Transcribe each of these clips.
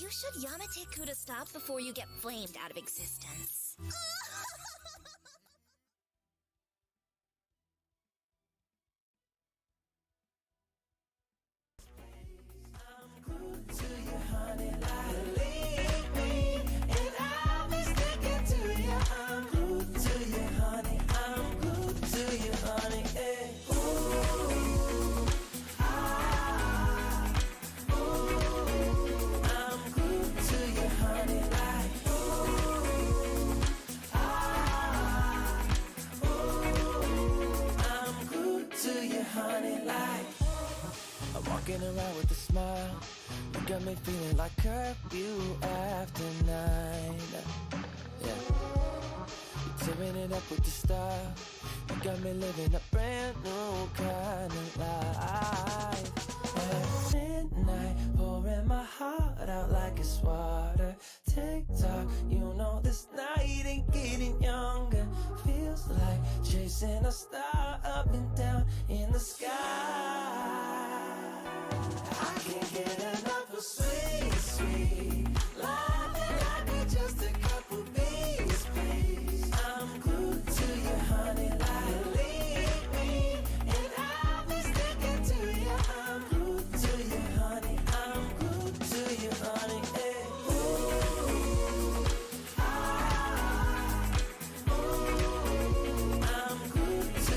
You should Yamate Kuda stop before you get flamed out of existence. Walking around with a smile, you got me feeling like curfew after 9. Yeah, you're tearing it up with the style. You got me living a brand new kind of life. At midnight, pouring my heart out like it's water. TikTok, you know this night ain't getting younger. Feels like chasing a star up and down in the sky. I can't get enough of sweet, sweet love, and I need just a couple beats, please. I'm glued to you, honey, like leave me, and I'll be sticking to you. I'm glued to you, honey. I'm glued to you, honey. Hey. Ooh, ah, ooh, I'm glued to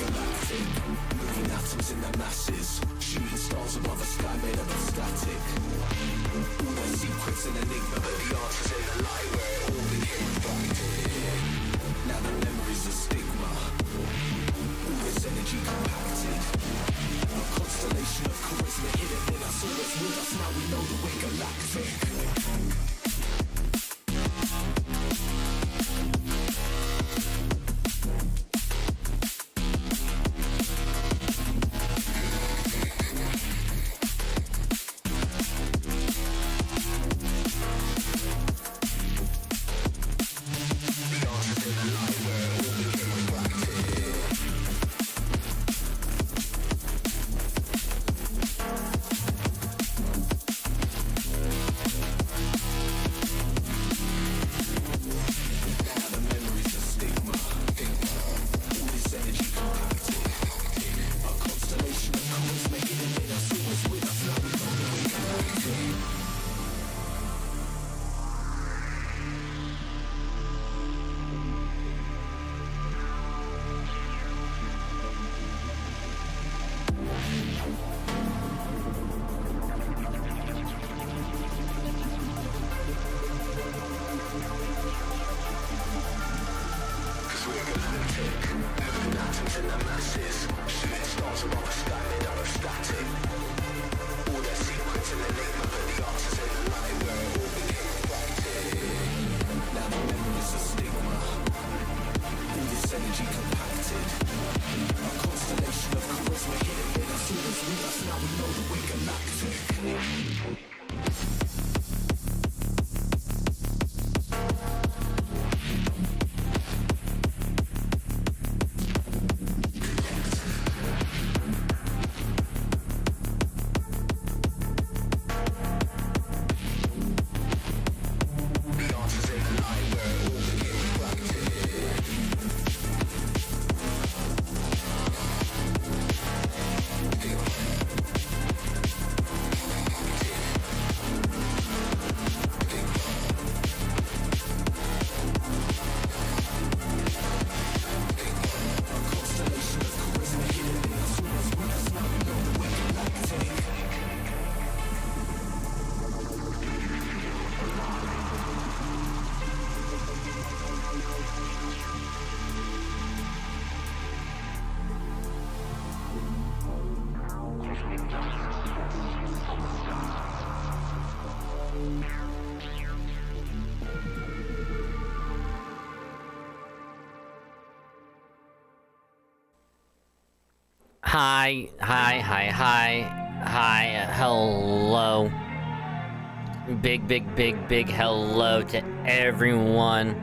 galactic. Moving atoms in the masses, shooting stars above a sky made up of static. All their secrets an enigma, but the answers in the light where it all became reflected. Now the memory's a stigma, all this energy compacted. A constellation of charisma hidden in us, always with us. Now we know that we're galactic. Hi, hello. Big hello to everyone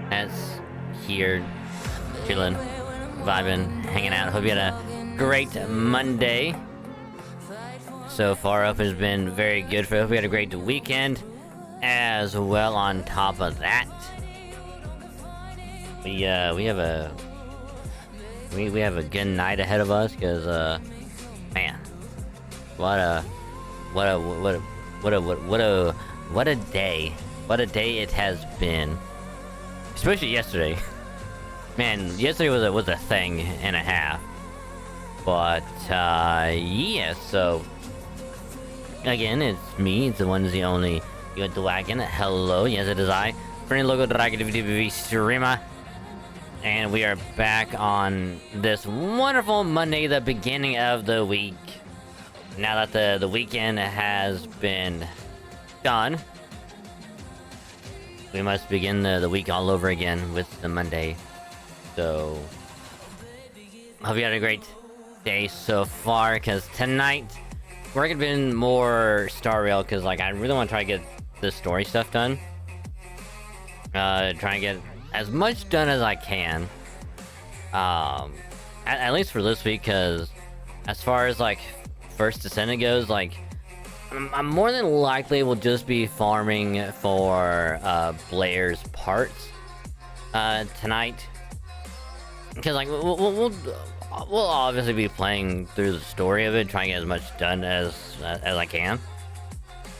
that's here, chilling, vibing, hanging out. Hope you had a great Monday. So far up has been very good. Hope we had a great weekend as well. On top of that, we have a good night ahead of us, because man, what a day it has been, especially yesterday. Man, yesterday was a thing and a half. But yeah, so again, it's me, it's the one, the only, you at the wagon. Hello, yes, it is I, friend local dragon VStreamer. And we are back on this wonderful Monday, the beginning of the week. Now that the weekend has been done, we must begin the week all over again with the Monday. So, hope you had a great day so far, because tonight, we're gonna be more Star Rail, because like I really want to try to get the story stuff done. Try and get as much done as I can, at least for this week, because as far as like First Descendant goes, like I'm more than likely will just be farming for Blair's parts tonight, because like we'll obviously be playing through the story of it, trying to get as much done as I can.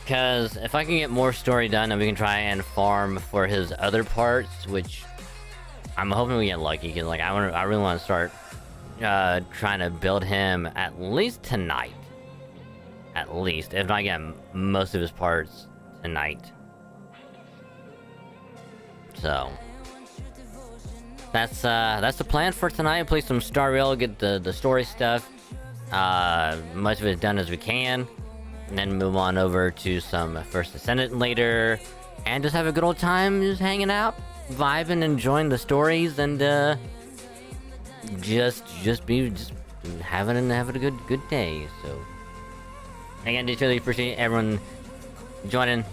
Because if I can get more story done, then we can try and farm for his other parts, which I'm hoping we get lucky. Because like I really want to start trying to build him at least tonight. At least, if not get most of his parts tonight. So that's the plan for tonight. Play some Star Rail, get the story stuff, much of it done as we can, and then move on over to some First Descendant later, and just have a good old time, just hanging out, vibing, enjoying the stories, and just having a good day. So again, just really appreciate everyone joining,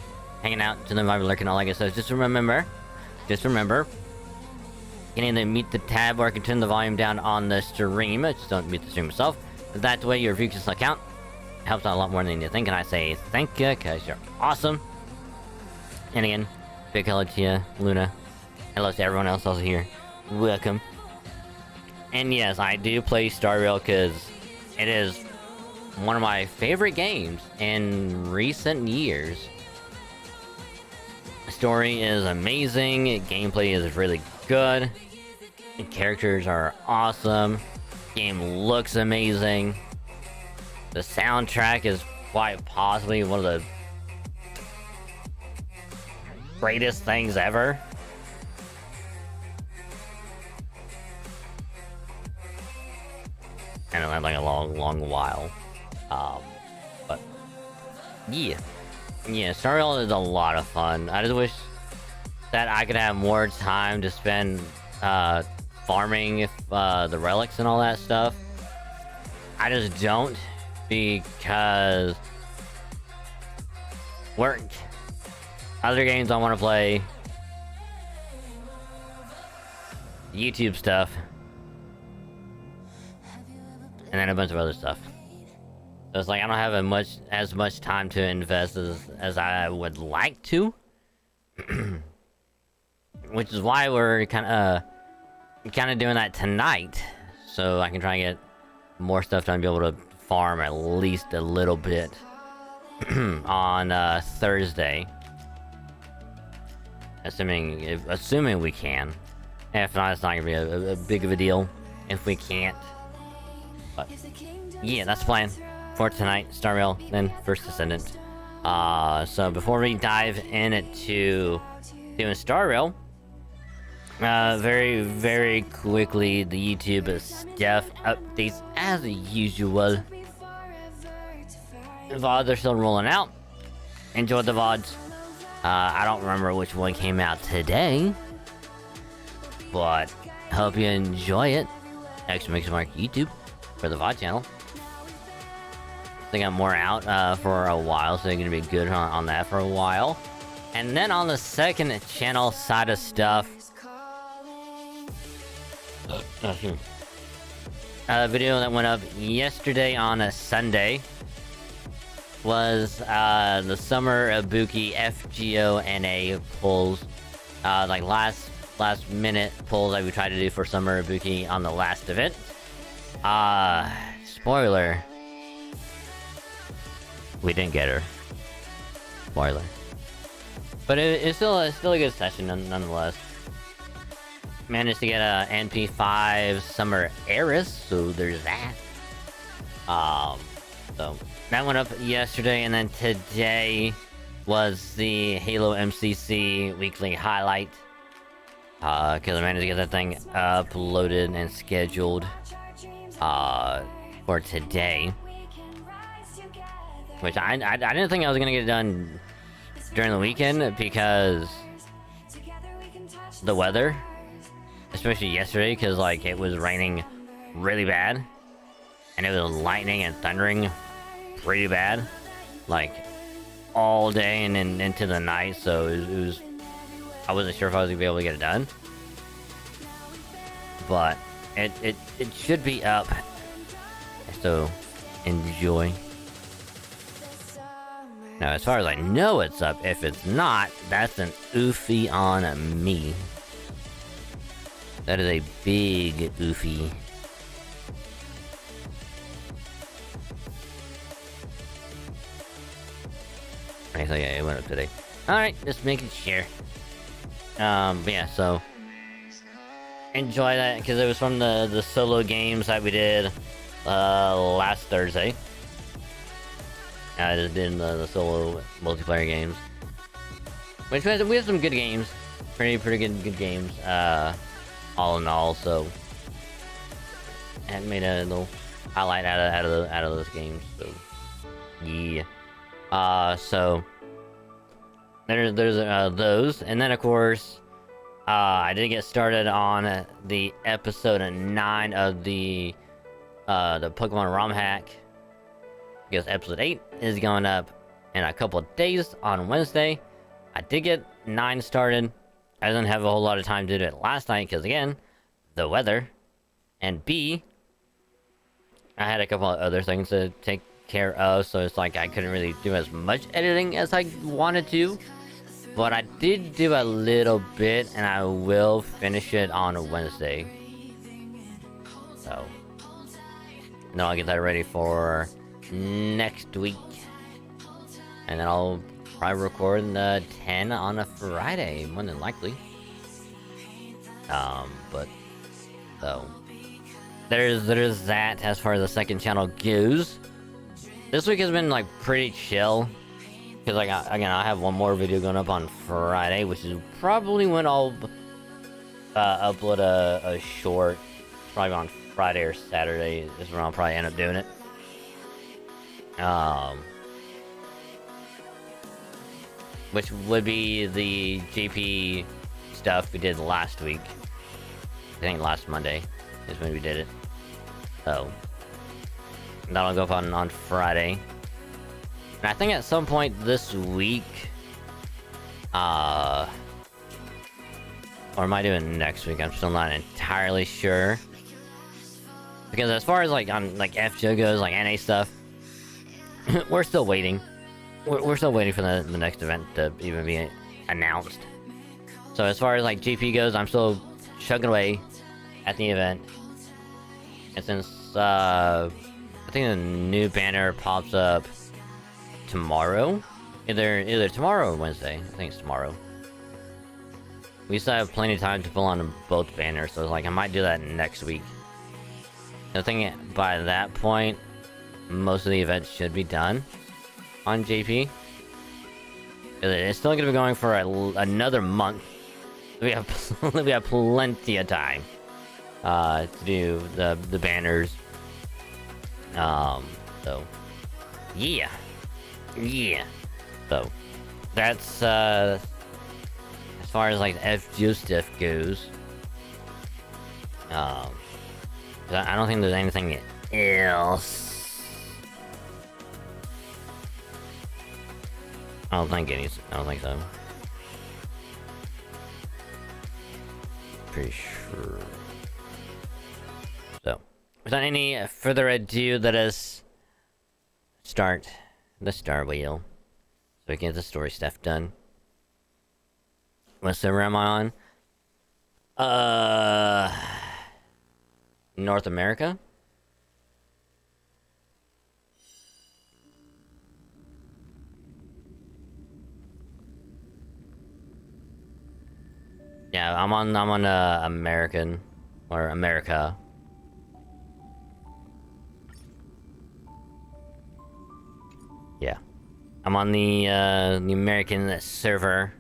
hanging out, to the vibe, lurking, all that good stuff. Just remember, you need to mute the tab or I can turn the volume down on the stream. Just don't mute the stream yourself. That way your view can still count. It helps out a lot more than you think, and I say thank you, because you're awesome. And again, big hello to you, Luna. Hello to everyone else also here. Welcome. And yes, I do play Star Rail because it is one of my favorite games in recent years. The story is amazing, gameplay is really good, the characters are awesome, game looks amazing, the soundtrack is quite possibly one of the greatest things ever. And it like a long while. But yeah, Star Rail is a lot of fun. I just wish that I could have more time to spend farming the relics and all that stuff. I just don't, because work, other games I want to play, YouTube stuff, and then a bunch of other stuff. So it's like I don't have as much time to invest as I would like to. Which is why we're kind of doing that tonight, so I can try and get more stuff done, be able to farm at least a little bit on Thursday, assuming we can. If not, it's not gonna be a big of a deal if we can't. But yeah, that's the plan for tonight. Star Rail, then First Descendant. So before we dive into doing Star Rail, very quickly, the YouTube stuff updates as usual. The VODs are still rolling out. Enjoy the VODs. I don't remember which one came out today, but hope you enjoy it. Exclamation mark YouTube for the VOD channel. They got more out for a while, so they're gonna be good on that for a while. And then on the second channel side of stuff, a video that went up yesterday on a Sunday was the Summer Ibuki FGO-NA polls, like last minute polls that we tried to do for Summer Ibuki on the last event. Spoiler, we didn't get her. Spoiler. But it's still a good session nonetheless. Managed to get a NP5 Summer Heiress, so there's that. So that went up yesterday, and then today was the Halo MCC weekly highlight. Because I managed to get that thing uploaded and scheduled for today. Which I didn't think I was gonna get it done during the weekend because the weather, especially yesterday, because like it was raining really bad and it was lightning and thundering pretty bad, like all day and then into the night. So it was I wasn't sure if I was gonna be able to get it done, but it should be up, so enjoy. Now, as far as I know, it's up. If it's not, that's an oofy on me. That is a big oofy. Okay, so yeah, it went up today. Alright, just making sure. But yeah, so enjoy that because it was from the solo games that we did last Thursday. I just did the solo multiplayer games, which we have some good games, pretty good games. All in all, so and made a little highlight out of those games. So yeah, so there's those, and then of course. I did get started on the episode 9 of the Pokemon ROM hack. Because episode 8 is going up in a couple of days on Wednesday. I did get 9 started. I didn't have a whole lot of time to do it last night because again, the weather. And B, I had a couple of other things to take care of, so it's like I couldn't really do as much editing as I wanted to. But I did do a little bit, and I will finish it on Wednesday. So, and then I'll get that ready for next week. And then I'll probably record the 10 on a Friday, more than likely. But, so, there's that as far as the second channel goes. This week has been, like, pretty chill. Because, like, again, I have one more video going up on Friday, which is probably when I'll upload a short. Probably on Friday or Saturday is when I'll probably end up doing it. Which would be the GP stuff we did last week. I think last Monday is when we did it. So, that'll go up on Friday. And I think at some point this week, or am I doing next week? I'm still not entirely sure. Because as far as like on like FGO goes, like NA stuff, we're still waiting. We're still waiting for the next event to even be announced. So as far as like GP goes, I'm still chugging away at the event. And since I think the new banner pops up tomorrow, either tomorrow or Wednesday. I think it's tomorrow. We still have plenty of time to pull on both banners, so it's like I might do that next week. I think by that point, most of the events should be done on JP. It's still gonna be going for another month. We have plenty of time to do the banners. So yeah. So that's as far as like FGO stuff goes. I don't think there's anything else. I don't think so. Pretty sure. So, without any further ado, let us start the star wheel so we can get the story stuff done. What server am I on? North America? Yeah, I'm on American or America. Yeah. I'm on the American server.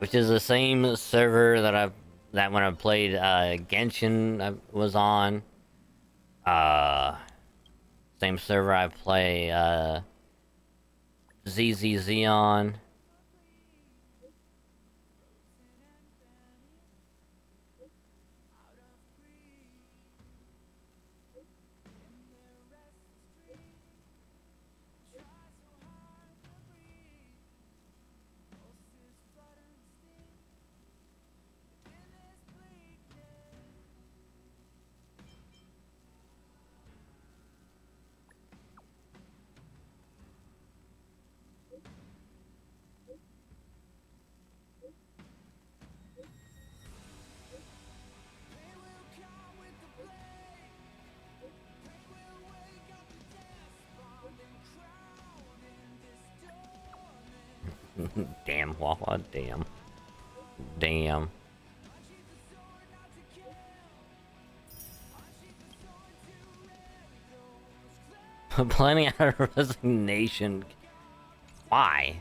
Which is the same server that when I played Genshin I was on. Same server I play ZZZ on. Damn, Wawa, damn. Damn. Planning out a resignation. Why?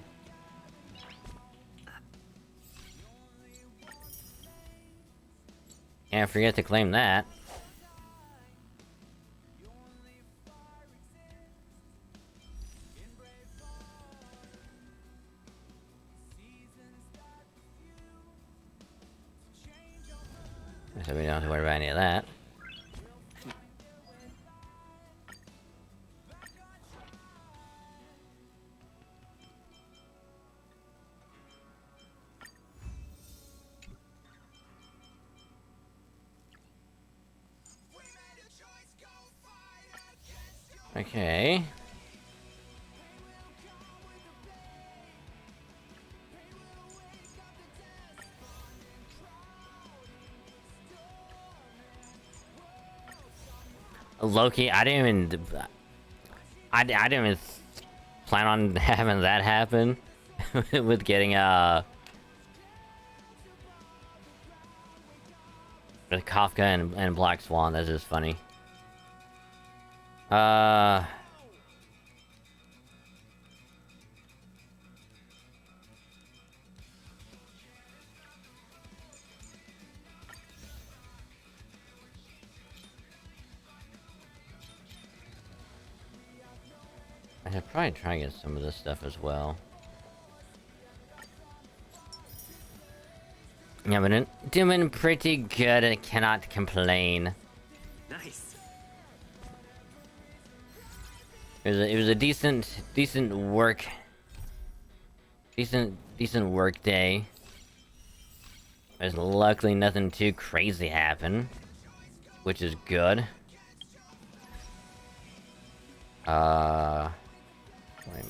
Can't forget to claim that. So we don't have to worry about any of that. Okay. Loki, I didn't even plan on having that happen with getting with Kafka and Black Swan. That's just funny. I should probably try and get some of this stuff as well. Yeah, but doing pretty good. I cannot complain. Nice. It was a decent work. Decent work day. There's luckily nothing too crazy happened, which is good. Flame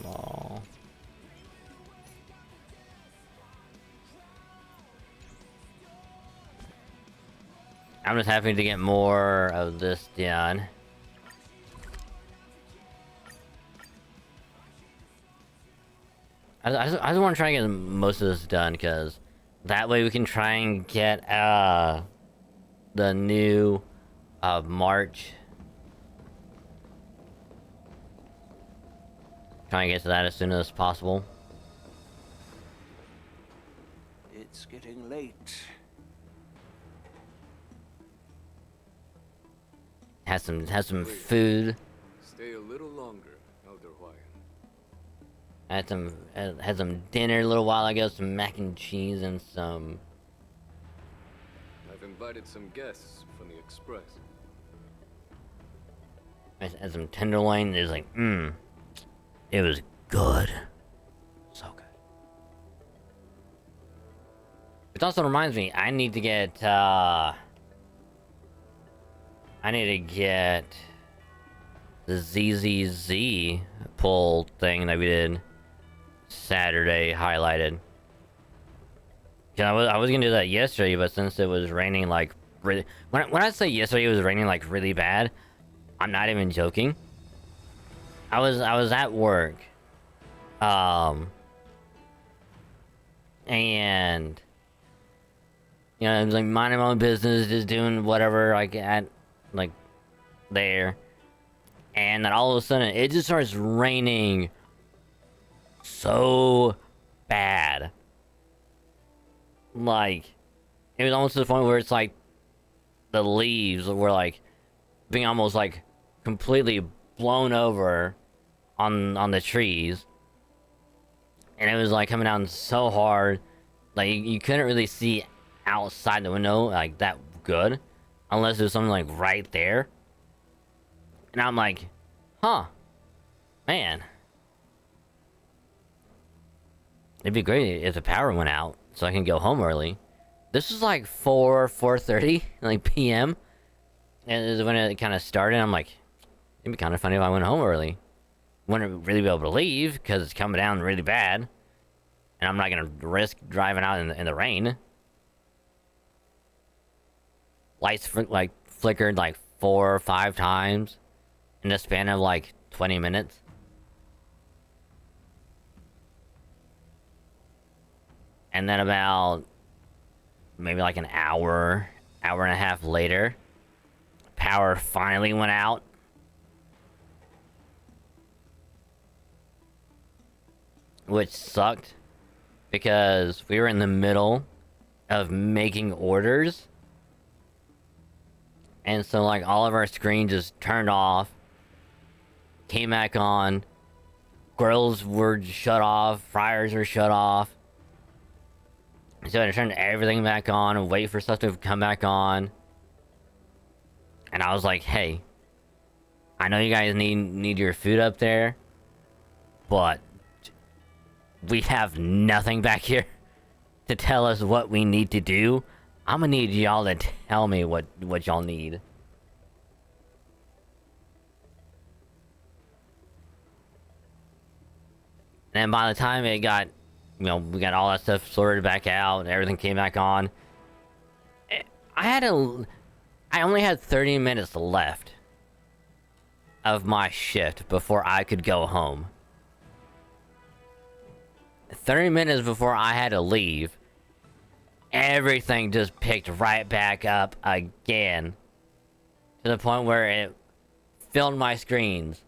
Ball. I'm just happy to get more of this done. I just want to try and get most of this done, because that way we can try and get the new March. Try and get to that as soon as possible. It's getting late. Has some food. Stay a little longer, Elder Hawaiian. Had some dinner a little while ago. Some mac and cheese and some. I've invited some guests from the Express. And some tenderloin. It was like, it was good. So good. It also reminds me, I need to get the ZZZ pull thing that we did Saturday highlighted. Yeah, I was gonna do that yesterday, but since it was raining like really, when I say yesterday it was raining like really bad, I'm not even joking. I was at work, and you know, I was like minding my own business, just doing whatever I get, like there, and then all of a sudden it just starts raining so bad. Like, it was almost to the point where it's like the leaves were like being almost like completely blown over on the trees, and it was like coming down so hard, like you couldn't really see outside the window like that good unless there's something like right there. And I'm like, huh, man, it'd be great if the power went out so I can go home early. This was like 4:30 like PM, and this is when it kind of started. I'm like, it'd be kind of funny if I went home early. Wouldn't really be able to leave because it's coming down really bad, and I'm not gonna risk driving out in the rain. Lights like flickered like 4 or 5 times in the span of like 20 minutes. And then about maybe like an hour and a half later, power finally went out. Which sucked because we were in the middle of making orders. And so like all of our screens just turned off, came back on, grills were shut off, fryers were shut off. So I had to turn everything back on and wait for stuff to come back on. And I was like, hey, I know you guys need your food up there, but we have nothing back here to tell us what we need to do. I'm gonna need y'all to tell me what y'all need. And by the time it got, we got all that stuff sorted back out and everything came back on, I only had 30 minutes left of my shift before I could go home. 30 minutes before I had to leave, everything just picked right back up again. To the point where it filled my screens.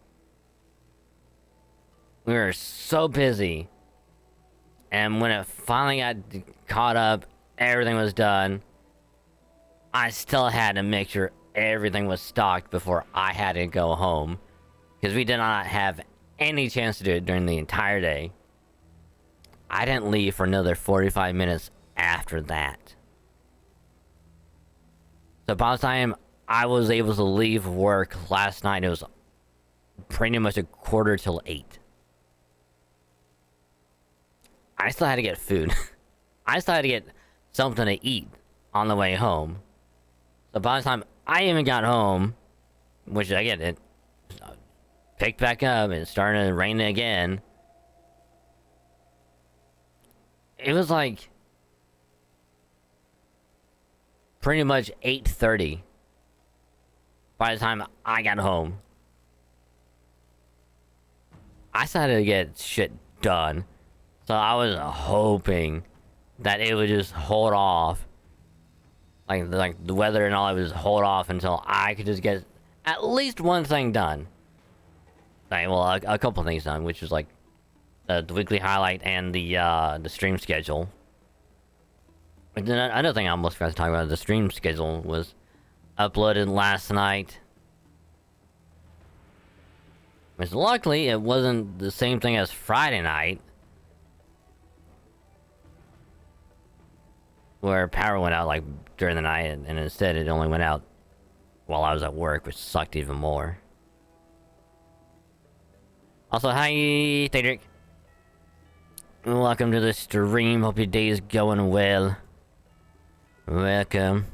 We were so busy. And when it finally got caught up, everything was done. I still had to make sure everything was stocked before I had to go home. Because we did not have any chance to do it during the entire day. I didn't leave for another 45 minutes after that. So by the time I was able to leave work last night, it was pretty much 7:45. I still had to get food. I still had to get something to eat on the way home. So by the time I even got home, which again, it picked back up and started to rain again. It was like pretty much 8:30 by the time I got home. I still had to get shit done. So I was hoping that it would just hold off. Like the weather and all, it would just hold off until I could just get at least one thing done. Like, well, a couple things done, which was like the weekly highlight and the stream schedule. But then another thing I almost forgot to talk about, the stream schedule was uploaded last night. Which luckily it wasn't the same thing as Friday night, where power went out like during the night, and instead it only went out while I was at work, which sucked even more. Also, hi, Cedric. Welcome to the stream. Hope your day is going well. Welcome.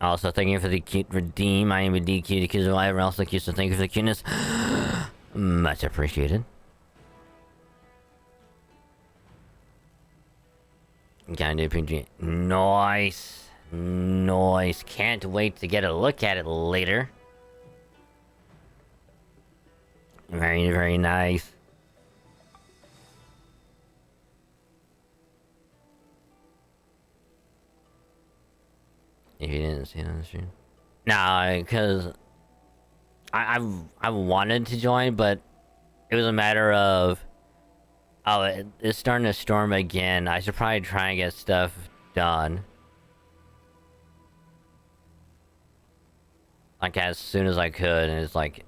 Also, thank you for the cute redeem. I am a D cutie because whatever else like you, so thank you for the cuteness. Much appreciated. Kinda PG. Nice. Nice. Can't wait to get a look at it later. Very, very nice. If you didn't see it on the stream. Nah, because I wanted to join, but it was a matter of, oh, it's starting to storm again. I should probably try and get stuff done. Like, as soon as I could, and it's like...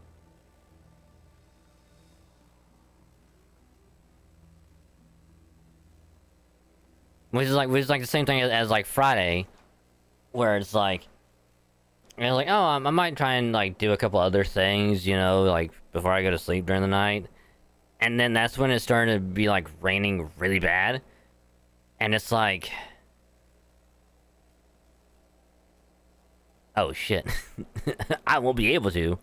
Which is like the same thing as like Friday, where it's like... And like, oh, I might try and like do a couple other things, you know, like before I go to sleep during the night. And then that's when it started to be like raining really bad. And it's like, oh shit, I won't be able to.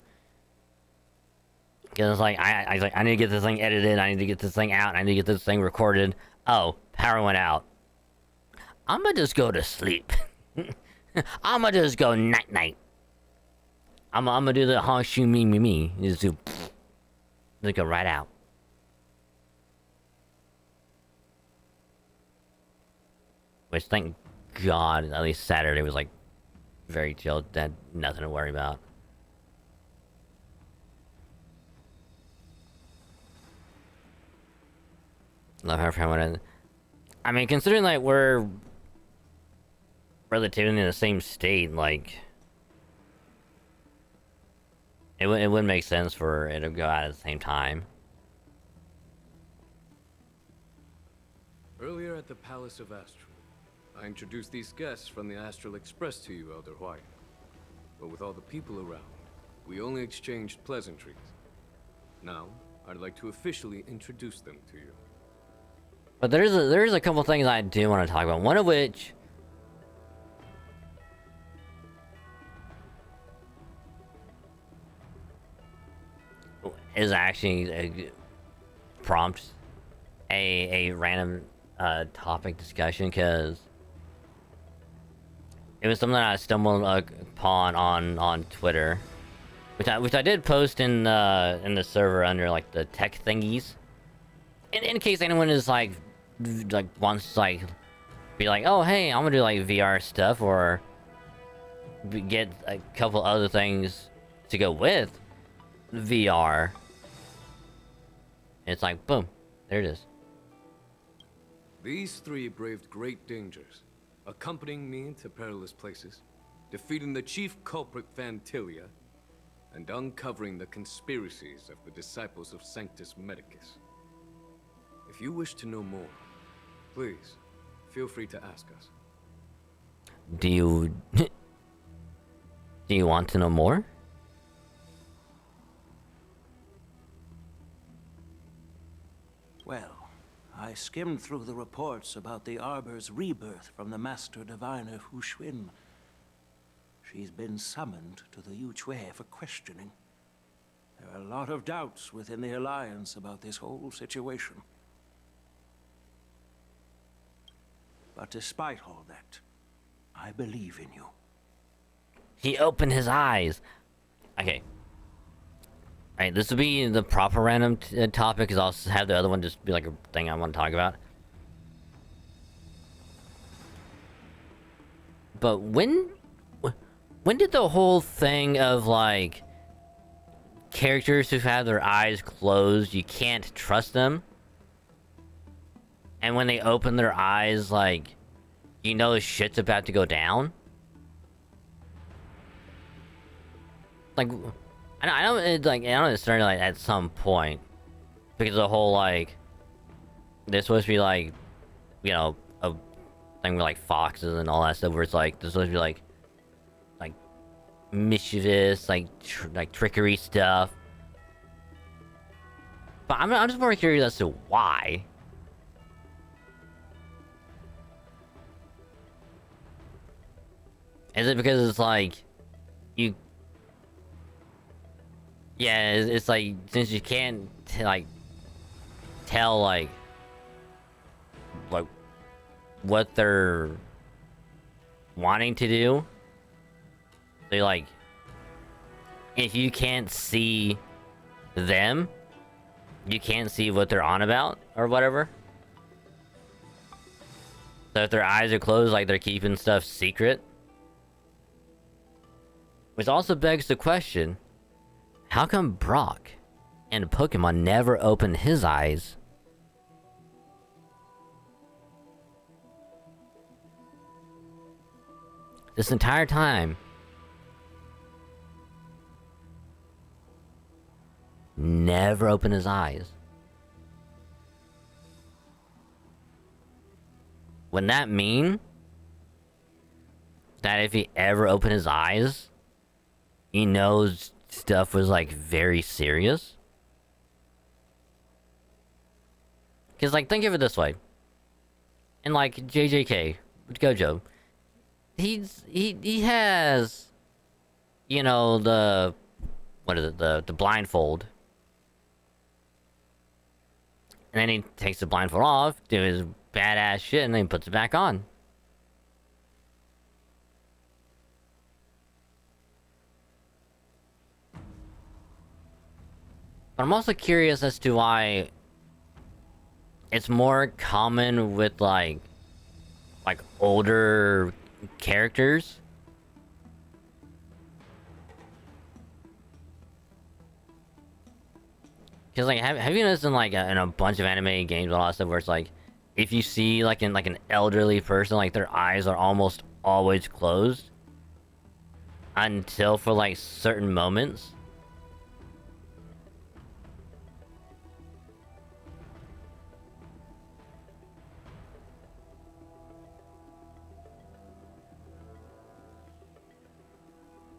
Because it's like, I need to get this thing edited, I need to get this thing out, I need to get this thing recorded. Oh, power went out. I'ma just go to sleep. I'ma just go night-night. I'ma do the honk shoe me. Just do... They go right out. Which, thank God, at least Saturday was like very chill. Had nothing to worry about. Love her for I mean, considering like we're relatively in the same state, like it wouldn't make sense for it to go out at the same time. Earlier at the Palace of Astral, I introduced these guests from the Astral Express to you, Elder White. But with all the people around, we only exchanged pleasantries. Now, I'd like to officially introduce them to you. But there's a couple things I do want to talk about. One of which is actually prompts a random topic discussion, because it was something that I stumbled upon on Twitter, which I did post in the server under like the tech thingies, in case anyone is like wants to like be like, oh hey, I'm gonna do like VR stuff, or get a couple other things to go with VR. It's like boom, there it is. These three braved great dangers, accompanying me to perilous places, defeating the chief culprit Fantilia, and uncovering the conspiracies of the disciples of Sanctus Medicus. If you wish to know more, please, feel free to ask us. Do you want to know more? Well, I skimmed through the reports about the Arbor's rebirth from the Master Diviner Hu Xuan. She's been summoned to the Yu Chui for questioning. There are a lot of doubts within the Alliance about this whole situation. But despite all that, I believe in you. He opened his eyes. Okay. Alright, this will be the proper random topic, because I'll have the other one just be like a thing I want to talk about. But when did the whole thing of like characters who have their eyes closed, you can't trust them, and when they open their eyes, like, you know shit's about to go down? Like, I know it's like, I know it's starting like at some point, because the whole like, they're supposed to be like, you know, a thing with like foxes and all that stuff, where it's like they're supposed to be like mischievous, like trickery stuff. But I'm just more curious as to why. Is it because it's like you? Yeah, it's like, since you can't like tell like what they're wanting to do, they like, if you can't see them, you can't see what they're on about or whatever. So if their eyes are closed, like they're keeping stuff secret. Which also begs the question, how come Brock and Pokemon never opened his eyes? This entire time. Never opened his eyes. Wouldn't that mean that if he ever opened his eyes, he knows stuff was like very serious? Because like, think of it this way, and like JJK Gojo, he has, you know, the, what is it, the blindfold, and then he takes the blindfold off, do his badass shit, and then he puts it back on. I'm also curious as to why it's more common with like older characters. Cause like have you noticed in like in a bunch of anime games and all that stuff where it's like if you see like in like an elderly person, like their eyes are almost always closed until for like certain moments.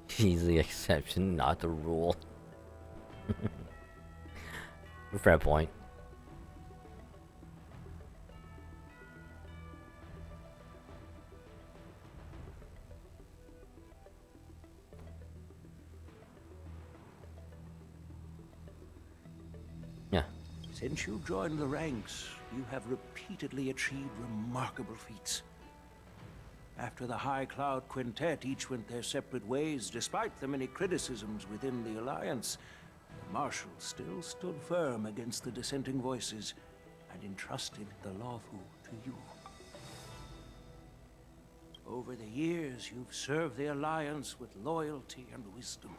He's the exception, not the rule. Fair point. Yeah. Since you joined the ranks, you have repeatedly achieved remarkable feats. After the High Cloud Quintet each went their separate ways, despite the many criticisms within the Alliance, the Marshal still stood firm against the dissenting voices and entrusted the Lawfu to you. Over the years, you've served the Alliance with loyalty and wisdom.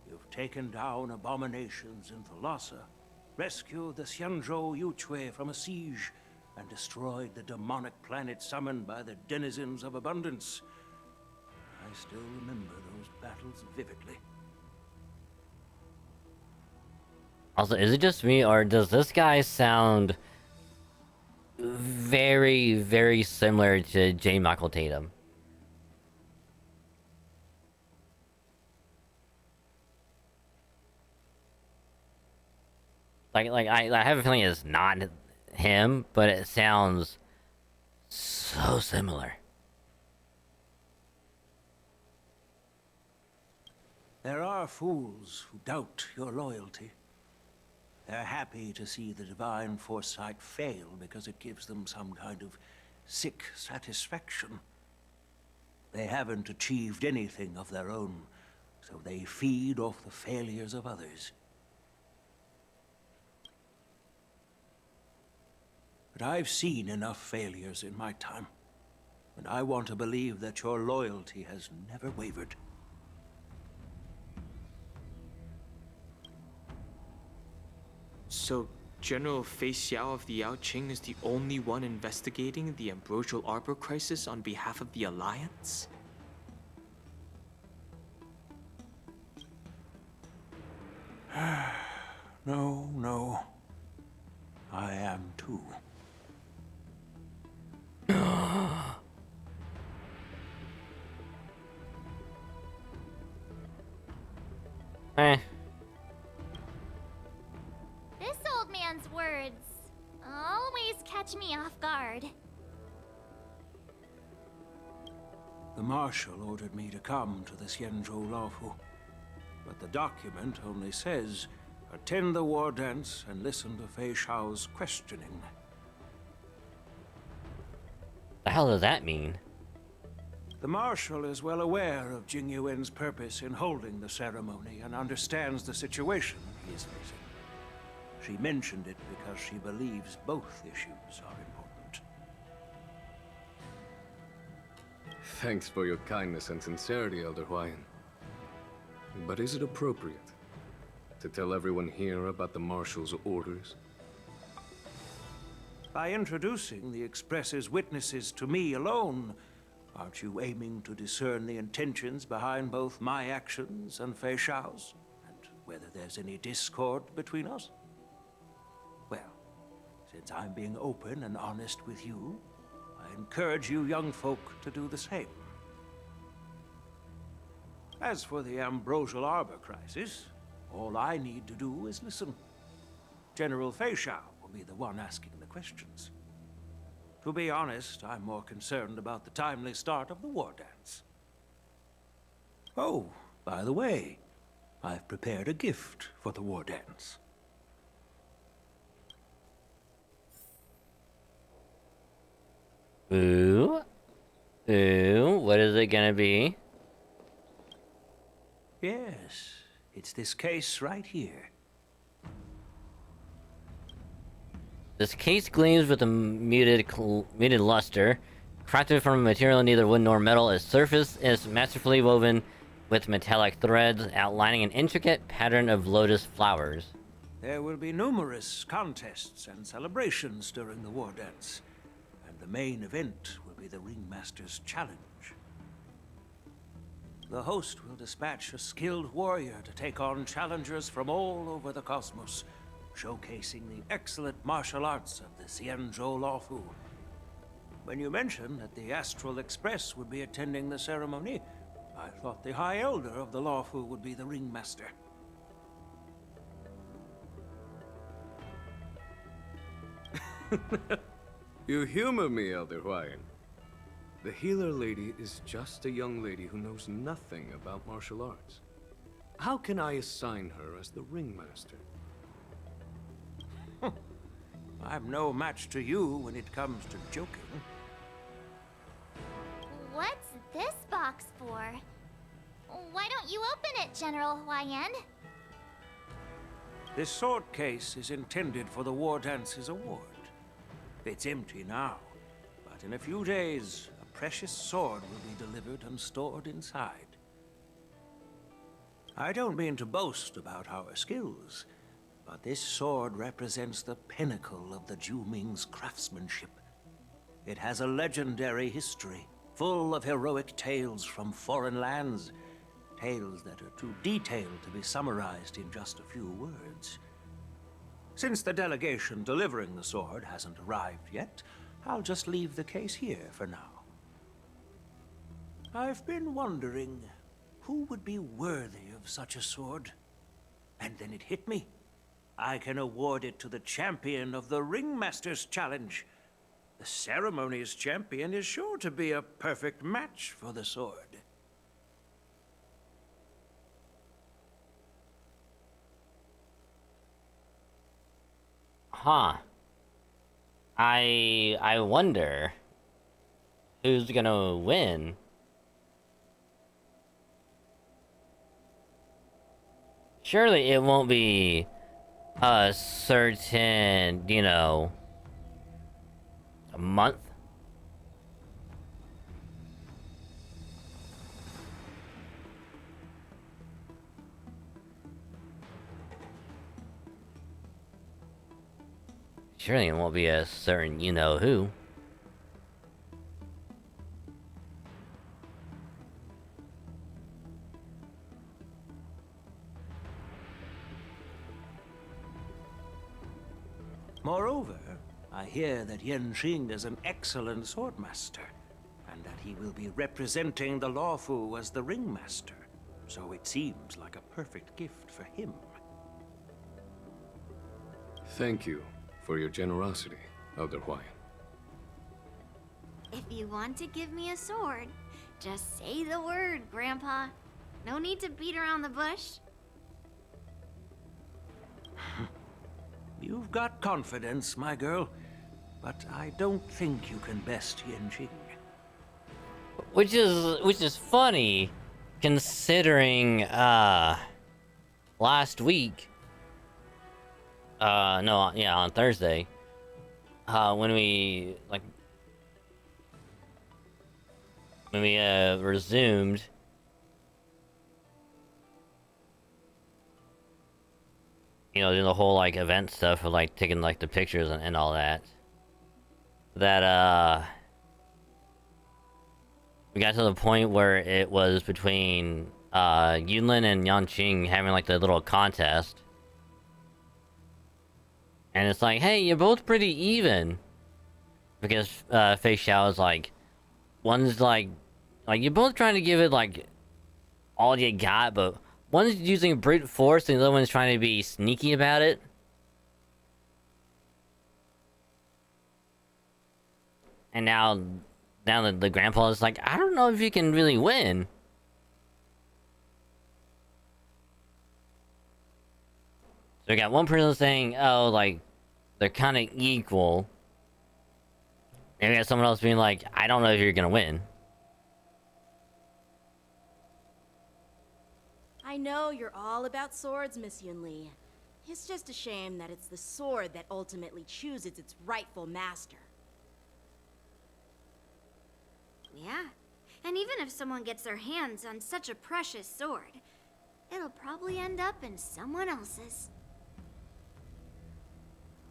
You've taken down abominations in Thalassa, rescued the Xianzhou Yuchue from a siege, and destroyed the demonic planet summoned by the denizens of abundance. I still remember those battles vividly. Also, is it just me, or does this guy sound very, very similar to J. Michael Tatum? I have a feeling it's not him, but it sounds so similar. There are fools who doubt your loyalty. They're happy to see the divine foresight fail because it gives them some kind of sick satisfaction. They haven't achieved anything of their own, so they feed off the failures of others. But I've seen enough failures in my time, and I want to believe that your loyalty has never wavered. So, General Fei Xiao of the Yaoqing is the only one investigating the Ambrosial Arbor crisis on behalf of the Alliance? No. I am too. This old man's words always catch me off guard. The Marshal ordered me to come to the Xianzhou Lawfu, but the document only says, attend the war dance and listen to Fei Xiao's questioning. The hell does that mean? The Marshal is well aware of Jing Yuan's purpose in holding the ceremony and understands the situation he is facing. She mentioned it because she believes both issues are important. Thanks for your kindness and sincerity, Elder Huayan. But is it appropriate to tell everyone here about the Marshal's orders? By introducing the Express's witnesses to me alone, aren't you aiming to discern the intentions behind both my actions and Fei Xiao's? And whether there's any discord between us? Well, since I'm being open and honest with you, I encourage you young folk to do the same. As for the Ambrosial Arbor crisis, all I need to do is listen. General Fei Xiao will be the one asking the questions. To be honest, I'm more concerned about the timely start of the war dance. Oh, by the way, I've prepared a gift for the war dance. Ooh. Ooh, what is it gonna be? Yes, it's this case right here. This case gleams with a muted luster. Crafted from a material neither wood nor metal, its surface is masterfully woven with metallic threads, outlining an intricate pattern of lotus flowers. There will be numerous contests and celebrations during the war dance, and the main event will be the Ringmaster's Challenge. The host will dispatch a skilled warrior to take on challengers from all over the cosmos, showcasing the excellent martial arts of the Xianzhou Lawfu. When you mentioned that the Astral Express would be attending the ceremony, I thought the High Elder of the Lawfu would be the Ringmaster. You humor me, Elder Huayan. The healer lady is just a young lady who knows nothing about martial arts. How can I assign her as the Ringmaster? I'm no match to you when it comes to joking. What's this box for? Why don't you open it, General Huayan? This sword case is intended for the War Dance's award. It's empty now, but in a few days, a precious sword will be delivered and stored inside. I don't mean to boast about our skills, but this sword represents the pinnacle of the Zhu-Ming's craftsmanship. It has a legendary history, full of heroic tales from foreign lands, tales that are too detailed to be summarized in just a few words. Since the delegation delivering the sword hasn't arrived yet, I'll just leave the case here for now. I've been wondering who would be worthy of such a sword. And then it hit me. I can award it to the champion of the Ringmaster's Challenge. The ceremony's champion is sure to be a perfect match for the sword. Huh. I wonder who's gonna win. Surely it won't be a certain, you know, a month. Surely it won't be a certain you-know-who. Moreover, I hear that Yanqing is an excellent swordmaster, and that he will be representing the Lawfu as the Ringmaster, so it seems like a perfect gift for him. Thank you for your generosity, Elder Huayan. If you want to give me a sword, just say the word, Grandpa. No need to beat around the bush. You've got confidence, my girl, but I don't think you can best Yanqing. Which is funny, considering last week. No, yeah, on Thursday, when we resumed. You know, doing the whole like event stuff of like taking like the pictures and all that. That we got to the point where it was between Yunlin and Yanqing having like the little contest. And it's like, hey, you're both pretty even. Because Fei Xiao is like, one's like you're both trying to give it like all you got, but one's using brute force and the other one's trying to be sneaky about it. And now the grandpa is like, I don't know if you can really win. So we got one person saying, oh, like, they're kind of equal. And we got someone else being like, I don't know if you're gonna win. I know you're all about swords, Miss Yunli. It's just a shame that it's the sword that ultimately chooses its rightful master. Yeah. And even if someone gets their hands on such a precious sword, it'll probably end up in someone else's.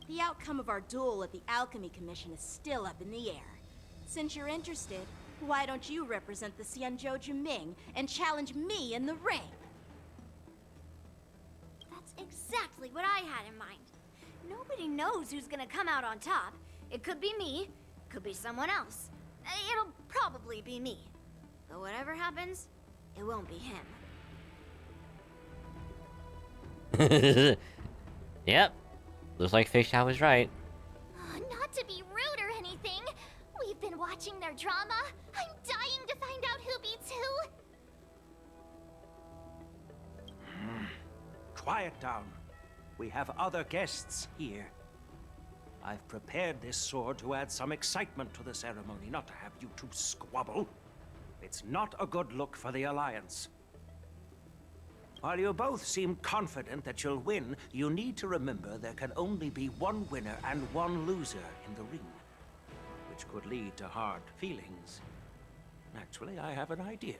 The outcome of our duel at the Alchemy Commission is still up in the air. Since you're interested, why don't you represent the Xianzhou Juming and challenge me in the ring? That's exactly what I had in mind. Nobody knows who's gonna come out on top. It could be me, could be someone else. It'll probably be me. But whatever happens, it won't be him. Yep. Looks like Fei Xiao was right. Not to be rude or anything. We've been watching their drama. I'm dying to find out who beats who. Quiet down. We have other guests here. I've prepared this sword to add some excitement to the ceremony, not to have you two squabble. It's not a good look for the Alliance. While you both seem confident that you'll win, you need to remember there can only be one winner and one loser in the ring, which could lead to hard feelings. Actually, I have an idea.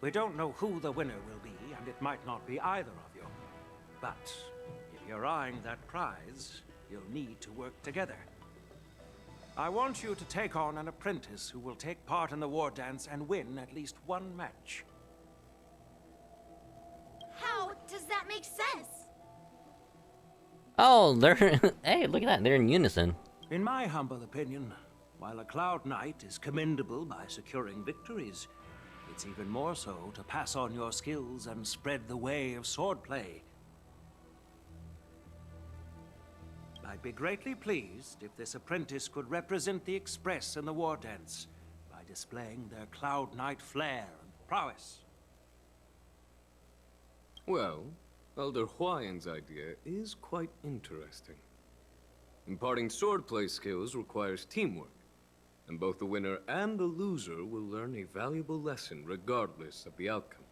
We don't know who the winner will be, and it might not be either of you. But if you're eyeing that prize, you'll need to work together. I want you to take on an apprentice who will take part in the war dance and win at least one match. How does that make sense? Oh, they're... Hey, look at that. They're in unison. In my humble opinion, while a Cloud Knight is commendable by securing victories, it's even more so to pass on your skills and spread the way of swordplay. I'd be greatly pleased if this apprentice could represent the Express in the war dance by displaying their Cloud Knight flair and prowess. Well, Elder Huayan's idea is quite interesting. Imparting swordplay skills requires teamwork, and both the winner and the loser will learn a valuable lesson regardless of the outcome.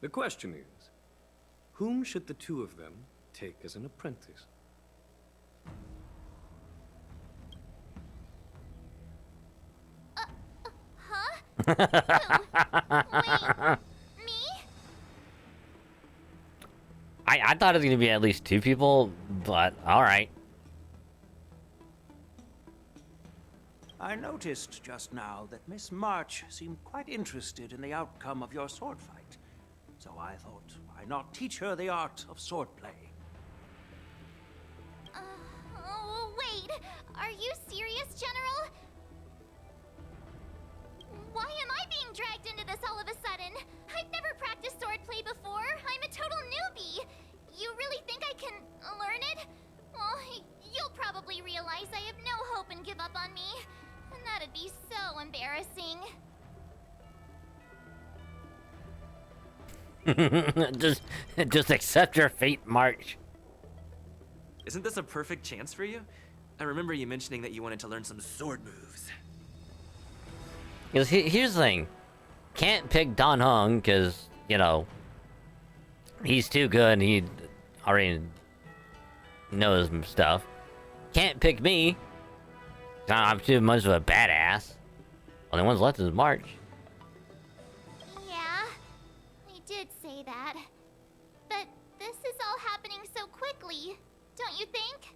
The question is, whom should the two of them take as an apprentice? Wait, me? I thought it was gonna be at least 2 people, but alright. I noticed just now that Miss March seemed quite interested in the outcome of your sword fight. So I thought, why not teach her the art of swordplay? Oh, wait. Are you serious, General? Why am I being dragged into this all of a sudden? I've never practiced swordplay before. I'm a total newbie. You really think I can learn it? Well, you'll probably realize I have no hope and give up on me. And that'd be so embarrassing. just accept your fate, March. Isn't this a perfect chance for you? I remember you mentioning that you wanted to learn some sword moves. Because here's the thing. Can't pick Dan Heng because, you know, he's too good and he already knows stuff. Can't pick me. I'm too much of a badass. Only one's left is March. Yeah, I did say that. But this is all happening so quickly, don't you think?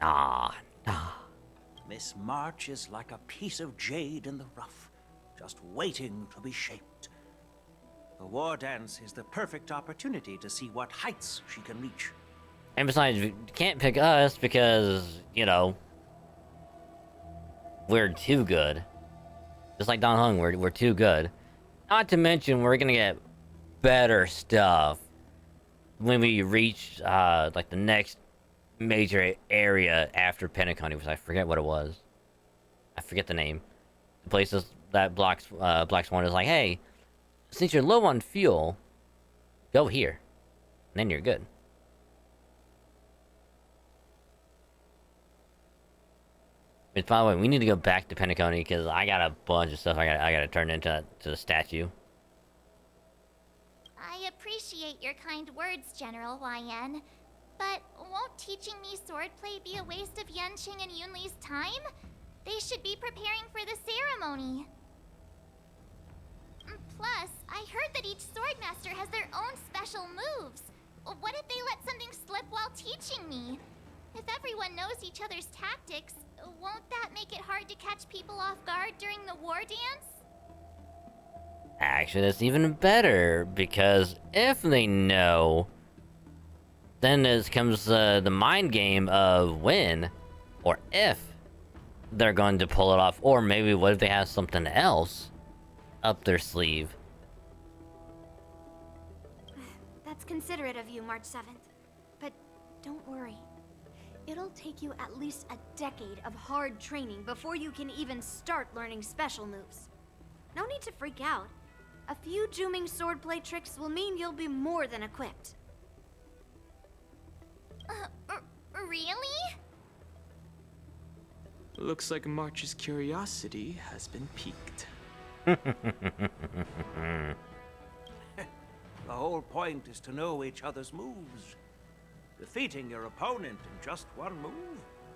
Nah. Miss March is like a piece of jade in the rough, just waiting to be shaped. The war dance is the perfect opportunity to see what heights she can reach. And besides, you can't pick us because, you know, we're too good. Just like Don Hung, we're too good. Not to mention, we're gonna get better stuff when we reach, like, the next major area after Pentacon, which I forget what it was. I forget the name. The places that Black Swan is like, hey, since you're low on fuel, go here. And then you're good. Which, by the way, we need to go back to Pentaconi because I got a bunch of stuff I gotta turn into to the statue. I appreciate appreciate your kind words, General YN. But won't teaching me swordplay be a waste of Yanqing and Yunli's time? They should be preparing for the ceremony. Plus, I heard that each swordmaster has their own special moves. What if they let something slip while teaching me? If everyone knows each other's tactics, won't that make it hard to catch people off guard during the war dance? Actually, that's even better, because if they know, then it comes the mind game of when, or if, they're going to pull it off, or maybe what if they have something else up their sleeve. That's considerate of you, March 7th. But don't worry. It'll take you at least a decade of hard training before you can even start learning special moves. No need to freak out. A few Juming swordplay tricks will mean you'll be more than equipped. Really? Looks like March's curiosity has been piqued. The whole point is to know each other's moves. Defeating your opponent in just one move?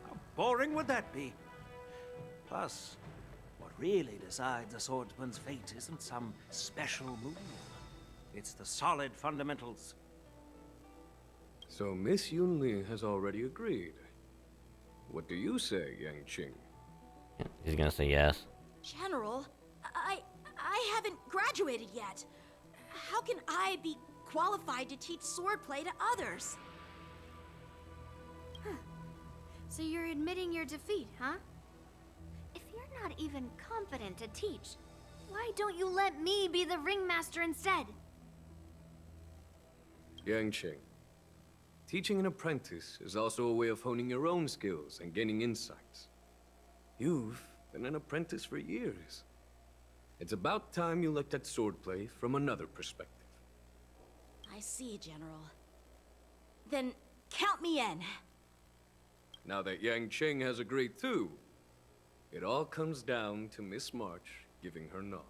How boring would that be? Plus, what really decides a swordsman's fate isn't some special move. It's the solid fundamentals. So Miss Yunli has already agreed. What do you say, Yanqing? He's gonna say yes. General, I haven't graduated yet. How can I be qualified to teach swordplay to others? So you're admitting your defeat, huh? If you're not even competent to teach, why don't you let me be the ringmaster instead? Yanqing, teaching an apprentice is also a way of honing your own skills and gaining insights. You've been an apprentice for years. It's about time you looked at swordplay from another perspective. I see, General. Then count me in. Now that Yanqing has agreed too, it all comes down to Miss March giving her nod.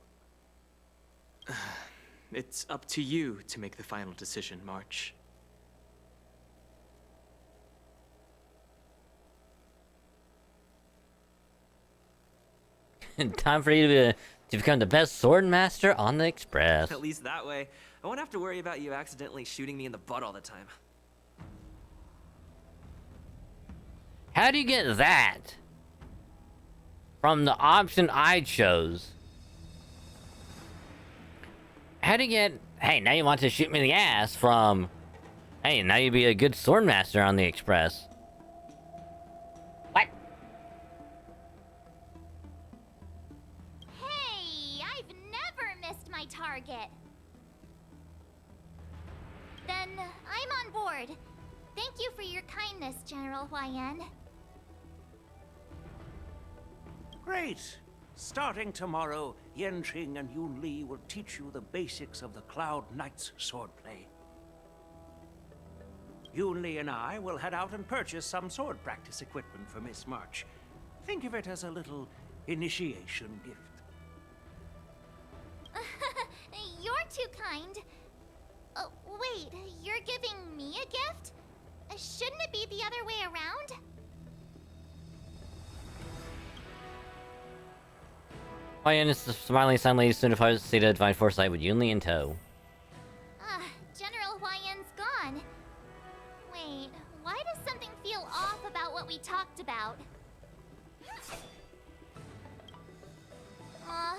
It's up to you to make the final decision, March. Time for you to become the best sword master on the Express. At least that way, I won't have to worry about you accidentally shooting me in the butt all the time. How do you get that from the option I chose? How do you get, hey, now you want to shoot me in the ass, from, hey, now you'd be a good sword master on the Express? What? Hey, I've never missed my target. Then I'm on board. Thank you for your kindness, General YN. Great! Starting tomorrow, Yanqing and Yunli will teach you the basics of the Cloud Knight's swordplay. Yunli and I will head out and purchase some sword practice equipment for Miss March. Think of it as a little initiation gift. You're too kind. Wait, you're giving me a gift? Shouldn't it be the other way around? YN is smiling silently soon if I was to see the divine foresight with Yunli in tow. General YN's gone. Wait, why does something feel off about what we talked about? I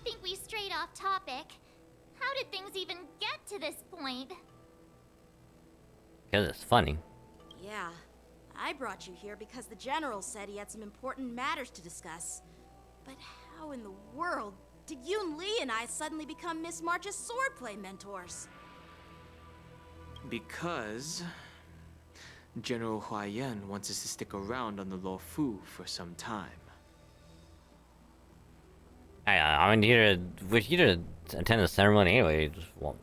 think we strayed off topic. How did things even get to this point? Because it's funny. Yeah, I brought you here because the General said he had some important matters to discuss. But how in the world did Yun Li and I suddenly become Miss March's swordplay mentors? Because General Huaiyan wants us to stick around on the Lo Fu for some time. I'm here to, we're here to attend the ceremony anyway, so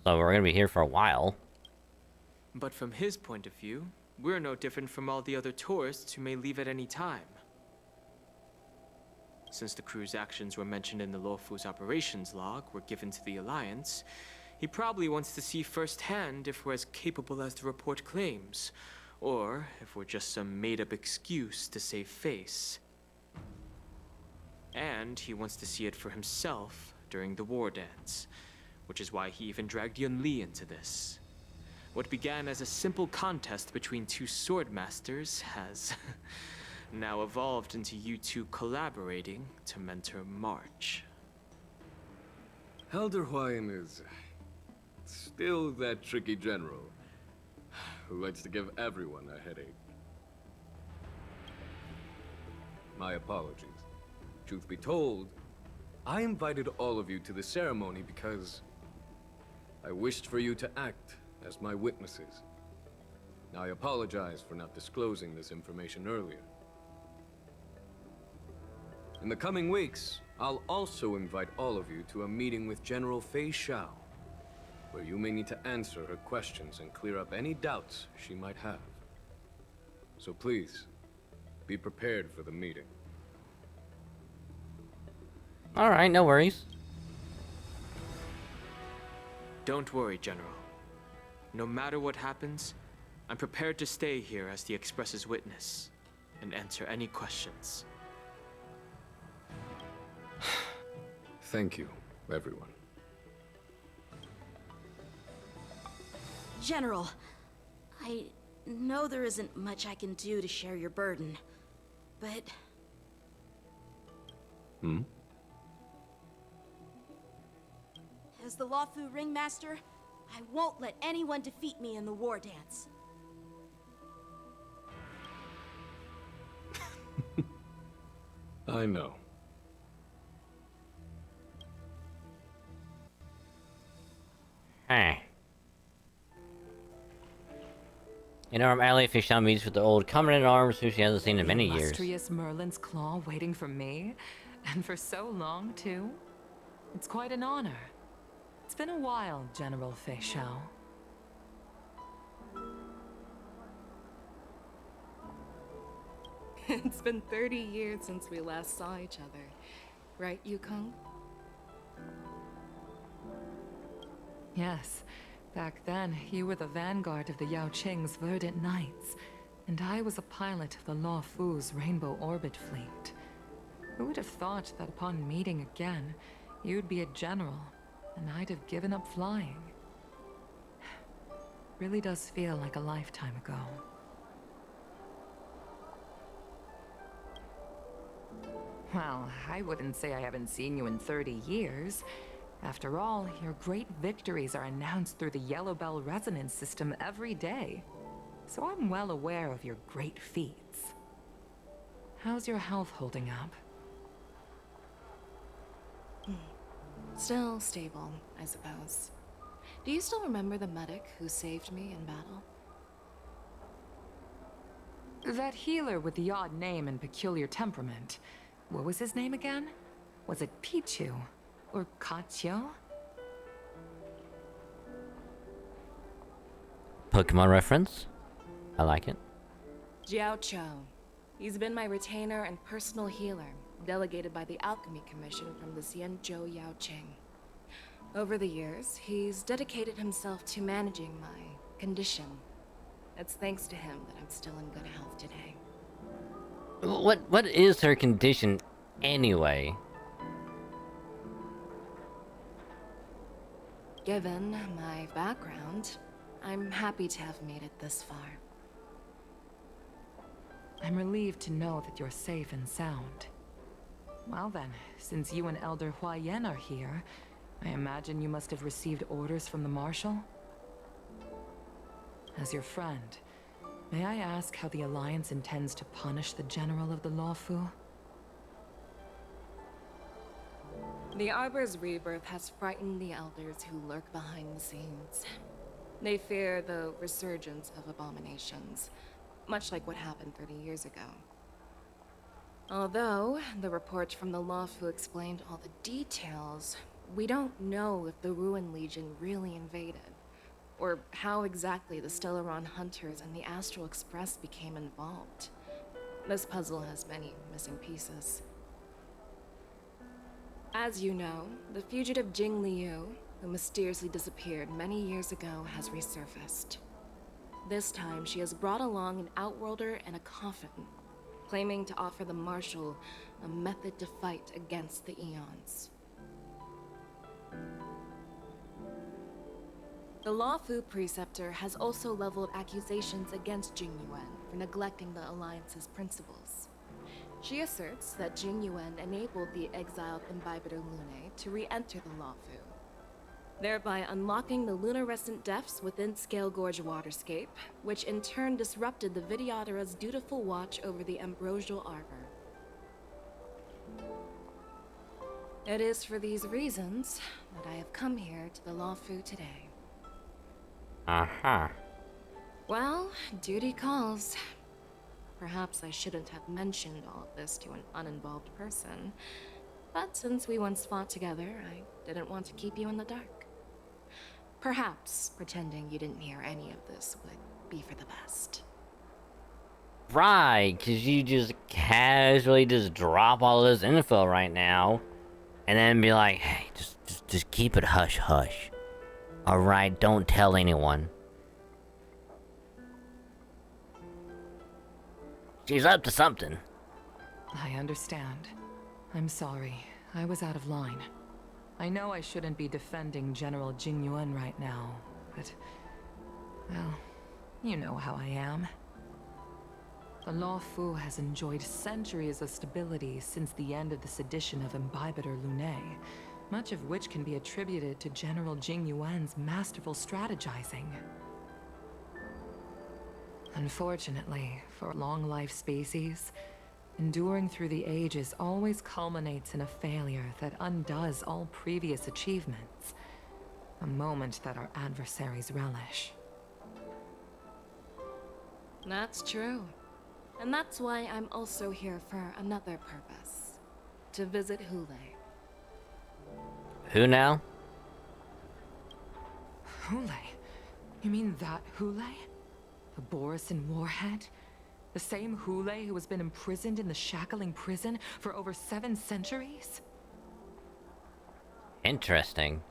we're gonna be here for a while. But from his point of view, we're no different from all the other tourists who may leave at any time. Since the crew's actions were mentioned in the Lo Fu's operations log were given to the Alliance, He probably wants to see firsthand if we're as capable as the report claims, or if we're just some made-up excuse to save face. And he wants to see it for himself during the war dance, which is why he even dragged Yun Li into this. What began as a simple contest between two sword masters has now evolved into you two collaborating to mentor March. Elder Huayan is still that tricky general who likes to give everyone a headache. My apologies. Truth be told, I invited all of you to the ceremony because I wished for you to act as my witnesses. Now, I apologize for not disclosing this information earlier. In the coming weeks, I'll also invite all of you to a meeting with General Fei Xiao, where you may need to answer her questions and clear up any doubts she might have. So please, be prepared for the meeting. Alright, no worries. Don't worry, General. No matter what happens, I'm prepared to stay here as the Express's witness and answer any questions. Thank you, everyone. General, I know there isn't much I can do to share your burden, but... As the Lawfu Ringmaster, I won't let anyone defeat me in the war dance. I know. Hey. In Arm Alley, Fei Xiao meets with the old Commandant-at-Arms who she hasn't seen in many years. Illustrious Merlin's claw waiting for me? And for so long, too? It's quite an honor. It's been a while, General Fei Xiao. It's been 30 years since we last saw each other. Right, Yukong? Yes. Back then, you were the vanguard of the Yao Qing's Verdant Knights, and I was a pilot of the Law Fu's Rainbow Orbit Fleet. Who would have thought that upon meeting again, you'd be a general, and I'd have given up flying? Really does feel like a lifetime ago. Well, I wouldn't say I haven't seen you in 30 years. After all, your great victories are announced through the Yellow Bell resonance system every day. So I'm well aware of your great feats. How's your health holding up? Still stable, I suppose. Do you still remember the medic who saved me in battle? That healer with the odd name and peculiar temperament. What was his name again? Was it Pichu? Or Kachio? Pokemon reference? I like it. Jiao Cho. He's been my retainer and personal healer, delegated by the Alchemy Commission from the Xianzhou Yao Qing. Over the years, he's dedicated himself to managing my condition. It's thanks to him that I'm still in good health today. What is her condition anyway? Given my background, I'm happy to have made it this far. I'm relieved to know that you're safe and sound. Well then, since you and Elder Huayan are here, I imagine you must have received orders from the Marshal? As your friend, may I ask how the Alliance intends to punish the General of the Lawfu? The Arbor's rebirth has frightened the elders who lurk behind the scenes. They fear the resurgence of abominations, much like what happened 30 years ago. Although the report from the Lawfu explained all the details, we don't know if the Ruin Legion really invaded, or how exactly the Stellaron Hunters and the Astral Express became involved. This puzzle has many missing pieces. As you know, the fugitive Jing Liu, who mysteriously disappeared many years ago, has resurfaced. This time, she has brought along an outworlder and a coffin, claiming to offer the Marshal a method to fight against the Eons. The Lawfu Preceptor has also leveled accusations against Jing Yuan for neglecting the Alliance's principles. She asserts that Jing Yuan enabled the exiled Imbibitor Lunae to re-enter the Lawfu, thereby unlocking the lunarescent depths within Scale Gorge waterscape, which in turn disrupted the Vidyadhara's dutiful watch over the Ambrosial Arbor. It is for these reasons that I have come here to the Lawfu today. Uh-huh. Well, duty calls. Perhaps I shouldn't have mentioned all of this to an uninvolved person, but since we once fought together, I didn't want to keep you in the dark. Perhaps pretending you didn't hear any of this would be for the best. Right, because you just casually just drop all this info right now, and then be like, hey, just keep it hush-hush. Alright, don't tell anyone. She's up to something. I understand. I'm sorry. I was out of line. I know I shouldn't be defending General Jing Yuan right now, but... well, you know how I am. The Lawfu has enjoyed centuries of stability since the end of the sedition of Imbibitor Lunae, much of which can be attributed to General Jing Yuan's masterful strategizing. Unfortunately, for a long-life species, enduring through the ages always culminates in a failure that undoes all previous achievements, a moment that our adversaries relish. That's true. And that's why I'm also here for another purpose. To visit Hule. Who now? Hule? You mean that Hule? The Borisin warhead? The same Hule who has been imprisoned in the Shackling prison for over 7 centuries? Interesting.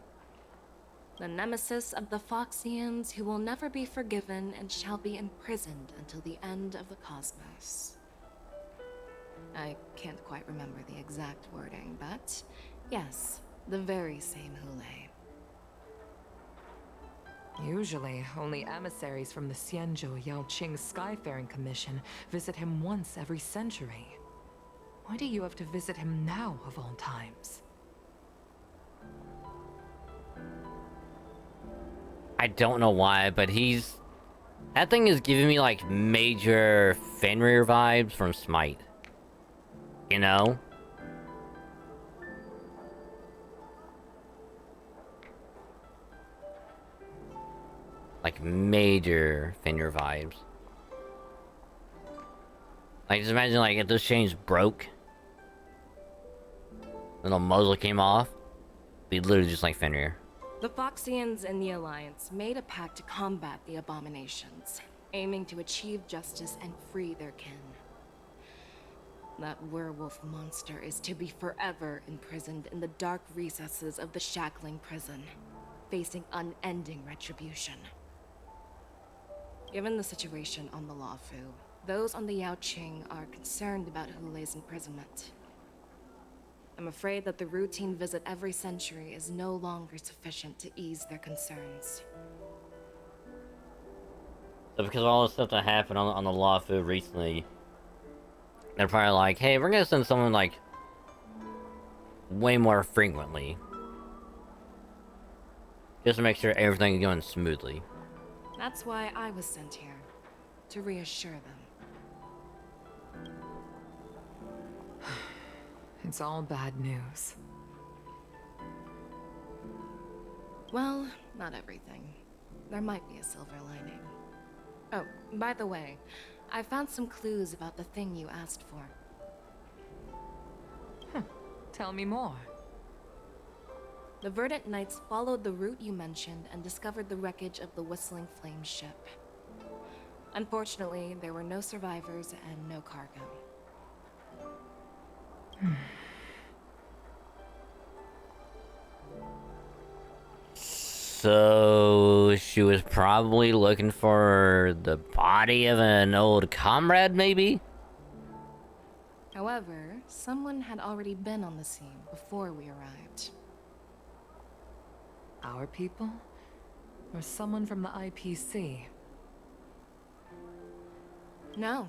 The nemesis of the Foxians who will never be forgiven and shall be imprisoned until the end of the cosmos. I can't quite remember the exact wording, but yes, the very same Hule. Usually, only emissaries from the Xianzhou Yaoqing Skyfaring Commission visit him once every century. Why do you have to visit him now, of all times? I don't know why, but that thing is giving me like major Fenrir vibes from Smite. You know? Like major Fenrir vibes. Like just imagine like if those chains broke, little muzzle came off, be literally just like Fenrir. The Foxians and the Alliance made a pact to combat the abominations, aiming to achieve justice and free their kin. That werewolf monster is to be forever imprisoned in the dark recesses of the Shackling prison, facing unending retribution. Given the situation on the Lawfu, those on the Yaoqing are concerned about Hule's imprisonment. I'm afraid that the routine visit every century is no longer sufficient to ease their concerns. So because of all the stuff that happened on the Lawfu recently, they're probably like, hey, we're gonna send someone like way more frequently. Just to make sure everything is going smoothly. That's why I was sent here, to reassure them. It's all bad news. Well, not everything. There might be a silver lining. Oh, by the way, I found some clues about the thing you asked for. Tell me more. The Verdant Knights followed the route you mentioned and discovered the wreckage of the Whistling Flame ship. Unfortunately, there were no survivors and no cargo. So she was probably looking for the body of an old comrade, maybe? However, someone had already been on the scene before we arrived. Our people? Or someone from the IPC? No,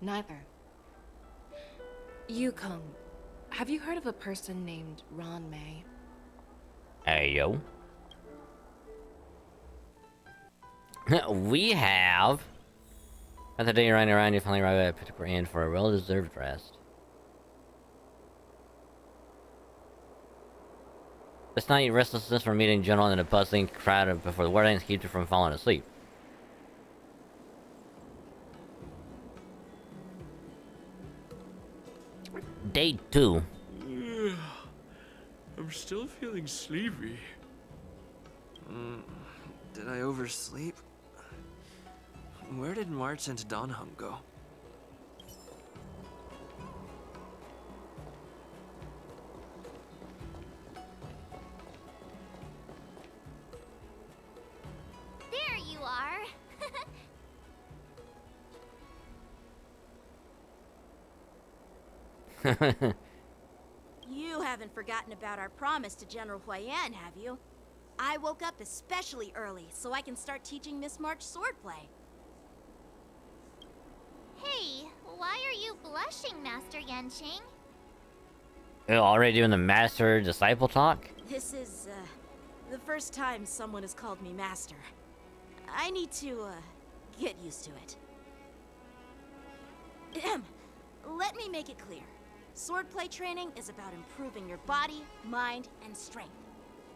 neither. Yukong, have you heard of a person named Ron May? Hey, yo. We have. At the day you're riding around, you finally arrive at Pittsburgh Inn for a well-deserved rest. This night, your restlessness from meeting General in a bustling crowd before the war ends keeps you from falling asleep. Day 2. I'm still feeling sleepy. Did I oversleep? Where did March and Donhum go? There you are. You haven't forgotten about our promise to General Huayan, have you? I woke up especially early so I can start teaching Miss March swordplay. Hey, why are you blushing, Master Yanqing? You're already doing the master disciple talk? This is, the first time someone has called me master. I need to, get used to it. Ahem. Let me make it clear. Swordplay training is about improving your body, mind, and strength.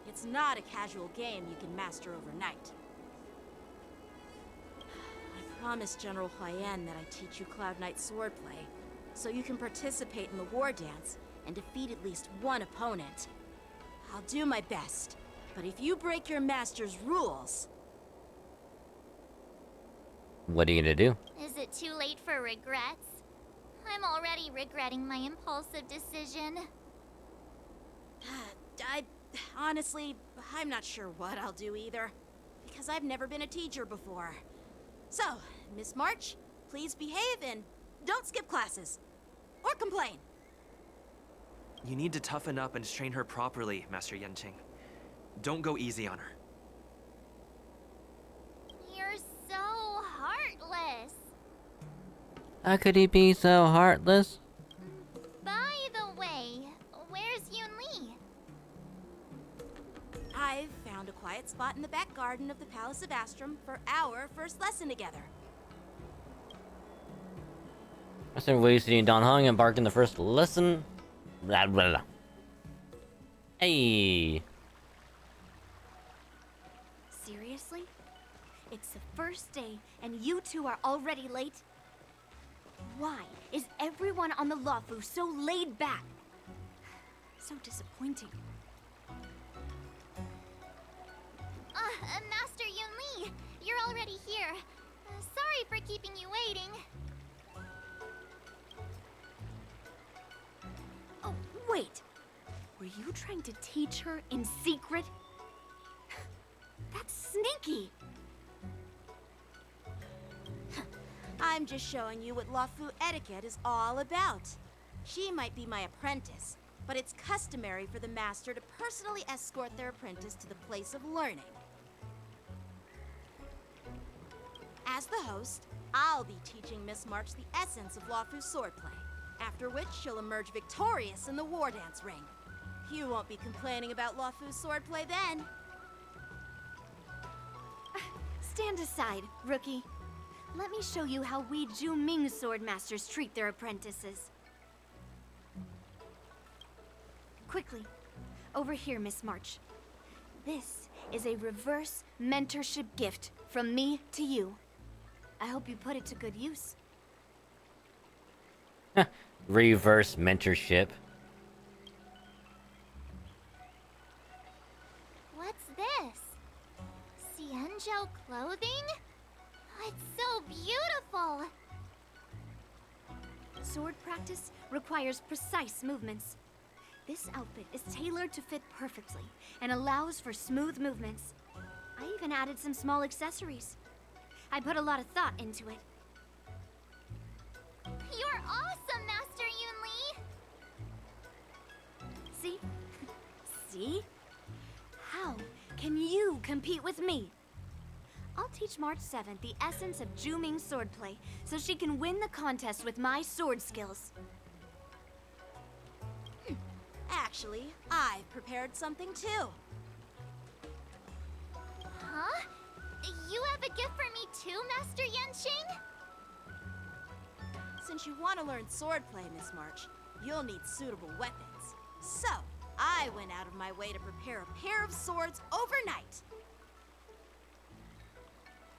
It's not a casual game you can master overnight. I promised General Huayan that I'd teach you Cloud Knight swordplay, so you can participate in the war dance and defeat at least one opponent. I'll do my best, but if you break your master's rules... What are you gonna do? Is it too late for regrets? I'm already regretting my impulsive decision. Honestly, I'm not sure what I'll do either, because I've never been a teacher before. So, Miss March, please behave and don't skip classes. Or complain. You need to toughen up and train her properly, Master Yanqing. Don't go easy on her. You're so heartless. How could he be so heartless? By the way, where's Yoon Lee? I've found a quiet spot in the back garden of the Palace of Astrum for our first lesson together. Master Wei City and Don Hung embarked in the first lesson. Blah, blah, blah. Hey. Seriously? It's the first day, and you two are already late? Why is everyone on the Luofu so laid back? So disappointing. Master Yoon Lee, you're already here. Sorry for keeping you waiting. Oh, wait. Were you trying to teach her in secret? That's sneaky. I'm just showing you what Luofu etiquette is all about. She might be my apprentice, but it's customary for the master to personally escort their apprentice to the place of learning. As the host, I'll be teaching Miss March the essence of Luofu swordplay, after which she'll emerge victorious in the war dance ring. You won't be complaining about Luofu swordplay then. Stand aside, rookie. Let me show you how we Ju-Ming sword masters treat their apprentices. Quickly, over here, Miss March. This is a reverse mentorship gift from me to you. I hope you put it to good use. Reverse mentorship. What's this? Xianzhou clothing? It's so beautiful! Sword practice requires precise movements. This outfit is tailored to fit perfectly and allows for smooth movements. even added some small accessories. I put a lot of thought into it. You're awesome, Master Yunli! See? See? How can you compete with me? I'll teach March 7th the essence of Juming swordplay so she can win the contest with my sword skills. Actually, I've prepared something too. Huh? You have a gift for me too, Master Yanqing? Since you want to learn swordplay, Miss March, you'll need suitable weapons. So, I went out of my way to prepare a pair of swords overnight.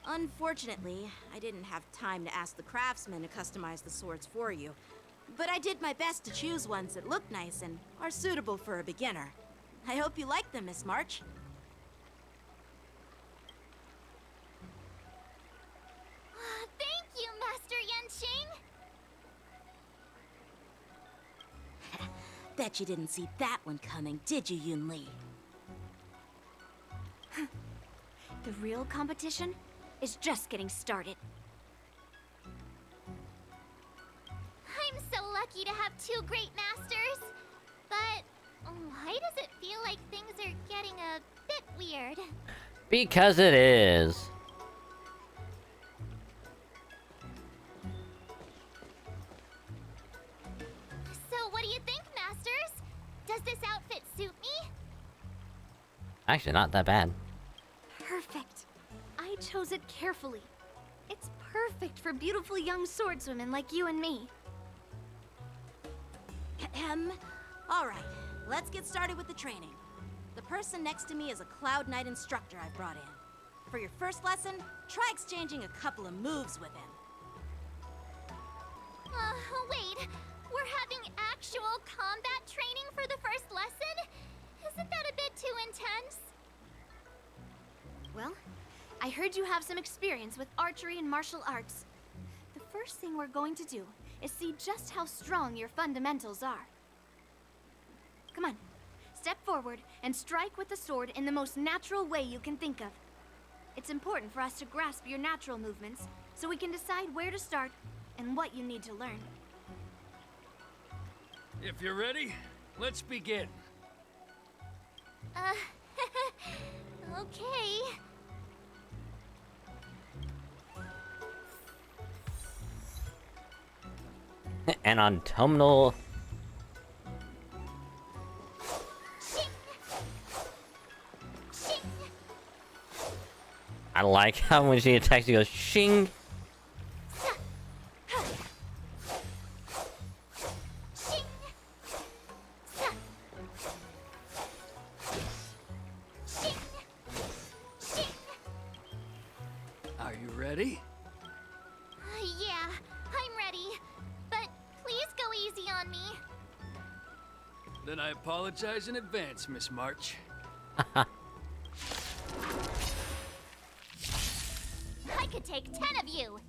Unfortunately, I didn't have time to ask the craftsman to customize the swords for you. But I did my best to choose ones that look nice and are suitable for a beginner. I hope you like them, Miss March. Thank you, Master Yanqing! Bet you didn't see that one coming, did you, Yunli? The real competition is just getting started. I'm so lucky to have two great masters. But why does it feel like things are getting a bit weird? Because it is. So what do you think, Masters? Does this outfit suit me? Actually, not that bad. Perfect. I chose it carefully. It's perfect for beautiful young swordswomen like you and me. All right, let's get started with the training. The person next to me is a Cloud Knight instructor I've brought in. For your first lesson, try exchanging a couple of moves with him. Wait. We're having actual combat training for the first lesson? Isn't that a bit too intense? Well, I heard you have some experience with archery and martial arts. The first thing we're going to do is see just how strong your fundamentals are. Come on, step forward and strike with the sword in the most natural way you can think of. It's important for us to grasp your natural movements so we can decide where to start and what you need to learn. If you're ready, let's begin. Okay. An autumnal. I like how when she attacks, she goes shing. Are you ready? Yeah, I'm ready. But please go easy on me. Then I apologize in advance, Miss March. I could take 10 of you.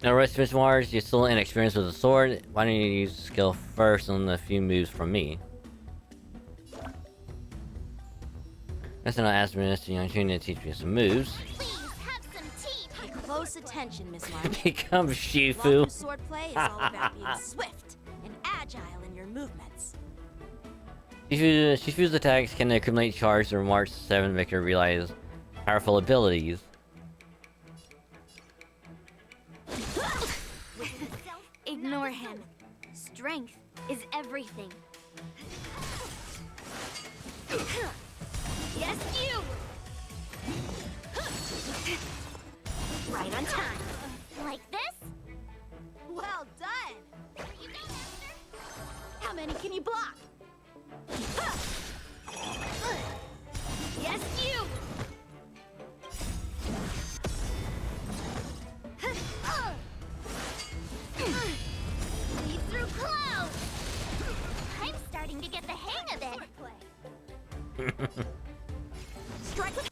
No rest, Miss Mars. You're still inexperienced with the sword. Why don't you use skill first on the few moves from me? That's not asking Mr. Yanqing to teach me some moves. Please have some tea. Pay close attention, Miss March. Become Walkthrough Shifu. swordplay is all about being swift and agile in your movements. Shifu's attacks can accumulate charge or March 7 make her realize powerful abilities. Ignore him. Strength is everything. Yes, you! Right on time. Like this? Well done! There you go, Master. How many can you block? Yes, you! Lead through cloud. I'm starting to get the hang of it. Strike with...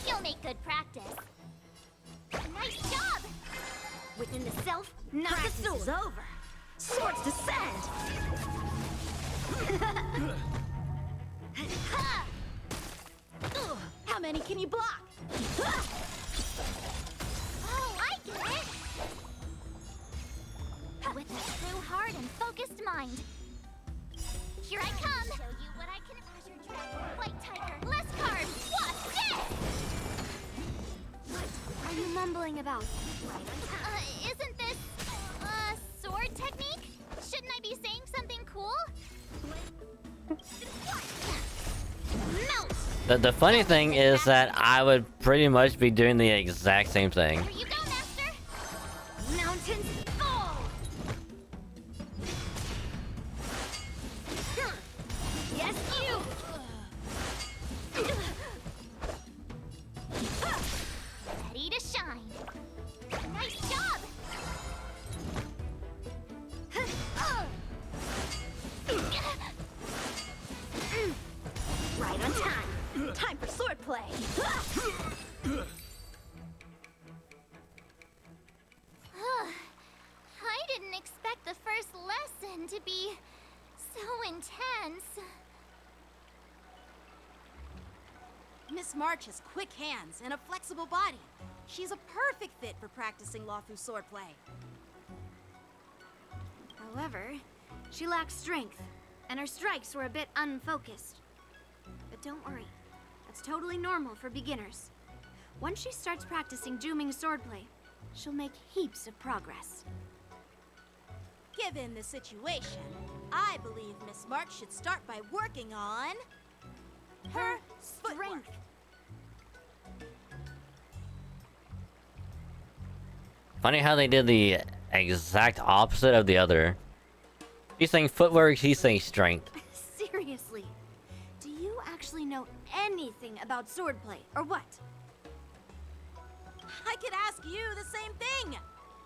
You'll make good practice. Nice job. Within the self, not the Practice sword. is over. Swords descend! Ha! How many can you block? Oh, I get it! With a true heart and focused mind. Here I come! Show you what I can. Azure Dragon, White Tiger, less carbs, what's this? What are you mumbling about? Isn't this sword technique? Shouldn't I be saying something cool? Melt! The funny thing is that I would pretty much be doing the exact same thing. Here you go, Master! Mountains fall! Yes, you! Ready to shine. Nice job! Right on time. Time for swordplay. I didn't expect the first lesson to be so intense. Miss March has quick hands and a flexible body. She's a perfect fit for practicing Lawfu swordplay. However, she lacks strength, and her strikes were a bit unfocused. But don't worry, that's totally normal for beginners. Once she starts practicing Juming swordplay, she'll make heaps of progress. Given the situation, I believe Miss March should start by working on her strength. Funny how they did the exact opposite of the other. She's saying footwork, he's saying strength. Seriously, do you actually know anything about swordplay, or what? I could ask you the same thing.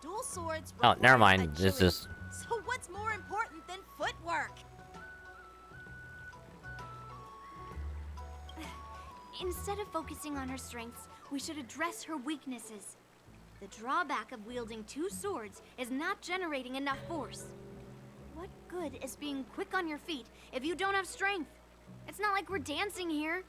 Dual swords Oh, require never mind. This agility. is So what's more important than footwork? Instead of focusing on her strengths, we should address her weaknesses. The drawback of wielding two swords is not generating enough force. What good is being quick on your feet if you don't have strength? It's not like we're dancing here.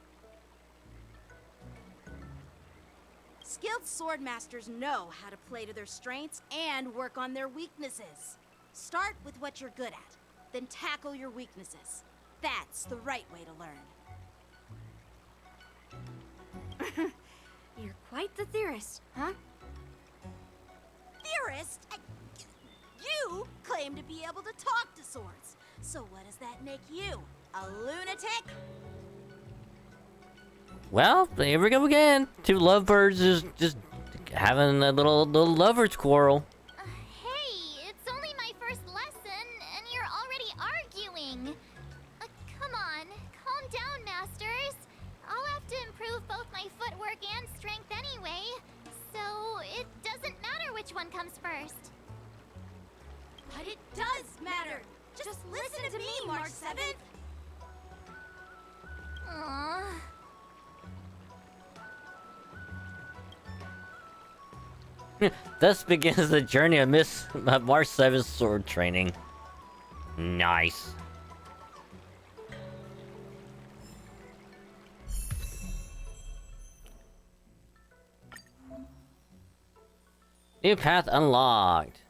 Skilled sword masters know how to play to their strengths and work on their weaknesses. Start with what you're good at, then tackle your weaknesses. That's the right way to learn. You're quite the theorist, huh? Theorist? You claim to be able to talk to swords. So what does that make you? A lunatic? well, here we go again. Two lovebirds just having a little lovers quarrel. Hey, it's only my first lesson, and you're already arguing. Come on, calm down, Masters. I'll have to improve both my footwork and strength anyway, so it doesn't matter which one comes first. But it does matter. Just listen to me, March 7th. Aww. Thus begins the journey of Miss March 7's sword training. Nice. New path unlocked.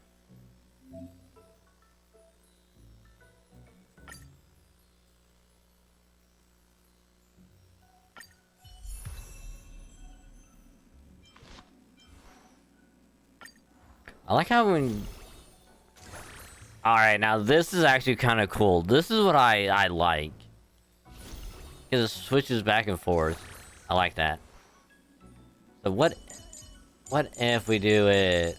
I like how when... Alright, now this is actually kind of cool. This is what I like. Because it switches back and forth. I like that. So what if we do it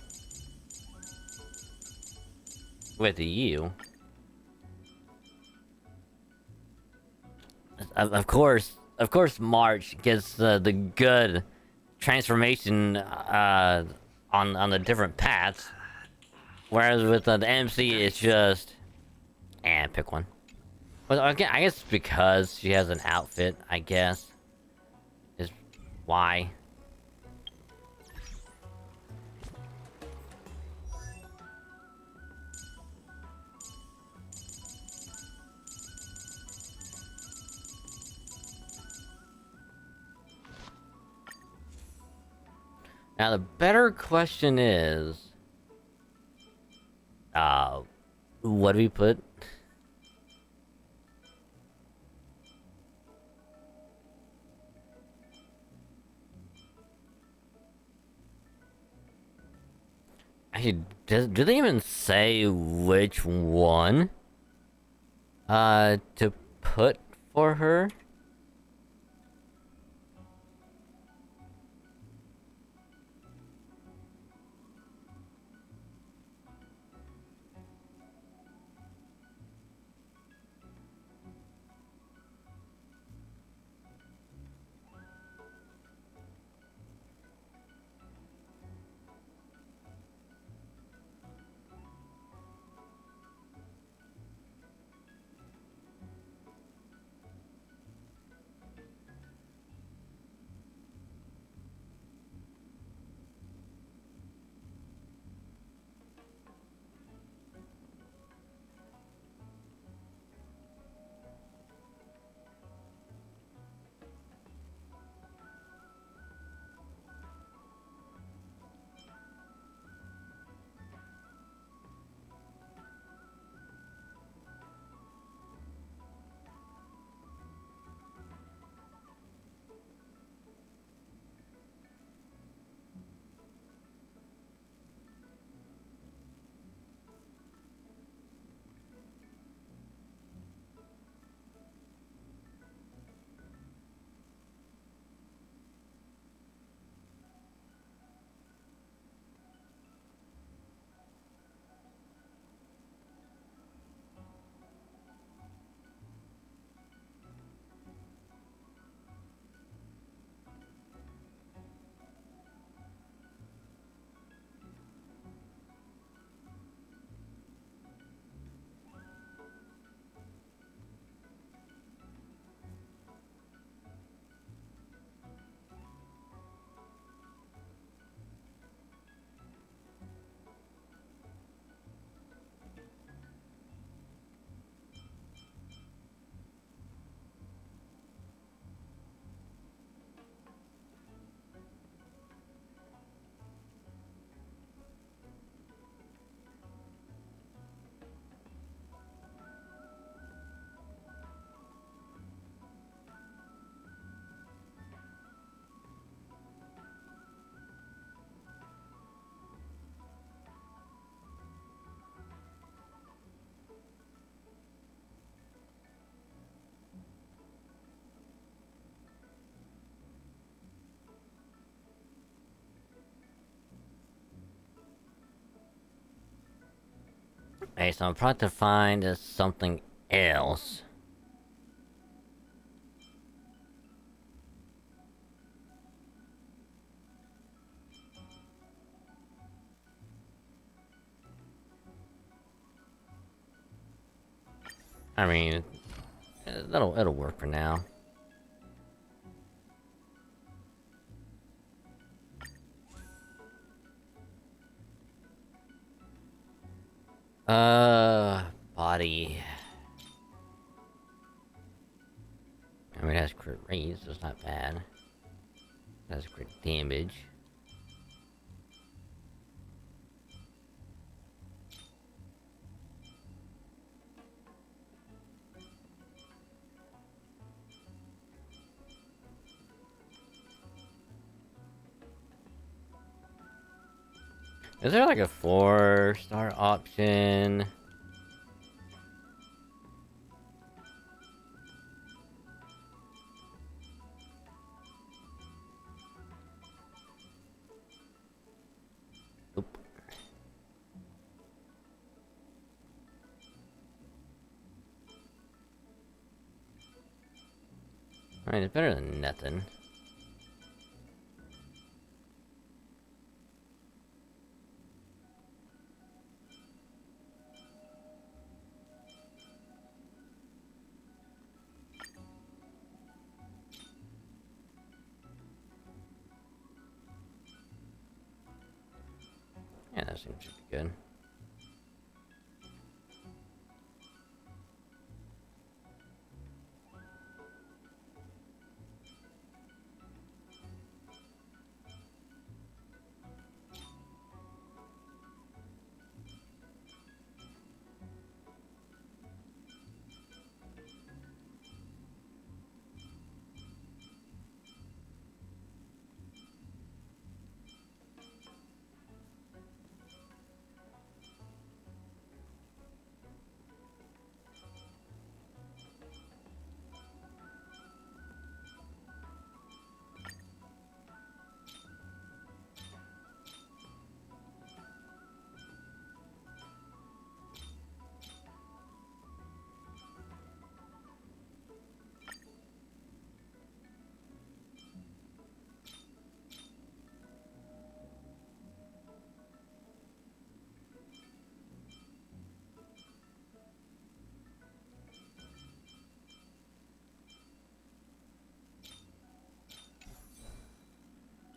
with you? Of course, March gets the good transformation on the different paths, whereas with the MC it's just pick one. Well, again, I guess because she has an outfit, I guess is why. Now the better question is, what do we put? Actually, do they even say which one to put for her? Okay, so I'm trying to find something else. I mean, it'll work for now. Body. I mean, it has crit raise, so it's not bad. It has crit damage. Is there like a 4-star option? Oop. I mean, it's better than nothing. Yeah, that seems to be good.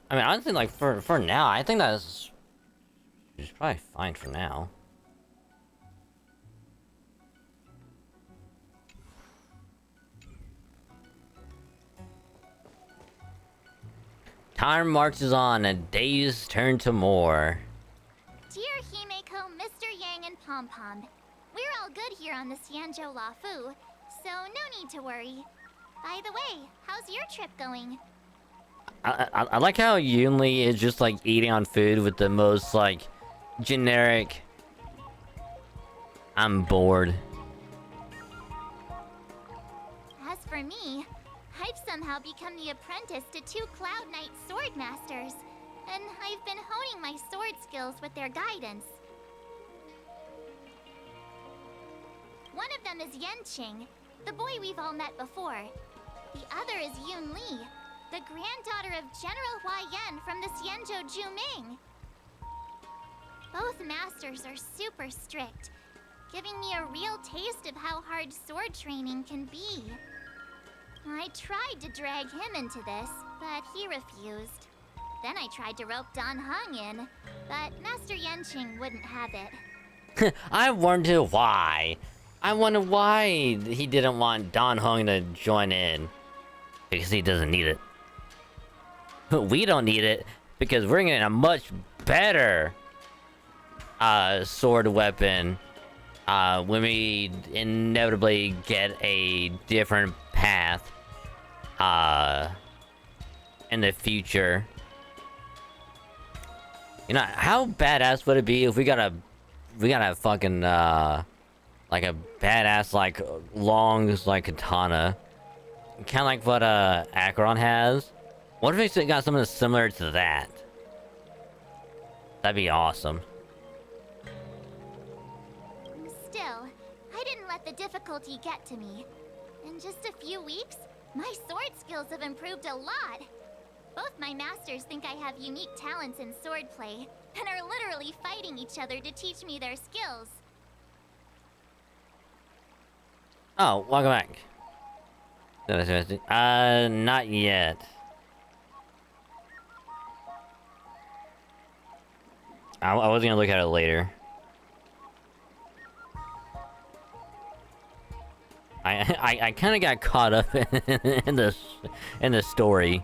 I mean, honestly, like, for now, I think that's... It's probably fine for now. Time marches on, and days turn to more. Dear Himeko, Mr. Yang, and Pom Pom, we're all good here on the Xianzhou Lafu, so no need to worry. By the way, how's your trip going? I like how Yunli is just like eating on food with the most like generic I'm bored. As for me, I've somehow become the apprentice to 2 Cloud Knight sword masters, and I've been honing my sword skills with their guidance. One of them is Yanqing, the boy we've all met before. The other is Yun Li, the granddaughter of General Hua Yan from the Xianzhou Juming. Both masters are super strict, giving me a real taste of how hard sword training can be. I tried to drag him into this, but he refused. Then I tried to rope Dan Heng in, but Master Yanqing wouldn't have it. I wonder why. I wonder why he didn't want Dan Heng to join in. Because he doesn't need it. We don't need it because we're getting a much better sword weapon when we inevitably get a different path in the future. You know, how badass would it be if we got a fucking like a badass like long like katana, kind of like what Acheron has. What if it got something similar to that? That'd be awesome. Still, I didn't let the difficulty get to me. In just a few weeks, my sword skills have improved a lot. Both my masters think I have unique talents in swordplay, and are literally fighting each other to teach me their skills. Oh, welcome back. Not yet. I was gonna look at it later. I kind of got caught up in the story.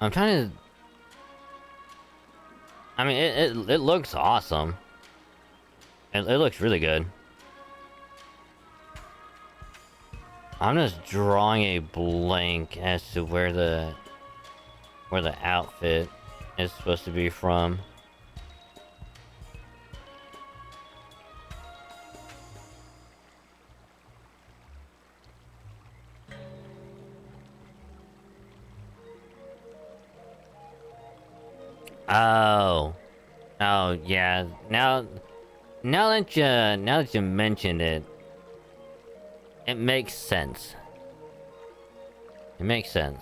I'm trying to... I mean, it looks awesome. It looks really good. I'm just drawing a blank as to where the outfit is supposed to be from. Oh, yeah. Now that you mentioned it, it makes sense. It makes sense.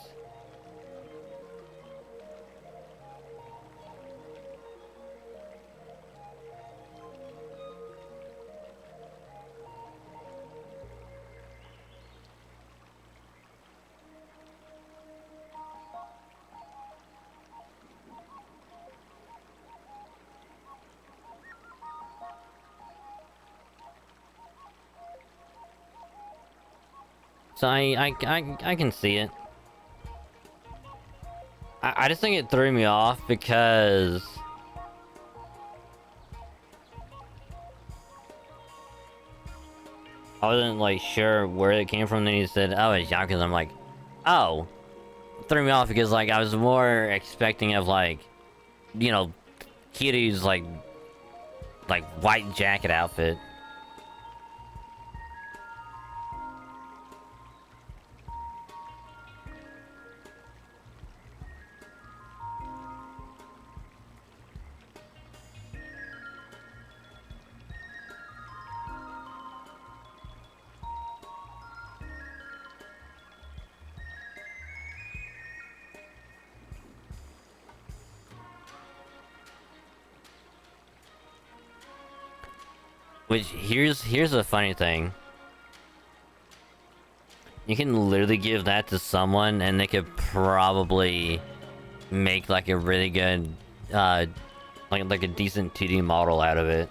So I can see it. I just think it threw me off because I wasn't like sure where it came from. Then he said, "Oh, it's Yakuza." I'm like, "Oh, threw me off because like I was more expecting of like, you know, Kiryu's like white jacket outfit. Which here's the funny thing. You can literally give that to someone and they could probably make like a really good like a decent 2D model out of it.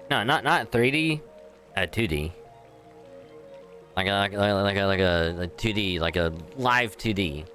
No, not 3D, 2D. Like a 2D, like a live 2D.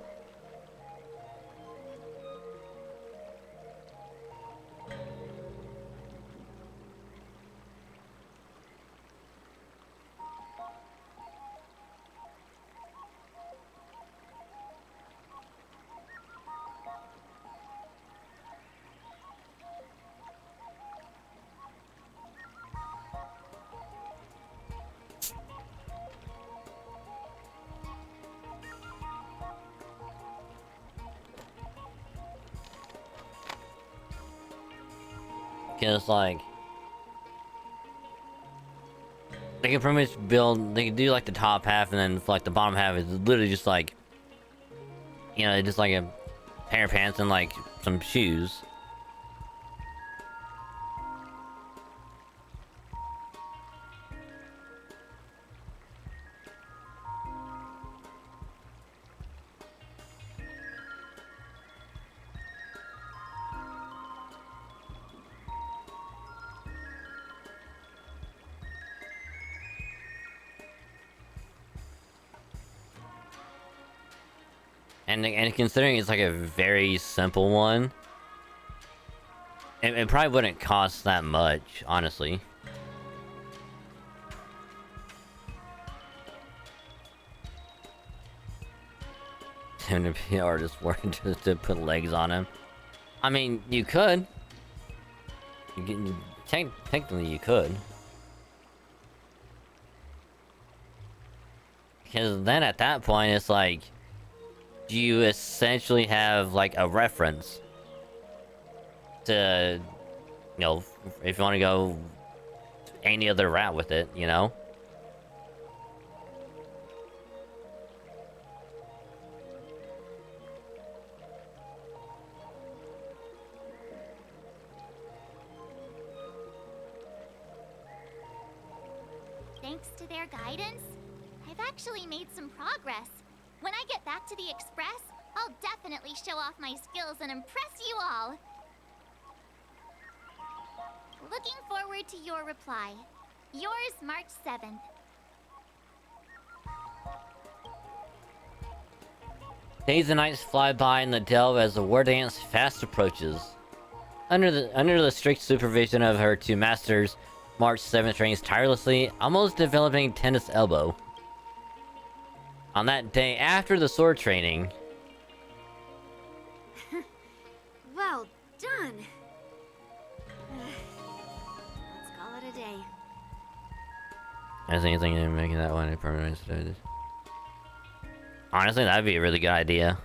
Because like they can pretty much build, they can do like the top half and then like the bottom half is literally just like, you know, just like a pair of pants and like some shoes. And considering it's like a very simple one, it probably wouldn't cost that much, honestly. And if the artist were just to put legs on him, I mean, you could. Technically, you could. Because then at that point, it's like you essentially have like a reference to, you know, if you want to go any other route with it, you know. Thanks to their guidance, I've actually made some progress. When I get back to the Express, I'll definitely show off my skills and impress you all. Looking forward to your reply. Yours, March 7th. Days and nights fly by in the delve as the war dance fast approaches. Under the strict supervision of her two masters, March 7th trains tirelessly, almost developing tennis elbow. On that day after the sword training... Well done. Let's call it a day. I was thinking of making that one a permanent instead. Honestly, that'd be a really good idea.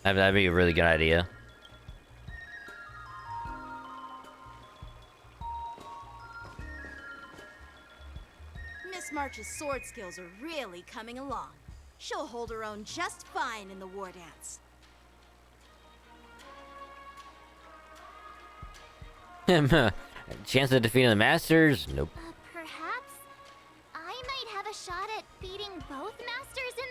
That'd be a really good idea. Miss March's sword skills are really coming along. She'll hold her own just fine in the war dance. Chance of defeating the Masters? Nope. Perhaps I might have a shot at beating both masters in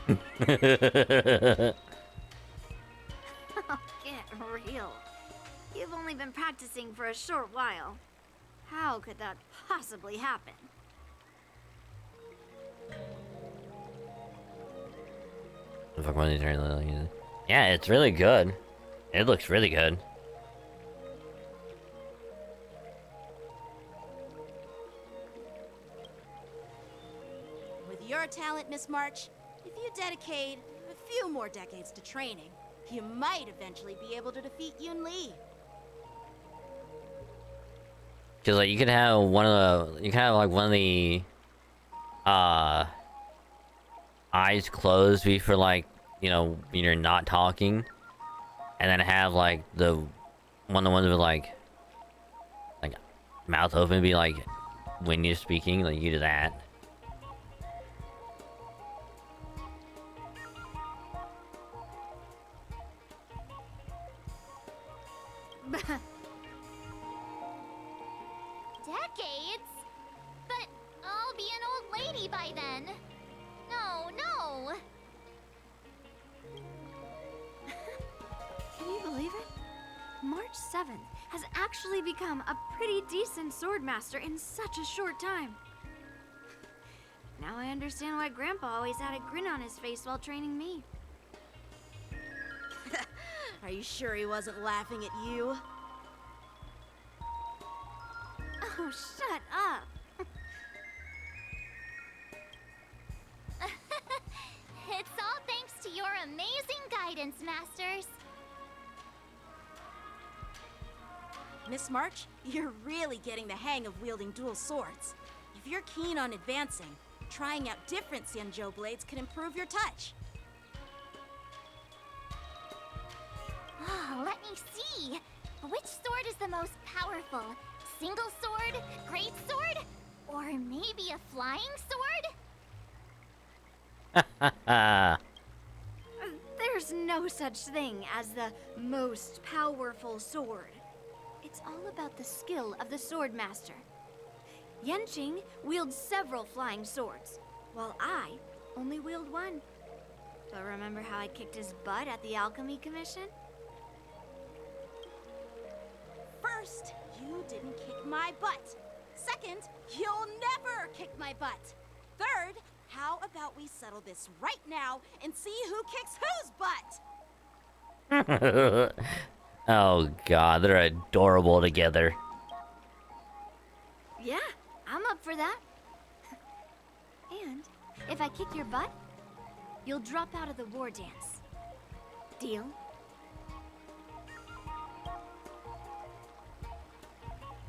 Get real. You've only been practicing for a short while. How could that possibly happen? Yeah, it's really good. It looks really good. With your talent, Miss March, if you dedicate a few more decades to training, you might eventually be able to defeat Yun Li. Cause like you could have one of the eyes closed be for like, you know, when you're not talking, and then have like the one of the ones with like mouth open be like when you're speaking, like you do that. Decades? But I'll be an old lady by then. No, no. Can you believe it? March 7th has actually become a pretty decent swordmaster in such a short time. Now I understand why Grandpa always had a grin on his face while training me. Are you sure he wasn't laughing at you? Oh, shut up. It's all thanks to your amazing guidance, Masters. Miss March, you're really getting the hang of wielding dual swords. If you're keen on advancing, trying out different Xianzhou blades can improve your touch. Oh, let me see. Which sword is the most powerful? Single sword? Great sword? Or maybe a flying sword? There's no such thing as the most powerful sword. It's all about the skill of the swordmaster. Yanqing wields several flying swords, while I only wield one. But remember how I kicked his butt at the Alchemy Commission? First, you didn't kick my butt. Second, you'll never kick my butt. Third, how about we settle this right now and see who kicks whose butt? Oh god, they're adorable together. Yeah, I'm up for that. And if I kick your butt, you'll drop out of the war dance. Deal?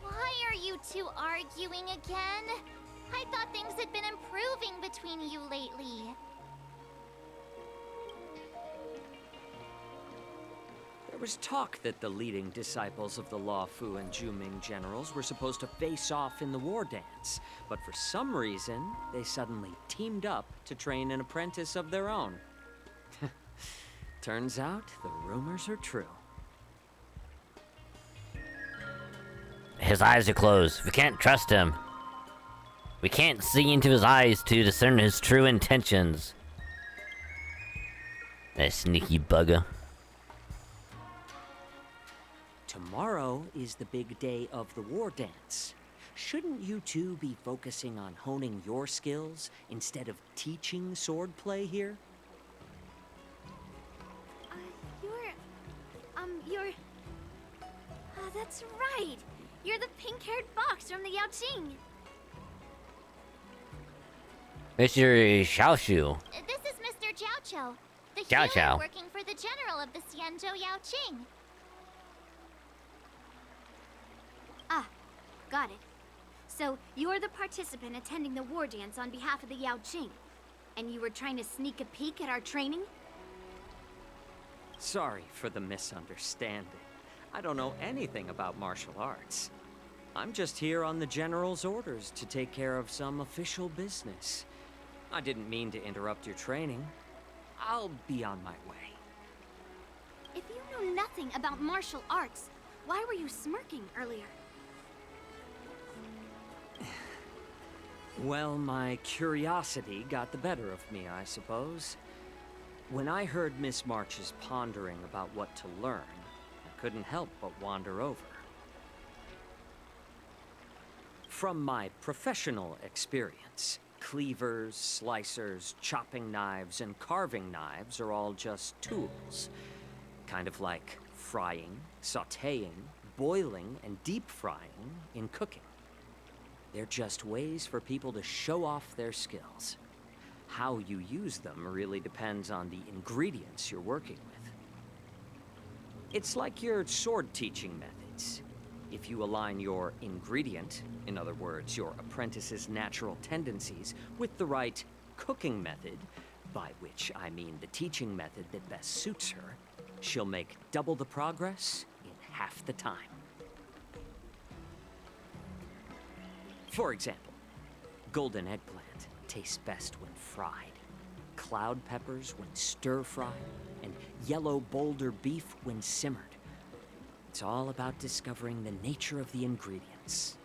Why are you two arguing again? I thought things had been improving between you lately. There was talk that the leading disciples of the Law Fu and Juming generals were supposed to face off in the war dance, but for some reason, they suddenly teamed up to train an apprentice of their own. Turns out, the rumors are true. His eyes are closed. We can't trust him. We can't see into his eyes to discern his true intentions. That sneaky bugger. Tomorrow is the big day of the war dance. Shouldn't you two be focusing on honing your skills instead of teaching swordplay here? That's right. You're the pink-haired fox from the Yaoqing. Mr. Xiaoshu. This is Mr. Jiaoqiu, the Jiao healer Jiao. working for the general of the Xianzhou Yaoqing. Ah, got it. So, you're the participant attending the war dance on behalf of the Yaoqing. And you were trying to sneak a peek at our training? Sorry for the misunderstanding. I don't know anything about martial arts. I'm just here on the General's orders to take care of some official business. I didn't mean to interrupt your training. I'll be on my way. If you know nothing about martial arts, why were you smirking earlier? Well, my curiosity got the better of me, I suppose. When I heard Miss March's pondering about what to learn, I couldn't help but wander over. From my professional experience, cleavers, slicers, chopping knives, and carving knives are all just tools. Kind of like frying, sautéing, boiling, and deep frying in cooking. They're just ways for people to show off their skills. How you use them really depends on the ingredients you're working with. It's like your sword teaching methods. If you align your ingredient, in other words, your apprentice's natural tendencies, with the right cooking method, by which I mean the teaching method that best suits her, she'll make double the progress in half the time. For example, golden eggplant tastes best when fried, cloud peppers when stir-fried, and yellow boulder beef when simmered. It's all about discovering the nature of the ingredients.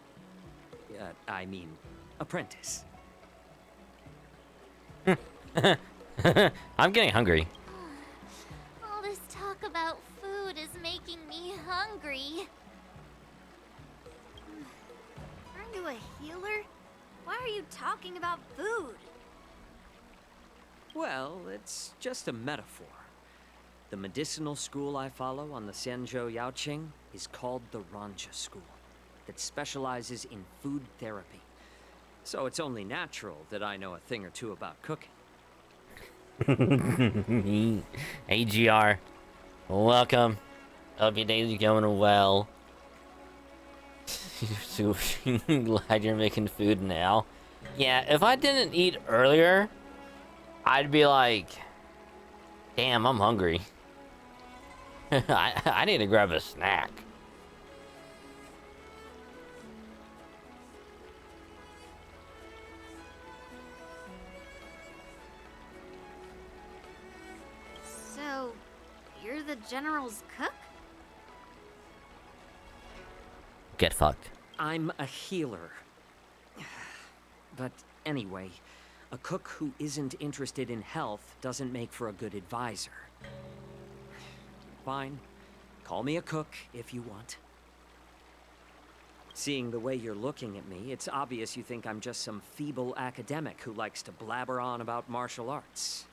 I mean, apprentice. I'm getting hungry. All this talk about food is making me hungry. Aren't you a healer? Why are you talking about food? Well, it's just a metaphor. The medicinal school I follow on the Xianzhou Yaoqing is called the Ranja School, that specializes in food therapy. So it's only natural that I know a thing or two about cooking. AGR, welcome. Hope your day's going well. So glad you're making food now. Yeah, if I didn't eat earlier, I'd be like, damn, I'm hungry. I need to grab a snack. So, you're the General's cook? Get fucked. I'm a healer. But anyway, a cook who isn't interested in health doesn't make for a good advisor. Fine. Call me a cook if you want. Seeing the way you're looking at me, it's obvious you think I'm just some feeble academic who likes to blabber on about martial arts.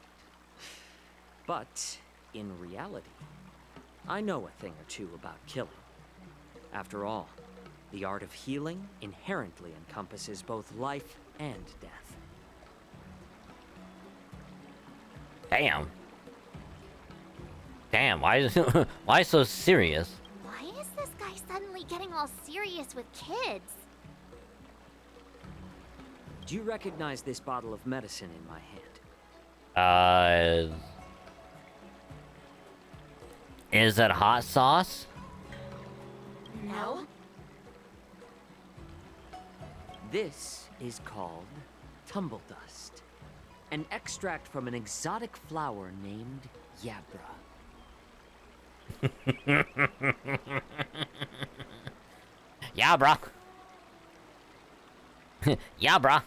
But, in reality, I know a thing or two about killing. After all, the art of healing inherently encompasses both life and death. Damn. Damn, why so serious? Why is this guy suddenly getting all serious with kids? Do you recognize this bottle of medicine in my hand? Is that hot sauce? No? This is called tumble dust, an extract from an exotic flower named Yabra. Yeah, bro. Yeah, bro.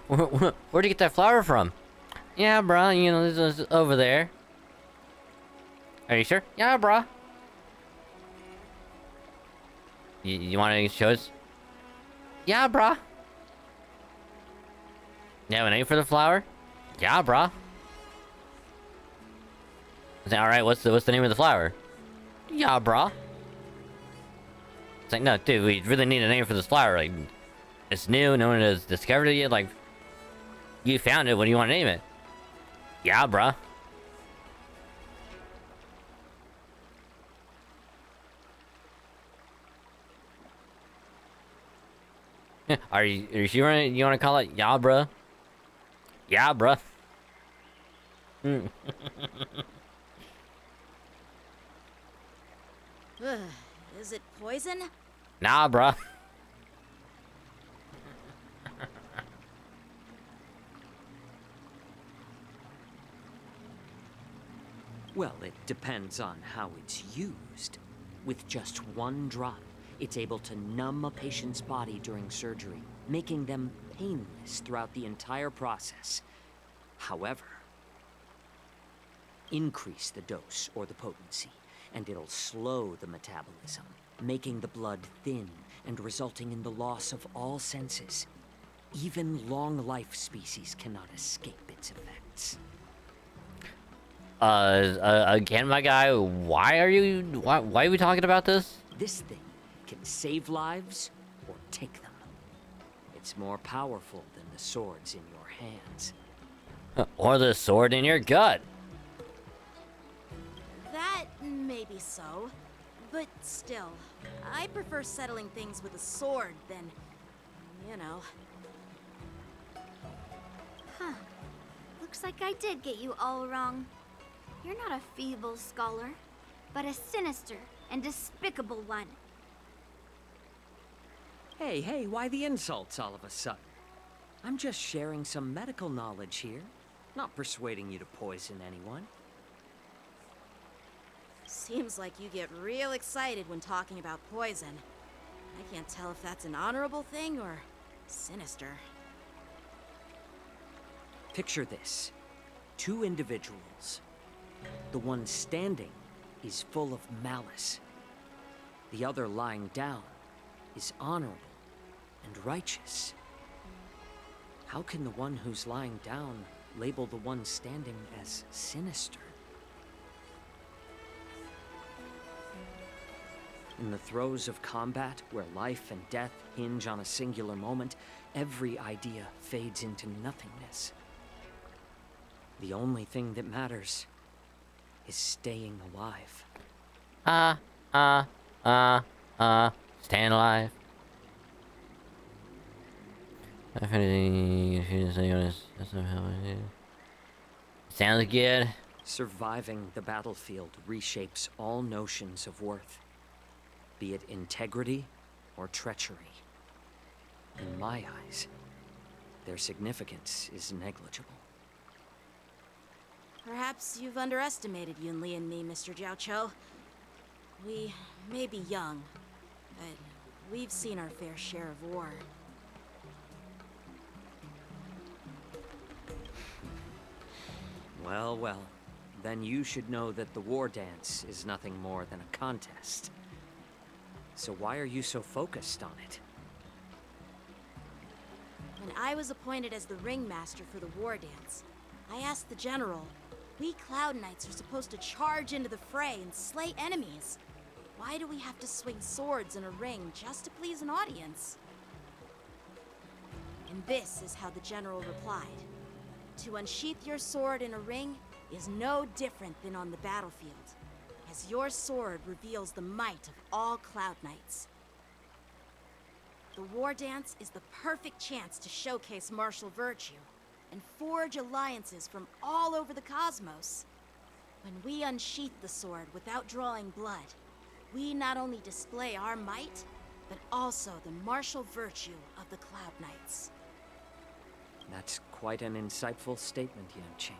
Where'd you get that flower from? Yeah, bro. You know, this is over there. Are you sure? Yeah, bro. You want to show us? Yeah, bro. You have a name for the flower? Yeah, brah. Alright, what's the name of the flower? Yeah, brah. It's like, no, dude, we really need a name for this flower. Like, it's new, no one has discovered it yet. Like, you found it, what do you want to name it? Yeah, brah. Are you sure you want to call it yeah, bruh? Yeah, bruh. Is it poison? Nah, bruh. Well, it depends on how it's used. With just one drop, It's able to numb a patient's body during surgery, making them painless throughout the entire process. However, increase the dose or the potency, and it'll slow the metabolism, making the blood thin and resulting in the loss of all senses. Even long-life species cannot escape its effects. Again, my guy, why are we talking about this? This thing can save lives or take them. It's more powerful than the swords in your hands. Or the sword in your gut. That may be so, but still, I prefer settling things with a sword than, you know. Huh. Looks like I did get you all wrong. You're not a feeble scholar, but a sinister and despicable one. Hey, why the insults all of a sudden? I'm just sharing some medical knowledge here, not persuading you to poison anyone. Seems like you get real excited when talking about poison. I can't tell if that's an honorable thing or sinister. Picture this. 2 individuals. The one standing is full of malice. The other lying down is honorable and righteous. How can the one who's lying down label the one standing as sinister? In the throes of combat, where life and death hinge on a singular moment, every idea fades into nothingness. The only thing that matters is staying alive. Staying alive. Sounds good. Surviving the battlefield reshapes all notions of worth, be it integrity or treachery. In my eyes, their significance is negligible. Perhaps you've underestimated Yunli and me, Mr. Jiaoqiu. We may be young, but we've seen our fair share of war. Well, then you should know that the war dance is nothing more than a contest. So why are you so focused on it? When I was appointed as the ringmaster for the war dance, I asked the general, we Cloud Knights are supposed to charge into the fray and slay enemies. Why do we have to swing swords in a ring just to please an audience? And this is how the general replied. To unsheath your sword in a ring is no different than on the battlefield, as your sword reveals the might of all Cloud Knights. The war dance is the perfect chance to showcase martial virtue and forge alliances from all over the cosmos. When we unsheath the sword without drawing blood, we not only display our might, but also the martial virtue of the Cloud Knights. That's quite an insightful statement, Yanqing.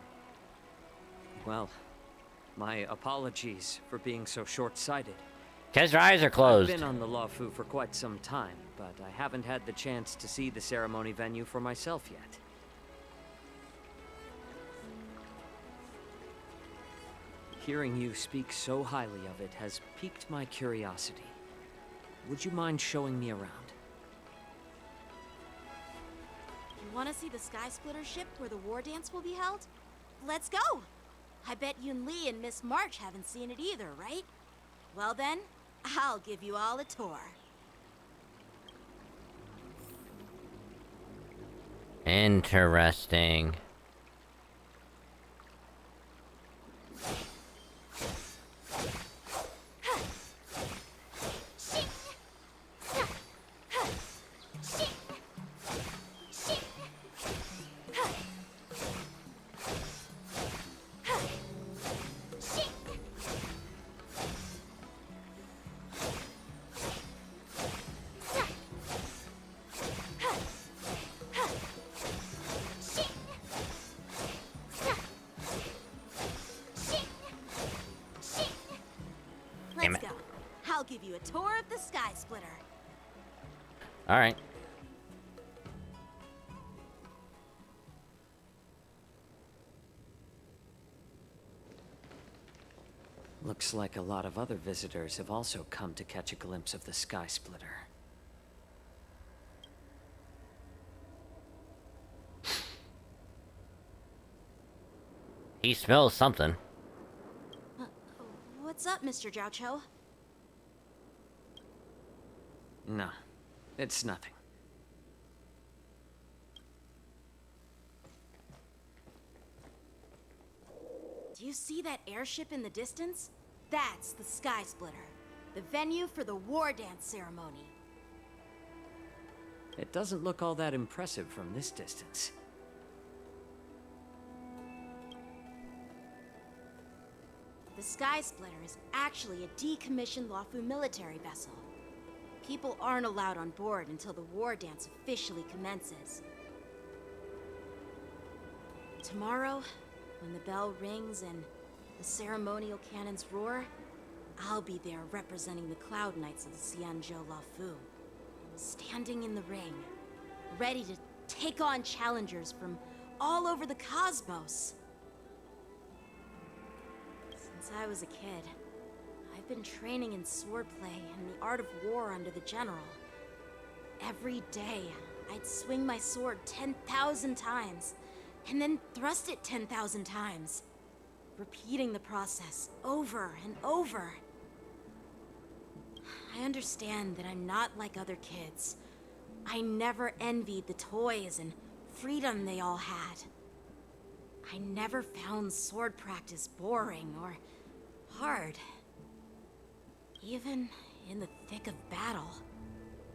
Well, my apologies for being so short-sighted. Because your eyes are closed. I've been on the Luofu for quite some time, but I haven't had the chance to see the ceremony venue for myself yet. Hearing you speak so highly of it has piqued my curiosity. Would you mind showing me around? You want to see the Sky Splitter ship where the war dance will be held? Let's go! I bet Yunli and Miss March haven't seen it either, right? Well then, I'll give you all a tour. Interesting. you a tour of the Sky Splitter. All right. Looks like a lot of other visitors have also come to catch a glimpse of the Sky Splitter. He smells something. What's up, Mr. Jiao? No, it's nothing. Do you see that airship in the distance? That's the Sky Splitter, the venue for the war dance ceremony. It doesn't look all that impressive from this distance. The Sky Splitter is actually a decommissioned Luofu military vessel. People aren't allowed on board until the war dance officially commences. Tomorrow, when the bell rings and the ceremonial cannons roar, I'll be there representing the Cloud Knights of the Xianzhou Luofu, standing in the ring, ready to take on challengers from all over the cosmos. Since I was a kid, I've been training in swordplay and the art of war under the general. Every day, I'd swing my sword 10,000 times, and then thrust it 10,000 times, repeating the process over and over. I understand that I'm not like other kids. I never envied the toys and freedom they all had. I never found sword practice boring or hard. Even in the thick of battle,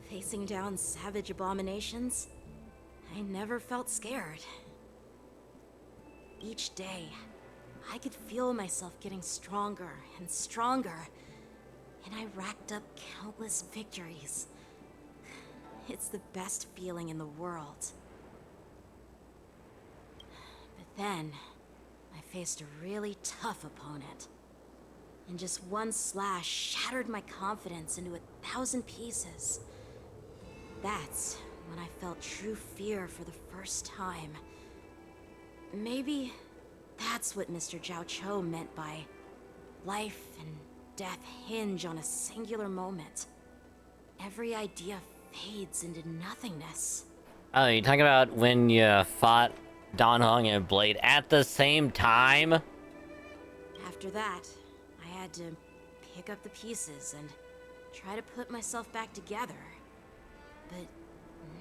facing down savage abominations, I never felt scared. Each day, I could feel myself getting stronger and stronger, and I racked up countless victories. It's the best feeling in the world. But then, I faced a really tough opponent. And just one slash shattered my confidence into 1,000 pieces. That's when I felt true fear for the first time. Maybe that's what Mr. Jiao meant by life and death hinge on a singular moment. Every idea fades into nothingness. Oh, you talking about when you fought Dan Heng and Blade at the same time? After that, I had to pick up the pieces and try to put myself back together. But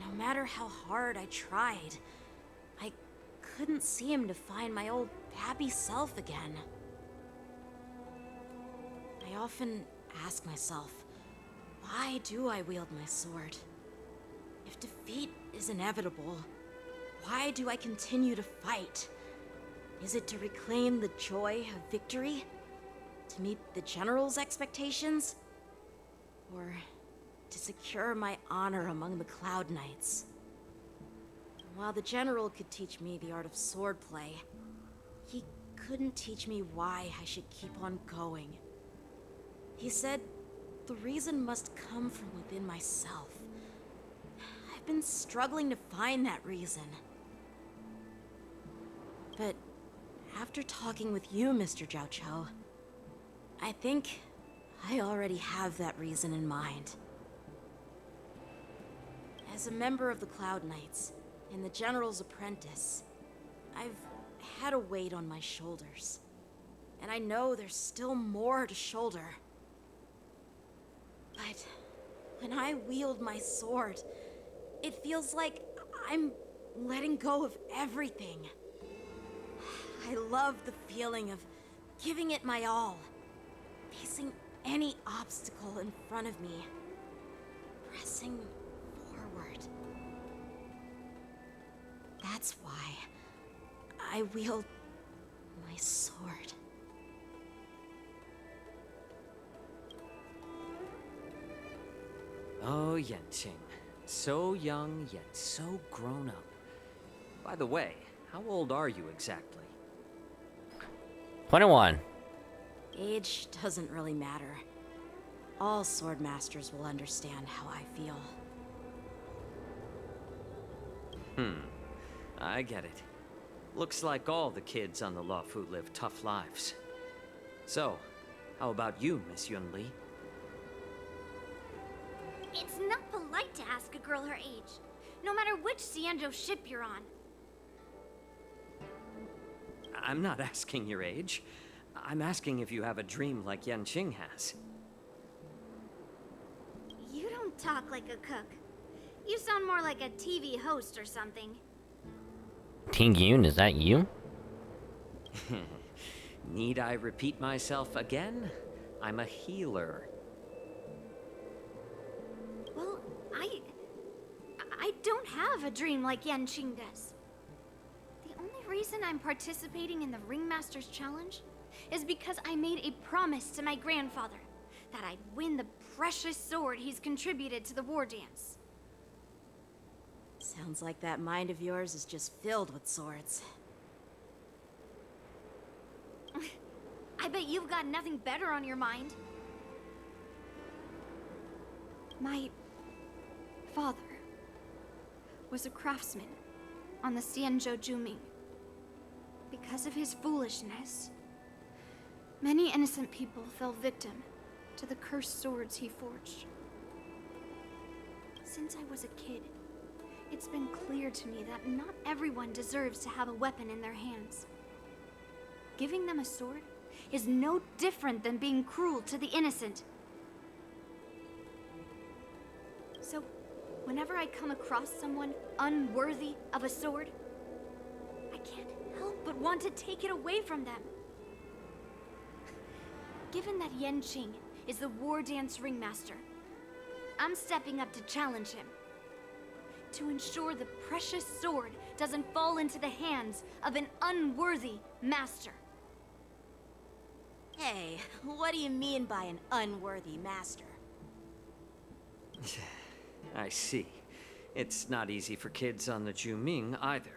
no matter how hard I tried, I couldn't seem to find my old happy self again. I often ask myself, why do I wield my sword? If defeat is inevitable, why do I continue to fight? Is it to reclaim the joy of victory? To meet the General's expectations? Or to secure my honor among the Cloud Knights? While the General could teach me the art of swordplay, he couldn't teach me why I should keep on going. He said the reason must come from within myself. I've been struggling to find that reason. But after talking with you, Mr. Jiao, I think I already have that reason in mind. As a member of the Cloud Knights and the General's apprentice, I've had a weight on my shoulders. And I know there's still more to shoulder. But when I wield my sword, it feels like I'm letting go of everything. I love the feeling of giving it my all, facing any obstacle in front of me, pressing forward. That's why I wield my sword. Oh, Yanqing. So young, yet so grown up. By the way, how old are you exactly? 21. Age doesn't really matter. All sword masters will understand how I feel. I get it. Looks like all the kids on the Luofu live tough lives. So, how about you, Miss Yunli? It's not polite to ask a girl her age, no matter which Xianzhou ship you're on. I'm not asking your age. I'm asking if you have a dream like Yanqing has. You don't talk like a cook. You sound more like a TV host or something. Ting Yun, is that you? Need I repeat myself again? I'm a healer. Well, I don't have a dream like Yanqing does. The only reason I'm participating in the Ringmaster's Challenge is because I made a promise to my grandfather that I'd win the precious sword he's contributed to the war dance. Sounds like that mind of yours is just filled with swords. I bet you've got nothing better on your mind. My father was a craftsman on the Xianzhou Juming. Because of his foolishness, many innocent people fell victim to the cursed swords he forged. Since I was a kid, it's been clear to me that not everyone deserves to have a weapon in their hands. Giving them a sword is no different than being cruel to the innocent. So, whenever I come across someone unworthy of a sword, I can't help but want to take it away from them. Given that Yanqing is the war dance ringmaster, I'm stepping up to challenge him. To ensure the precious sword doesn't fall into the hands of an unworthy master. Hey, what do you mean by an unworthy master? I see. It's not easy for kids on the Juming either.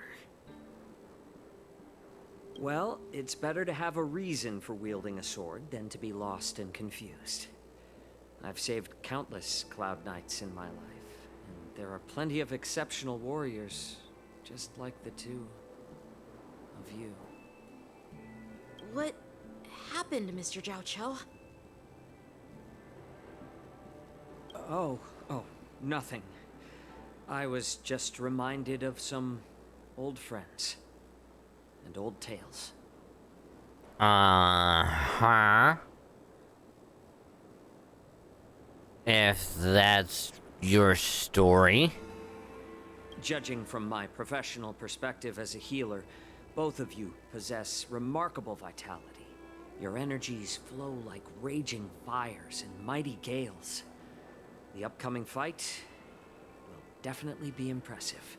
Well, it's better to have a reason for wielding a sword than to be lost and confused. I've saved countless Cloud Knights in my life. There are plenty of exceptional warriors, just like the two of you. What happened, Mr. Zhao Cho? Oh, nothing. I was just reminded of some old friends and old tales. Uh-huh. If that's your story. Judging from my professional perspective as a healer, both of you possess remarkable vitality. Your energies flow like raging fires and mighty gales. The upcoming fight will definitely be impressive.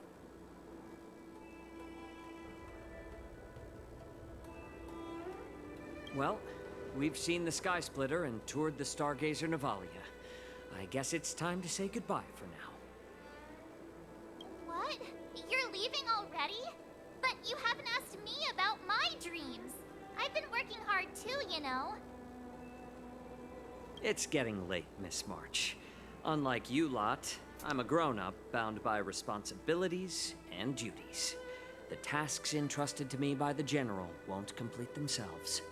Well, we've seen the Sky Splitter and toured the Stargazer Navalia. I guess it's time to say goodbye for now. What? You're leaving already? But you haven't asked me about my dreams. I've been working hard too, you know. It's getting late, Miss March. Unlike you lot, I'm a grown-up bound by responsibilities and duties. The tasks entrusted to me by the General won't complete themselves.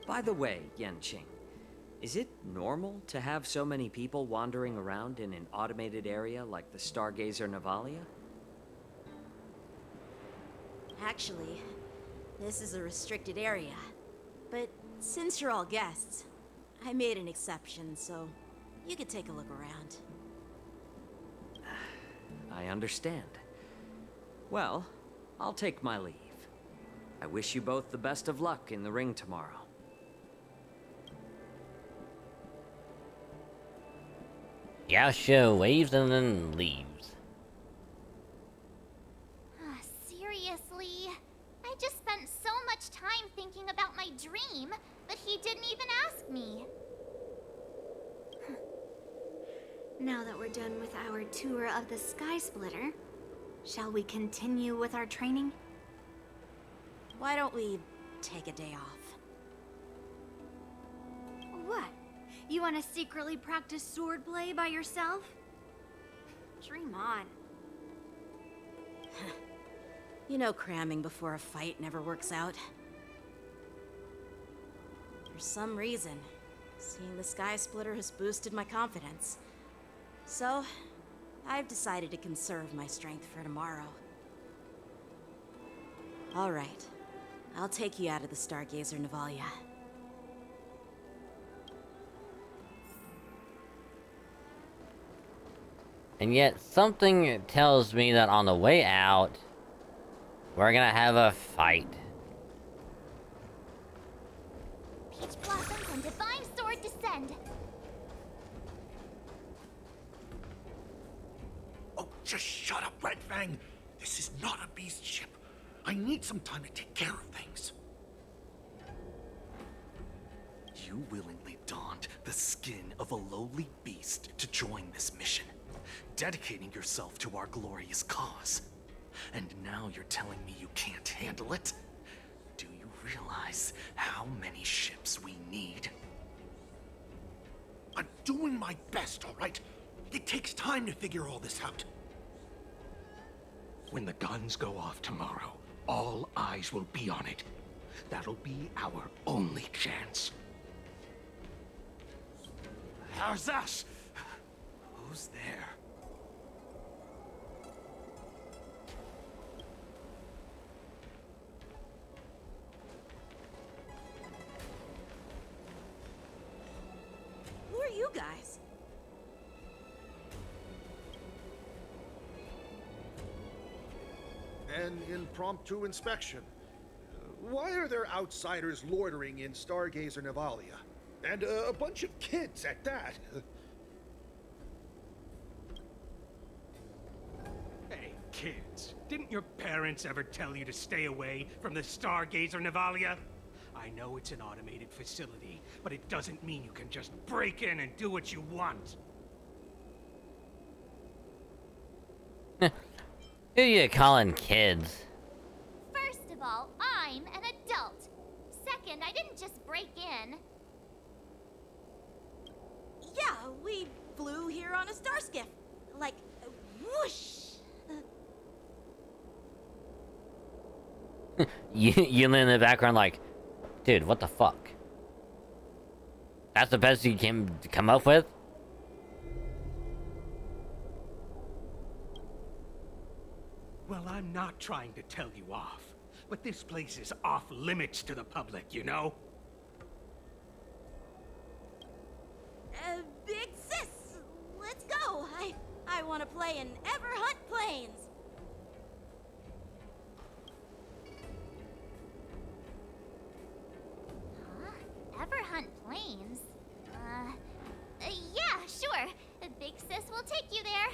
By the way, Yanqing, is it normal to have so many people wandering around in an automated area like the Stargazer Navalia? Actually, this is a restricted area. But since you're all guests, I made an exception, so you could take a look around. I understand. Well, I'll take my leave. I wish you both the best of luck in the ring tomorrow. Yasha waves and then leaves. Seriously? I just spent so much time thinking about my dream, but he didn't even ask me. Now that we're done with our tour of the Sky Splitter, shall we continue with our training? why don't we take a day off? What? You want to secretly practice swordplay by yourself? Dream on. You know cramming before a fight never works out. For some reason, seeing the Sky Splitter has boosted my confidence. So, I've decided to conserve my strength for tomorrow. All right. I'll take you out of the Stargazer, Navalia. And yet, something tells me that on the way out, we're gonna have a fight. Peach blossoms and divine sword descend. Oh, just shut up, Red Fang. This is not a beast ship. I need some time to take care of things. You willingly donned the skin of a lowly beast to join this mission, dedicating yourself to our glorious cause. And now you're telling me you can't handle it? Do you realize how many ships we need? I'm doing my best, all right? It takes time to figure all this out. When the guns go off tomorrow, all eyes will be on it. That'll be our only chance. How's that? Who's there? Who are you guys? An impromptu inspection. Why are there outsiders loitering in Stargazer Navalia? And a bunch of kids at that. Hey, kids. Didn't your parents ever tell you to stay away from the Stargazer Navalia? I know it's an automated facility, but it doesn't mean you can just break in and do what you want. Who you calling kids? First of all, I'm an adult. Second, I didn't just break in. Yeah, we flew here on a star skiff. Like, whoosh. You in the background like, dude, what the fuck? That's the best you can come up with? Well, I'm not trying to tell you off, but this place is off limits to the public, you know? Big sis, let's go. I want to play in Everhunt Plains. Huh? Everhunt Plains? Yeah, sure. Big sis will take you there.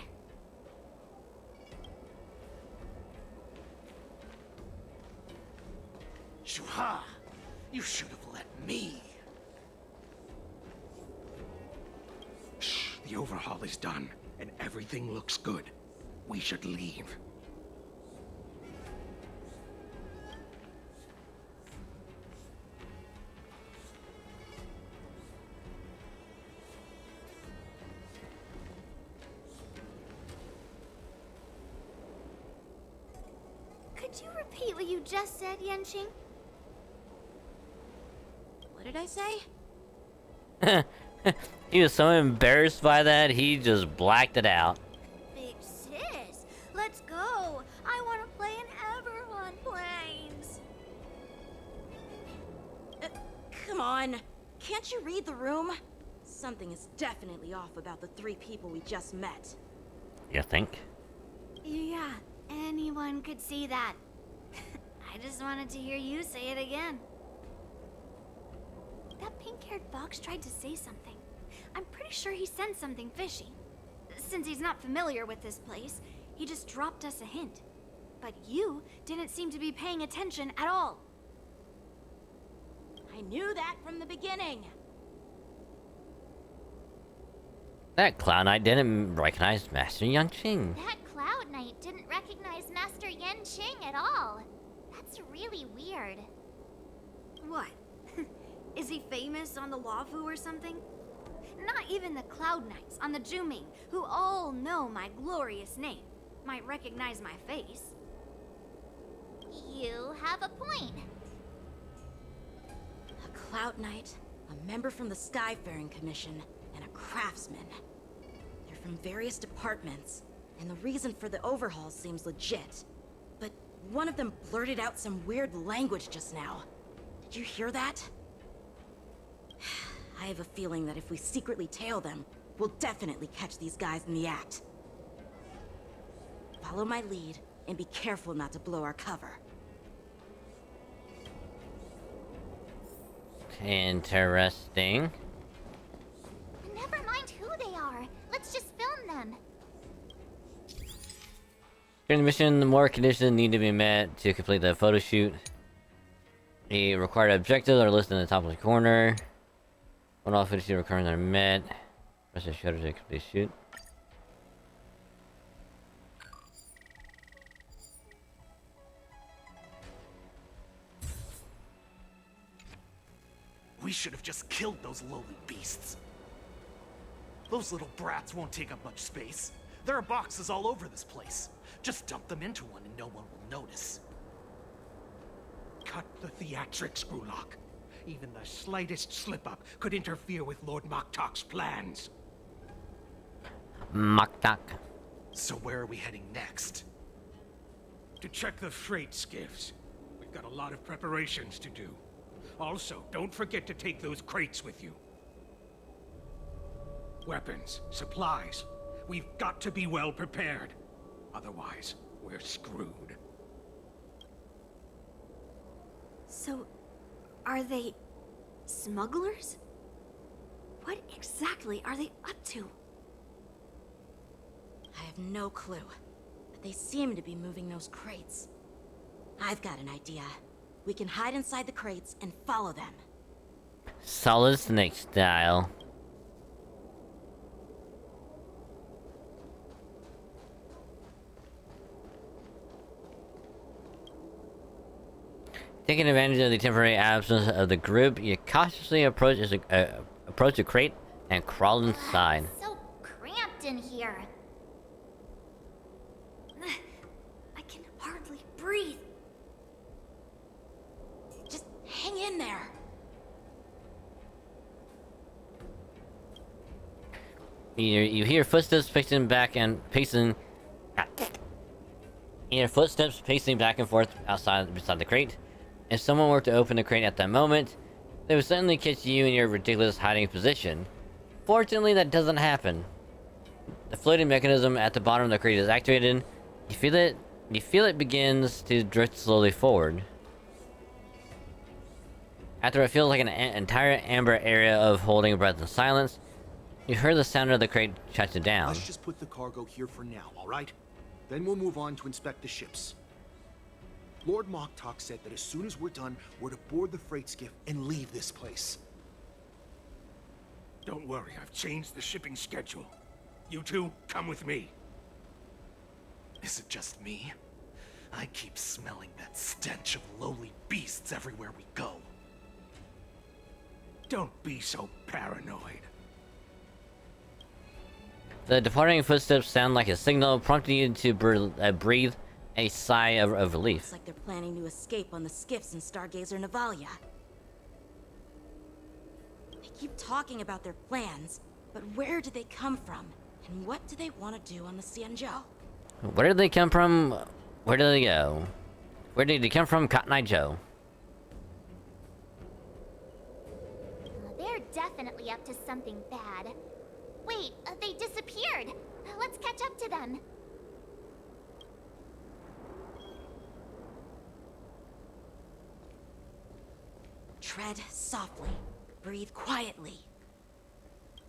Shuha! You should have let me. Shh, the overhaul is done, and everything looks good. We should leave. Could you repeat what you just said, Yenching? What did I say? He was so embarrassed by that, he just blacked it out. Big sis, let's go. I want to play in Everhunt Plains. Come on. Can't you read the room? Something is definitely off about the three people we just met. You think? Yeah, anyone could see that. I just wanted to hear you say it again. That pink-haired fox tried to say something. I'm pretty sure he sensed something fishy. Since he's not familiar with this place, he just dropped us a hint. But you didn't seem to be paying attention at all. I knew that from the beginning. That Cloud Knight didn't recognize Master Yanqing. That Cloud Knight didn't recognize Master Yenching at all. That's He's really weird. What? Is he famous on the Lavu or something? Not even the Cloud Knights on the Juming, who all know my glorious name, might recognize my face. You have a point. A Cloud Knight, a member from the Skyfaring Commission, and a craftsman. They're from various departments, and the reason for the overhaul seems legit. But one of them blurted out some weird language just now. Did you hear that? I have a feeling that if we secretly tail them, we'll definitely catch these guys in the act. Follow my lead, and be careful not to blow our cover. Interesting. Never mind who they are. Let's just film them. During the mission, more conditions need to be met to complete the photo shoot. The required objectives are listed in the top left corner. When all photo shoot requirements are met, press the shutter to complete shoot. We should have just killed those lowly beasts. Those little brats won't take up much space. There are boxes all over this place. Just dump them into one and no one will notice. Cut the theatrics, Grulok. Even the slightest slip-up could interfere with Lord Moktok's plans. Moktok. So where are we heading next? To check the freight skiffs. We've got a lot of preparations to do. Also, don't forget to take those crates with you. Weapons, supplies. We've got to be well prepared. Otherwise, we're screwed. So, are they smugglers? What exactly are they up to? I have no clue, but they seem to be moving those crates. I've got an idea. We can hide inside the crates and follow them. Solid Snake style. Taking advantage of the temporary absence of the group, you cautiously approach the crate and crawl inside. So cramped in here. I can hardly breathe. Just hang in there. You hear footsteps pacing back and forth beside the crate. If someone were to open the crate at that moment, they would suddenly catch you in your ridiculous hiding position. Fortunately, that doesn't happen. The floating mechanism at the bottom of the crate is activated. You feel it begins to drift slowly forward. After it feels like an entire amber area of holding breath in silence, you hear the sound of the crate shut down. Let's just put the cargo here for now, all right? Then we'll move on to inspect the ships. Lord Moktok said that as soon as we're done, we're to board the freight skiff and leave this place. Don't worry, I've changed the shipping schedule. You two, come with me. Is it just me? I keep smelling that stench of lowly beasts everywhere we go. Don't be so paranoid. The departing footsteps sound like a signal, prompting you to breathe a sigh of relief. Looks like they're planning to escape on the skiffs in Stargazer Navalia. They keep talking about their plans, but where do they come from? And what do they want to do on the Xianzhou? Where did they come from? Where did they go? Where did they come from, Cotton Eye Joe? They're definitely up to something bad. Wait, they disappeared. Let's catch up to them. Tread softly, breathe quietly,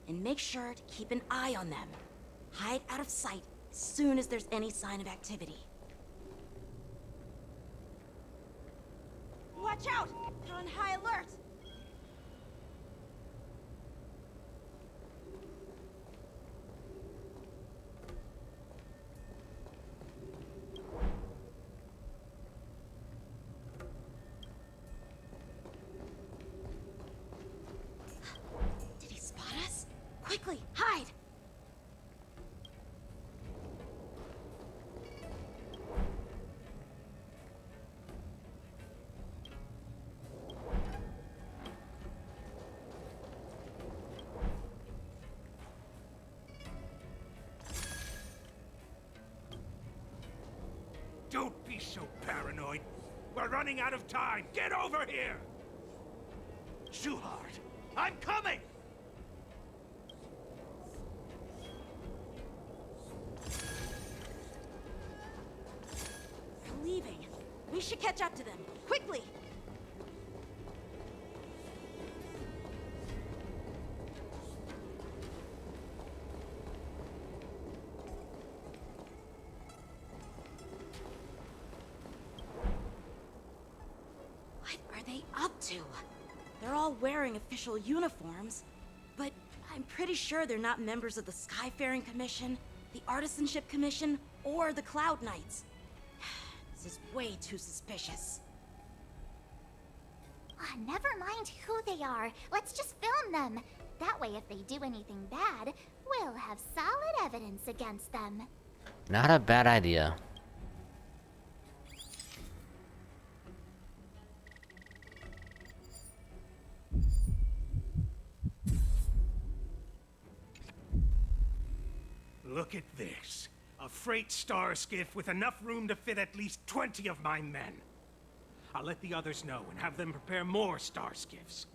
and make sure to keep an eye on them. Hide out of sight as soon as there's any sign of activity. Watch out! They're on high alert! Quickly, hide! Don't be so paranoid. We're running out of time. Get over here! Shuhard, I'm coming! They're leaving. We should catch up to them. Quickly! What are they up to? They're all wearing official uniforms, but I'm pretty sure they're not members of the Skyfaring Commission, the Artisanship Commission, or the Cloud Knights. This is way too suspicious. Never mind who they are. Let's just film them. That way, if they do anything bad, we'll have solid evidence against them. Not a bad idea. Look at this. A freight star skiff with enough room to fit at least 20 of my men. I'll let the others know and have them prepare more star skiffs.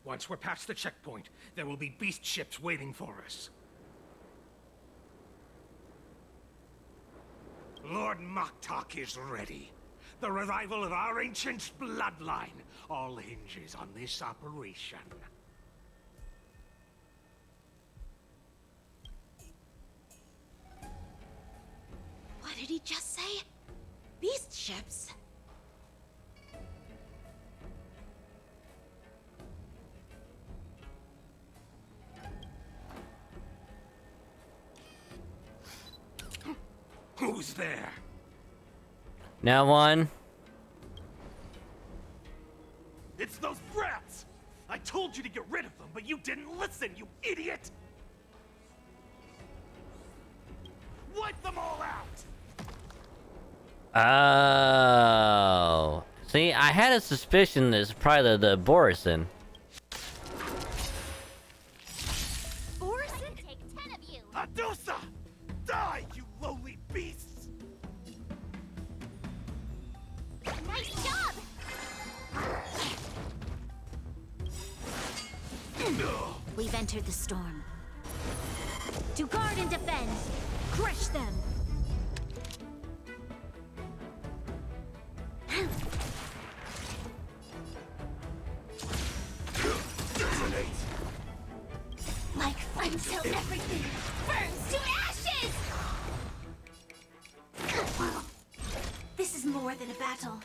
Once we're past the checkpoint, there will be beast ships waiting for us. Lord Moktok is ready. The revival of our ancient bloodline all hinges on this operation. What did he just say? Beast ships? Who's there? No one. It's those brats! I told you to get rid of them, but you didn't listen, you idiot! Wipe them all out! Oh. See, I had a suspicion it's probably the Borison. Borison? Take 10 of you. Adusa! Die, you lowly beasts! Nice job! We've entered the storm. To guard and defend! Crush them! Like until everything burns to ashes! This is more than a battle.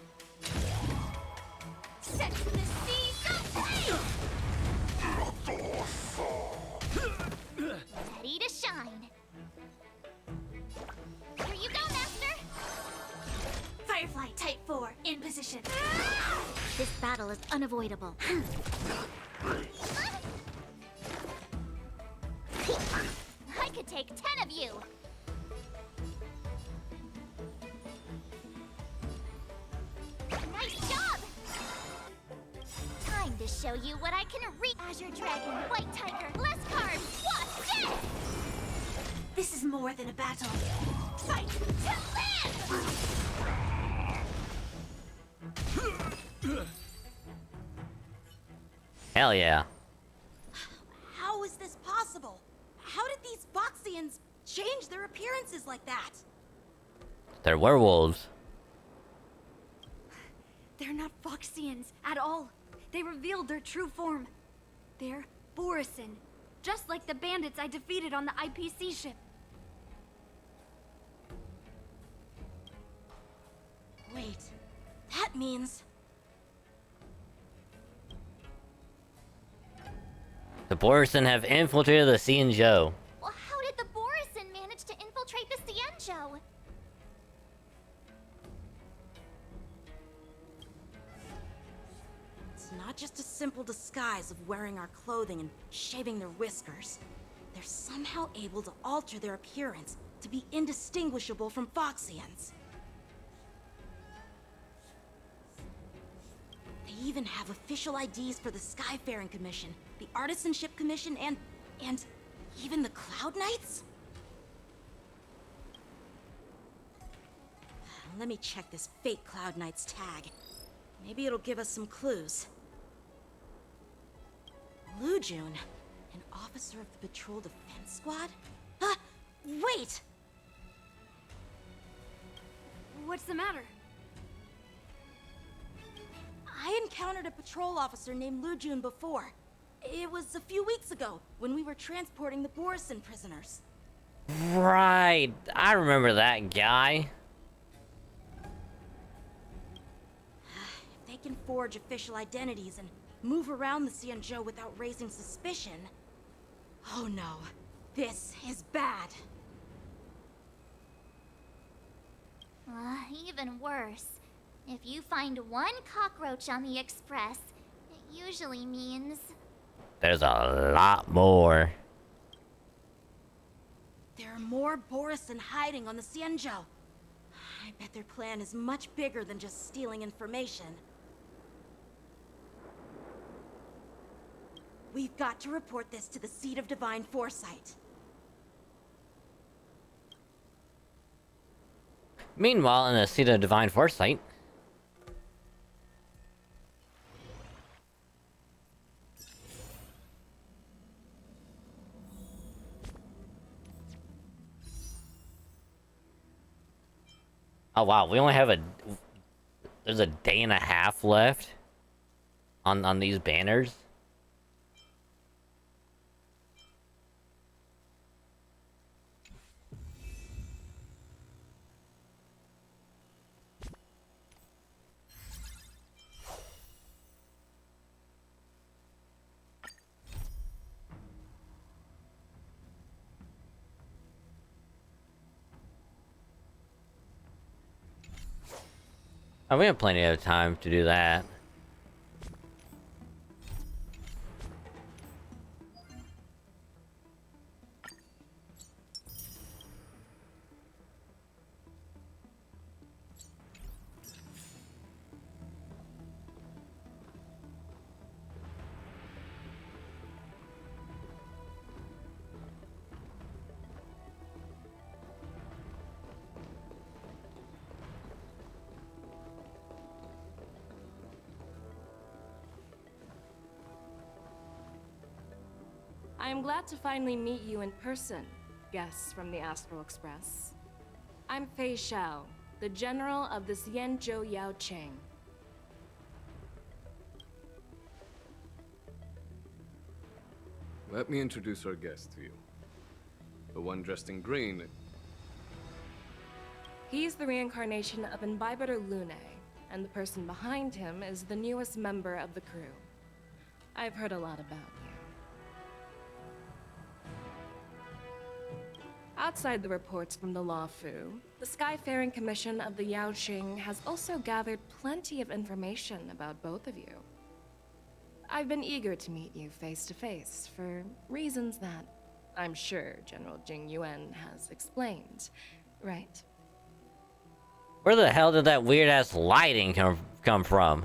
Set to the seas of flame! Ready to shine. Here you go, Master! Firefly, Type 4, in position. This battle is unavoidable. I could take 10 of you! Nice job! Time to show you what I can Azure Dragon, White Tiger, less carbs, what? Dead! This is more than a battle. Fight to live! Hell yeah. How is this possible? How did these Boxians change their appearances like that? They're werewolves. They're not Foxians at all. They revealed their true form. They're Borison, just like the bandits I defeated on the IPC ship. Wait, that means... The Borison have infiltrated the Xianzhou. Well, how did the Borison manage to infiltrate the Xianzhou? It's not just a simple disguise of wearing our clothing and shaving their whiskers. They're somehow able to alter their appearance to be indistinguishable from Foxians. They even have official IDs for the Skyfaring Commission, the Artisanship Commission, and even the Cloud Knights? Let me check this fake Cloud Knight's tag. Maybe it'll give us some clues. Lujun, an officer of the Patrol Defense Squad? Wait! What's the matter? I encountered a patrol officer named Lujun before. It was a few weeks ago, when we were transporting the Borison prisoners. Right, I remember that guy. If they can forge official identities and move around the Xianzhou without raising suspicion... Oh no, this is bad. Even worse. If you find one cockroach on the Express, it usually means... There's a lot more. There are more Borison hiding on the Xianzhou. I bet their plan is much bigger than just stealing information. We've got to report this to the Seat of Divine Foresight. Meanwhile, in the Seat of Divine Foresight, oh wow, we only have there's a day and a half left on these banners. Oh, we have plenty of time to do that. I am glad to finally meet you in person, guests from the Astral Express. I'm Fei Xiao, the General of the Xianzhou Yaoqing. Let me introduce our guest to you. The one dressed in green. He's the reincarnation of Imbibitor Lune, and the person behind him is the newest member of the crew. I've heard a lot about you. Outside the reports from the Law Fu, the Skyfaring Commission of the Yaoqing has also gathered plenty of information about both of you. I've been eager to meet you face to face for reasons that I'm sure General Jing Yuan has explained, right? Where the hell did that weird ass lighting come from?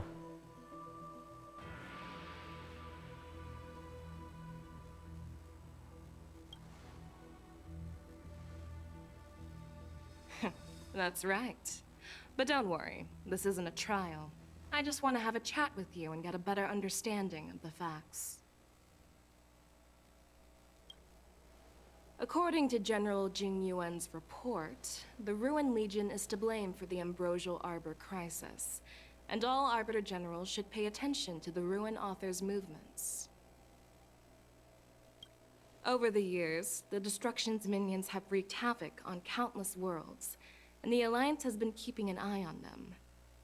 That's right. But don't worry, this isn't a trial. I just want to have a chat with you and get a better understanding of the facts. According to General Jing Yuan's report, the Ruin Legion is to blame for the Ambrosial Arbor crisis, and all Arbiter Generals should pay attention to the Ruin Author's movements. Over the years, the Destruction's minions have wreaked havoc on countless worlds, and the Alliance has been keeping an eye on them.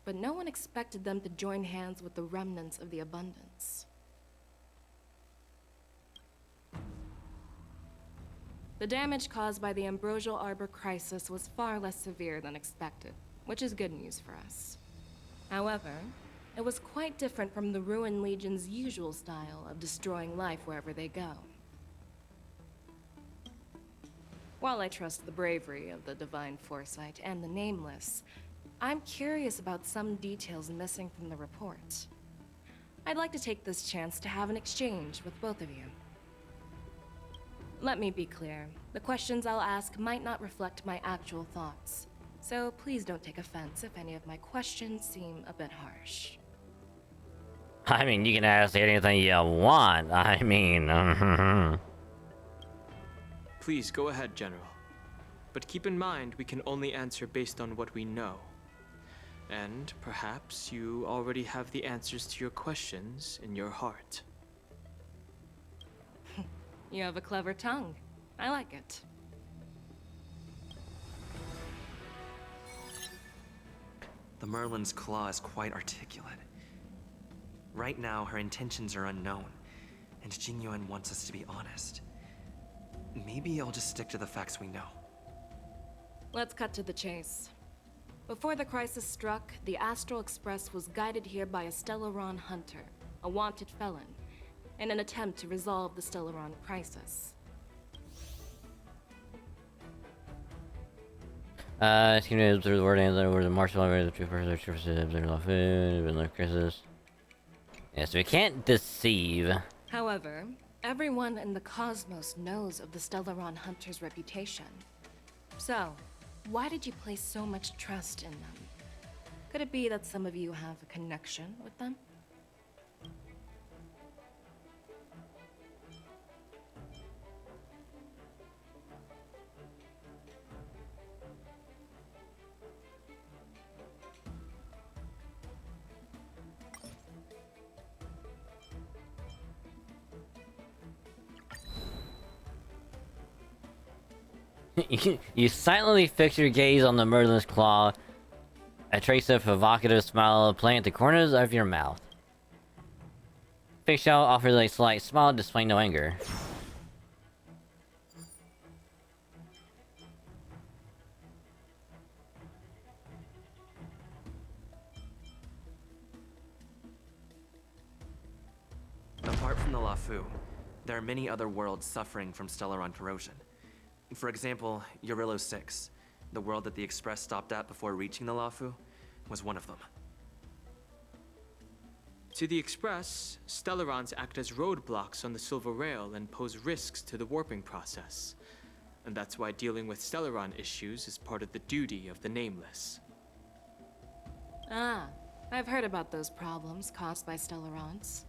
But no one expected them to join hands with the remnants of the Abundance. The damage caused by the Ambrosial Arbor crisis was far less severe than expected, which is good news for us. However, it was quite different from the Ruin Legion's usual style of destroying life wherever they go. While I trust the bravery of the Divine Foresight and the Nameless, I'm curious about some details missing from the report. I'd like to take this chance to have an exchange with both of you. Let me be clear, the questions I'll ask might not reflect my actual thoughts, so please don't take offense if any of my questions seem a bit harsh. I mean, you can ask anything you want. I mean, Please go ahead, General. But keep in mind, we can only answer based on what we know. And perhaps you already have the answers to your questions in your heart. You have a clever tongue. I like it. The Merlin's claw is quite articulate. Right now, her intentions are unknown, and Jing Yuan wants us to be honest. Maybe I'll just stick to the facts we know. Let's cut to the chase. Before the crisis struck, the Astral Express was guided here by a Stellaron hunter, a wanted felon, in an attempt to resolve the Stellaron crisis. Excuse me, through the word and the word of martial law, the true crisis. Yeah, so we can't deceive. However, everyone in the cosmos knows of the Stellaron hunter's reputation. So, why did you place so much trust in them? Could it be that some of you have a connection with them? You silently fix your gaze on the Merlin's claw, a trace of evocative smile playing at the corners of your mouth. Fix out offers a slight smile, displaying no anger. Apart from the Lafu, there are many other worlds suffering from Stellaron corrosion. For example, Eurillo 6, the world that the Express stopped at before reaching the Lafu, was one of them. To the Express, Stellarons act as roadblocks on the Silver Rail and pose risks to the warping process. And that's why dealing with Stellaron issues is part of the duty of the Nameless. Ah, I've heard about those problems caused by Stellarons.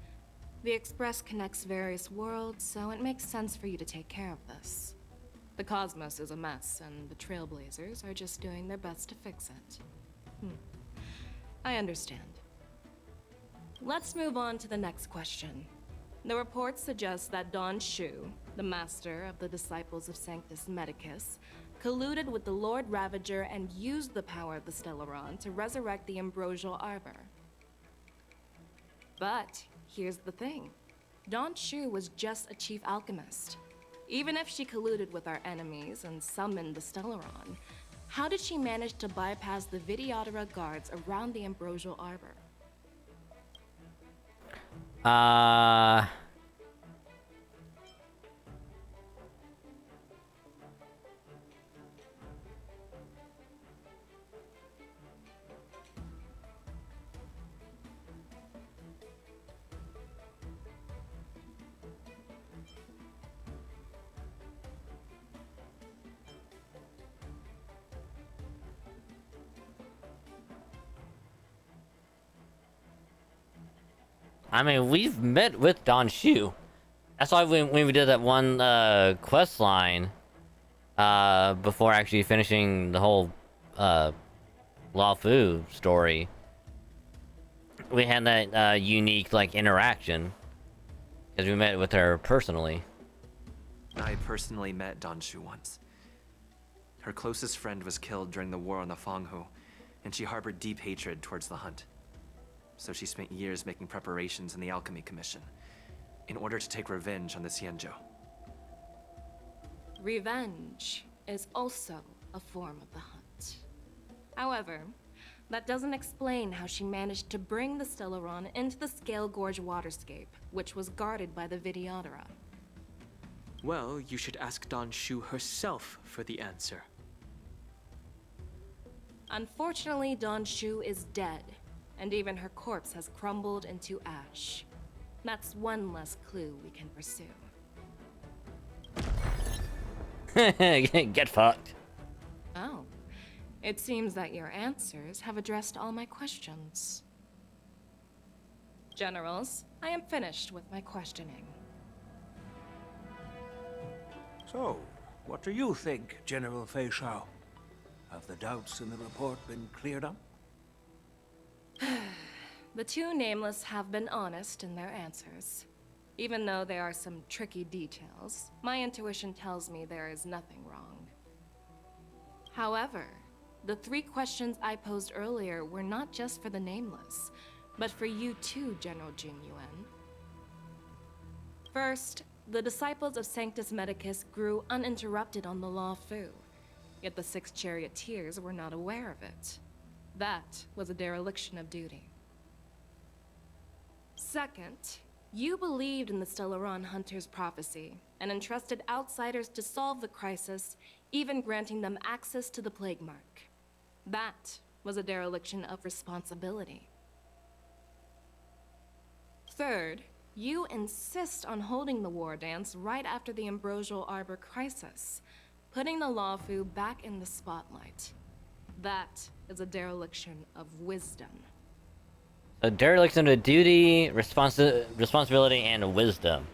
The Express connects various worlds, so it makes sense for you to take care of this. The cosmos is a mess, and the Trailblazers are just doing their best to fix it. I understand. Let's move on to the next question. The report suggests that Don Shu, the master of the Disciples of Sanctus Medicus, colluded with the Lord Ravager and used the power of the Stellaron to resurrect the Ambrosial Arbor. But here's the thing. Don Shu was just a chief alchemist. Even if she colluded with our enemies and summoned the Stellaron, how did she manage to bypass the Videodara guards around the Ambrosial Arbor? I mean, we've met with Don Shu. That's why when we did that one quest line before actually finishing the whole Lafu story, we had that unique like interaction because we met with her personally. I personally met Don Shu once. Her closest friend was killed during the war on the Fanghu, and she harbored deep hatred towards the Hunt. So she spent years making preparations in the Alchemy Commission in order to take revenge on the Xianzhou. Revenge is also a form of the hunt. However, that doesn't explain how she managed to bring the Stellaron into the Scale Gorge waterscape, which was guarded by the Videodora. Well, you should ask Don Shu herself for the answer. Unfortunately, Don Shu is dead, and even her corpse has crumbled into ash. That's one less clue we can pursue. Get fucked. Oh. It seems that your answers have addressed all my questions. Generals, I am finished with my questioning. So, what do you think, General Fei Shao? Have the doubts in the report been cleared up? The two Nameless have been honest in their answers. Even though there are some tricky details, my intuition tells me there is nothing wrong. However, the 3 questions I posed earlier were not just for the Nameless, but for you too, General Jin Yuan. First, the disciples of Sanctus Medicus grew uninterrupted on the Law Fu, yet the 6 charioteers were not aware of it. That was a dereliction of duty. Second, you believed in the Stellaron Hunter's prophecy and entrusted outsiders to solve the crisis, even granting them access to the Plague Mark. That was a dereliction of responsibility. Third, you insist on holding the war dance right after the Ambrosial Arbor crisis, putting the Lawfu back in the spotlight. That is a dereliction of wisdom. A dereliction of duty, responsibility, and wisdom.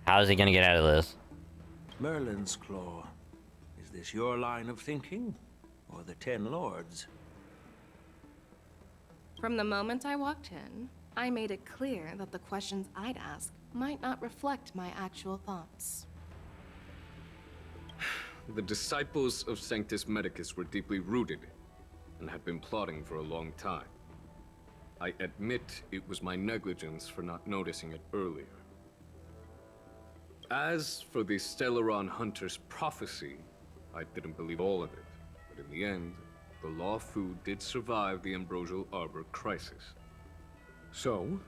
How is he gonna get out of this? Merlin's Claw. Is this your line of thinking? Or the 10 Lords? From the moment I walked in, I made it clear that the questions I'd ask might not reflect my actual thoughts. The disciples of Sanctus Medicus were deeply rooted and had been plotting for a long time. I admit it was my negligence for not noticing it earlier. As for the Stellaron Hunter's prophecy, I didn't believe all of it, but in the end, the Law Fu did survive the Ambrosial Arbor crisis. So,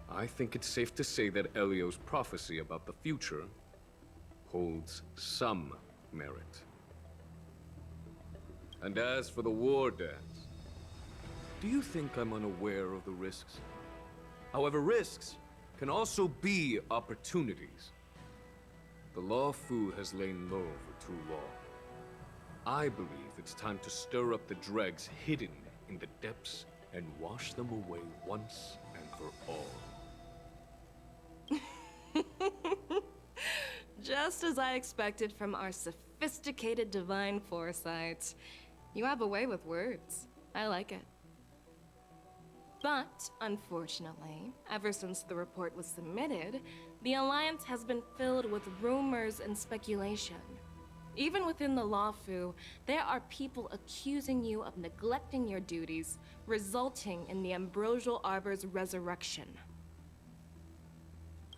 I think it's safe to say that Elio's prophecy about the future holds some merit. And as for the war dance, do you think I'm unaware of the risks? However, risks can also be opportunities. The Law Fu has lain low for too long. I believe it's time to stir up the dregs hidden in the depths and wash them away once and for all. Just as I expected from our sophisticated divine foresight. You have a way with words. I like it. But, unfortunately, ever since the report was submitted, the Alliance has been filled with rumors and speculation. Even within the Lawfu, there are people accusing you of neglecting your duties, resulting in the Ambrosial Arbor's resurrection.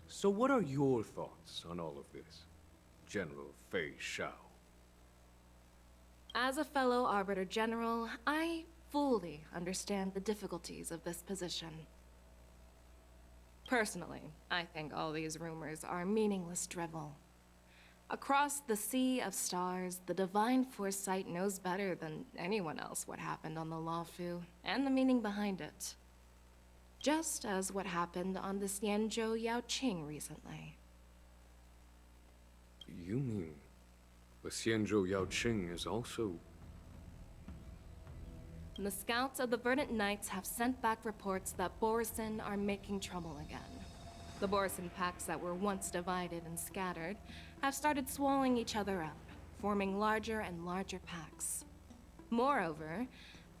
So what are your thoughts on all of this, General Fei Shao? As a fellow Arbiter General, I fully understand the difficulties of this position. Personally, I think all these rumors are meaningless drivel. Across the sea of stars, the divine foresight knows better than anyone else what happened on the Lawfu and the meaning behind it. Just as what happened on the Xianzhou Yaoqing recently. You mean the Xianzhou Yaoqing is also... The scouts of the Verdant Knights have sent back reports that Borisin are making trouble again. The Borisin packs that were once divided and scattered have started swallowing each other up, forming larger and larger packs. Moreover,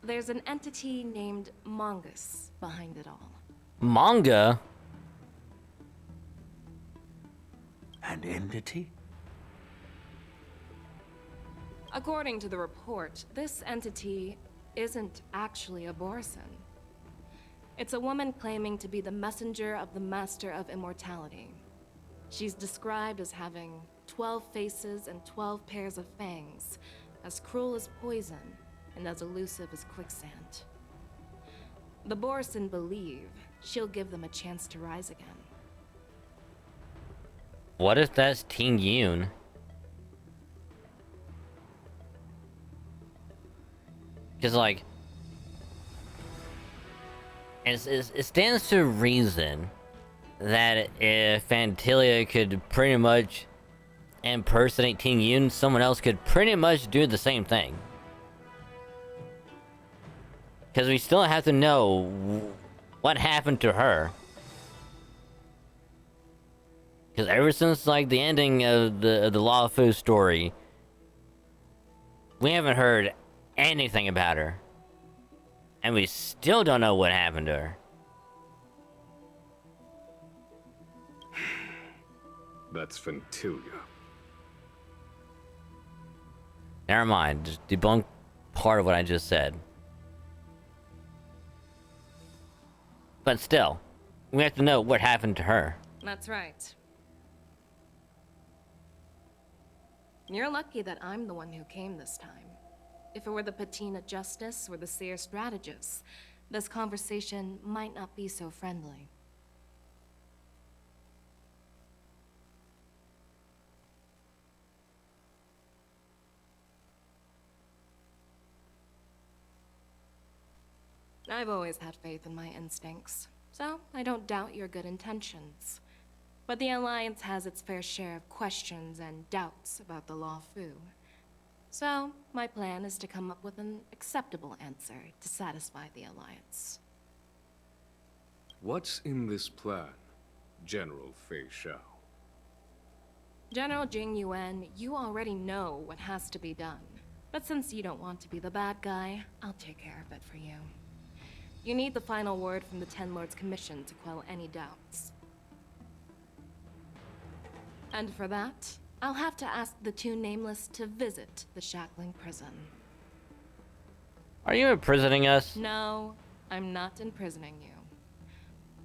there's an entity named Mongus behind it all. Manga? An entity? According to the report, this entity isn't actually a Borisin. It's a woman claiming to be the messenger of the Master of Immortality. She's described as having 12 faces and 12 pairs of fangs, as cruel as poison, and as elusive as quicksand. The Borson believe she'll give them a chance to rise again. What if that's Ting Yun? Because, like, it stands to reason that if Fantilia could pretty much impersonate Ting Yun, someone else could pretty much do the same thing. Because we still have to know what happened to her. Because ever since, like, the ending of the Law Fu story, we haven't heard anything about her. And we still don't know what happened to her. That's Fantilia. Never mind, just debunk part of what I just said. But still, we have to know what happened to her. That's right. You're lucky that I'm the one who came this time. If it were the Patina Justice or the Seer Strategist, this conversation might not be so friendly. I've always had faith in my instincts, so I don't doubt your good intentions. But the Alliance has its fair share of questions and doubts about the Law Fu. So, my plan is to come up with an acceptable answer to satisfy the Alliance. What's in this plan, General Fei Shao? General Jing Yuan, you already know what has to be done. But since you don't want to be the bad guy, I'll take care of it for you. You need the final word from the Ten Lords Commission to quell any doubts. And for that, I'll have to ask the two Nameless to visit the Shackling Prison. Are you imprisoning us? No, I'm not imprisoning you.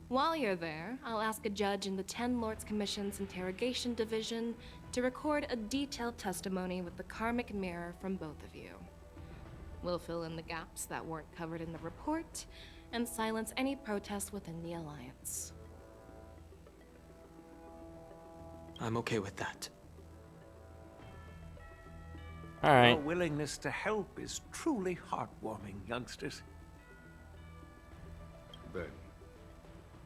While you're there, I'll ask a judge in the Ten Lords Commission's Interrogation Division to record a detailed testimony with the karmic mirror from both of you. We'll fill in the gaps that weren't covered in the report, and silence any protests within the Alliance. I'm okay with that. Alright. Your willingness to help is truly heartwarming, youngsters. Then,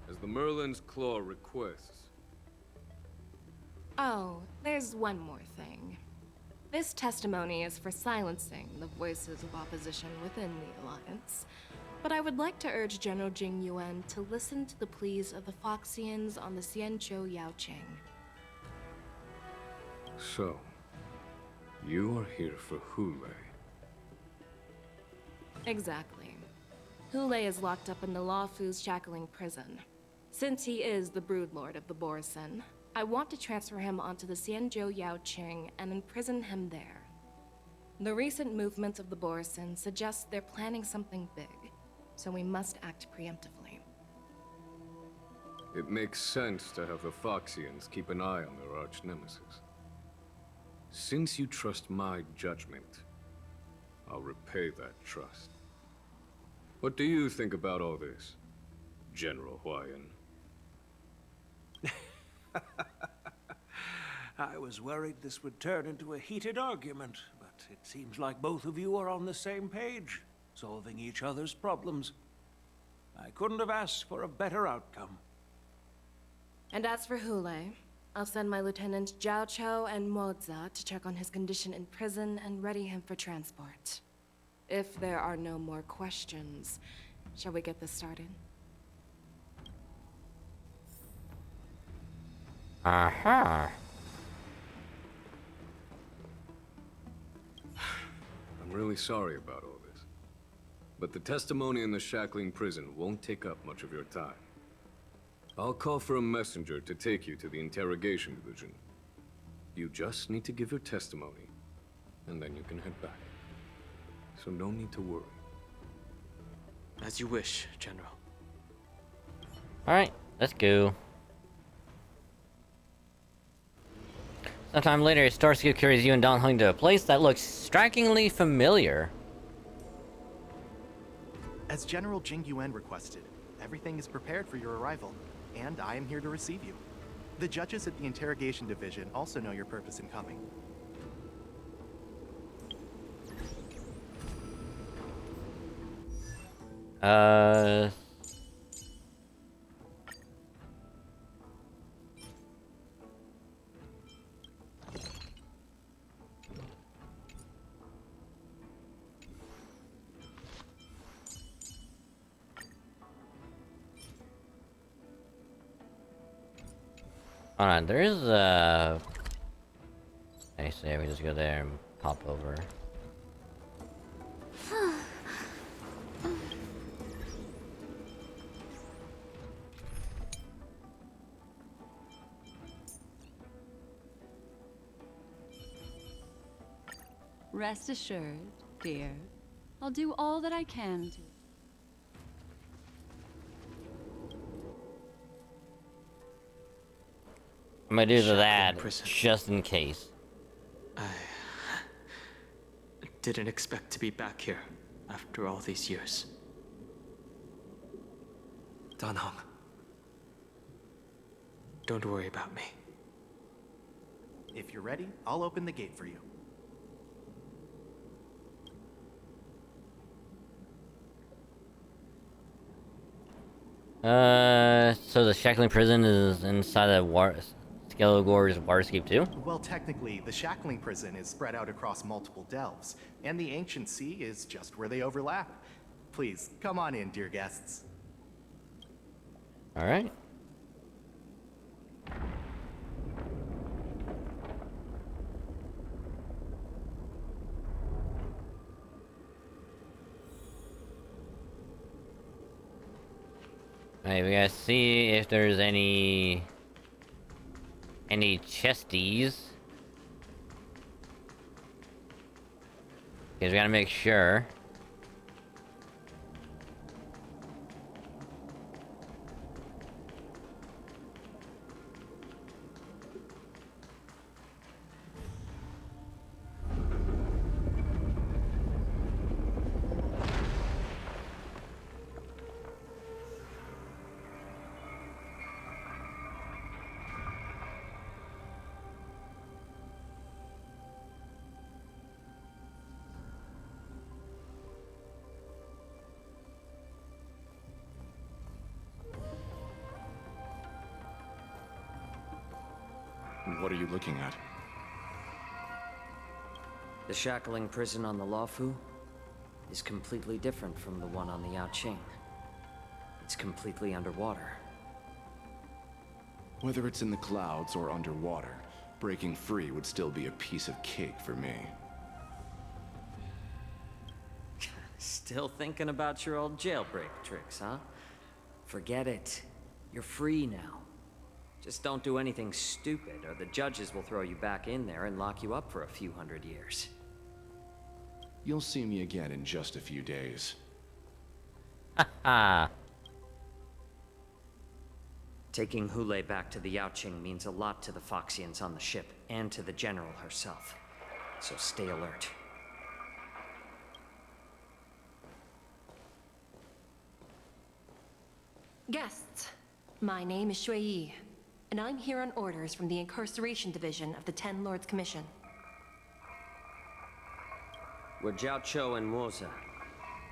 as the Merlin's Claw requests... Oh, there's one more thing. This testimony is for silencing the voices of opposition within the Alliance, but I would like to urge General Jing Yuan to listen to the pleas of the Foxians on the Xianzhou Yaoqing. So, you are here for Hule. Exactly. Hule is locked up in the Law Fu's Shackling Prison. Since he is the Broodlord of the Borson, I want to transfer him onto the Xianzhou Yaoqing and imprison him there. The recent movements of the Borson suggest they're planning something big, so we must act preemptively. It makes sense to have the Foxians keep an eye on their arch-nemesis. Since you trust my judgment, I'll repay that trust. What do you think about all this, General Huayan? I was worried this would turn into a heated argument, but it seems like both of you are on the same page, solving each other's problems. I couldn't have asked for a better outcome. And as for Hule, I'll send my lieutenants Zhao Chou and Moza to check on his condition in prison and ready him for transport. If there are no more questions, shall we get this started? Uh-huh. I'm really sorry about all this. But the testimony in the Shackling Prison won't take up much of your time. I'll call for a messenger to take you to the Interrogation Division. You just need to give your testimony, and then you can head back. So no need to worry. As you wish, General. Alright, let's go. Sometime later, Starscope carries you and Don Hung to a place that looks strikingly familiar. As General Jing Yuan requested, everything is prepared for your arrival, and I am here to receive you. The judges at the Interrogation Division also know your purpose in coming. Hold on, there is I say we just go there and pop over. Rest assured, dear. I'll do all that I can to. I'm gonna do that just in case. I didn't expect to be back here after all these years. Dan Heng. Don't worry about me. If you're ready, I'll open the gate for you. So the Shackling prison is inside the Skelligor's waterscape too? Well, technically, the Shackling prison is spread out across multiple delves, and the Ancient Sea is just where they overlap. Please, come on in, dear guests. Alright. Alright, we gotta see if there's any chesties. Because we gotta make sure. What are you looking at? The Shackling prison on the Luofu is completely different from the one on the Yaoqing. It's completely underwater. Whether it's in the clouds or underwater, breaking free would still be a piece of cake for me. Still thinking about your old jailbreak tricks, huh? Forget it. You're free now. Just don't do anything stupid, or the judges will throw you back in there and lock you up for a few hundred years. You'll see me again in just a few days. Taking Hule back to the Yaoqing means a lot to the Foxians on the ship, and to the General herself. So stay alert. Guests, my name is Shui Yi, and I'm here on orders from the Incarceration Division of the Ten Lords Commission. We're Jiao Chou and Moza.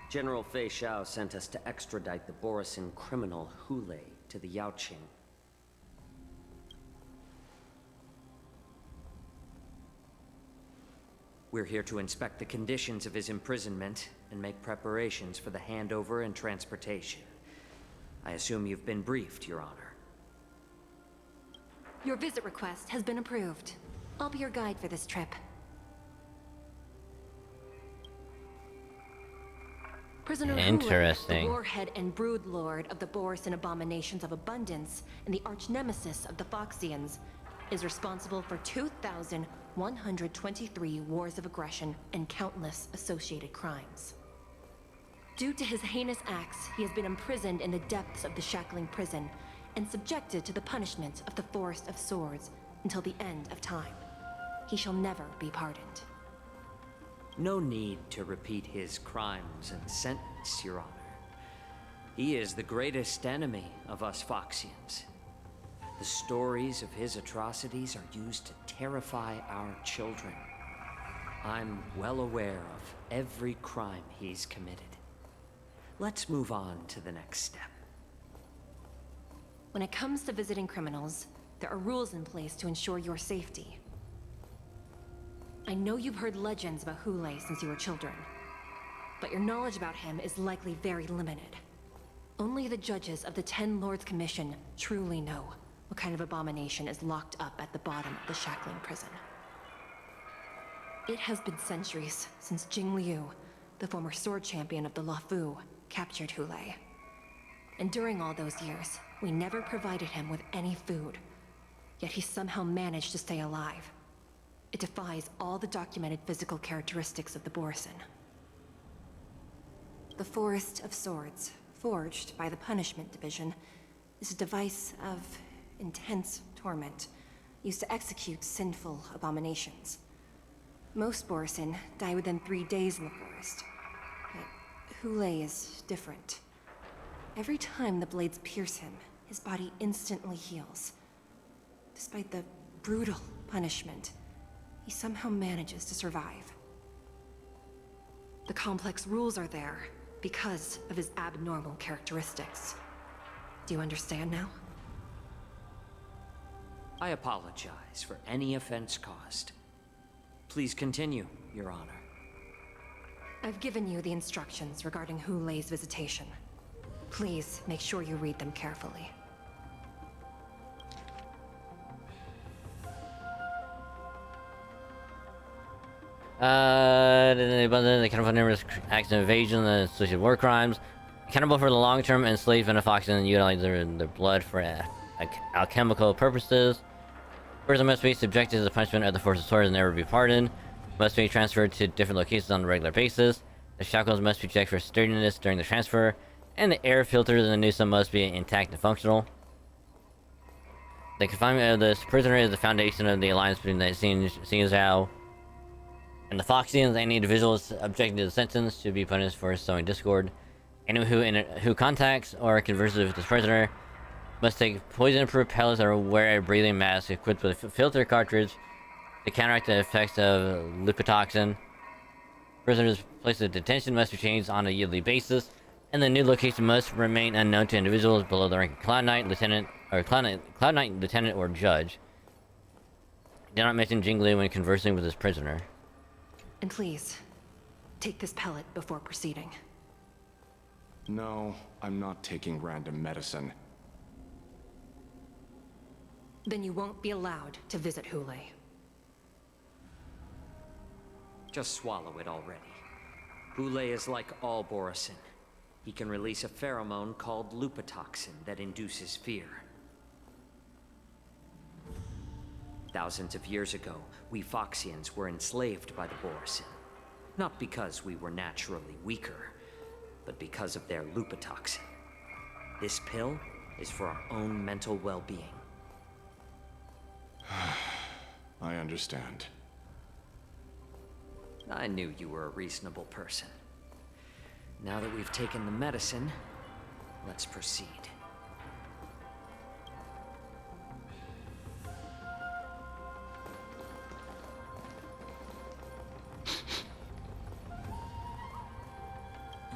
General Fei Xiao sent us to extradite the Borisin criminal Hule to the Yaoqing. We're here to inspect the conditions of his imprisonment and make preparations for the handover and transportation. I assume you've been briefed, Your Honor. Your visit request has been approved. I'll be your guide for this trip. Prisoner Interesting. Hule, the warhead and brood lord of the Borisin abominations of abundance and the arch nemesis of the Foxians, is responsible for 2,123 wars of aggression and countless associated crimes. Due to his heinous acts, he has been imprisoned in the depths of the Shackling prison and subjected to the punishment of the Forest of Swords until the end of time. He shall never be pardoned. No need to repeat his crimes and sentence, Your Honor. He is the greatest enemy of us Foxians. The stories of his atrocities are used to terrify our children. I'm well aware of every crime he's committed. Let's move on to the next step. When it comes to visiting criminals, there are rules in place to ensure your safety. I know you've heard legends about Hule since you were children, but your knowledge about him is likely very limited. Only the judges of the Ten Lords Commission truly know what kind of abomination is locked up at the bottom of the shackling prison. It has been centuries since Jing Liu, the former sword champion of the Luofu, captured Hule. And during all those years, we never provided him with any food. Yet he somehow managed to stay alive. It defies all the documented physical characteristics of the Borison. The Forest of Swords, forged by the Punishment Division, is a device of intense torment, used to execute sinful abominations. Most Borison die within 3 days in the forest, but Hule is different. Every time the blades pierce him, his body instantly heals. Despite the brutal punishment, he somehow manages to survive. The complex rules are there because of his abnormal characteristics. Do you understand now? I apologize for any offense caused. Please continue, Your Honor. I've given you the instructions regarding Hule's visitation. Please make sure you read them carefully. The accountable for numerous acts of invasion and associated war crimes. Accountable for the long-term enslavement of Foxians and utilize their blood for alchemical purposes. Person must be subjected to the punishment of the Force of Swords and never be pardoned. Must be transferred to different locations on a regular basis. The shackles must be checked for sturdiness during the transfer. And the air filters in the new cell must be intact and functional. The confinement of this prisoner is the foundation of the alliance between the Xingzhou and the Foxians. Any individuals subjected to the sentence should be punished for sowing discord. Anyone who contacts or converses with this prisoner must take poison-proof pellets or wear a breathing mask equipped with a filter cartridge to counteract the effects of lupotoxin. Prisoners placed in detention must be changed on a yearly basis, and the new location must remain unknown to individuals below the rank of Cloud Knight, Lieutenant, or Cloud Knight, Lieutenant, or Judge. Do not mention Jing Liu when conversing with this prisoner. And please, take this pellet before proceeding. No, I'm not taking random medicine. Then you won't be allowed to visit Hule. Just swallow it already. Hule is like all Borison. He can release a pheromone called lupotoxin that induces fear. Thousands of years ago, we Foxians were enslaved by the Borison. Not because we were naturally weaker, but because of their lupotoxin. This pill is for our own mental well-being. I understand. I knew you were a reasonable person. Now that we've taken the medicine, let's proceed.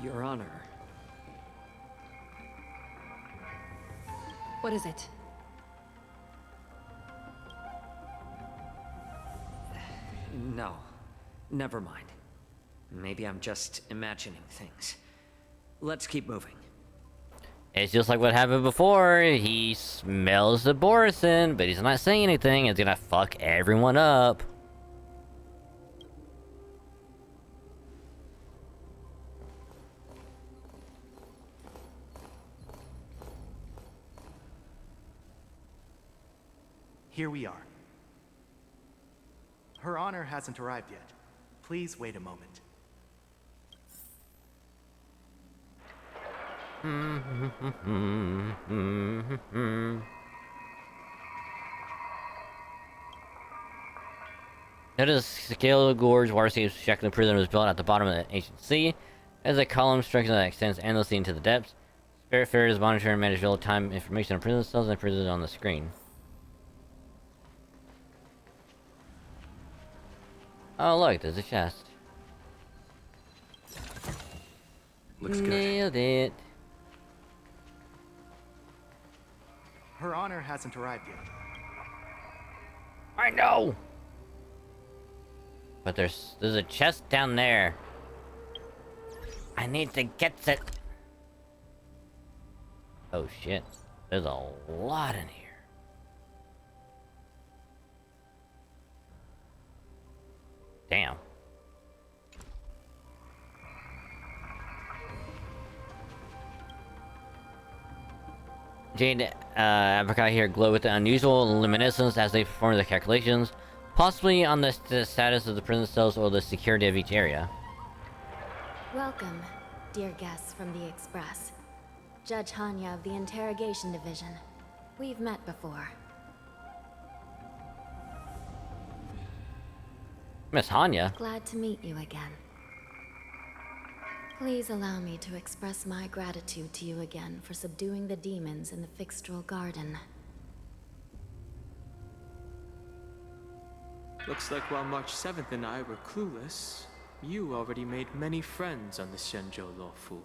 Your Honor. What is it? No. Never mind. Maybe I'm just imagining things. Let's keep moving. It's just like what happened before. He smells the Borison, but he's not saying anything. It's gonna fuck everyone up. Here we are. Her Honor hasn't arrived yet. Please wait a moment. Notice scale gorge water seeps shackling prison was built at the bottom of the ancient sea. As a column structure that extends endlessly into the depths. Fair is monitor and manage real-time information on prison cells and prisoners on the screen. Oh look, there's a chest. Looks good. Nailed it. Her Honor hasn't arrived yet. I know. But there's a chest down there. I need to get it. Oh shit. There's a lot in here. Damn. Jade, Apricot here glow with the unusual luminescence as they perform the calculations, possibly on the status of the prison cells or the security of each area. Welcome, dear guests from the Express. Judge Hanya of the Interrogation Division. We've met before. Miss Hanya? Glad to meet you again. Please allow me to express my gratitude to you again for subduing the demons in the Fixtral Garden. Looks like while March 7th and I were clueless, you already made many friends on the Shenzhou Luofu.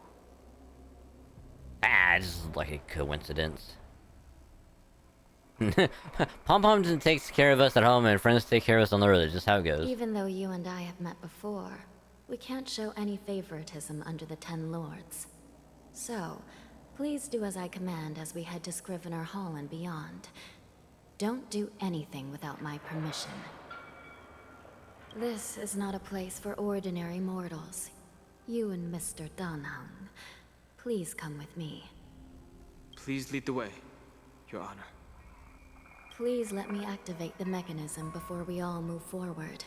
Ah, this is like a coincidence. Pom-Pom takes care of us at home and friends take care of us on the road. It's just how it goes. Even though you and I have met before, we can't show any favoritism under the Ten Lords. So, please do as I command as we head to Scrivener Hall and beyond. Don't do anything without my permission. This is not a place for ordinary mortals. You and Mr. Danheng, please come with me. Please lead the way, Your Honor. Please let me activate the mechanism before we all move forward.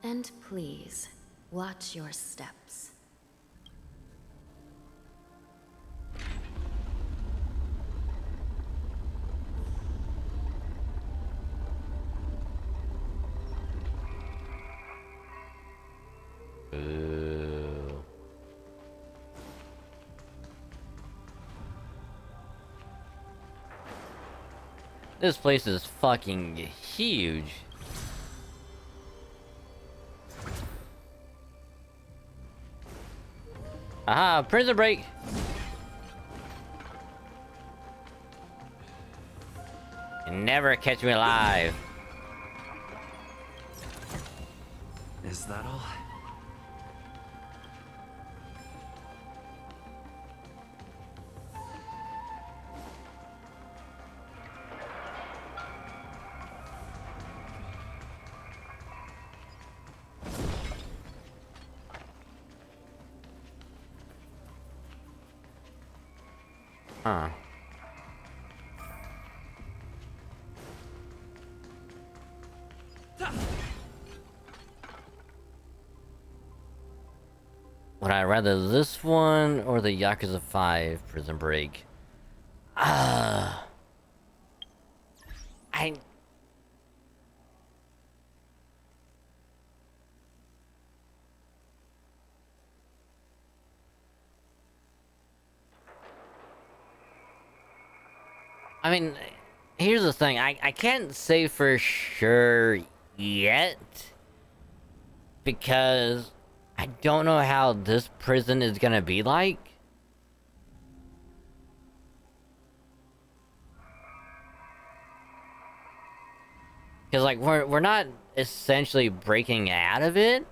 And please, watch your steps. Ooh. This place is fucking huge. Aha, prison break. You never catch me alive. Is that all? Huh. Would I rather this one or the Yakuza 5 prison break? I mean, here's the thing. I can't say for sure yet because I don't know how this prison is gonna be like. Because, like, we're not essentially breaking out of it.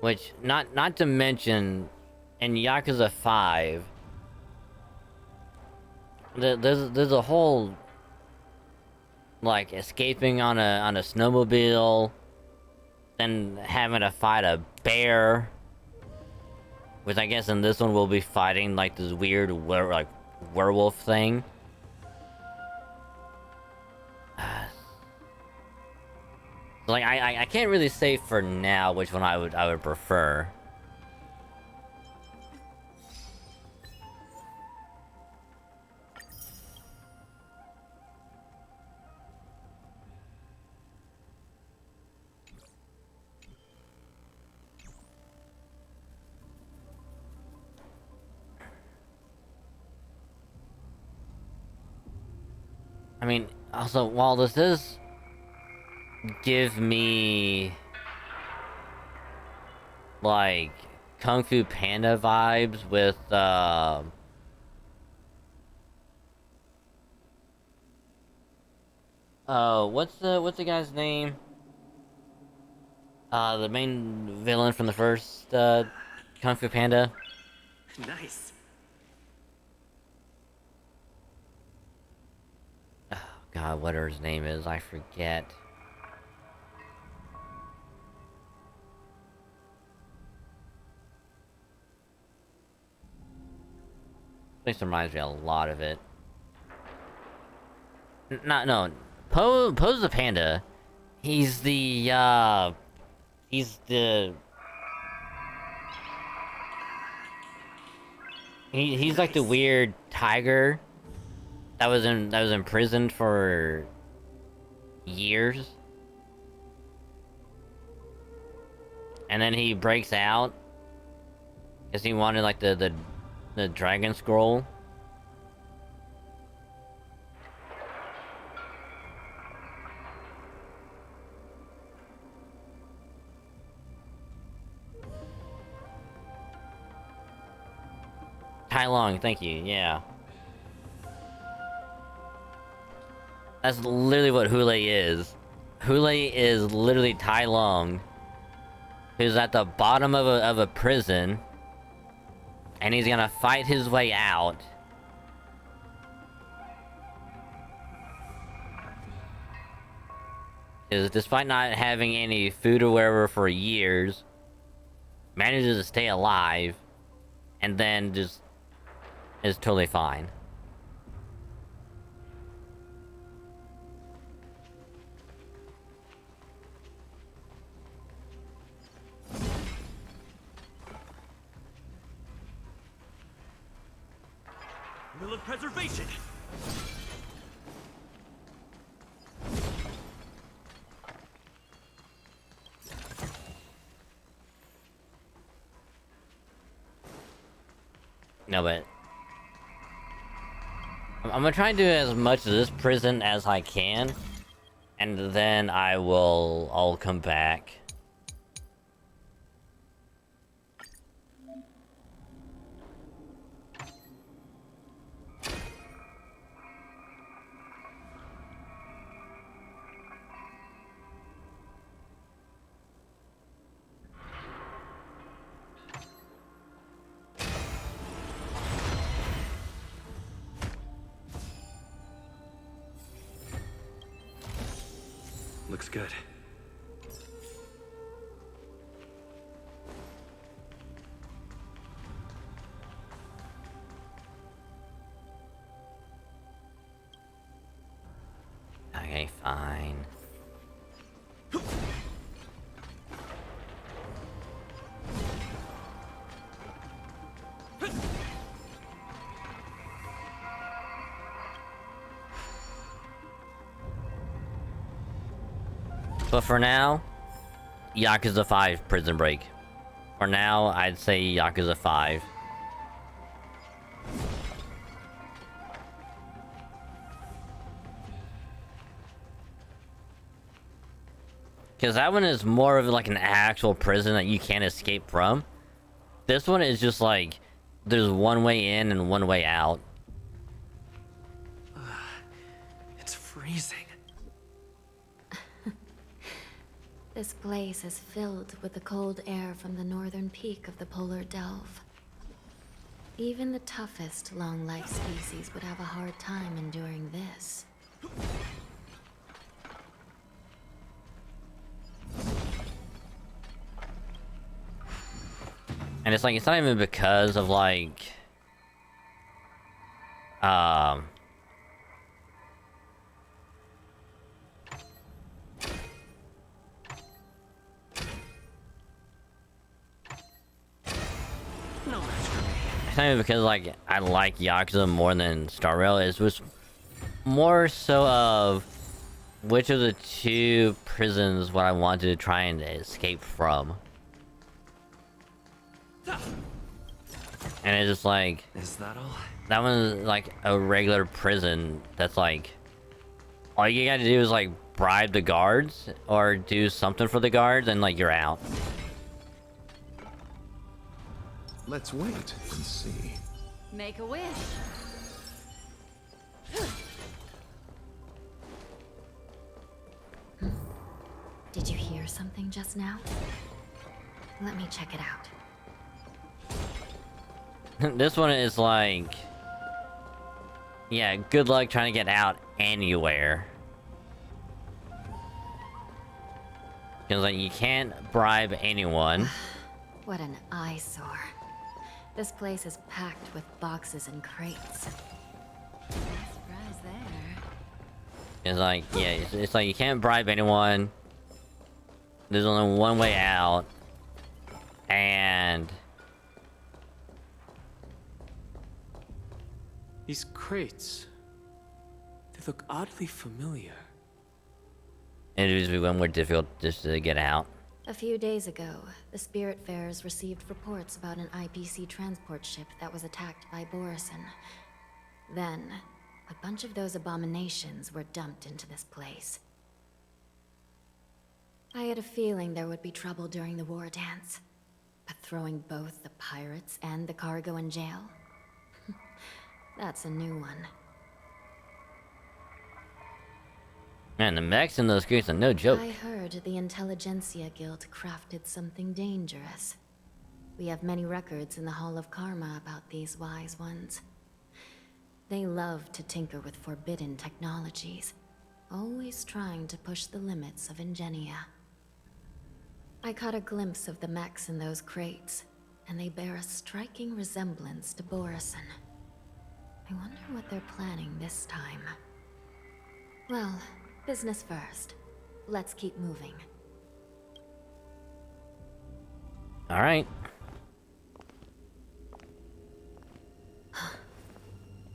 Which, not to mention, in Yakuza 5, there's a whole, like, escaping on a snowmobile, then having to fight a bear, which I guess in this one we'll be fighting, like, this weird, werewolf thing. Like, I can't really say for now which one I would prefer. I mean, also, while this does give me like Kung Fu Panda vibes with what's the guy's name? The main villain from the first Kung Fu Panda. Nice. Oh God, whatever his name is, I forget. This reminds me a lot of it. No. Poe's the panda. He's the, he's like the weird tiger that was imprisoned for years. And then he breaks out because he wanted like the dragon scroll. Tai Long, thank you, yeah. That's literally what Hule is. Hule is literally Tai Long, who's at the bottom of a prison, and he's gonna fight his way out. Is despite not having any food or whatever for years, manages to stay alive, and then just is totally fine. Will of preservation! No, but I'm gonna try and do as much of this prison as I can, and then I'll come back. Looks good. Okay, fine. But for now, Yakuza 5 Prison Break. For now, I'd say Yakuza 5. Because that one is more of like an actual prison that you can't escape from. This one is just like, there's one way in and one way out. It's freezing. This place is filled with the cold air from the northern peak of the polar delve. Even the toughest long-life species would have a hard time enduring this. And it's like, it's not even because of like... It's not even because like I like Yakuza more than Star Rail. It was more so of which of the two prisons would I wanted to try and escape from. And it's just like, is that all? That one's like a regular prison that's like all you gotta do is like bribe the guards or do something for the guards and like you're out. Let's wait and see. Make a wish. Did you hear something just now? Let me check it out. This one is like, yeah, good luck trying to get out anywhere. Because like you can't bribe anyone. What an eyesore. This place is packed with boxes and crates. Surprise there. It's like, yeah, it's like you can't bribe anyone. There's only one way out. And These crates, they look oddly familiar. it is one more difficult just to get out. A few days ago, the Spiritfarers received reports about an IPC transport ship that was attacked by Borison. Then, a bunch of those abominations were dumped into this place. I had a feeling there would be trouble during the war dance. But throwing both the pirates and the cargo in jail? That's a new one. Man, the mechs in those crates are no joke. I heard the Intelligentsia Guild crafted something dangerous. We have many records in the Hall of Karma about these wise ones. They love to tinker with forbidden technologies, always trying to push the limits of Ingenia. I caught a glimpse of the mechs in those crates, and they bear a striking resemblance to Borison. I wonder what they're planning this time. Well, business first. Let's keep moving. All right.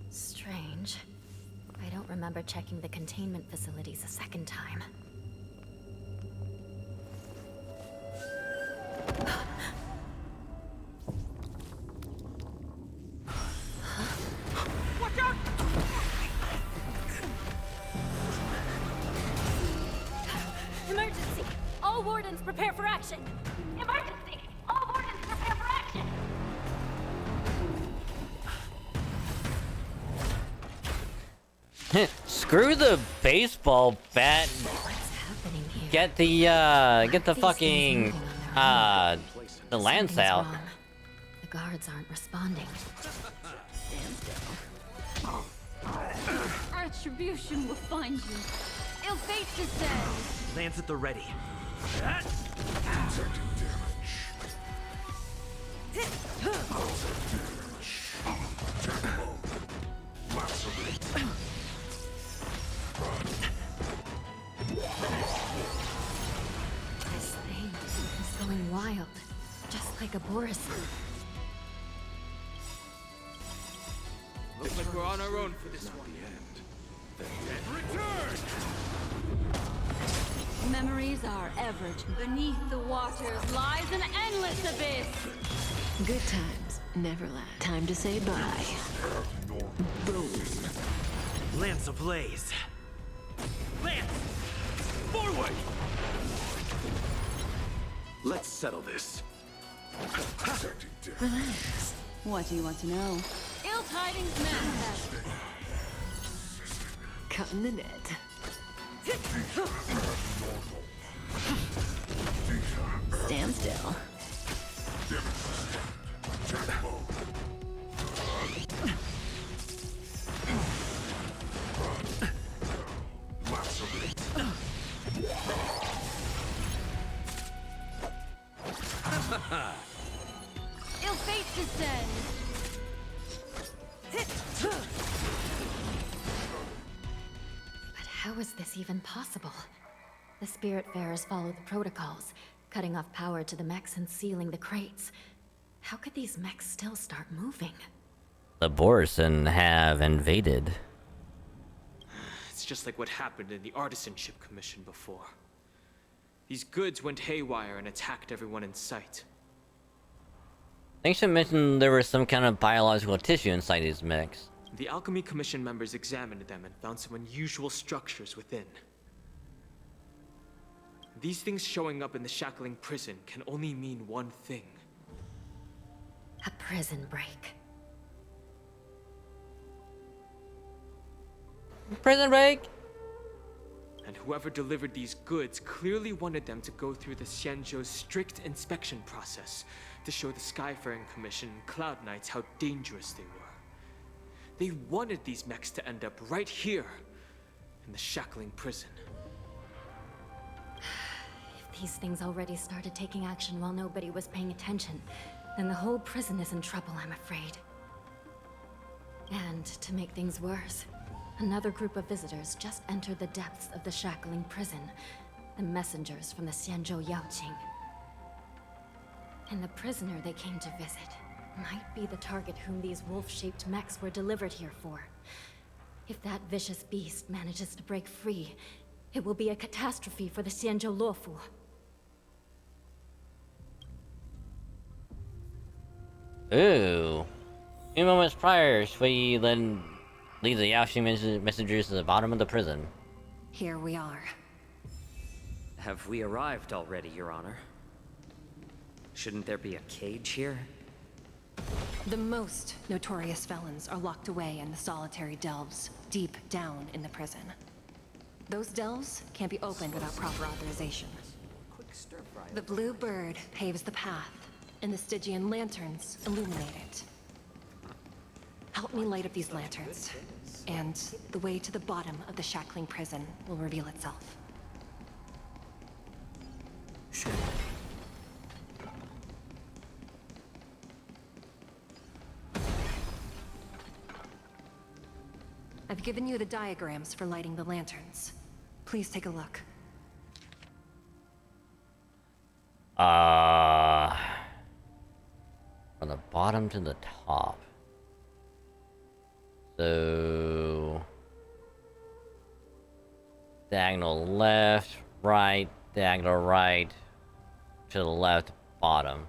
Strange. I don't remember checking the containment facilities a second time. Watch out! Emergency! All wardens prepare for action! Emergency! All wardens prepare for action! Screw the baseball bat. Get the fucking the lance out. Wrong. The guards aren't responding. Retribution will find you. Ill fate descends. Lance at the ready. This thing is going wild, just like a Borison. Looks like we're on our own for this one. Memories are ever. Beneath the waters lies an endless abyss. Good times, Neverland. Time to say bye. Boom. Lance ablaze. Lance! Forward! Let's settle this. Relax. What do you want to know? Ill tidings manifest. Cutting the net. Stand still. Ill fate descends. But how is this even possible? The Spiritfarers followed the protocols, cutting off power to the mechs and sealing the crates. How could these mechs still start moving? The Borison have invaded. It's just like what happened in the Artisanship Commission before. These goods went haywire and attacked everyone in sight. I think she mentioned there was some kind of biological tissue inside these mechs. The Alchemy Commission members examined them and found some unusual structures within. These things showing up in the shackling prison can only mean one thing. A prison break. Prison break! And whoever delivered these goods clearly wanted them to go through the Xianzhou's strict inspection process to show the Skyfaring Commission and Cloud Knights how dangerous they were. They wanted these mechs to end up right here, in the shackling prison. If these things already started taking action while nobody was paying attention, then the whole prison is in trouble, I'm afraid. And to make things worse, another group of visitors just entered the depths of the shackling prison. The messengers from the Xianzhou Yaoqing. And the prisoner they came to visit might be the target whom these wolf-shaped mechs were delivered here for. If that vicious beast manages to break free, it will be a catastrophe for the Xianzhou Luofu. Ooh. A few moments prior, Shui then leads the Yaoxing messengers to the bottom of the prison. Here we are. Have we arrived already, Your Honor? Shouldn't there be a cage here? The most notorious felons are locked away in the solitary delves, deep down in the prison. Those delves can't be opened without proper authorization. The blue bird paves the path, and the Stygian lanterns illuminate it. Help me light up these lanterns, and the way to the bottom of the shackling prison will reveal itself. Sure. I've given you the diagrams for lighting the lanterns. Please take a look. From the bottom to the top. So... diagonal left, right, diagonal right, to the left, bottom.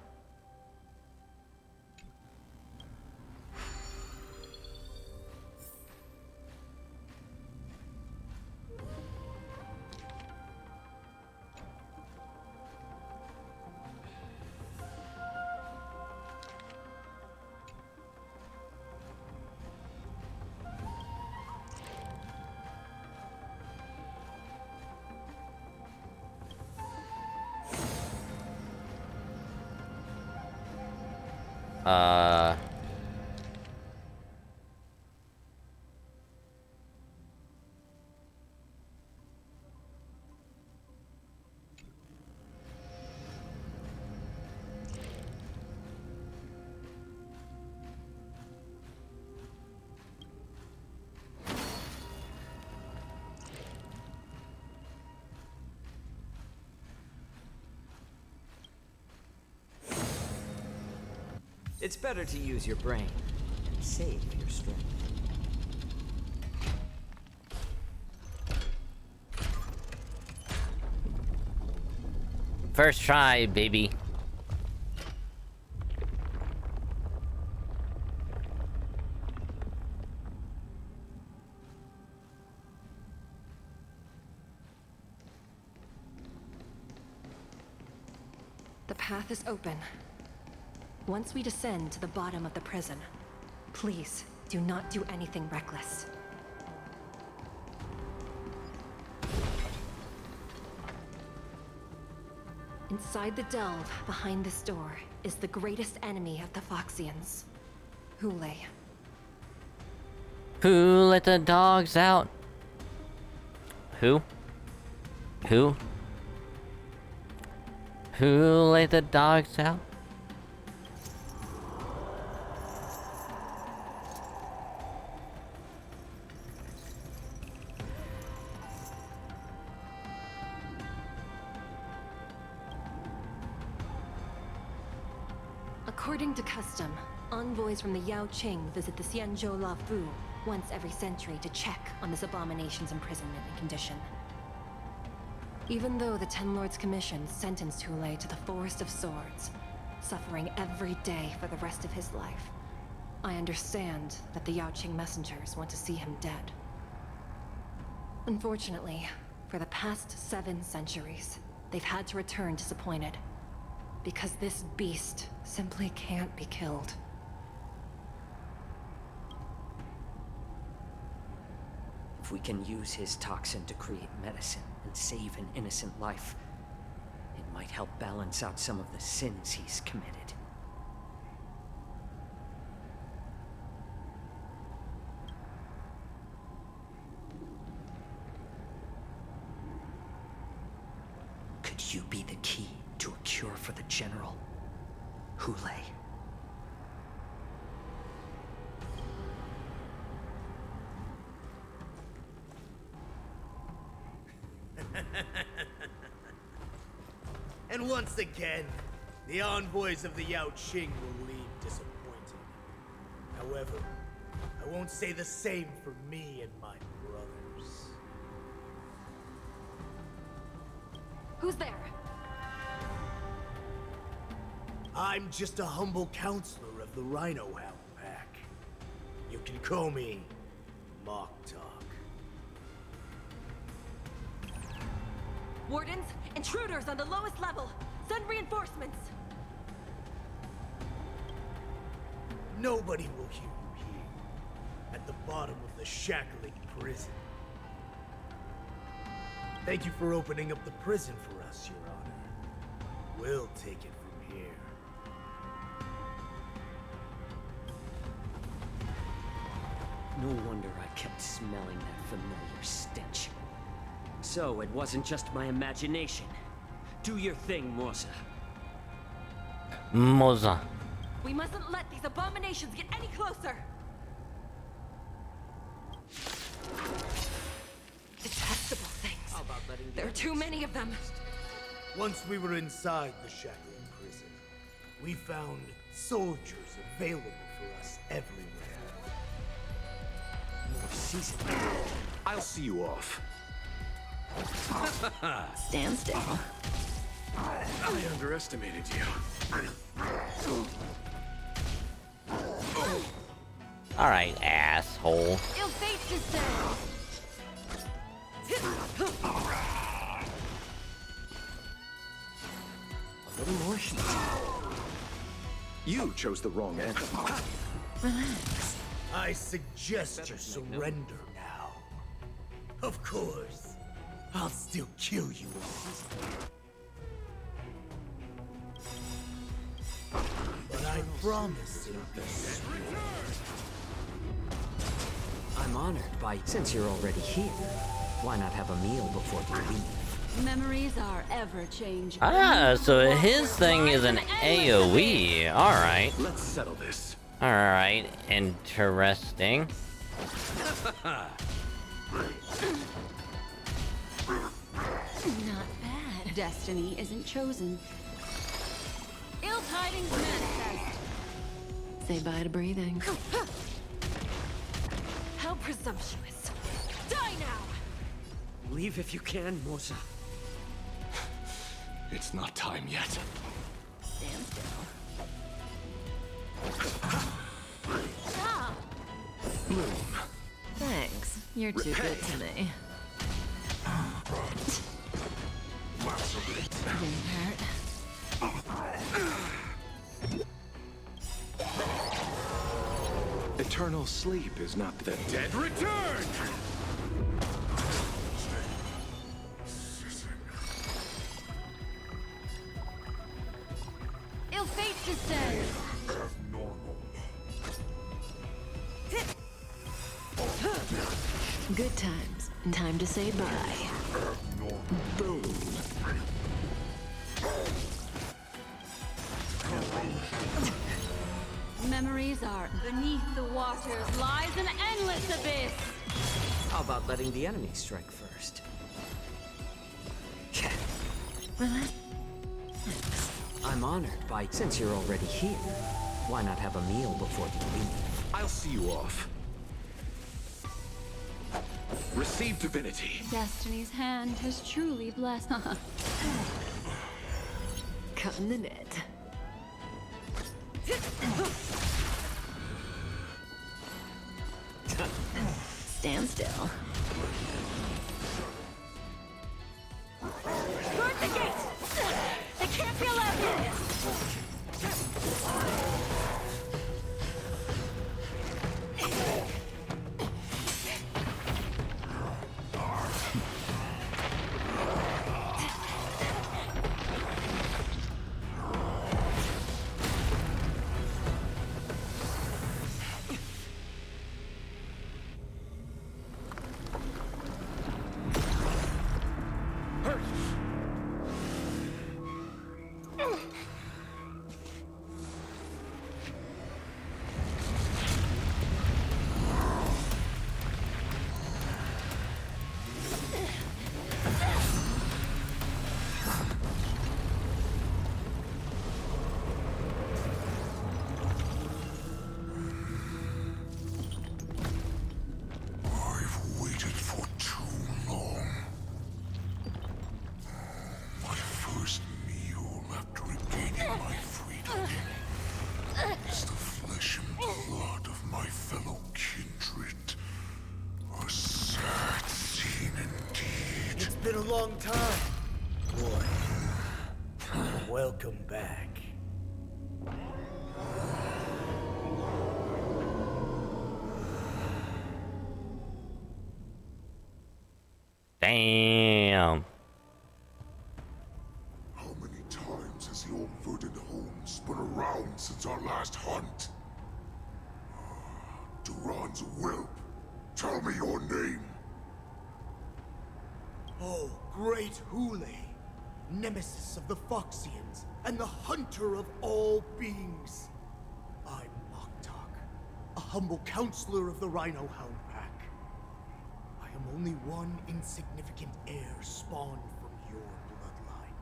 It's better to use your brain and save your strength. First try, baby. The path is open. Once we descend to the bottom of the prison, please do not do anything reckless. Inside the delve, behind this door, is the greatest enemy of the Foxians, Hule. Who let the dogs out? Who? Who? Who let the dogs out? According to custom, envoys from the Yaoqing visit the Xianzhou Luofu once every century to check on this abomination's imprisonment and condition. Even though the Ten Lords Commission sentenced Hule to the Forest of Swords, suffering every day for the rest of his life, I understand that the Yaoqing messengers want to see him dead. Unfortunately, for the past 7 centuries, they've had to return disappointed. Because this beast simply can't be killed. If we can use his toxin to create medicine and save an innocent life, it might help balance out some of the sins he's committed. Could you be the key to a cure for the General, Hule? And once again, the envoys of the Yaoqing will leave disappointed. However, I won't say the same for me and my brothers. Who's there? I'm just a humble counselor of the Rhino Hound Pack. You can call me Mock Talk. Wardens, intruders on the lowest level. Send reinforcements. Nobody will hear you here, at the bottom of the shackling prison. Thank you for opening up the prison for us, Your Honor. We'll take it from here. No wonder I kept smelling that familiar stench. So it wasn't just my imagination. Do your thing, Moza. Moza. We mustn't let these abominations get any closer. Detestable things. How about letting There are too many of them. Once we were inside the shackling prison, we found soldiers available for us everywhere. More seasoned. I'll see you off. Stand still. I underestimated you. Alright, asshole. Ill fate descends. A little more heat. You chose the wrong end. Relax. I suggest you surrender now. Of course. I'll still kill you all. But I promise it'll be sweet. I'm honored by, since you're already here, why not have a meal before you leave? Memories are ever changing. Ah, so his thing is an AoE. Alright. Let's settle this. Alright, interesting. Not bad. Destiny isn't chosen. Ill tidings manifest. Say bye to breathing. How presumptuous. Die now! Leave if you can, Moza. It's not time yet. Stand still. Stop! Bloom. Thanks. You're too good to me. Didn't hurt. Eternal sleep is not the dead return! Ill fate descends. Good times. Time to say bye. Boom. Memories are beneath the waters lies an endless abyss. How about letting the enemy strike first? Relax. I'm honored by, since you're already here, why not have a meal before you leave? I'll see you off. Receive divinity. Destiny's hand has truly blessed. Cut in the net. Stand still. Guard the gates! They can't be allowed in! Been a long time, boy. Welcome back. Damn. How many times has the old verdant home spun around since our last hunt? Duran's whelp. Tell me your name. Oh, great Hule, nemesis of the Foxians, and the hunter of all beings. I'm Moktok, a humble counselor of the Rhino Hound Pack. I am only one insignificant heir spawned from your bloodline.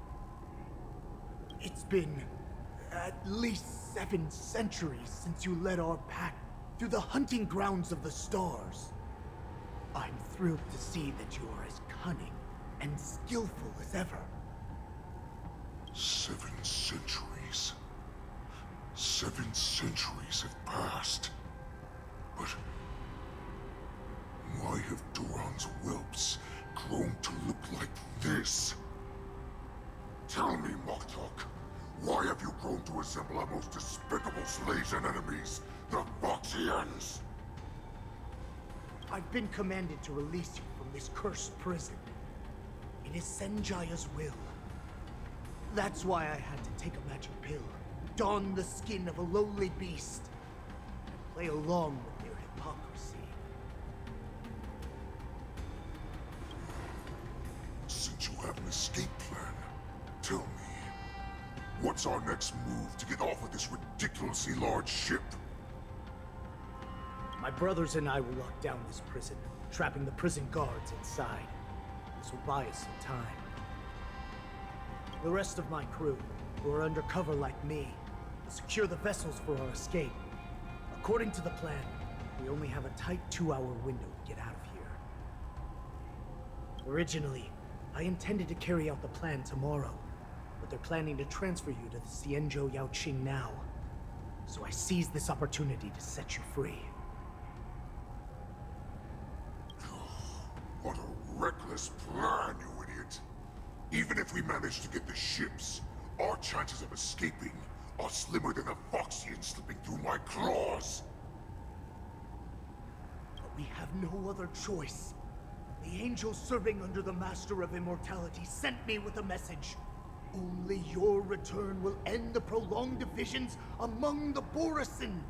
It's been at least 7 centuries since you led our pack through the hunting grounds of the stars. I'm thrilled to see that you are as cunning and skillful as ever. 7 centuries. 7 centuries have passed. But why have Duran's whelps grown to look like this? Tell me, Moktok, why have you grown to resemble our most despicable slaves and enemies, the Foxians? I've been commanded to release you from this cursed prison. It is Senjaya's will. That's why I had to take a magic pill, don the skin of a lowly beast, and play along with their hypocrisy. Since you have an escape plan, tell me, what's our next move to get off of this ridiculously large ship? My brothers and I will lock down this prison, trapping the prison guards inside. This will buy us some time. The rest of my crew, who are undercover like me, will secure the vessels for our escape. According to the plan, we only have a tight 2-hour window to get out of here. Originally, I intended to carry out the plan tomorrow, but they're planning to transfer you to the Xianzhou Yaoqing now. So I seized this opportunity to set you free. What a reckless plan, you idiot! Even if we manage to get the ships, our chances of escaping are slimmer than a Foxian slipping through my claws! But we have no other choice. The angel serving under the Master of Immortality sent me with a message. Only your return will end the prolonged divisions among the Borisin.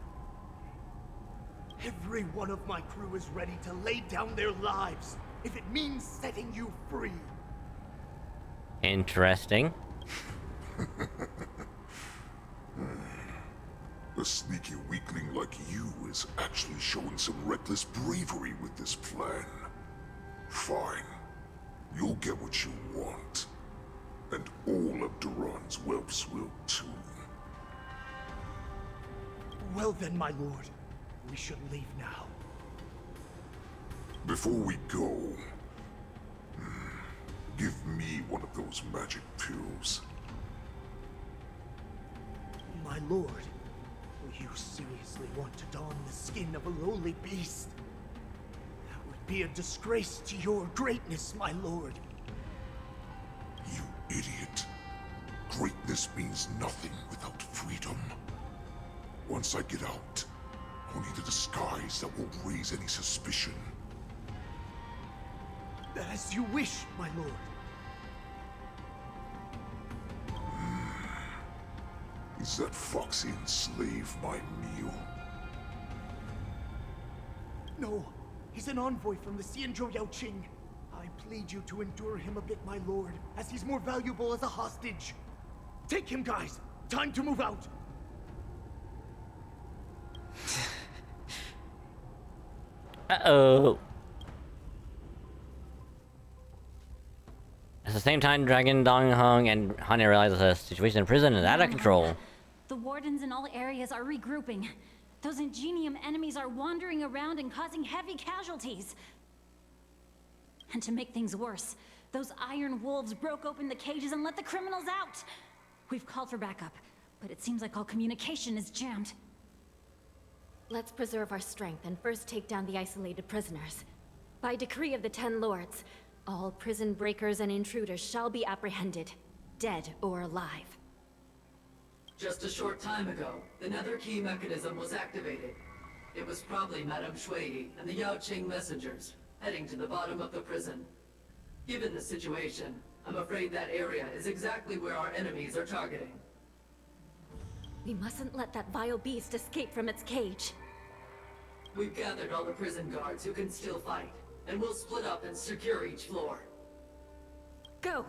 Every one of my crew is ready to lay down their lives if it means setting you free. Interesting. A sneaky weakling like you is actually showing some reckless bravery with this plan. Fine. You'll get what you want. And all of Duran's whelps will too. Well then, my lord. We should leave now. Before we go, give me one of those magic pills. My lord, will you seriously want to don the skin of a lowly beast? be a disgrace to your greatness, my lord. You idiot. Greatness means nothing without freedom. Once I get out, I'll need a disguise that won't raise any suspicion. As you wish, my lord. Is that Foxian slave my meal? No, he's an envoy from the Xianzhou Yaoqing. I plead you to endure him a bit, my lord, as he's more valuable as a hostage. Take him, guys! Time to move out! Uh-oh. At the same time, Dragon, Dong Hung, and Hanya realize the situation in prison is out of control. The wardens in all areas are regrouping. Those Ingenium enemies are wandering around and causing heavy casualties. And to make things worse, those iron wolves broke open the cages and let the criminals out. We've called for backup, but it seems like all communication is jammed. Let's preserve our strength and first take down the isolated prisoners. By decree of the Ten Lords, all prison breakers and intruders shall be apprehended, dead or alive. Just a short time ago, the Nether Key mechanism was activated. It was probably Madame Shui and the Yaoqing messengers, heading to the bottom of the prison. Given the situation, I'm afraid that area is exactly where our enemies are targeting. We mustn't let that vile beast escape from its cage. We've gathered all the prison guards who can still fight, and we'll split up and secure each floor. Go!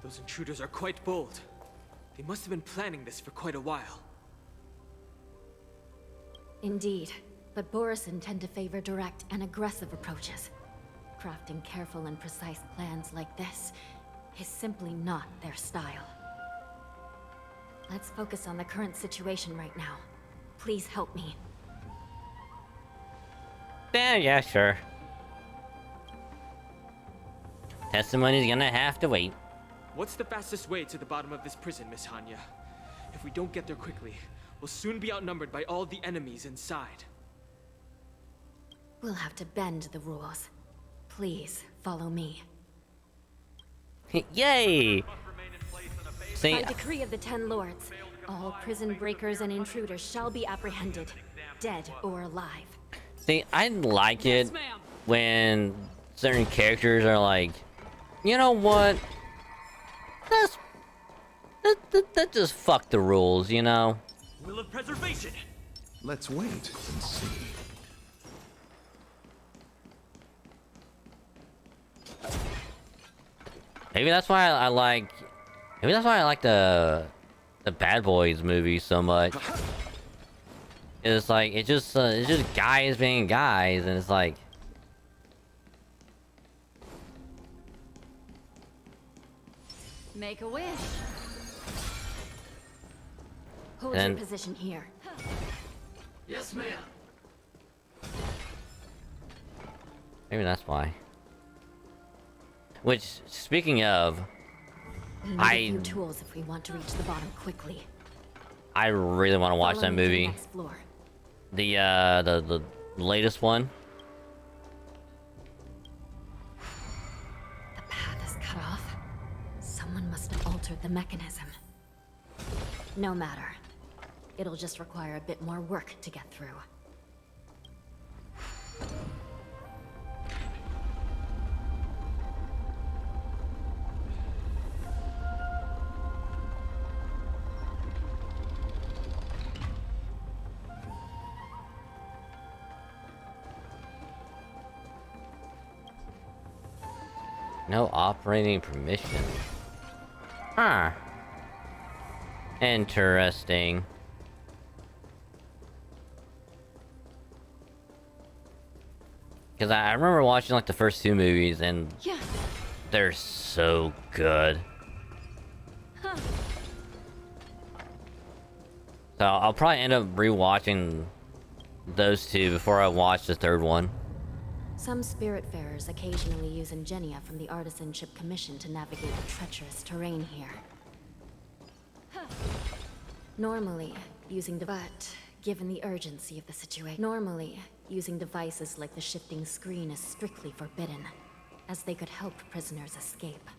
Those intruders are quite bold. They must have been planning this for quite a while. Indeed, but Borisin tend to favor direct and aggressive approaches. Crafting careful and precise plans like this is simply not their style. Let's focus on the current situation right now. Please help me. Yeah, sure. Testimony's gonna have to wait. What's the fastest way to the bottom of this prison, Miss Hanya? If we don't get there quickly, we'll soon be outnumbered by all the enemies inside. We'll have to bend the rules. Please, follow me. Yay! See, By decree of the Ten Lords, all prison breakers and intruders shall be apprehended, dead or alive. see, I like it when certain characters are like, you know what? That just fuck the rules, you know? Will of preservation! Let's wait and see. Maybe that's why I like. Maybe that's why I like the Bad Boys movie so much. It's like it's just guys being guys, and it's like. Make a wish. Hold And- your position here. Yes, ma'am. Maybe that's why. Which, speaking of, We need a few tools if we want to reach the bottom quickly. I really want to watch Follow that me to the movie. next floor. The latest one. The path is cut off. Someone must have altered the mechanism. No matter. It'll just require a bit more work to get through. No operating permission. Huh. Interesting. Because I remember watching like the first two movies and they're so good. So I'll probably end up rewatching those two before I watch the third one. Some Spiritfarers occasionally use Ingenia from the Artisanship Commission to navigate the treacherous terrain here. Normally, using the but given the urgency of the situation. Normally, using devices like the shifting screen is strictly forbidden, as they could help prisoners escape.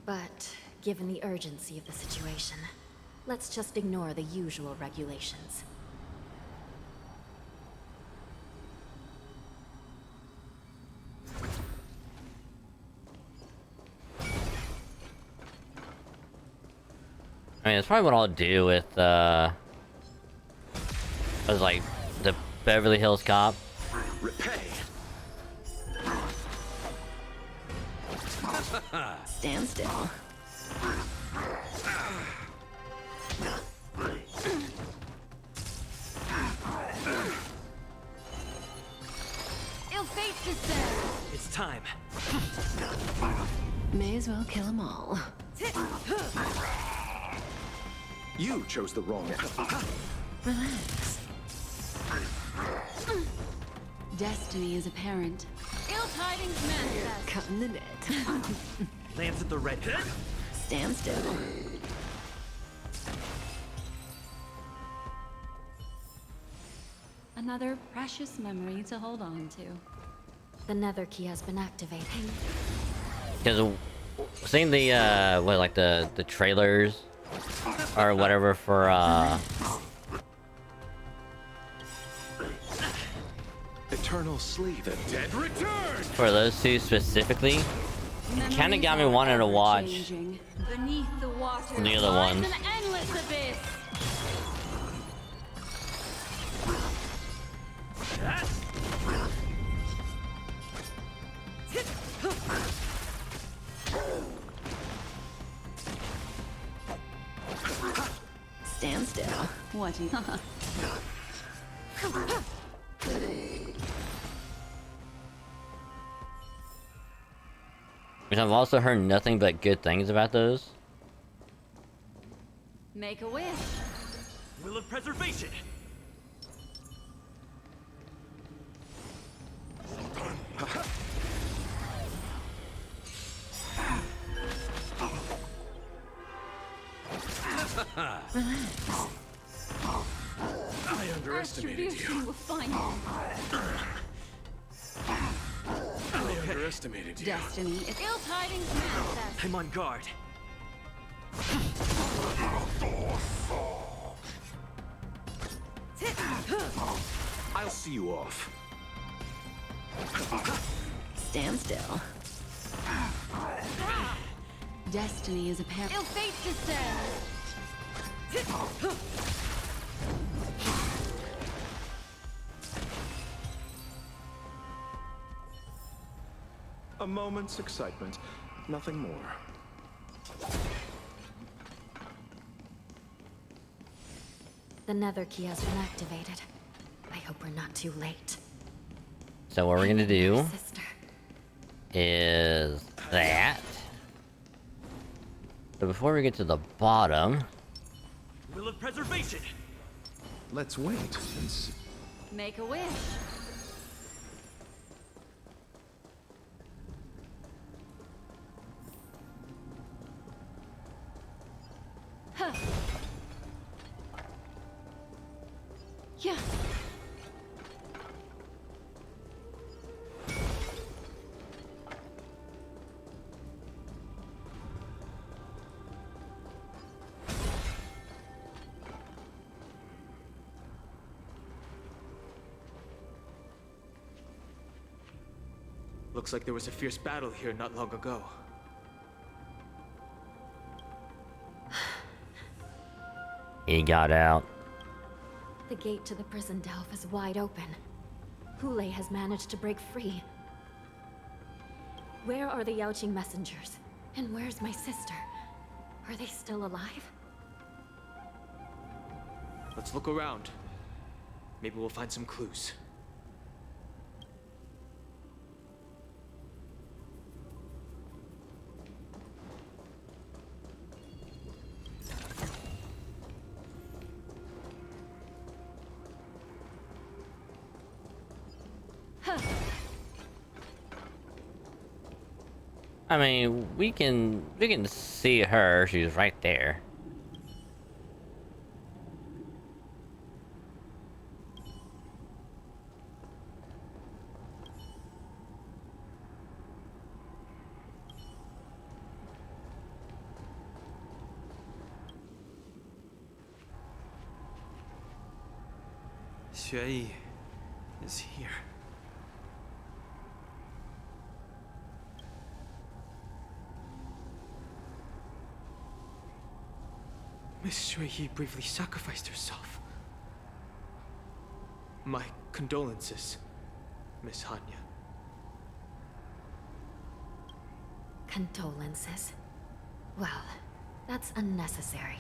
But, given the urgency of the situation, let's just ignore the usual regulations. I mean, that's probably what I'll do with, I was like, the Beverly Hills Cop. Repay. Stand still. Ill fate descends. It's time. May as well kill them all. You chose the wrong path. Relax. Destiny is apparent. Ill tidings manifest. Cut in the net. Lands at the red. Stand still. Another precious memory to hold on to. The nether key has been activated. Because seeing the what, like the trailers or whatever for Eternal sleep. The dead return. for those two specifically, kind of got me wanting to watch Beneath the water the other lies ones. an endless abyss. Stand still. What do you... Which I've also heard nothing but good things about those. Make a wish. Will of preservation. I underestimated Attribution you. will find you. I underestimated you. Destiny is ill tidings manifest. I'm on guard. I'll see you off. Stand still. Destiny is apparent. Ill fate descends. A moment's excitement, nothing more. The nether key has been activated. I hope we're not too late. So what we're gonna do Sister. is that. But before we get to the bottom, Will of preservation. Let's wait and see. Make a wish. Huh. Yeah. Looks like there was a fierce battle here not long ago. he got out. The gate to the prison delve is wide open. Hule has managed to break free. Where are the Yaoqing messengers? And where's my sister? Are they still alive? Let's look around. Maybe we'll find some clues. I mean, we can see her. She's right there. Xue is here. Miss Xue bravely sacrificed herself. My condolences, Miss Hanya. Condolences? Well, that's unnecessary.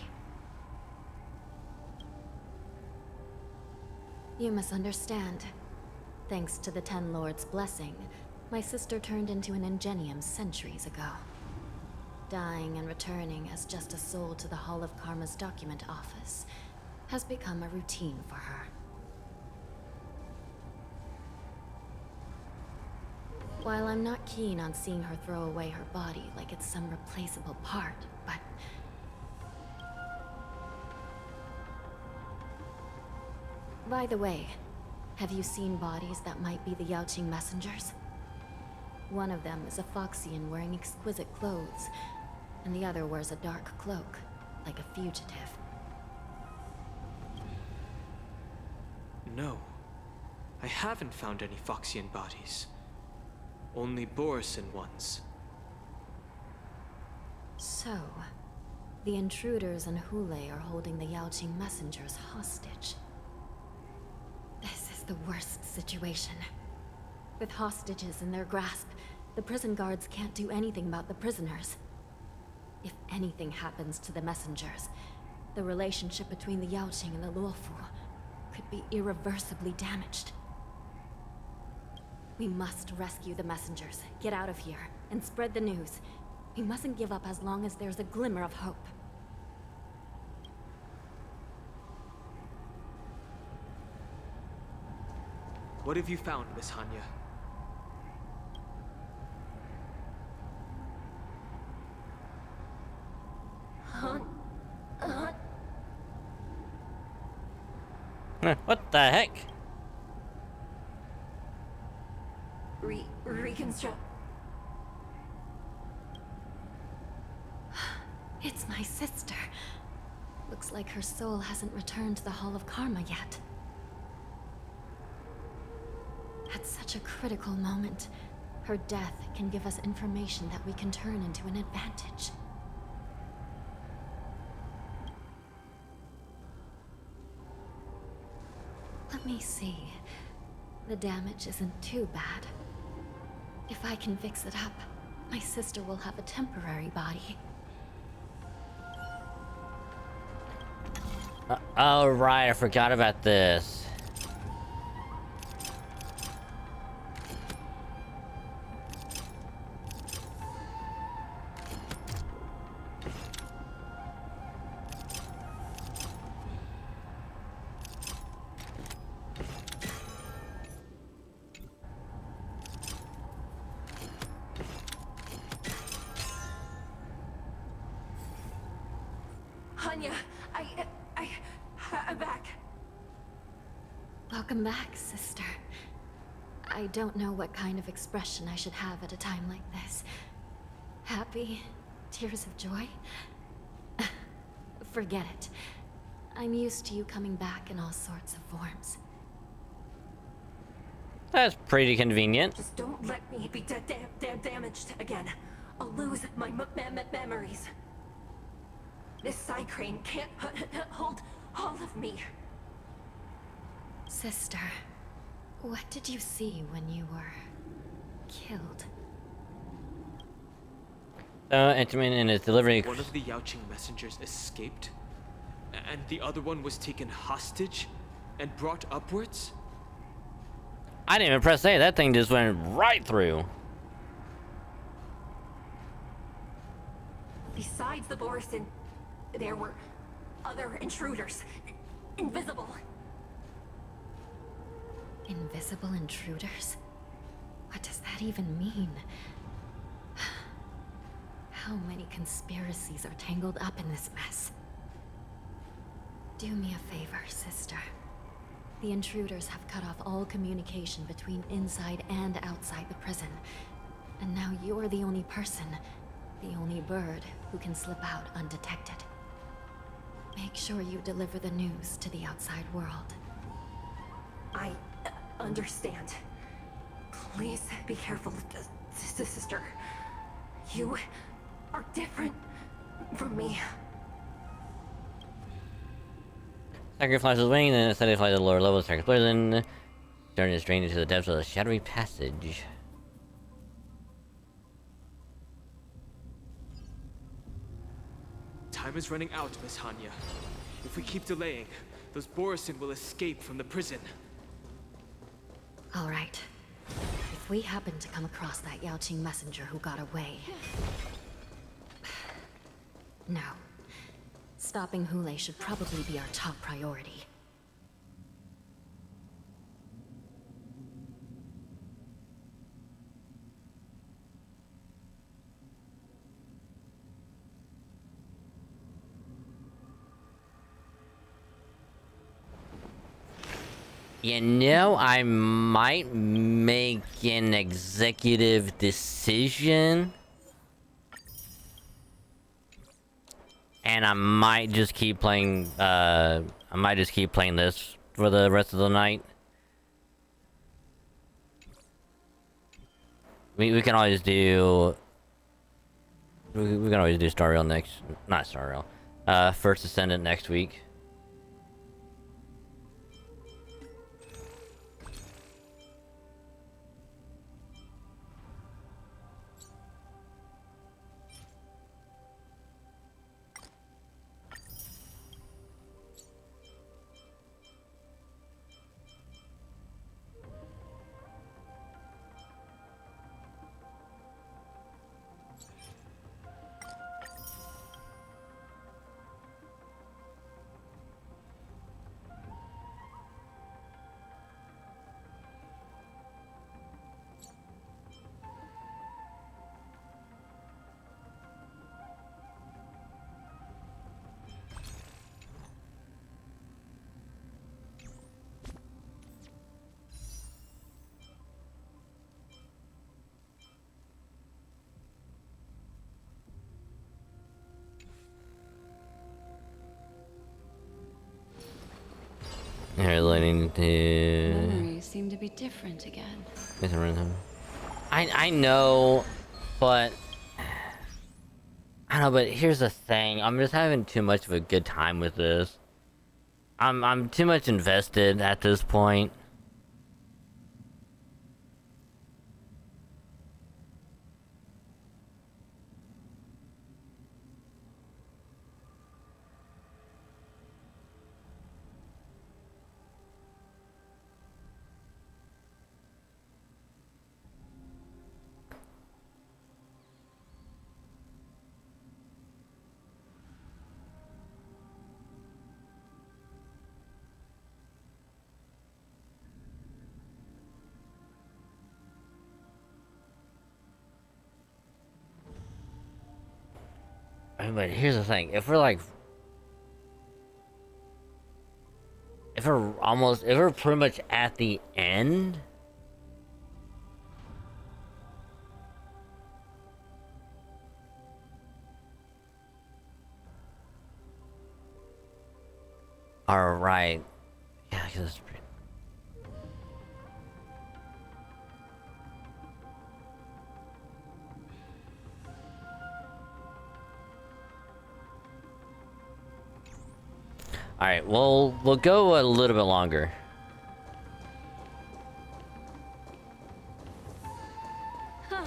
You misunderstand. Thanks to the Ten Lords' blessing, my sister turned into an Ingenium centuries ago. Dying and returning as just a soul to the Hall of Karma's document office has become a routine for her. While I'm not keen on seeing her throw away her body like it's some replaceable part, but... By the way, have you seen bodies that might be the Yaoqing messengers? One of them is a Foxian wearing exquisite clothes, and the other wears a dark cloak, like a fugitive. No. I haven't found any Foxian bodies. Only Borisan ones. So, the intruders and Hule are holding the Yaoqing messengers hostage. This is the worst situation. With hostages in their grasp, the prison guards can't do anything about the prisoners. If anything happens to the messengers, the relationship between the Yaoqing and the Luofu could be irreversibly damaged. We must rescue the messengers, get out of here, and spread the news. We mustn't give up as long as there's a glimmer of hope. What have you found, Miss Hanya? What the heck? Reconstruct. It's my sister. Looks like her soul hasn't returned to the Hall of Karma yet. At such a critical moment, her death can give us information that we can turn into an advantage. Let me see. The damage isn't too bad. If I can fix it up, my sister will have a temporary body. Oh right, I forgot about this. Hanya, I'm back. Welcome back, sister. I don't know what kind of expression I should have at a time like this. Happy? Tears of joy? Forget it. I'm used to you coming back in all sorts of forms. That's pretty convenient. Just don't let me be damaged again. I'll lose my memories. This side crane can't hold all of me. Sister, what did you see when you were killed? Intimate in his delivery. One of the Yaoqing messengers escaped, and the other one was taken hostage and brought upwards? I didn't even press A, that thing just went right through. Besides the Borisan, there were other intruders. Invisible. Invisible intruders? What does that even mean? How many conspiracies are tangled up in this mess? Do me a favor, sister. The intruders have cut off all communication between inside and outside the prison. And now you're the only person, the only bird, who can slip out undetected. Make sure you deliver the news to the outside world. I understand. Please be careful, sister. You are different from me. Sacrifice his wing, then satisfy the lower levels, attack prison, turning his drain into the depths of the shadowy passage. Time is running out, Miss Hanya. If we keep delaying, those Borisin will escape from the prison. All right. If we happen to come across that Yaoqing messenger who got away... No. Stopping Hule should probably be our top priority. You know, I might make an executive decision. And I might just keep playing, this for the rest of the night. We can always do... We can always do Star Rail next... Not Star Rail. First Descendant next week. Here, leading to... Memories seem to be different again. I know, but... I know, but here's the thing. I'm just having too much of a good time with this. I'm too much invested at this point. But here's the thing, if we're pretty much at the end, alright, yeah, because alright, we'll go a little bit longer. Huh.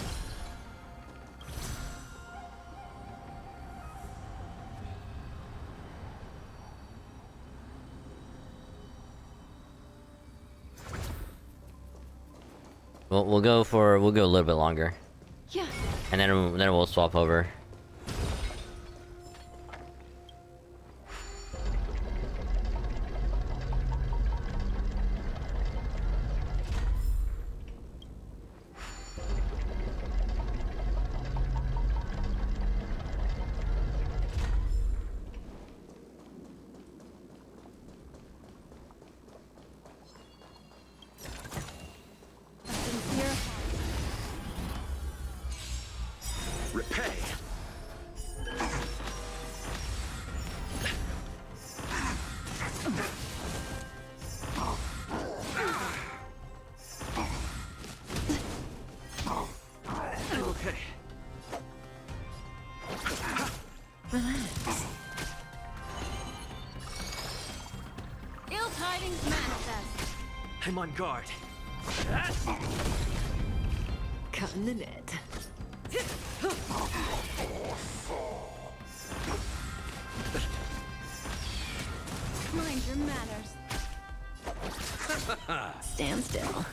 We'll go a little bit longer. Yeah. And then we'll swap over. Repay. I'm on guard. Cutting the net. Mind your manners. Stand still.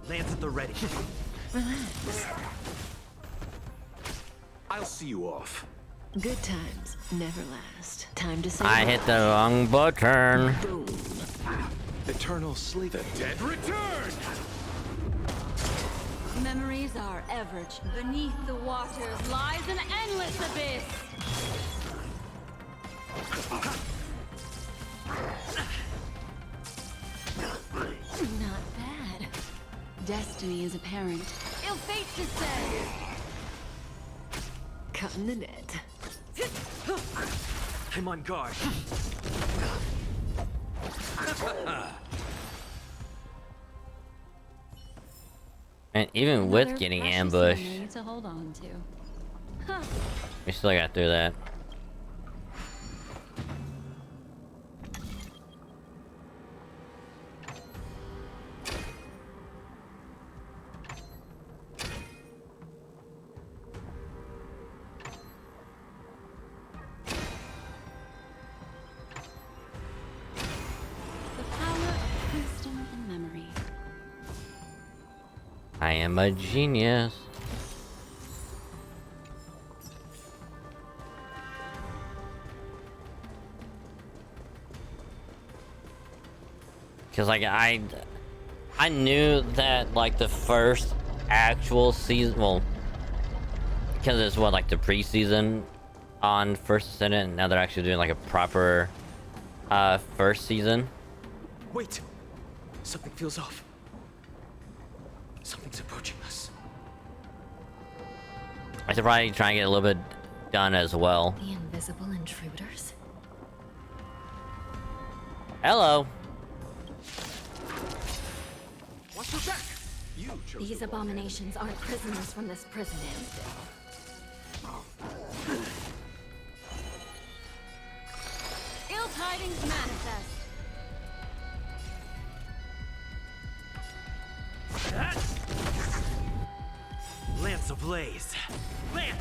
Lance at the ready. Relax. I'll see you off. Good times never last. Time to say I hit the wrong button. boom. Eternal sleep. The dead return! Memories are average. Beneath the waters lies an endless abyss. Not bad. Destiny is apparent. Ill fate descends. Cutting the net. I'm on guard. And even with Another getting precious ambushed, memory to hold on to. Huh. we still got through that. The power of wisdom and memory. I am a genius. Cause like I knew that like the first actual season, well, because it's what like the preseason on First Descendant, and now they're actually doing like a proper first season. Wait! Something feels off. Something's approaching us. I should probably try and get a little bit done as well. The invisible intruders? Hello. Watch your back! You chose These abominations aren't prisoners from this prison. Ill tidings manifest. Lance ablaze. Lance!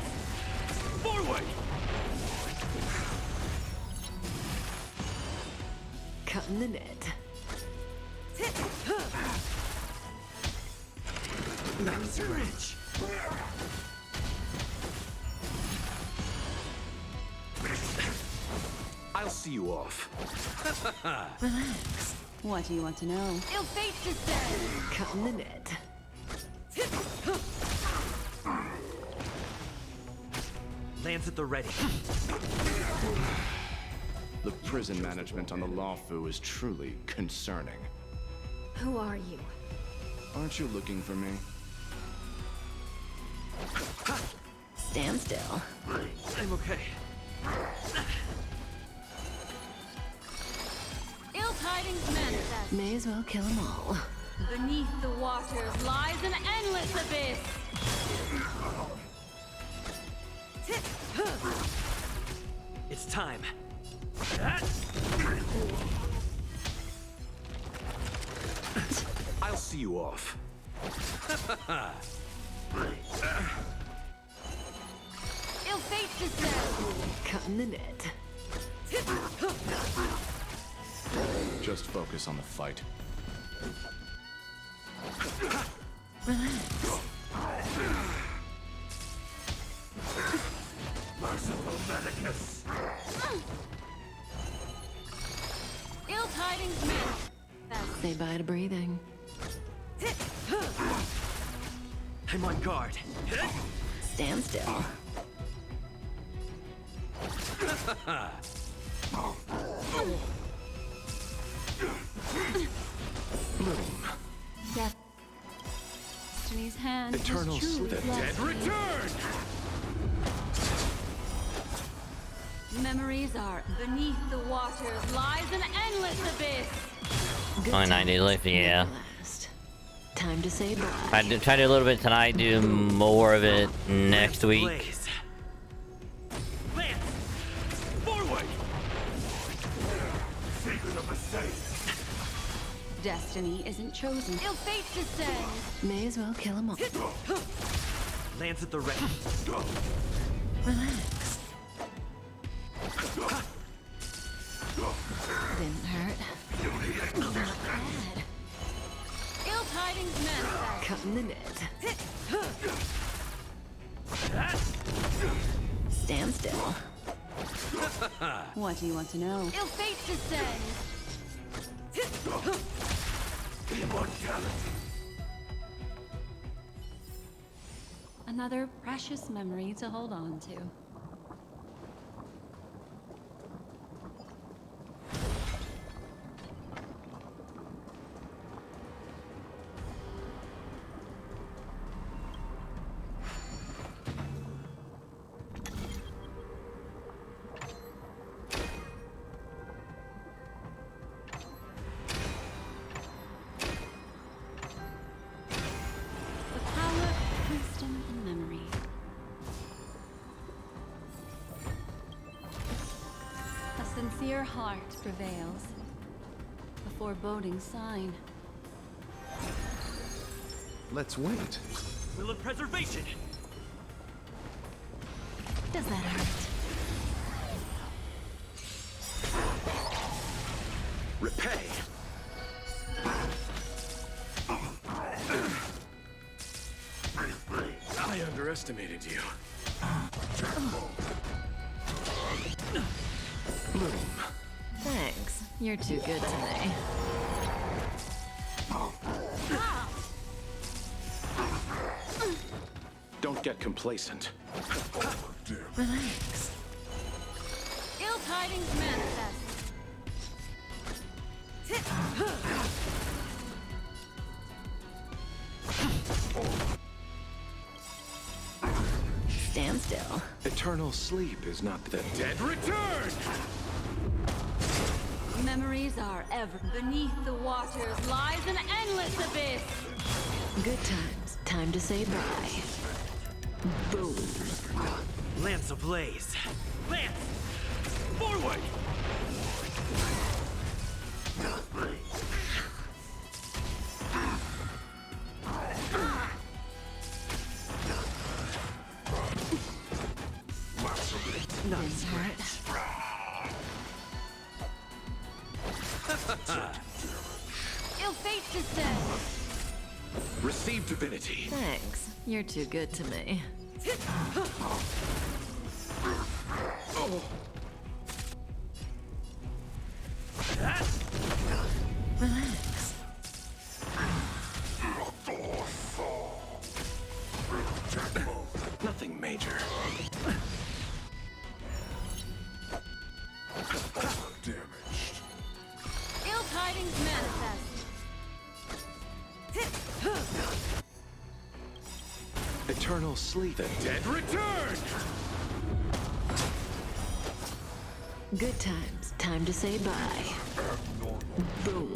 Forward! Cutting the net. That's rich. I'll see you off. Relax. What do you want to know? Ill fate descends. Cutting the net. Lance at the ready. The prison management on the Lawfu is truly concerning. Who are you? Aren't you looking for me? Stand still. I'm okay. Ill tidings manifest. May as well kill them all. Beneath the waters lies an endless abyss. It's time. I'll see you off. Ill fate descends. Cutting the net. Just focus on the fight. Relax. Merciful Medicus. Ill tidings manifest. Say bye to breathing. I'm on guard. Stand still. Death. Destiny's hand. Eternal is truly sleep. blessed. Dead return! Memories are beneath the waters lies an endless abyss. Only 9 days left, yeah. Last. Time to say bye. I did try to do a little bit tonight, do more of it next week. Blaze. Destiny isn't chosen. Ill fate descends. May as well kill 'em all. Lance at the ready. Relax. Didn't hurt. Not bad. Ill tidings manifest. Cutting the net. Stand still. What do you want to know? Ill fate descends. Another precious memory to hold on to. Sincere heart prevails. A foreboding sign. Let's wait. Will of preservation! Does that hurt? Repay! I underestimated you. Bloom. Thanks. You're too good to me. Don't get complacent. Relax. Ill tidings manifest. Stand still. Eternal sleep is not the Dead return! Memories are ever. Beneath the waters lies an endless abyss. Good times. Time to say bye. Boom. Lance ablaze. Lance! Forward! Didn't hurt. Ill fate descends. Receive divinity. Thanks. You're too good to me. Relax. Nothing major. Damaged. Ill tidings manifest. Eternal sleep. The dead return! Good times. Time to say bye. Boom.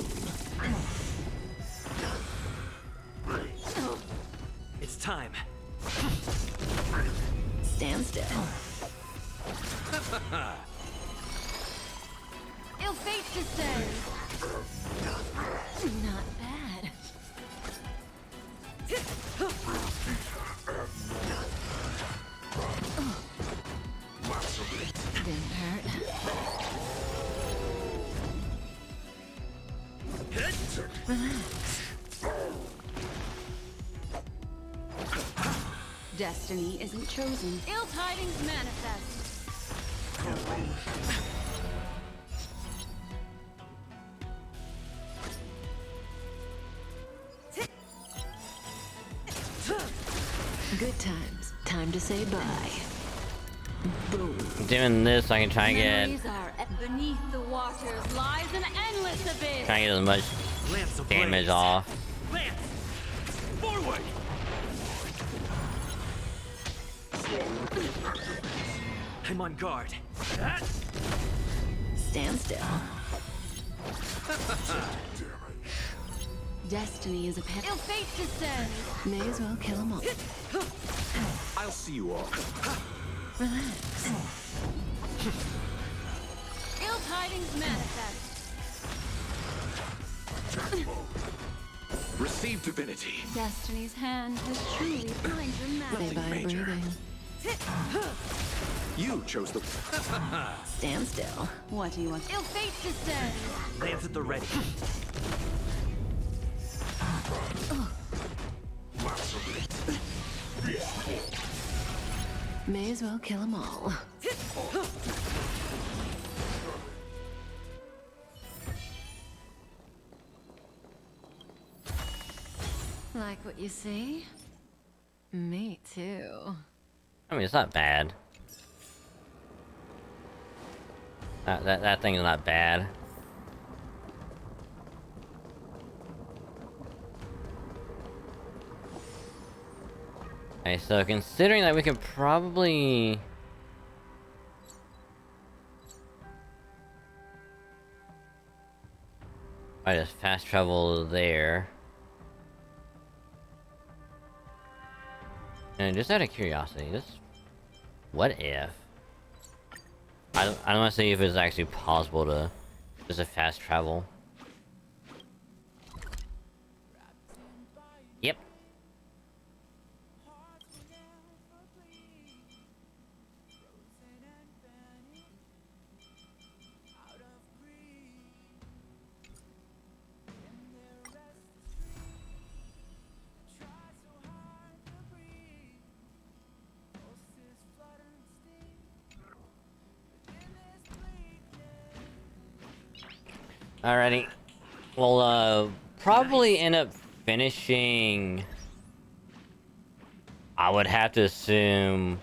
It's time. Stand still. Ill fate descends. Not bad. Didn't hurt. Relax. Destiny isn't chosen. Ill tidings manifest. Good times. Time to say bye. Boom. Doing this, I can try and get Memories are beneath the waters lies an endless abyss. try and get as much Lance ablaze. damage off. Lance! Forward! I'm on guard. Stand still. Destiny is a pet. Ill fate descends. May as well kill 'em all. I'll see you all. Relax. Ill tidings manifest. Receive divinity. Destiny's hand has truly found your magic. Say bye to breathing. You chose the... Stand still. What do you want? Ill fate descend. Lance at the ready. May as well kill them all. Like what you see? Me too. I mean, it's not bad. That thing is not bad. Okay, so considering that we could probably... I just fast travel there. And just out of curiosity, what if... I don't want to see if it's actually possible to just a fast travel. Yep. Alrighty. We'll probably end up finishing... I would have to assume...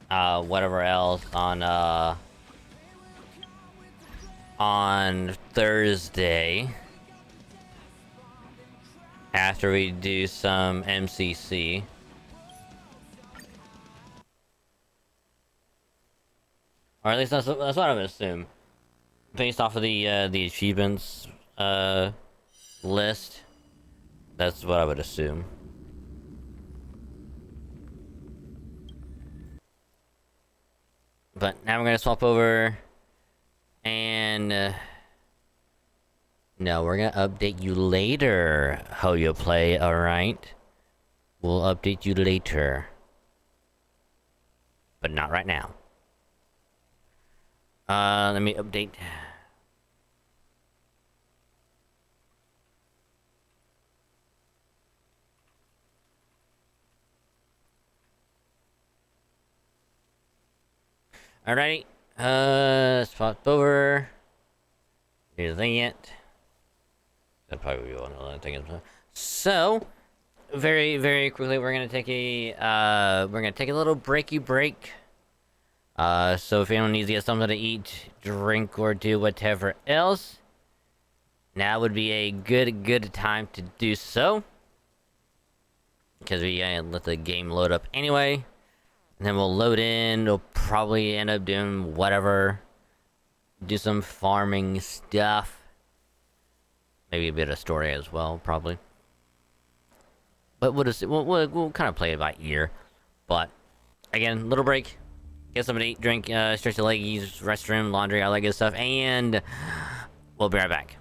whatever else on Thursday. After we do some MCC. Or at least that's what I would assume. Based off of the achievements list, that's what I would assume. But now we're gonna swap over, and no, we're gonna update you later how you play. All right, we'll update you later, but not right now. Let me update. Alrighty, swap over. Here's that. That'll probably be one of the things. So, very quickly, we're gonna take a little breaky break. So if anyone needs to get something to eat, drink, or do whatever else, now would be a good time to do so. Because we let the game load up anyway. And then we'll load in, we'll probably end up doing whatever. Do some farming stuff. Maybe a bit of story as well, probably. But we'll kind of play it by ear. But, again, little break. Get something to eat, drink, stretch the legs, use restroom, laundry, all that good stuff. And we'll be right back.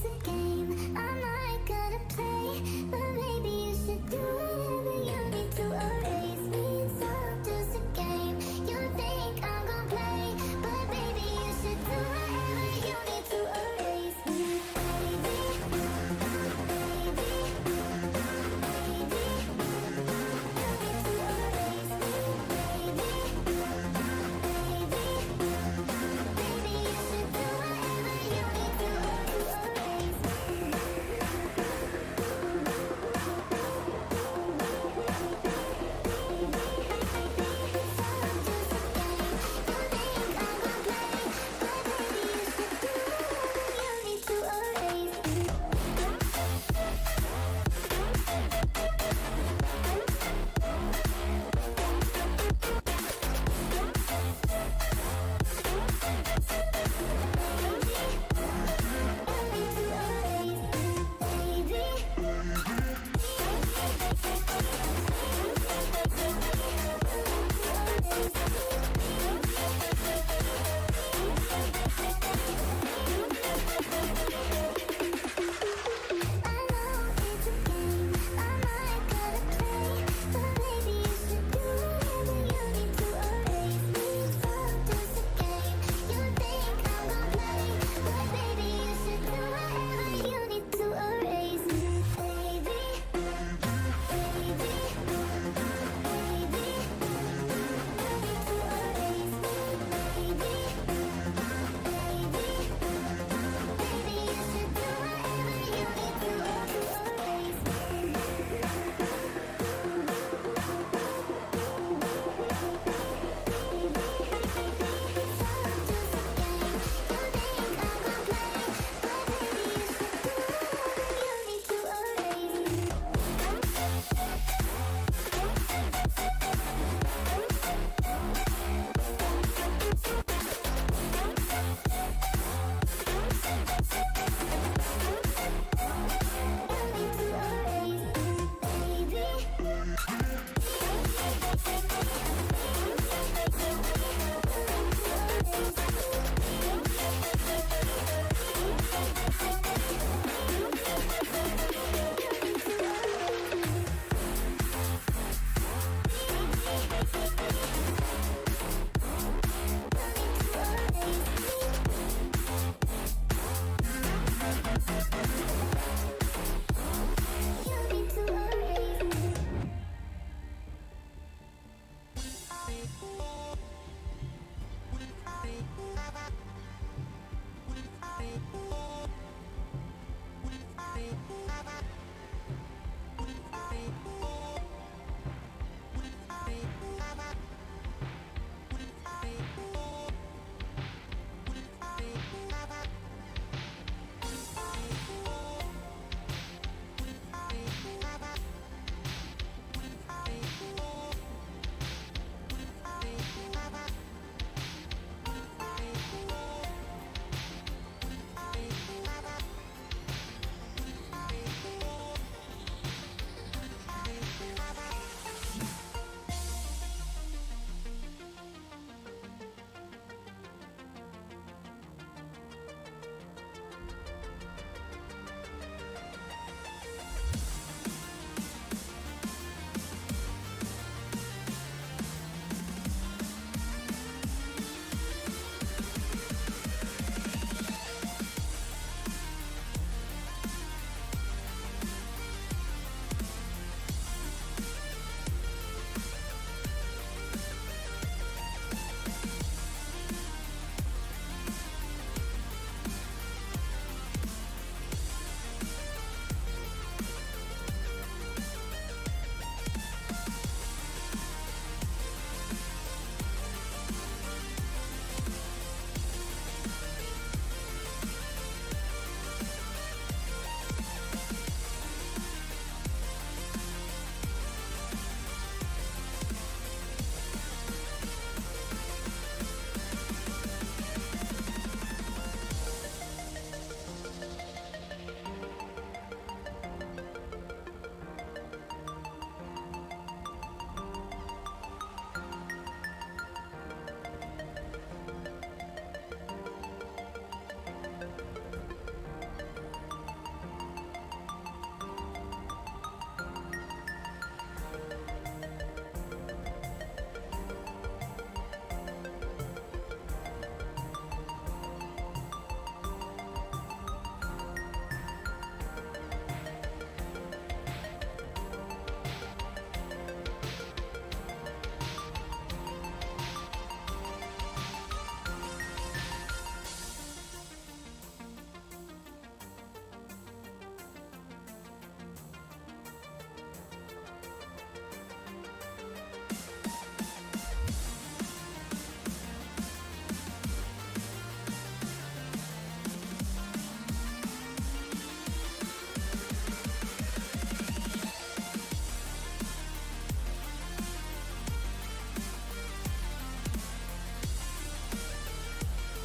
it's a game. I'm not gonna play, but maybe you should do whatever you need to erase me. It's all just a game. You think I'm gonna play, but maybe you should do whatever you need to erase me.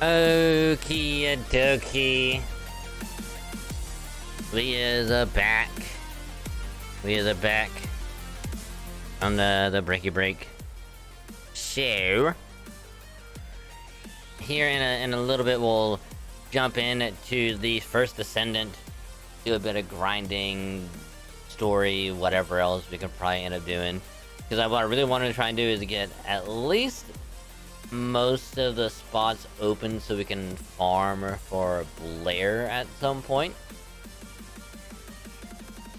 Okie dokie. Leah's back. Leah's back. On the breaky break. So here in a little bit we'll jump in to the First Descendant. Do a bit of grinding, story, whatever else we could probably end up doing. Because what I really wanted to try and do is get at least most of the spots open so we can farm for Blair at some point.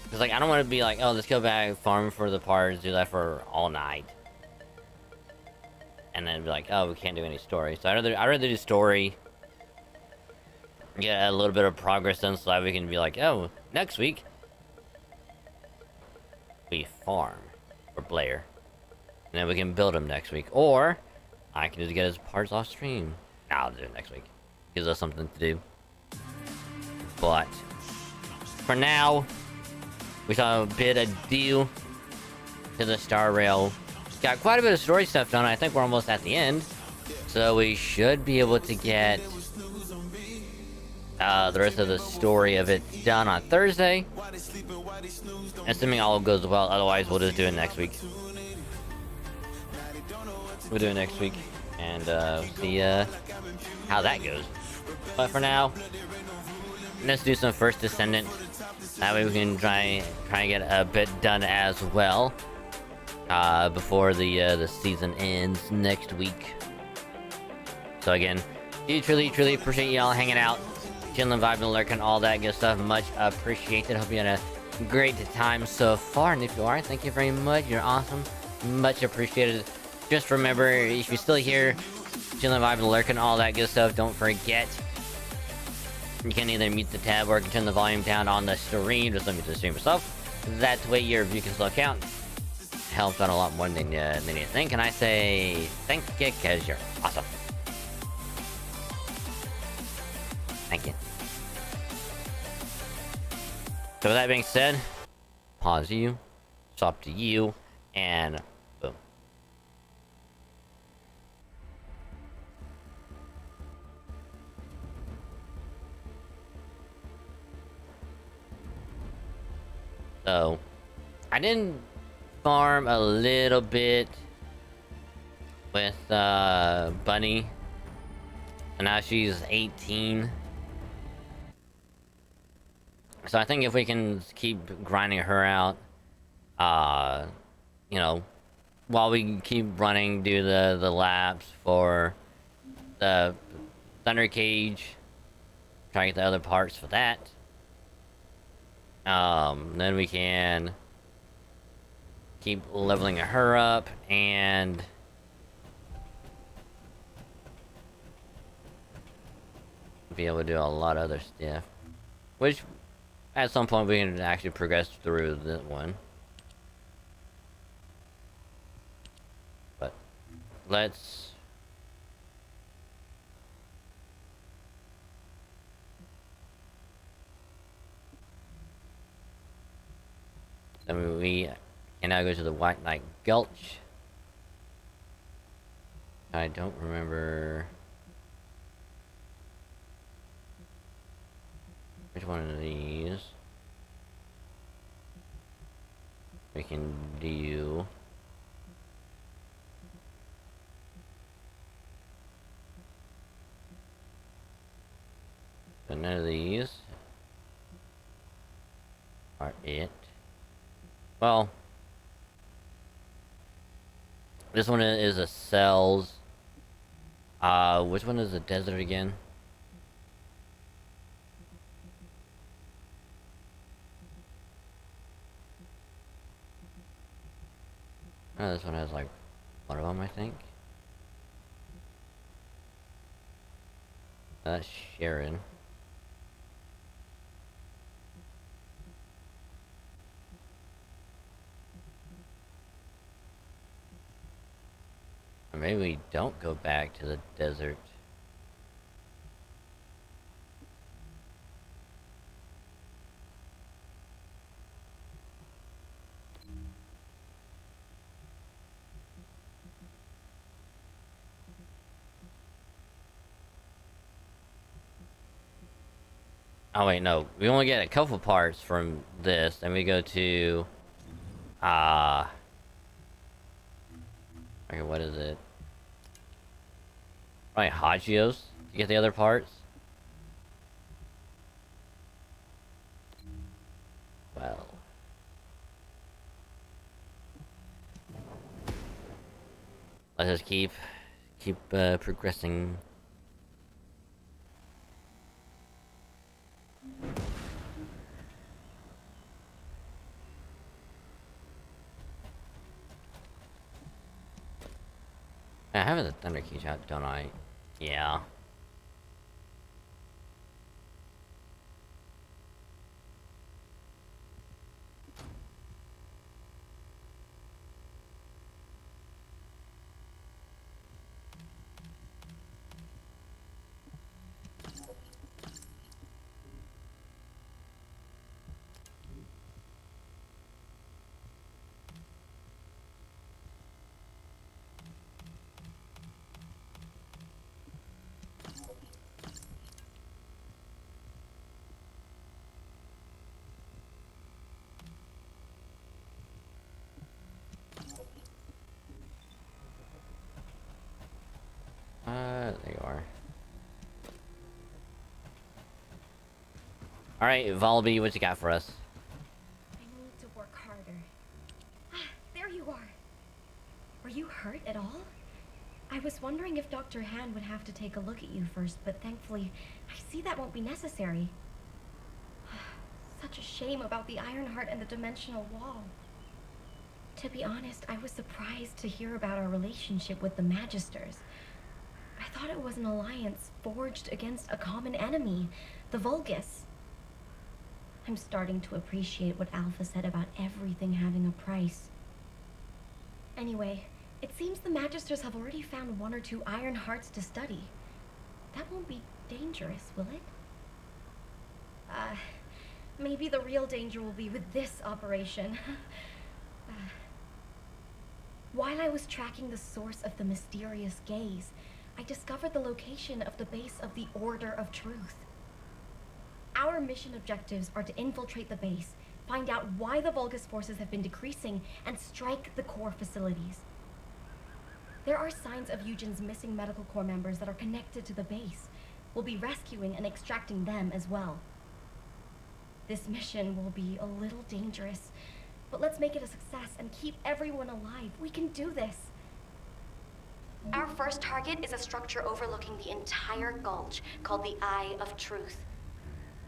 Because like I don't want to be like, oh, let's go back, farm for the parts, do that for all night, and then be like, oh, we can't do any story. So I'd rather do story, get a little bit of progress done, so that we can be like, oh, next week we farm for Blair, and then we can build him next week, or I can just get his parts off stream. Nah, I'll do it next week. Gives us something to do. But for now, we saw a bit of due to the Star Rail. Got quite a bit of story stuff done. I think we're almost at the end, so we should be able to get the rest of the story of it done on Thursday, assuming all goes well. Otherwise, we'll just do it next week. We'll do it next week and see how that goes. But for now, let's do some First Descendant. That way we can try and get a bit done as well before the season ends next week. So again, do truly appreciate y'all hanging out, chilling, vibing, lurking, all that good stuff. Much appreciated. Hope you had a great time so far, and if you are, thank you very much. You're awesome. Much appreciated. Just remember, if you're still here, chilling, vibing, lurking, all that good stuff, don't forget, you can either mute the tab or you can turn the volume down on the stream. Just limit the stream yourself. That way your view can still count. Helps out a lot more than you think. And I say thank you because you're awesome. Thank you. So with that being said, pause you, stop to you, and boom. So, I didn't farm a little bit with Bunny, and now she's 18. So I think if we can keep grinding her out, you know, while we keep running, do the laps for the Thunder Cage, try to get the other parts for that. Then we can keep leveling her up and be able to do a lot of other stuff, which at some point we can actually progress through this one. But let's then we can now go to the White Knight Gulch. I don't remember which one of these we can do. So none of these are it. Well, this one is a cells. Which one is the desert again? Oh, this one has like one of them, I think. That's Sharon. Or maybe we don't go back to the desert. Oh wait, no. We only get a couple parts from this, and we go to... Okay, what is it? Right, Hagios to get the other parts? Well... Let's just keep progressing. I have the Thunder Key shot, don't I? Yeah. There you are. Alright, Volby, what you got for us? I need to work harder. There you are. Were you hurt at all? I was wondering if Dr. Han would have to take a look at you first, but thankfully, I see that won't be necessary. Such a shame about the Ironheart and the dimensional wall. To be honest, I was surprised to hear about our relationship with the Magisters. I thought it was an alliance forged against a common enemy, the Vulgus. I'm starting to appreciate what Alpha said about everything having a price. Anyway, it seems the Magisters have already found 1 or 2 Iron Hearts to study. That won't be dangerous, will it? Maybe the real danger will be with this operation. While I was tracking the source of the mysterious gaze, I discovered the location of the base of the Order of Truth. Our mission objectives are to infiltrate the base, find out why the Vulgus forces have been decreasing, and strike the core facilities. There are signs of Eugen's missing medical corps members that are connected to the base. We'll be rescuing and extracting them as well. This mission will be a little dangerous, but let's make it a success and keep everyone alive. We can do this. Our first target is a structure overlooking the entire gulch called the Eye of Truth.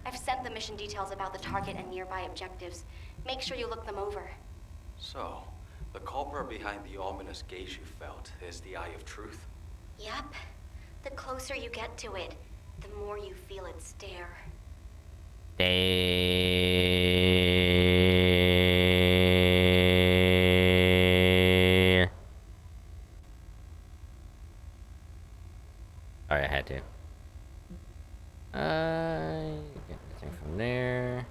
I've sent the mission details about the target and nearby objectives. Make sure you look them over. So, the culprit behind the ominous gaze you felt is the Eye of Truth? Yep. The closer you get to it, the more you feel it stare. Alright, I had to. Get anything from there.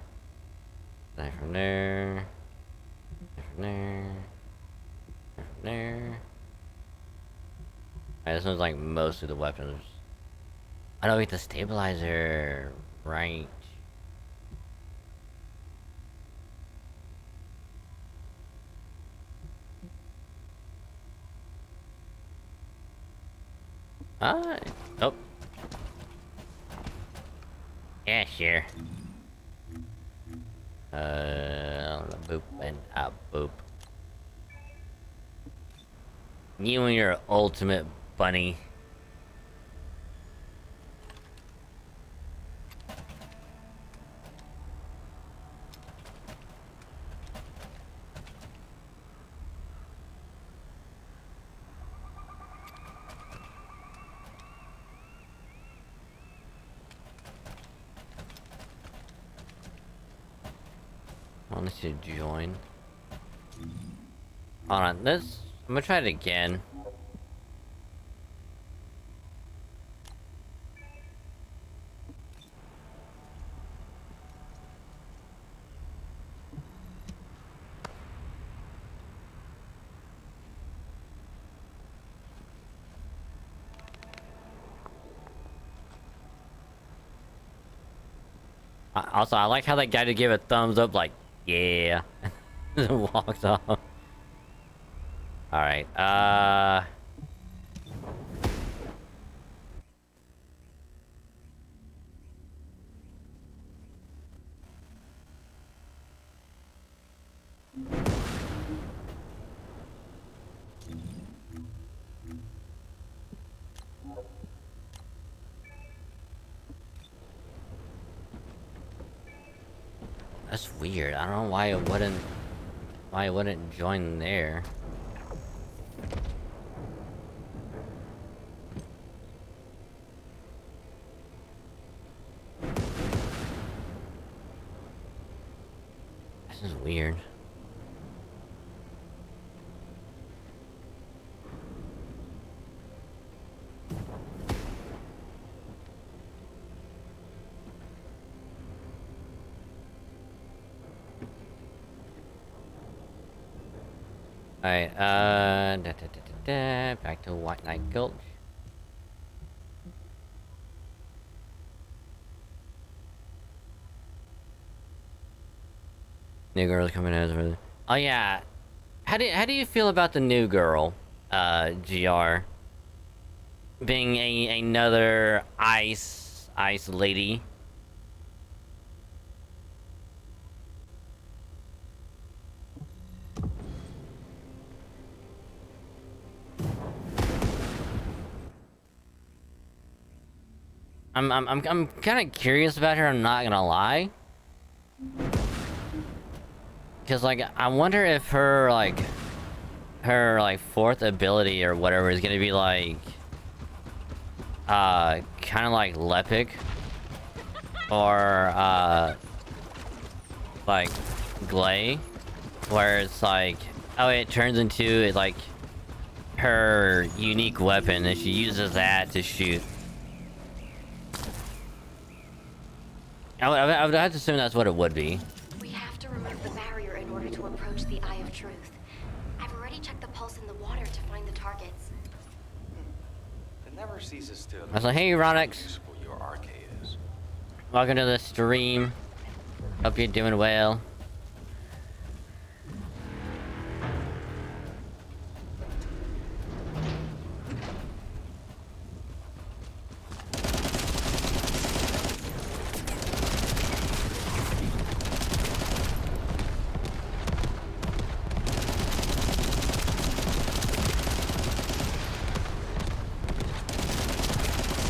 Nothing from there. Nothing from there. Nothing from there. Alright, this one's like most of the weapons. I don't get the stabilizer. Right. Oh. Yeah, sure. Boop and a boop. You and your ultimate bunny. I want to join. Hold on, I'm gonna try it again. Also, I like how that guy just gave a thumbs up, like, yeah, and walks off. All right, that's weird. I don't know why it wouldn't join there. This is weird. Alright, back to White Knight Gulch. New girl's coming out as oh yeah. How do you feel about the new girl, GR? Being another ice lady? I'm kind of curious about her. I'm not gonna lie, because like I wonder if her fourth ability or whatever is gonna be like kind of like Lepic or like Glay, where it's like, oh, it turns into like her unique weapon and she uses that to shoot. I would have to assume that's what it would be. We have to remove the barrier in order to approach the Eye of Truth. I've already checked the pulse in the water to find the targets. It never ceases to. I was like, hey, Ronix. Useful your arcade is. Welcome to the stream. Hope you're doing well.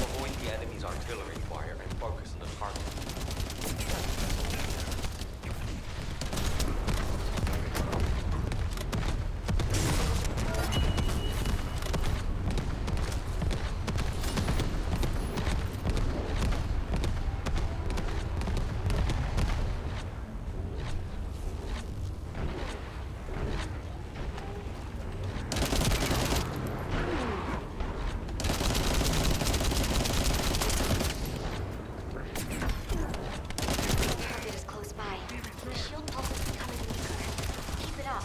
Avoid the enemy's artillery fire and focus on the target. Target is close by. The shield pulse is becoming weaker. Keep it up.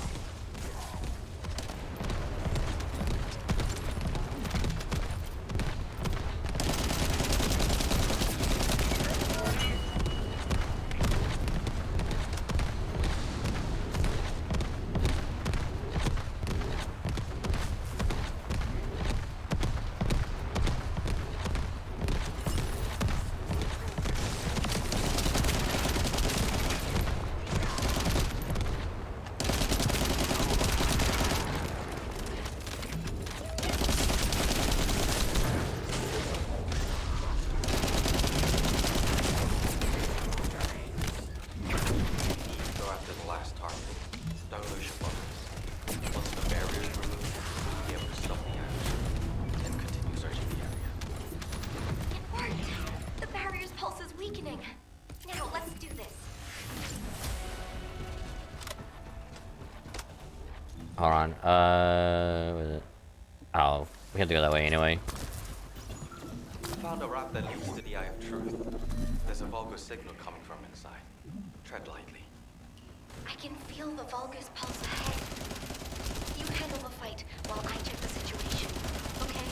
Go after the last target. Don't lose your focus. Once the barrier is removed, you'll be able to stop the action. Then continue searching the area. It worked. The barrier's pulse is weakening. Now, let's do this. Hold on. What is it? Oh, we have to go that way anyway. Found a route that leads to the Eye of Truth. There's a Vulgus signal coming from inside. Tread lightly. I can feel the Vulgus pulse ahead. You handle the fight while I check the situation, okay?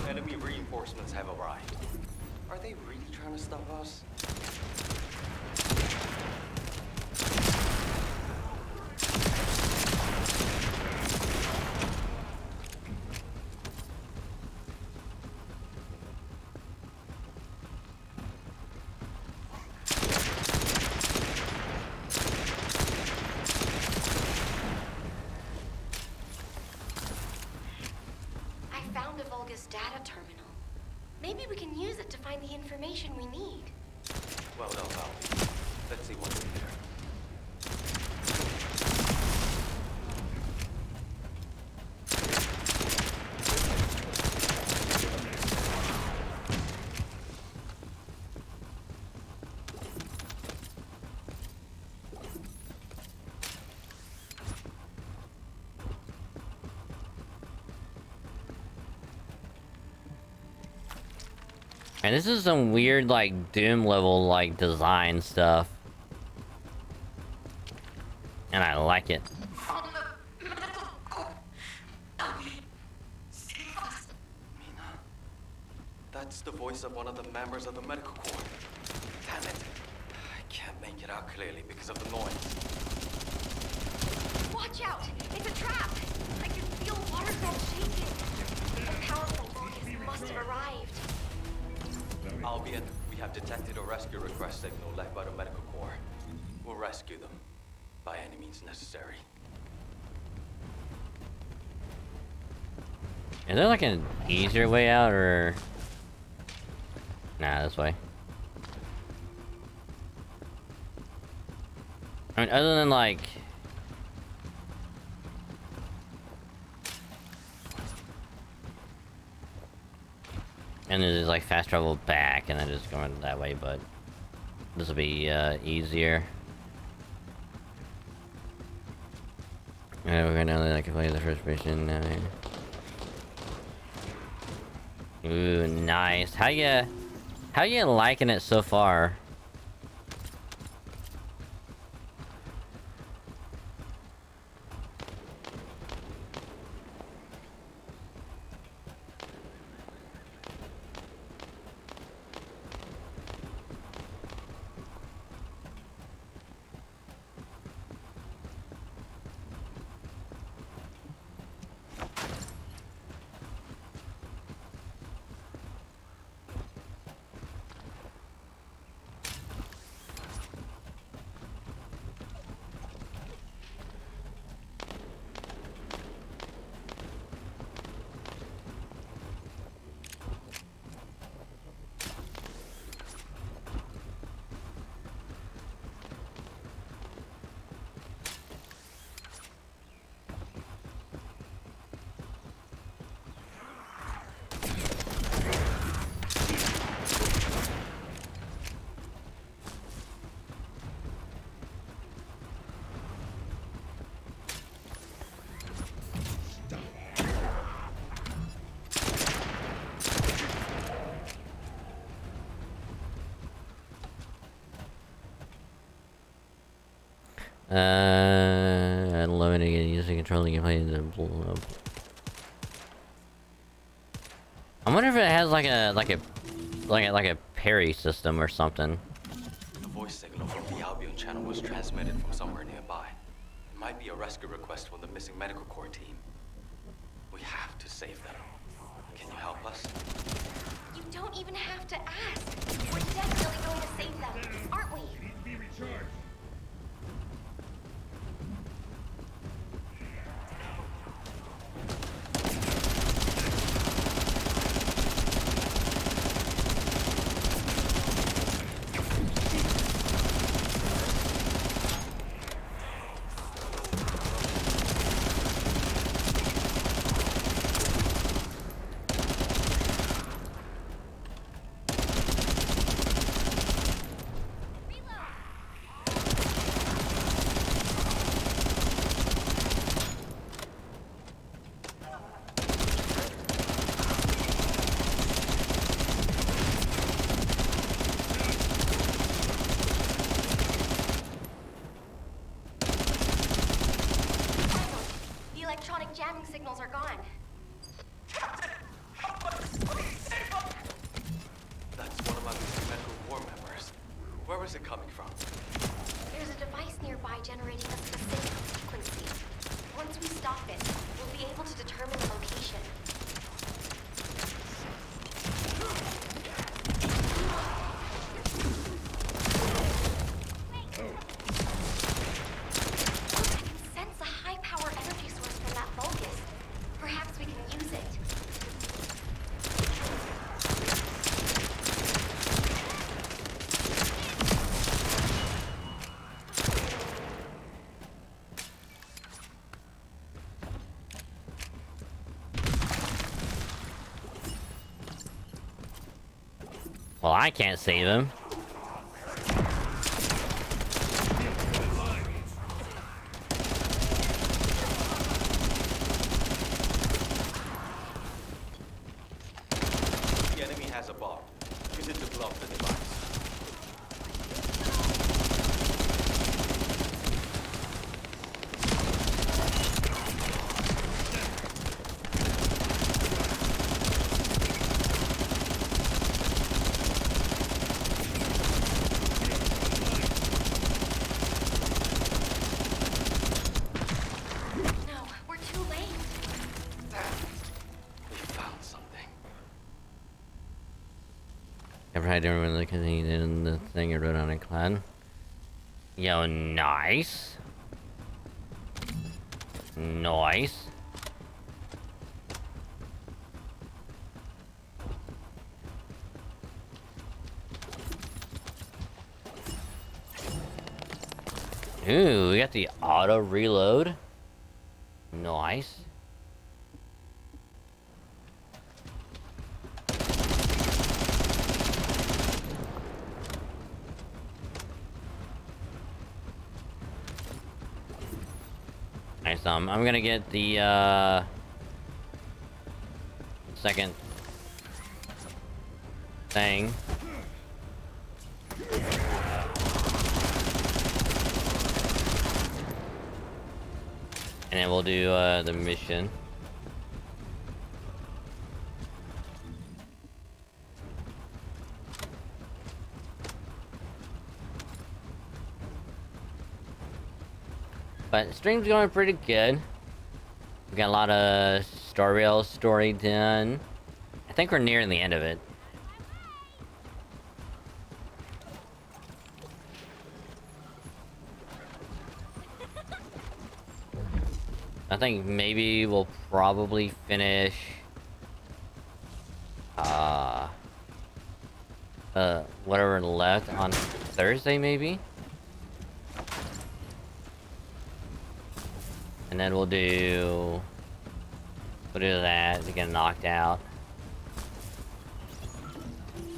Enemy reinforcements have arrived. Are they really trying to stop us? I found a Volga's data terminal. Maybe we can use it to find the information we need. Well. Let's see what's in there. And this is some weird, like, Doom level, like, design stuff. And I like it. That's the voice of one of the members of the medical corps. Damn it. I can't make it out clearly because of the noise. Watch out! It's a trap! I can feel waterfall shaking. The powerful Volgas must have arrived. Albion, we have detected a rescue request signal left by the medical corps. We'll rescue them by any means necessary. Is there like an easier way out, or... Nah, this way. I mean, other than like... And then just like fast travel back and then just going that way, but... This will be, easier. Yeah, we're gonna only like play the first mission now. Ooh, nice. How you liking it so far? Eliminating using controlling gameplay in the blow up. I wonder if it has like a parry system or something. The voice signal from the Albion channel was transmitted from somewhere nearby. It might be a rescue request from the missing medical corps team. We have to save them. Can you help us? You don't even have to ask. We're definitely going to save them, aren't we? Need to be recharged. Jamming signals are gone. That's one of my is it coming from? There's a device nearby generating a specific frequency. Once we stop it, we'll be able to determine the location. I can sense a high-power energy source from that Vulgus. Perhaps we can use it. Well, I can't save him. The enemy has a bomb. Use it to blow up the device. No, we're too late. We found something. Ever had everyone look at the thing I wrote on a clan? Yo, nice. Nice. Ooh, we got the auto reload. Nice. Nice. I'm gonna get the second thing. And then we'll do the mission. But stream's going pretty good. We got a lot of Star Rail story done. I think we're nearing the end of it. I think maybe we'll probably finish whatever left on Thursday maybe. And then we'll do that to get knocked out.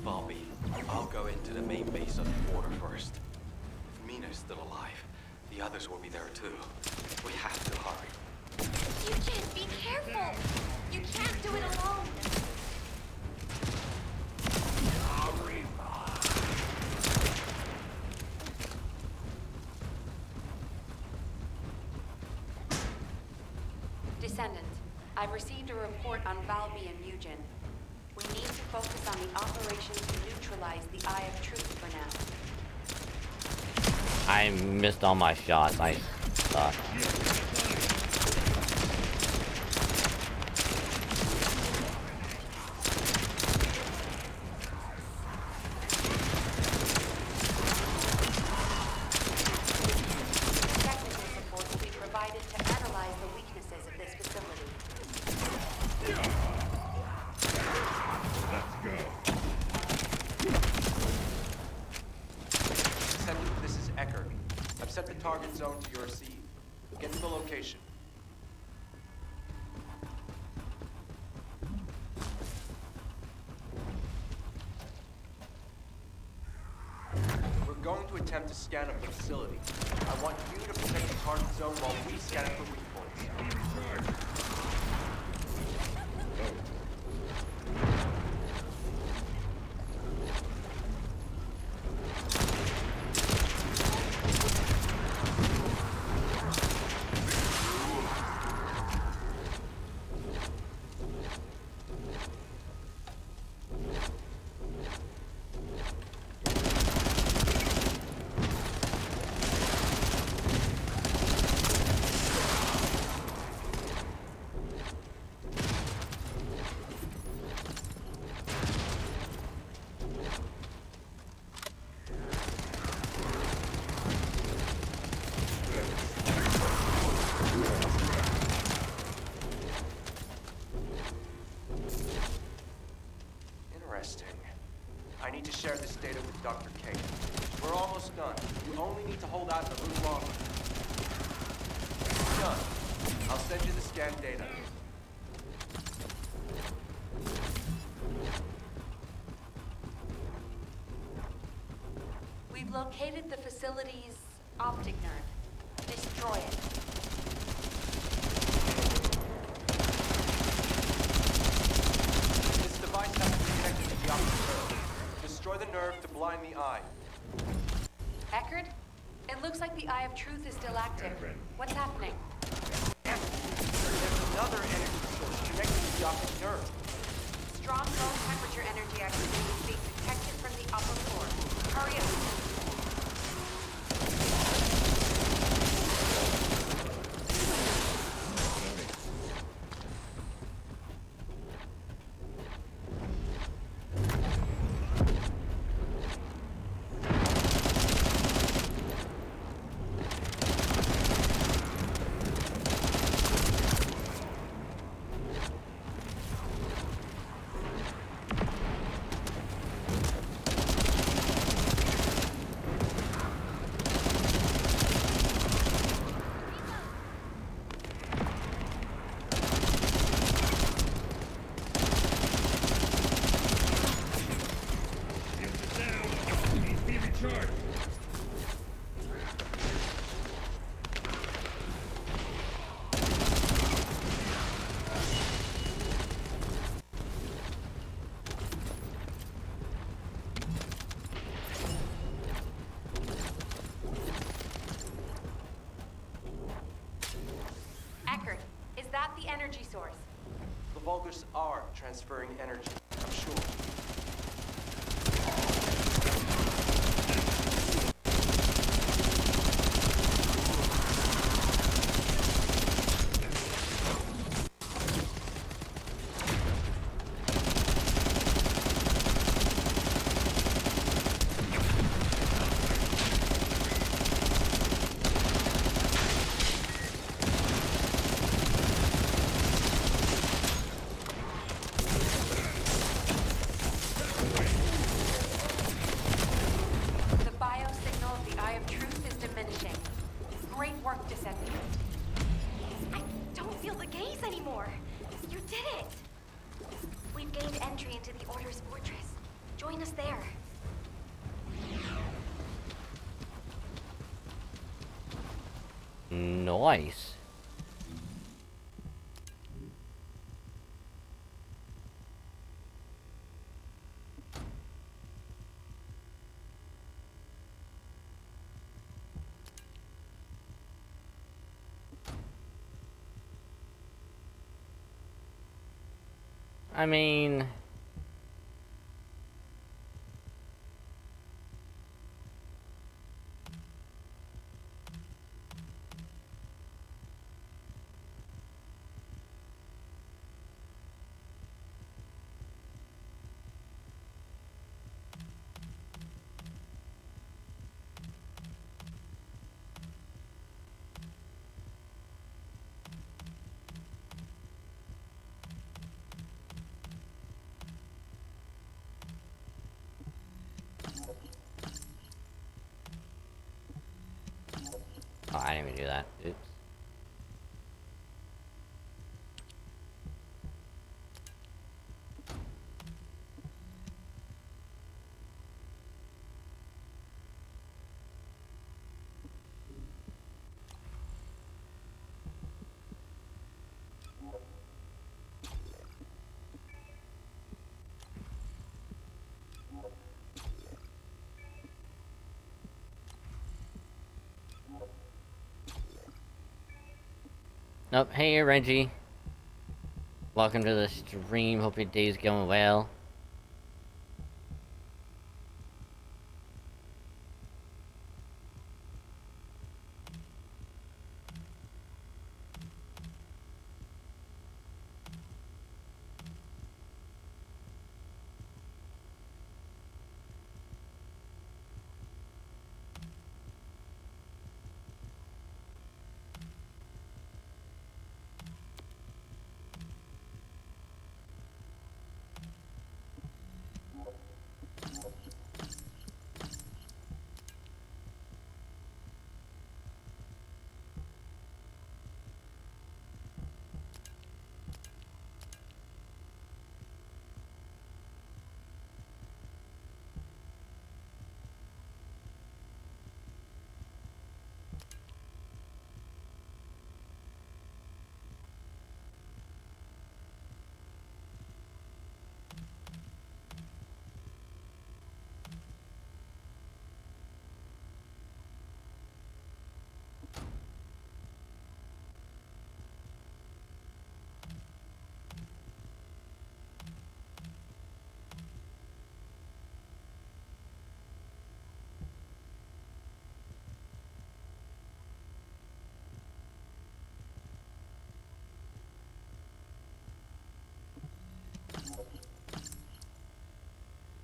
Bobby, I'll go into the main base of the border first. If Mina's still alive, the others will be there too. We have to hurry. Eugene, be careful! You can't do it alone! Descendant, I've received a report on Valby and Mugen. We need to focus on the operations to neutralize the Eye of Truth for now. I missed all my shots. I suck. Technical support will be provided to analyze the weaknesses of this facility. Descendant, this is Ecker. I've set the target zone to your seed. Get to the location. We're going to attempt to scan up the facility. I want you to protect the target zone while we scan it for weak points. Kate, we're almost done. You only need to hold out a little longer. Done. I'll send you the scanned data. We've located the facility's optic nerve. Destroy it. This device has to be connected to the optic nerve. Destroy the nerve to blind the eye. Eckert? It looks like the Eye of Truth is still active. What's happening? There's another energy source connected to the optic nerve. Strong low temperature energy activity is being detected from the upper floor. Hurry up. Eckert, is that the energy source? The Vulgars are transferring energy, I'm sure. The biosignal of the Eye of Truth is diminishing. Great work, Descendant. I don't feel the gaze anymore. You did it. We've gained entry into the Order's fortress. Join us there. Nice. I mean, oh, I didn't even do that. Oops. Nope. Hey, Reggie. Welcome to the stream. Hope your day's going well.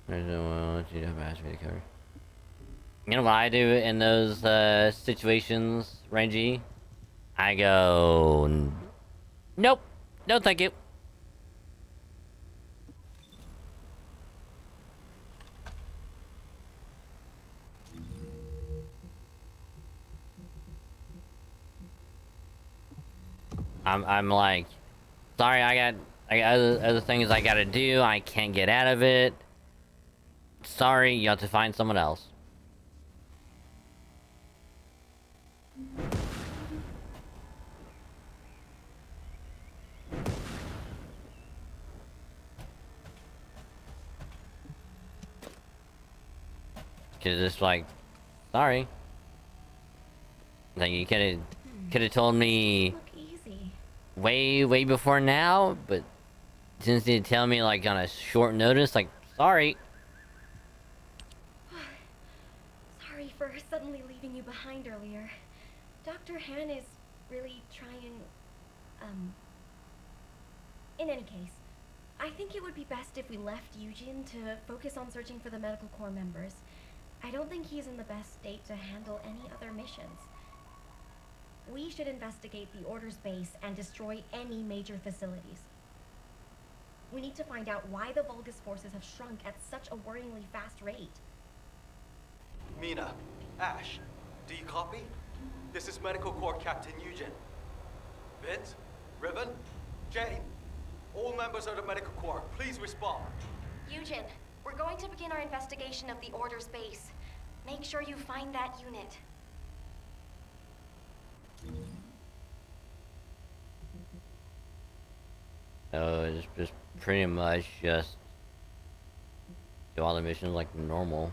You know what I do in those situations, Renji? I go, nope, no thank you. I'm like, sorry, I got other things I gotta do. I can't get out of it. Sorry, you have to find someone else. Cause it's like, sorry. Like you could have told me way before now, but since you tell me like on a short notice, like sorry. Sorry for suddenly leaving you behind earlier. Dr. Han is really trying, in any case, I think it would be best if we left Eugene to focus on searching for the Medical Corps members. I don't think he's in the best state to handle any other missions. We should investigate the Order's base and destroy any major facilities. We need to find out why the Vulgus forces have shrunk at such a worryingly fast rate. Mina, Ash, do you copy? This is Medical Corps Captain Eugen. Vince, Ribbon, Jane, all members of the Medical Corps, please respond. Eugen, we're going to begin our investigation of the Order's base. Make sure you find that unit. So it's just pretty much just do all the missions like normal.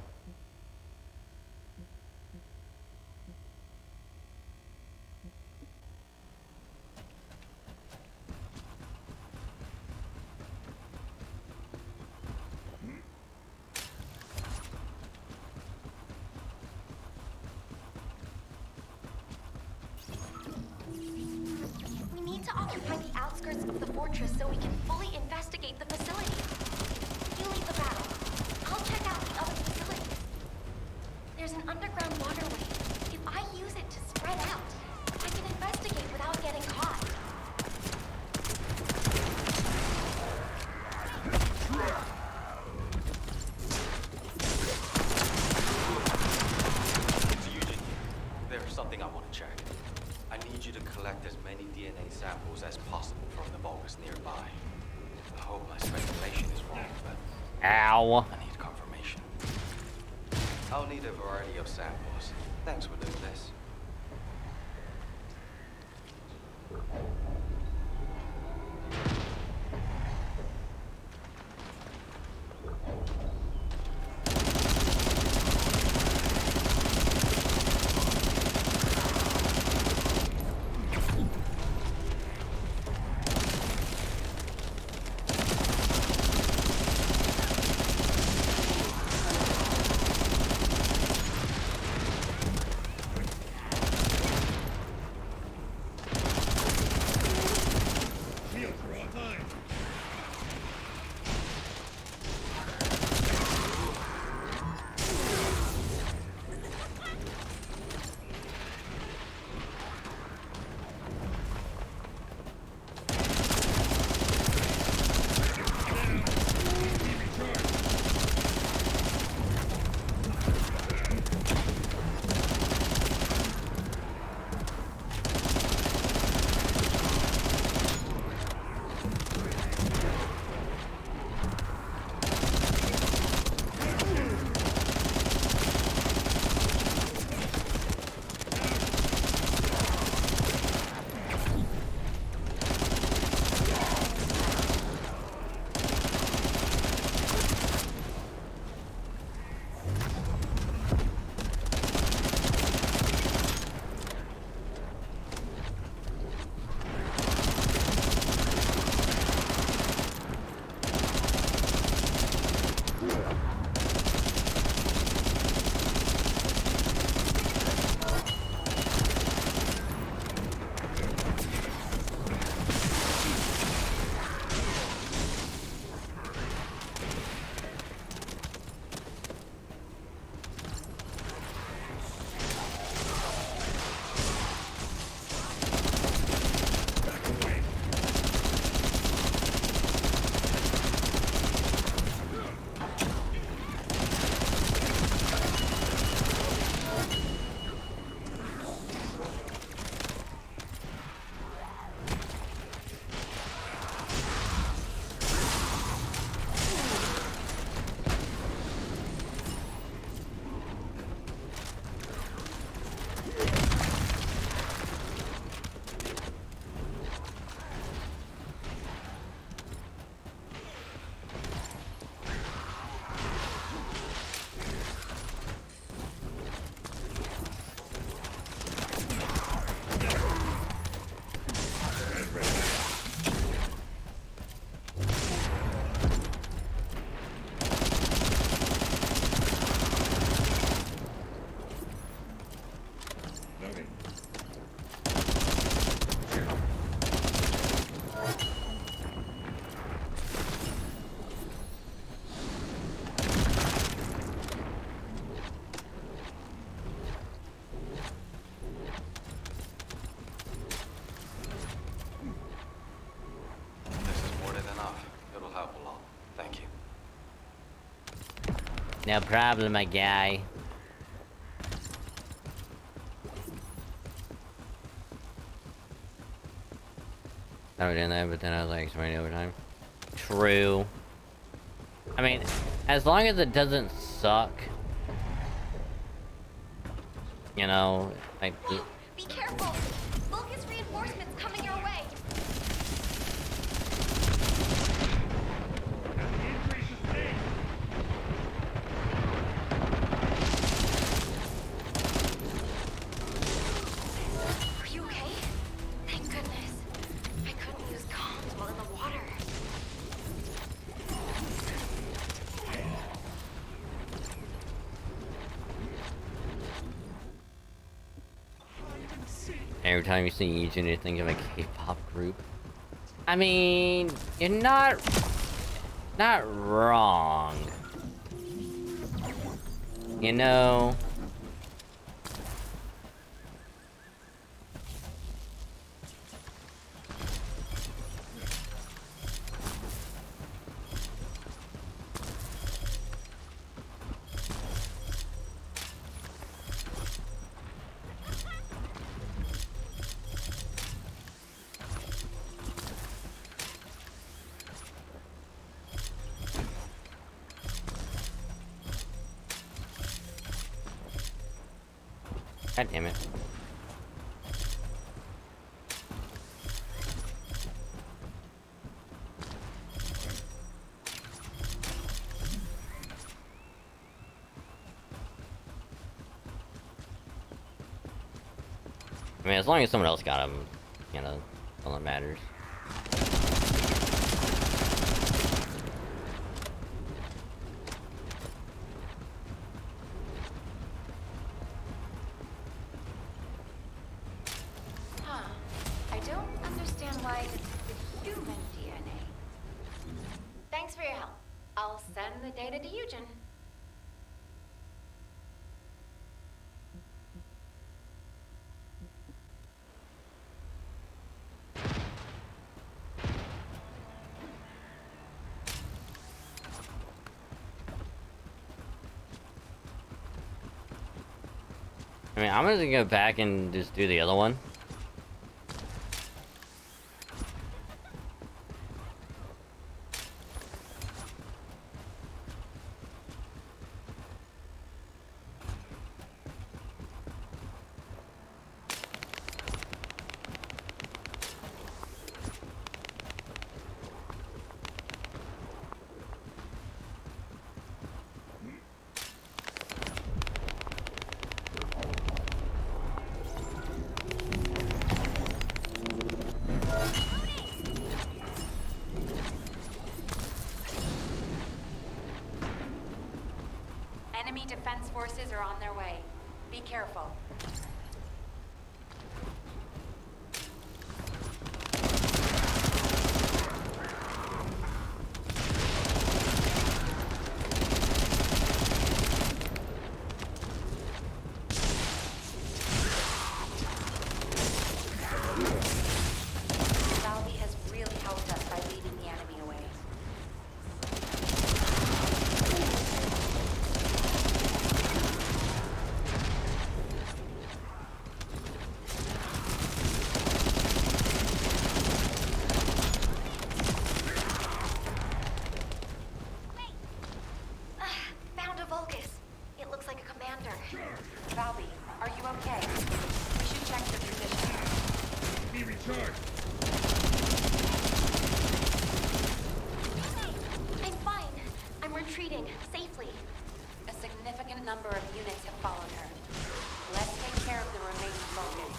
We need to occupy the outskirts of the fortress so we can fully investigate the facility. You lead the battle. I'll check out the other facilities. There's an underground waterway. If I use it to spread out, I can investigate without getting caught. It's Eugene here. There's something I want to check. I need you to collect as many DNA samples as possible from the Vulgus nearby. I hope my speculation is wrong, but Ow. I need confirmation. I'll need a variety of samples. Thanks for doing this. No problem, my guy. I was doing that, but then I was like, spending overtime. True. I mean, as long as it doesn't suck. You know, like... Be careful! Vulcus reinforcements coming your way! Are you okay? Thank goodness. I couldn't use comms while in the water. Every time you see Yujin, you think of a K-pop group. I mean, you're not wrong. You know. God damn it. I mean, as long as someone else got him, you know, all that matters. I don't understand why it's the human DNA. Thanks for your help. I'll send the data to Eugen. I mean, I'm gonna go back and just do the other one. Enemy defense forces are on their way. Be careful. Valby has really helped us by leading the enemy away. Found a Vulcus. It looks like a commander. Valby, are you okay? We should check your position. Be recharged. I'm fine. I'm retreating safely. A significant number of units have followed her. Let's take care of the remaining Vulcans.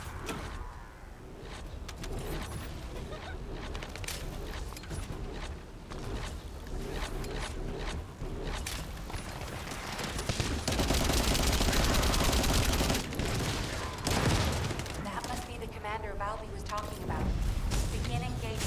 That must be the commander Valby was talking about. Begin engagement.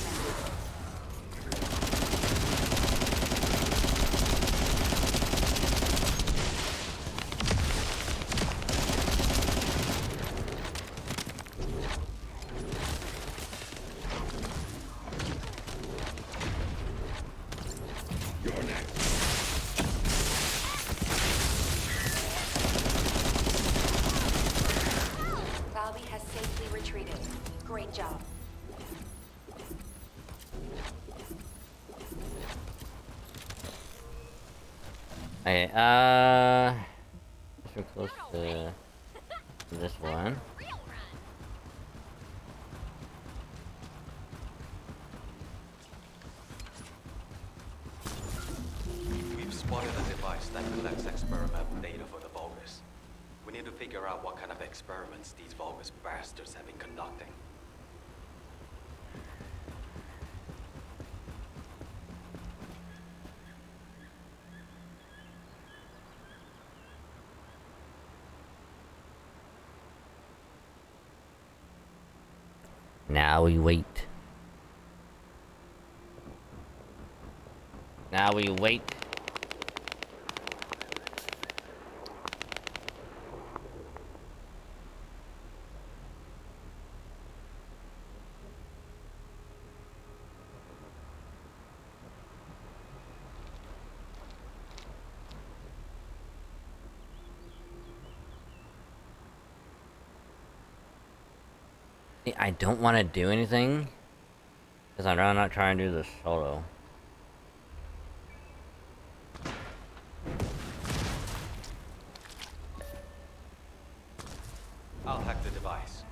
safely retreated. Great job. Okay, we're close to this one. We've spotted a device that collects experiment data for the Vulgus. We need to figure out what kind of experiments these Vulgus bastards have been conducting. Now we wait. Now we wait. I don't want to do anything because I'm not trying to do this solo. I'll hack the device.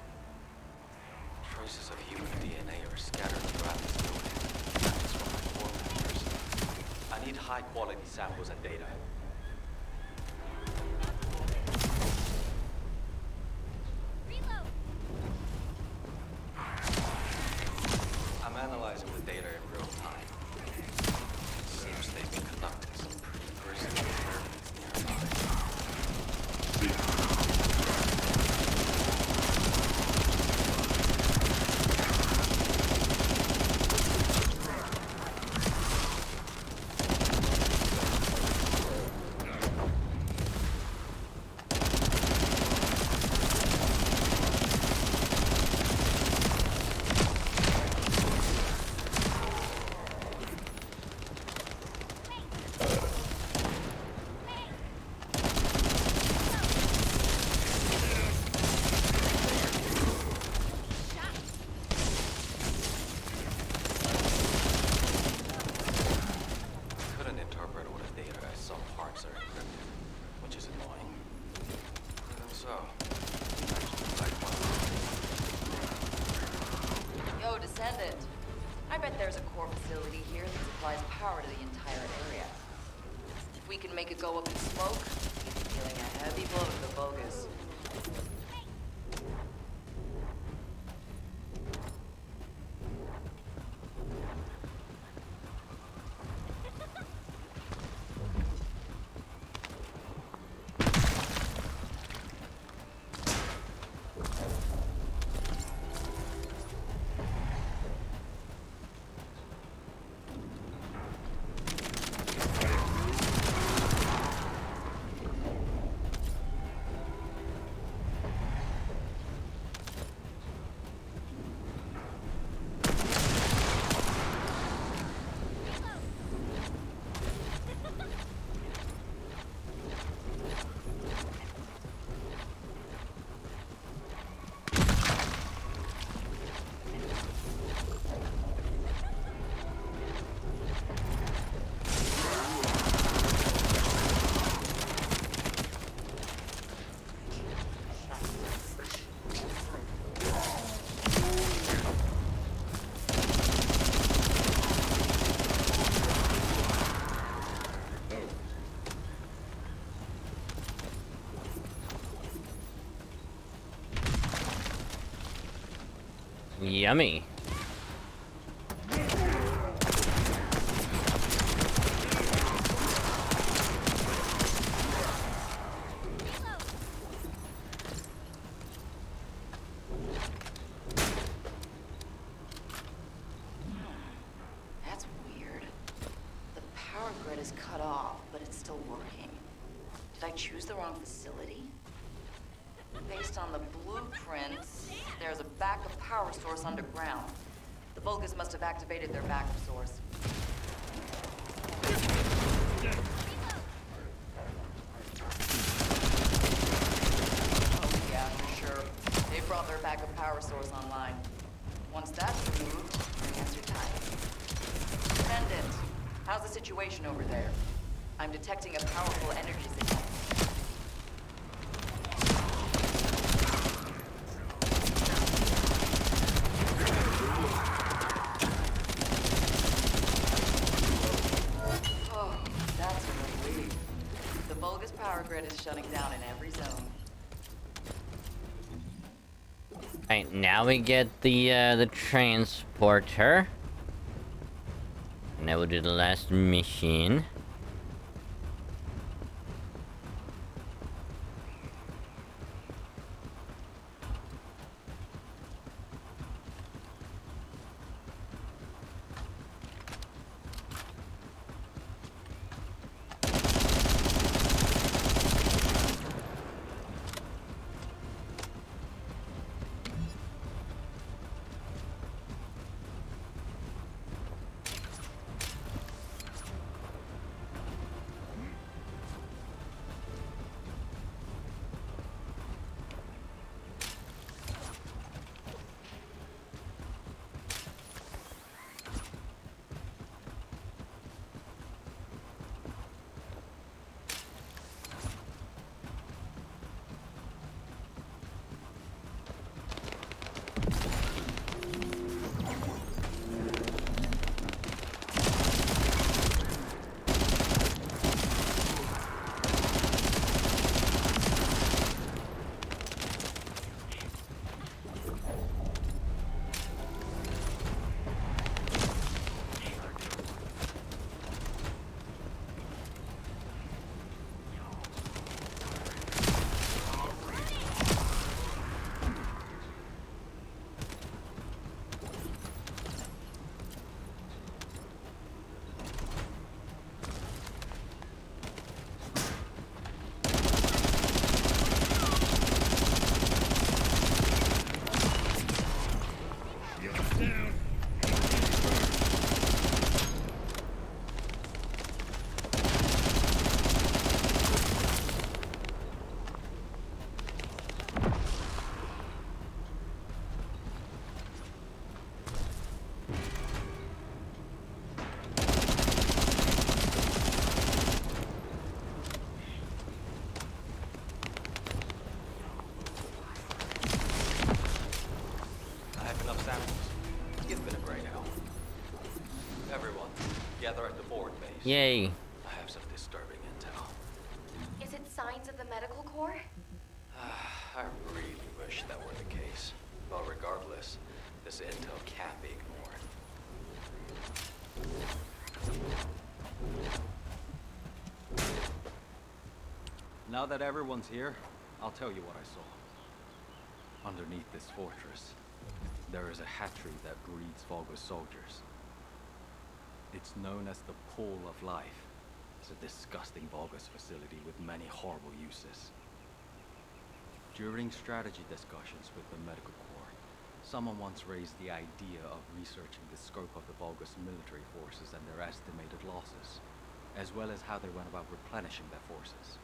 Traces of human DNA are scattered throughout this building. That's from my core members. I need high-quality samples and data. I'm analyzing the data in real time. It seems they've been conducting some pretty grisly experiments nearby. Couldn't interpret all the data as some parts are encrypted, which is annoying. Even so, Yo, Descendant. I bet there's a core facility here that supplies power to the entire area. If we can make it go up in smoke, we'll be dealing a heavy blow to the Vulgus. Yummy. That's weird. The power grid is cut off, but it's still working. Did I choose the wrong facility? Based on the blueprints, there's a backup power source underground. The Vulgus must have activated their backup source. Oh yeah, for sure. They brought their backup backup power source online. Once that's removed, your hands are tied. Descendant, how's the situation over there? I'm detecting a powerful energy signal. Oh, that's a relief. The Vulgus power grid is shutting down in every zone. Alright, now we get the transporter. Now we'll do the last mission. Gather at the board base. Yay. I have some disturbing intel. Is it signs of the medical corps? I really wish that were the case. But regardless, this intel can't be ignored. Now that everyone's here, I'll tell you what I saw. Underneath this fortress, there is a hatchery that breeds Vulgus soldiers. It's known as the Pool of Life. It's a disgusting Vulgus facility with many horrible uses. During strategy discussions with the Medical Corps, someone once raised the idea of researching the scope of the Vulgus military forces and their estimated losses, as well as how they went about replenishing their forces.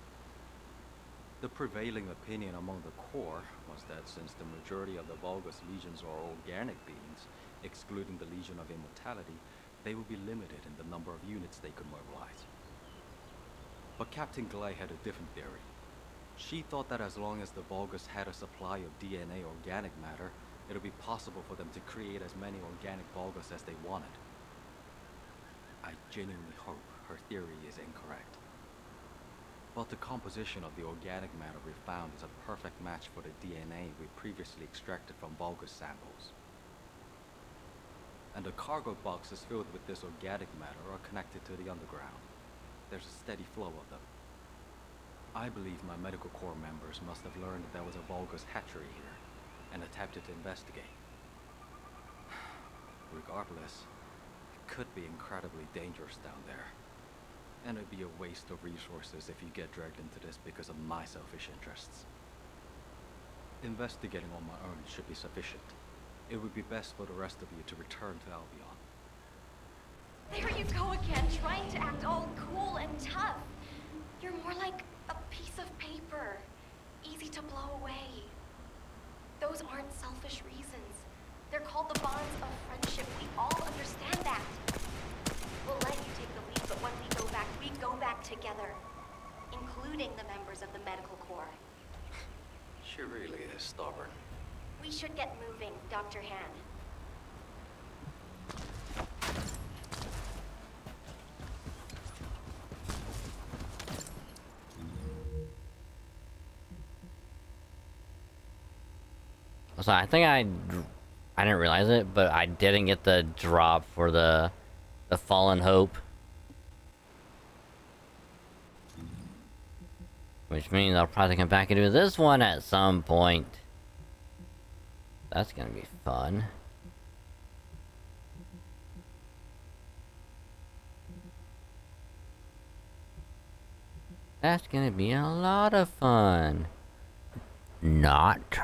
The prevailing opinion among the Corps was that since the majority of the Vulgus legions are organic beings, excluding the Legion of Immortality, they would be limited in the number of units they could mobilize. But Captain Glay had a different theory. She thought that as long as the Vulgus had a supply of DNA organic matter, it would be possible for them to create as many organic Vulgus as they wanted. I genuinely hope her theory is incorrect. But the composition of the organic matter we found is a perfect match for the DNA we previously extracted from Vulgus samples. And the cargo boxes filled with this organic matter are connected to the underground. There's a steady flow of them. I believe my Medical Corps members must have learned that there was a Vulgus hatchery here, and attempted to investigate. Regardless, it could be incredibly dangerous down there. And it'd be a waste of resources if you get dragged into this because of my selfish interests. Investigating on my own should be sufficient. It would be best for the rest of you to return to Albion. There you go again, trying to act all cool and tough. You're more like a piece of paper, easy to blow away. Those Those aren't selfish reasons. They're called the bonds of friendship. We all understand that. We'll let you take the lead, but when we go back together. Including the members of the medical corps. She really is stubborn. We should get moving, Dr. Han. So I think I didn't realize it, but I didn't get the drop for the Fallen Hope. Which means I'll probably come back and do this one at some point. That's gonna be fun. That's gonna be a lot of fun. Not.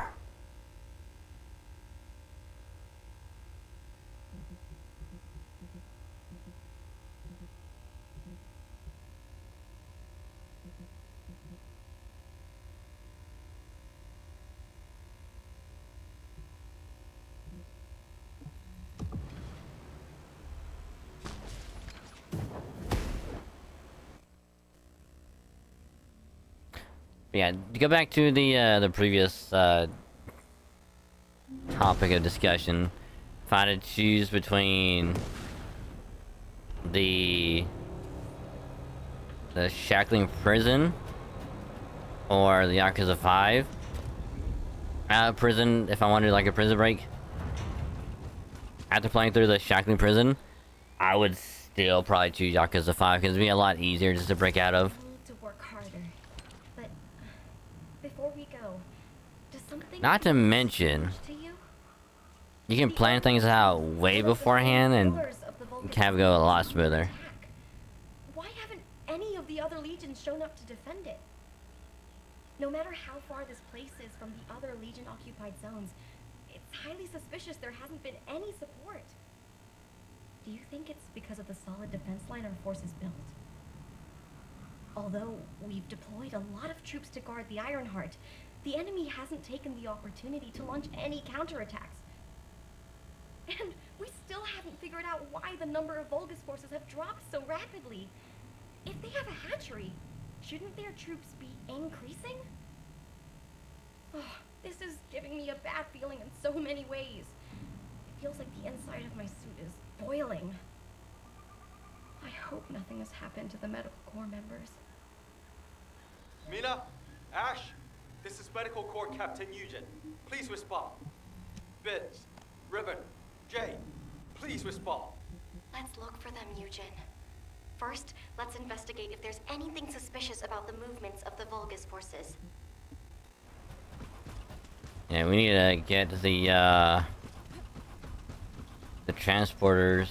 Yeah, to go back to the previous topic of discussion, if I had to choose between the shackling prison or the Yakuza 5 prison, if I wanted like a prison break after playing through the shackling prison, I would still probably choose Yakuza 5 because it'd be a lot easier just to break out of. Not to mention, you can plan things out way beforehand and have it go a lot smoother. Why haven't any of the other legions shown up to defend it? No matter how far this place is from the other legion-occupied zones, it's highly suspicious there hasn't been any support. Do you think it's because of the solid defense line our forces built? Although we've deployed a lot of troops to guard the Ironheart, the enemy hasn't taken the opportunity to launch any counterattacks. And we still haven't figured out why the number of Vulgus forces have dropped so rapidly. If they have a hatchery, shouldn't their troops be increasing? Oh, this is giving me a bad feeling in so many ways. It feels like the inside of my suit is boiling. I hope nothing has happened to the medical corps members. Mina? Ash? This is Medical Corps Captain Eugen. Please respond. Vince, Ribbon, Jay, please respond. Let's look for them, Eugen. First, let's investigate if there's anything suspicious about the movements of the Vulgus forces. Yeah, we need to get the transporters.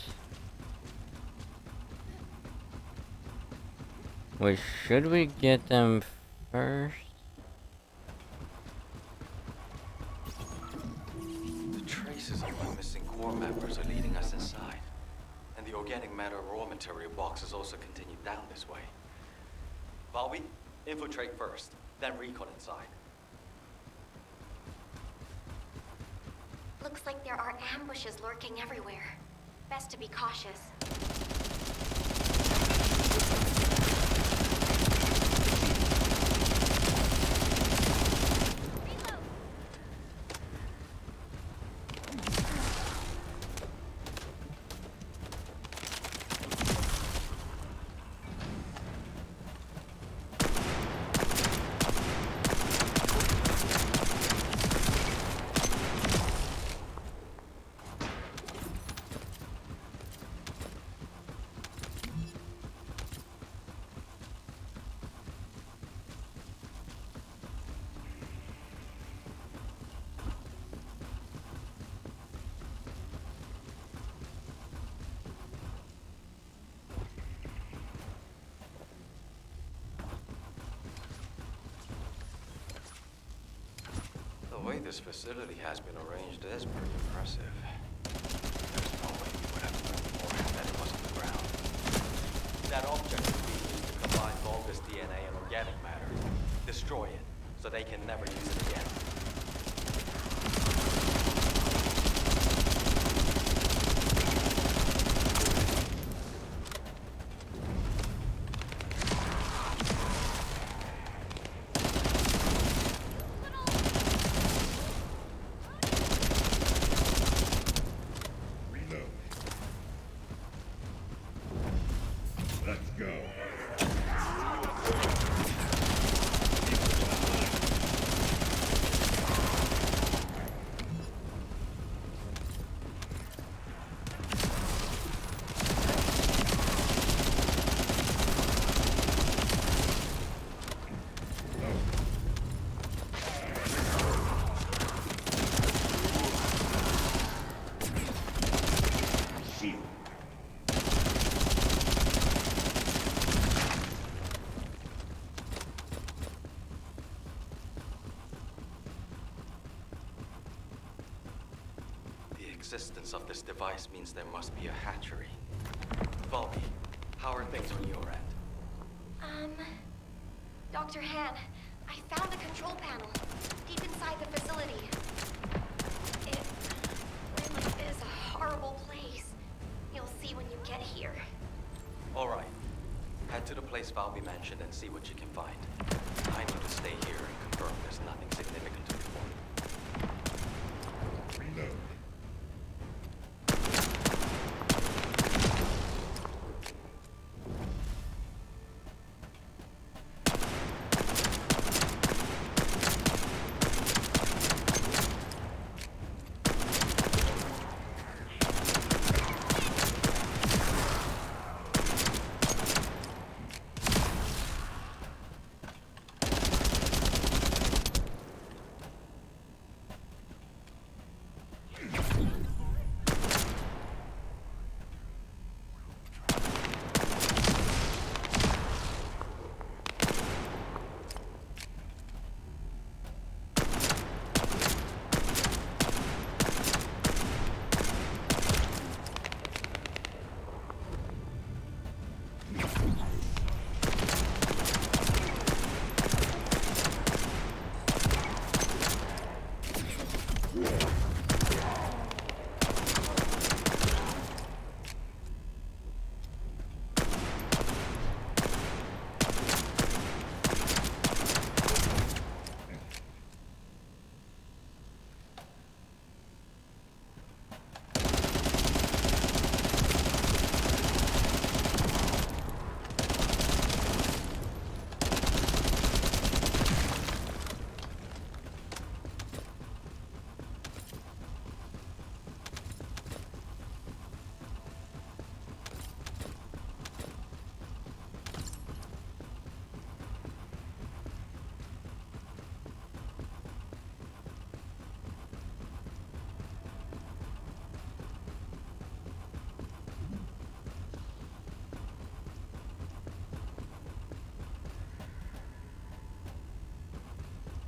Wait, should we get them first? Traces of my missing corps members are leading us inside. And the organic matter raw material boxes also continue down this way. Valby, infiltrate first, then recon inside. Looks like there are ambushes lurking everywhere. Best to be cautious. The way this facility has been arranged is pretty impressive. There's no way we would have known beforehand that it was on the ground. That object would be used to combine Vulgus DNA and organic matter. Destroy it, so they can never use it again. existence of this device means there must be a hatchery. Valby, how are things on your end? Dr. Han, I found a control panel deep inside the facility. It really is a horrible place. You'll see when you get here. All right. Head to the place Valby mentioned and see what you can find. I need to stay here and confirm there's nothing significant to report.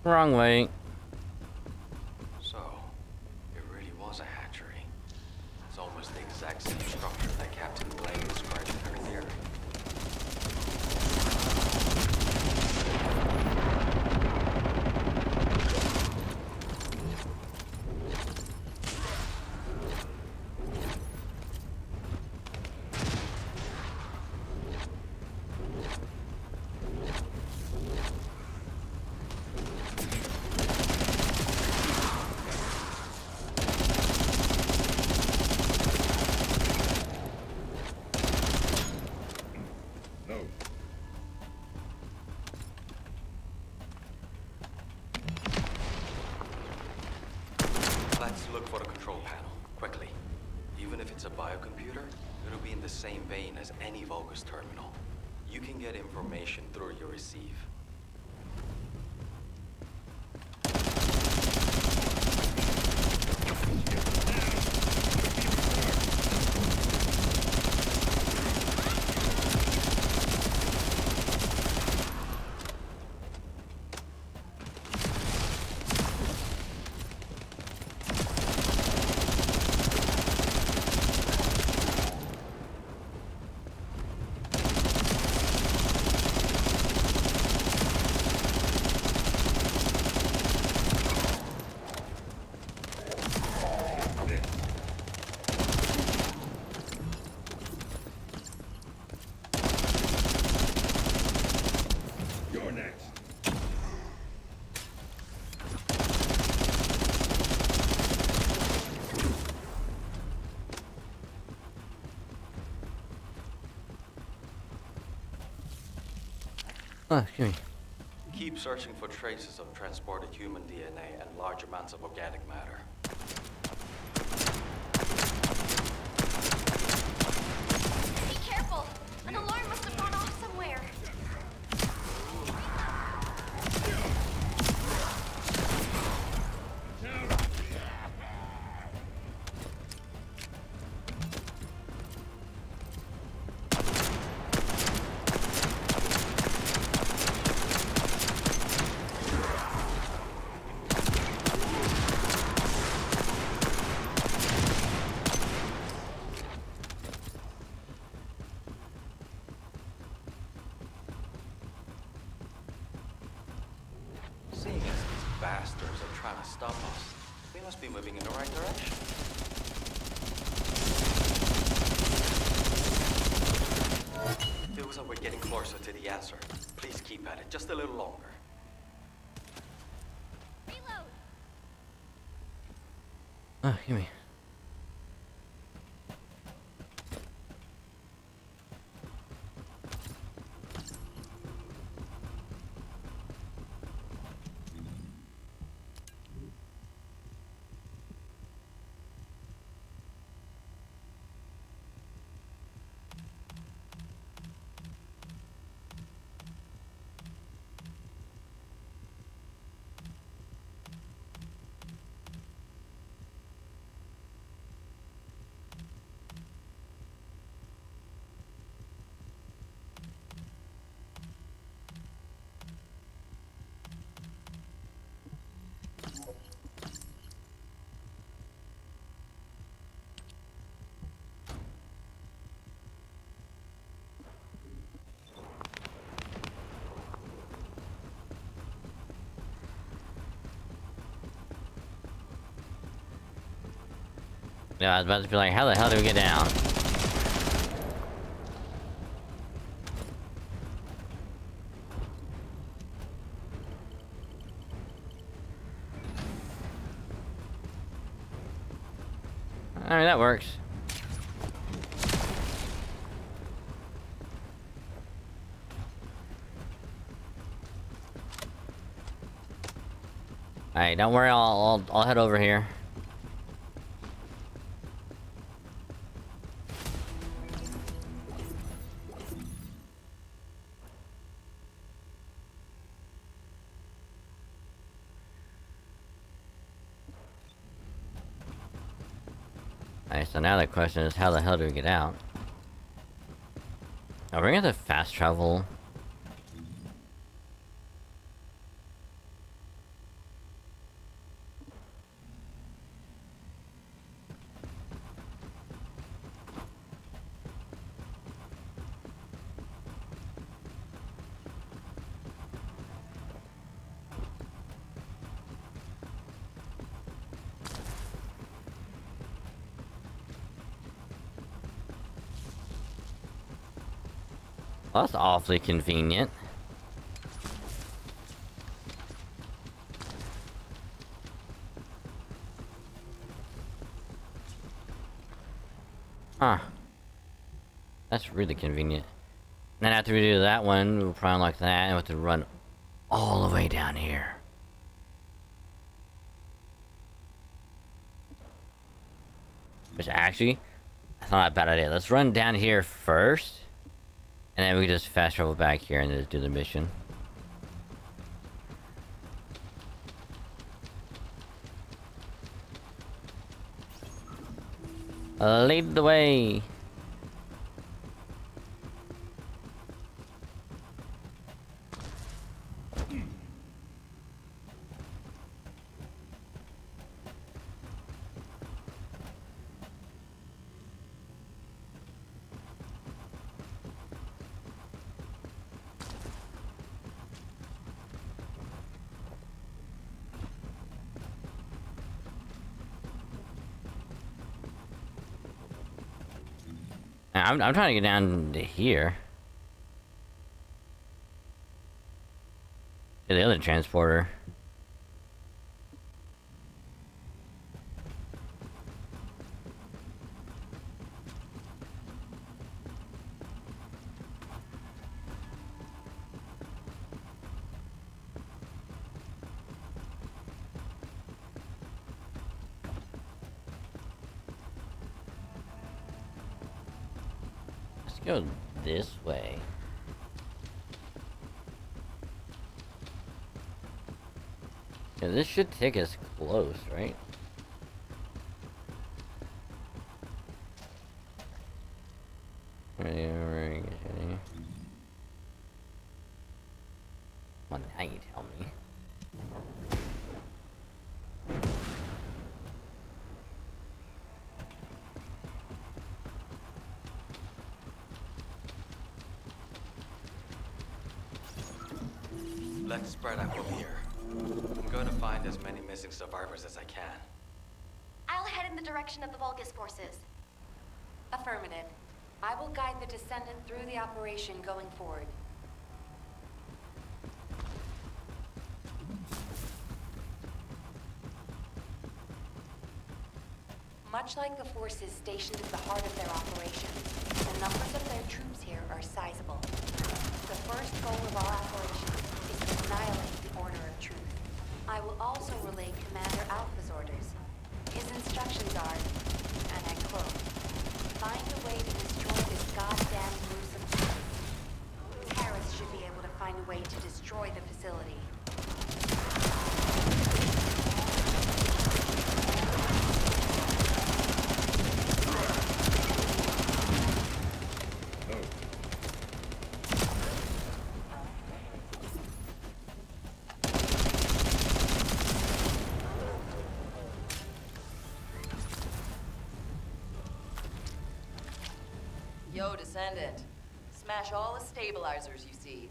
Wrong way. So, it really was a hatchery. It's almost the exact same structure that Captain Blaine described in her theory. Let's look for the control panel, quickly. Even if it's a biocomputer, it'll be in the same vein as any Vulgus terminal. You can get information through your receive. Oh, excuse me. Keep searching for traces of transported human DNA and large amounts of organic matter. Be careful! An alarm must have gone off somewhere. trying to stop us. We must be moving in the right direction. Feels like we're getting closer to the answer. Please keep at it just a little longer. Oh, gimme. Yeah, I was about to be like, how the hell do we get down? I mean, that works. Alright, don't worry, I'll head over here. Alright, so now the question is, how the hell do we get out? Are we gonna have to fast travel? Well, that's awfully convenient. Huh. That's really convenient. And then after we do that one, we'll probably unlock that, and we'll have to run all the way down here. Which actually, that's not a bad idea. Let's run down here first. And then we can just fast travel back here and just do the mission. Lead the way. I'm trying to get down to here. To the other transporter. Go this way. Yeah, this should take us close, right? Well, now you tell me. Let's spread out from here. I'm going to find as many missing survivors as I can. I'll head in the direction of the Vulgus forces. Affirmative. I will guide the Descendant through the operation going forward. Much like the forces stationed at the heart of their operations, the numbers of their troops here are sizable. The first goal of our operation is to annihilate the Order of Truth. I will also relay Commander Alpha's orders. His instructions are, and I quote, "Find a way to destroy this goddamn gruesome place." Paris should be able to find a way to destroy the facility. Yo, Descendant. Smash all the stabilizers you see.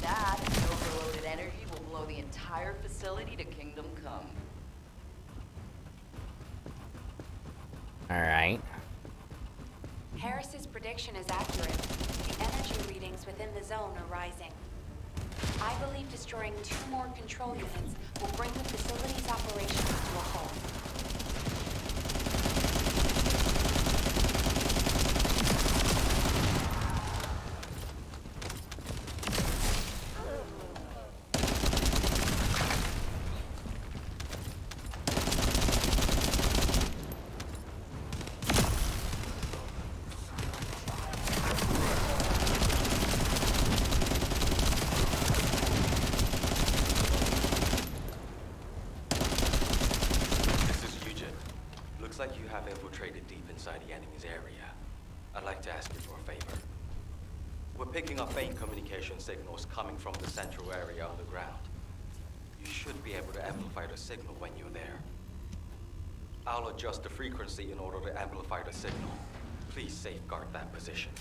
That, the overloaded energy will blow the entire facility to Kingdom Come. Alright. Harris's prediction is accurate. The energy readings within the zone are rising. I believe destroying 2 more control units will bring the facility's operations to a halt. Like you have infiltrated deep inside the enemy's area. I'd like to ask you for a favor. We're picking up faint communication signals coming from the central area underground. You should be able to amplify the signal when you're there. I'll adjust the frequency in order to amplify the signal. Please safeguard that position.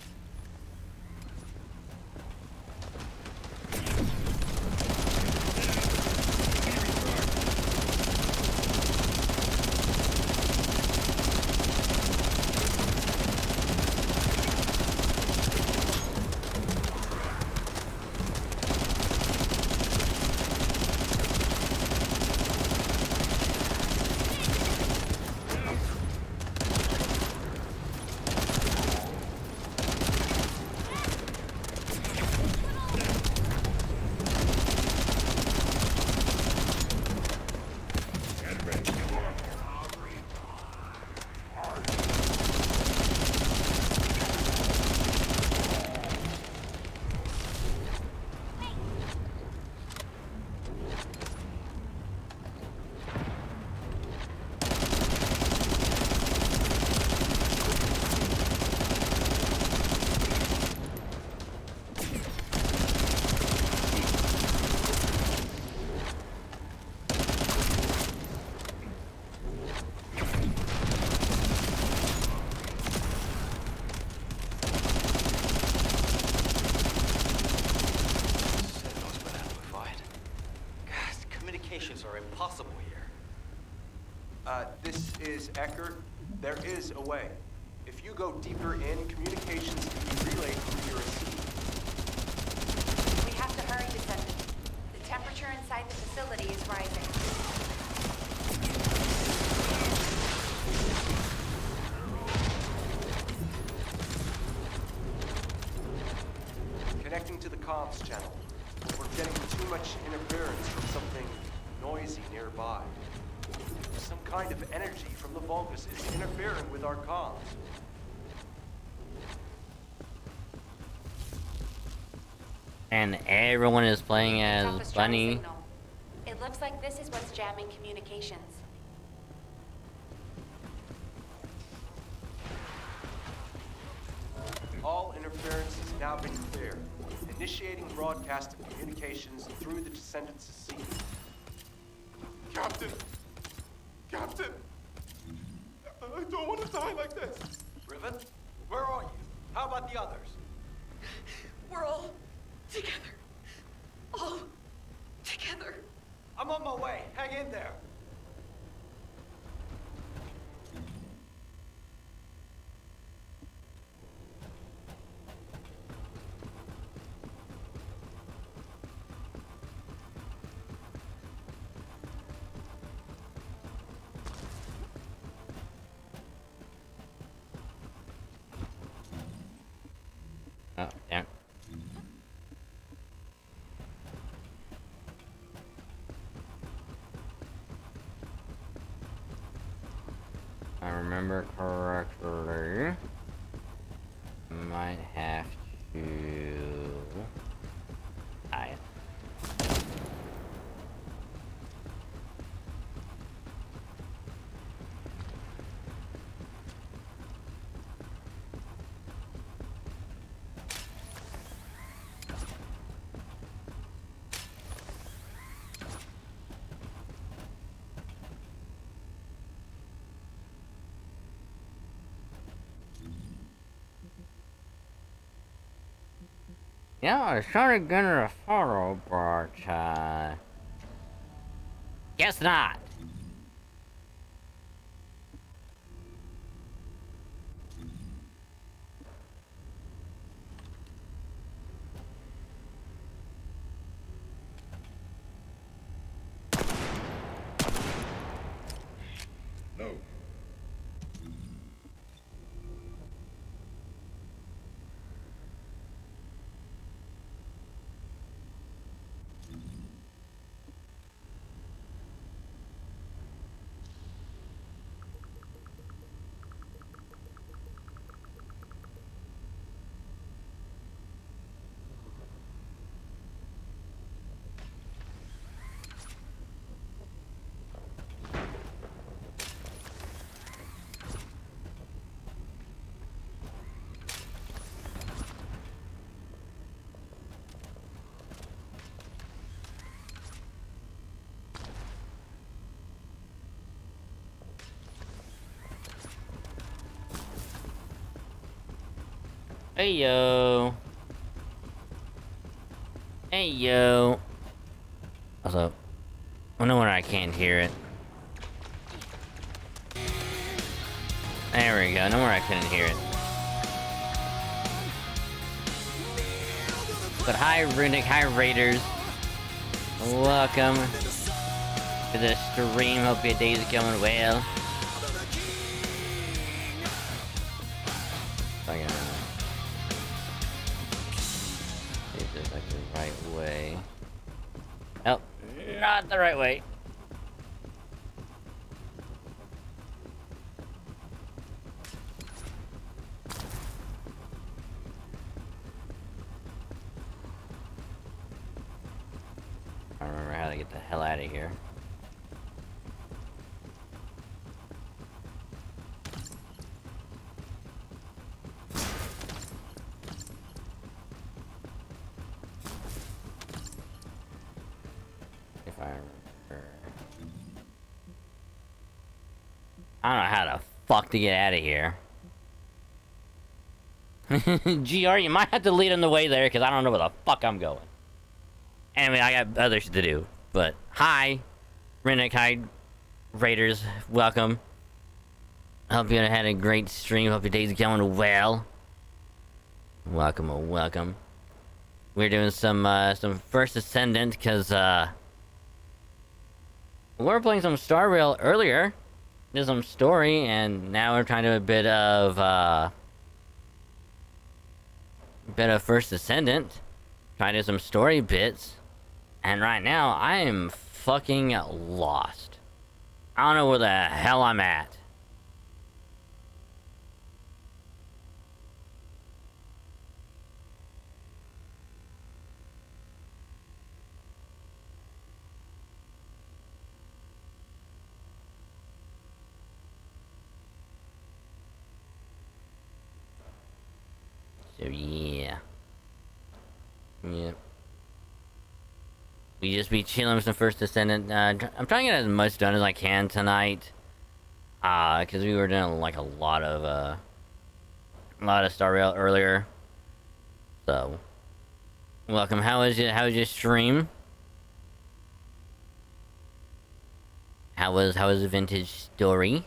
Are impossible here. This is Eckert. There is a way. If you go deeper in, communications can be relayed through your receiver. We have to hurry, Descendant. The temperature inside the facility is rising. Connecting to the comms channel. We're getting too much interference from something noisy nearby. Some kind of energy from the Vulgus is interfering with our comms. And everyone is playing as Bunny. It looks like this is what's jamming communications. All interference has now been cleared. Initiating broadcast of communications through the Descendants' seat. Captain! Captain! I don't want to die like this! Riven, where are you? How about the others? We're all together. All together. I'm I'm on my way. Hang in there. Oh, damn. I remember correctly. Might have to. I. Yeah, I started getting a photo, but, guess not. No. Hey yo. Hey yo. What's up? I know when I can't hear it. There we go. No more I couldn't hear it. But hi, Runic. Hi, Raiders. Welcome to the stream. Hope your day's going well. Is this like the right way? Nope, not the right way. I don't remember how to get the hell out of here. If I remember. I don't know how the fuck to get out of here. GR, you might have to lead on the way there because I don't know where the fuck I'm going. Anyway, I got other shit to do. But hi, Renick, hi, Raiders, welcome. Hope you had a great stream. Hope your day's going well. Welcome, oh, welcome. We're doing some First Descendant because we were playing some Star Rail earlier. Did some story, and now we're trying to do a bit of First Descendant. Trying to do some story bits. And right now, I am fucking lost. I don't know where the hell I'm at. So yeah. Yep. We just be chilling with some First Descendant. I'm trying to get as much done as I can tonight. Because we were doing like a lot of Star Rail earlier. So, welcome. How was your stream? How was the vintage story?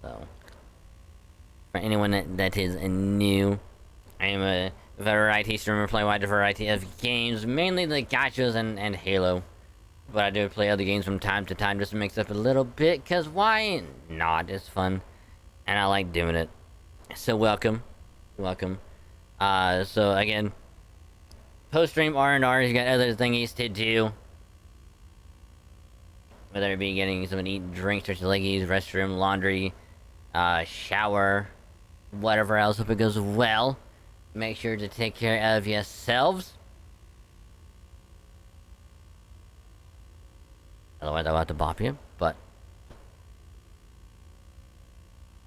So, for anyone that is new, I am a variety streamer, play a wide variety of games, mainly the gachas and Halo. But I do play other games from time to time just to mix up a little bit, cause why not? It's fun, and I like doing it. So welcome. So again, post-stream R&R, you got other thingies to do. Whether it be getting someone to eat drinks, search leggies, restroom, laundry, shower, whatever else. Hope it goes well. Make sure to take care of yourselves. Otherwise, I'll have to bop you, but...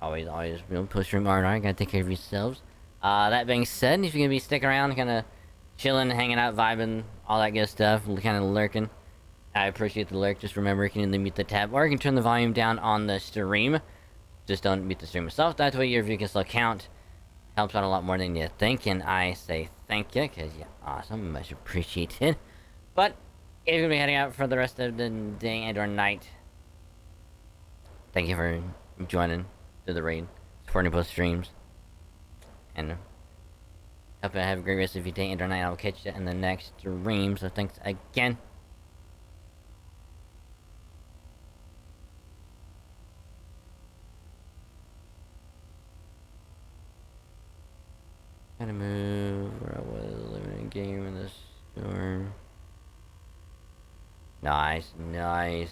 Always, you know, post-stream R&R, gotta take care of yourselves. That being said, if you're gonna be sticking around, kinda chilling, hanging out, vibing, all that good stuff, kinda lurking, I appreciate the lurk. Just remember, you can either mute the tab, or you can turn the volume down on the stream. Just don't mute the stream itself, that way your view can still count. Helps out a lot more than you think, and I say thank you, because you're awesome, much appreciated. But, if you're gonna be heading out for the rest of the day and or night, thank you for joining to the raid, supporting both streams, and hope you have a great rest of your day and or night. I will catch you in the next stream, so thanks again. Gotta move where I was living a game in the storm. Nice. Gonna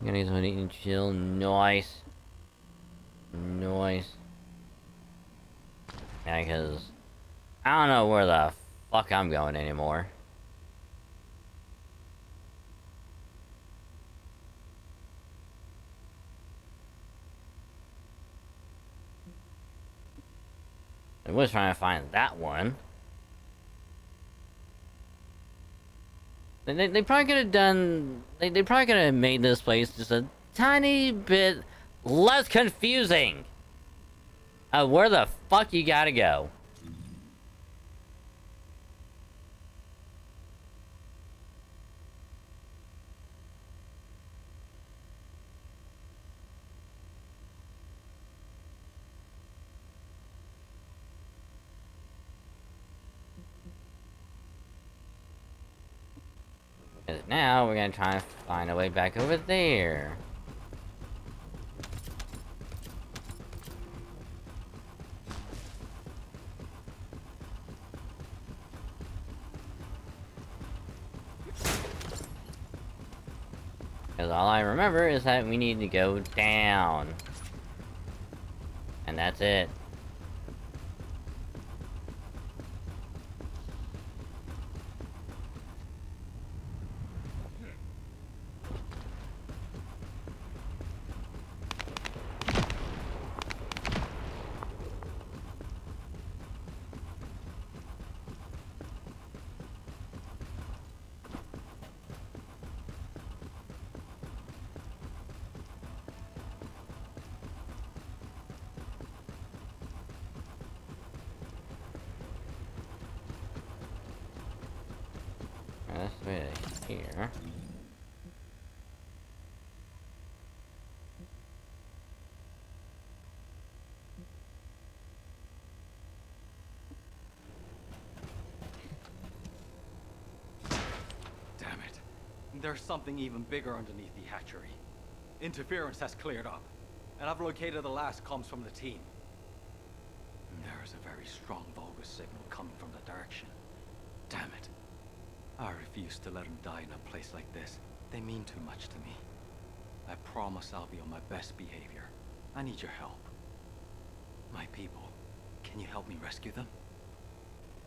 get someone to eat and chill. Nice. Yeah, because I don't know where the fuck I'm going anymore. I was trying to find that one. They probably could have done... They probably could have made this place just a tiny bit less confusing. Where the fuck you gotta go? Because now we're gonna try and find a way back over there. Because all I remember is that we need to go down. And that's it. This way to here. Damn it. There's something even bigger underneath the hatchery. Interference has cleared up, and I've located the last comms from the team. There is a very strong Vulgus signal coming from the direction. Damn it. I refuse to let them die in a place like this. They mean too much to me. I promise I'll be on my best behavior. I need your help. My people. Can you help me rescue them?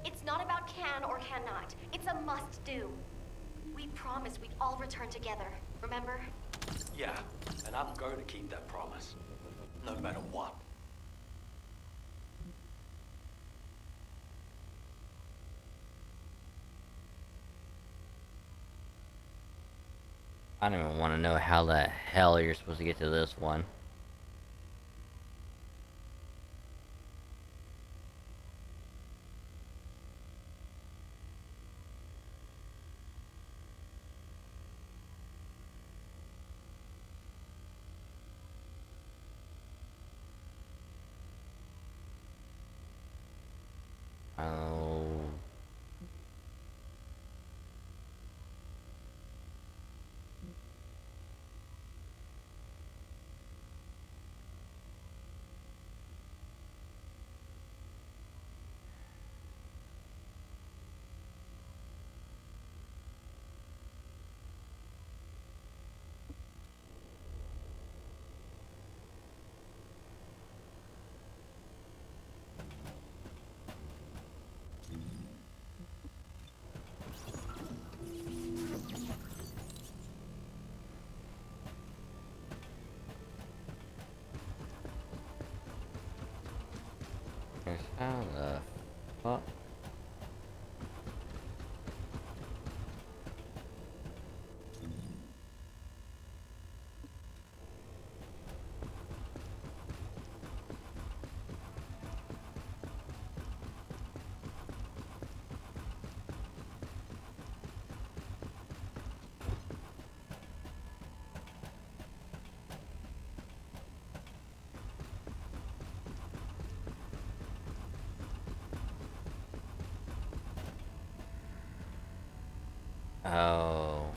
It's not about can or cannot. It's a must-do. We promised we'd all return together, remember? Yeah, and I'm going to keep that promise. No matter what. I don't even want to know how the hell you're supposed to get to this one. How the fuck? Oh.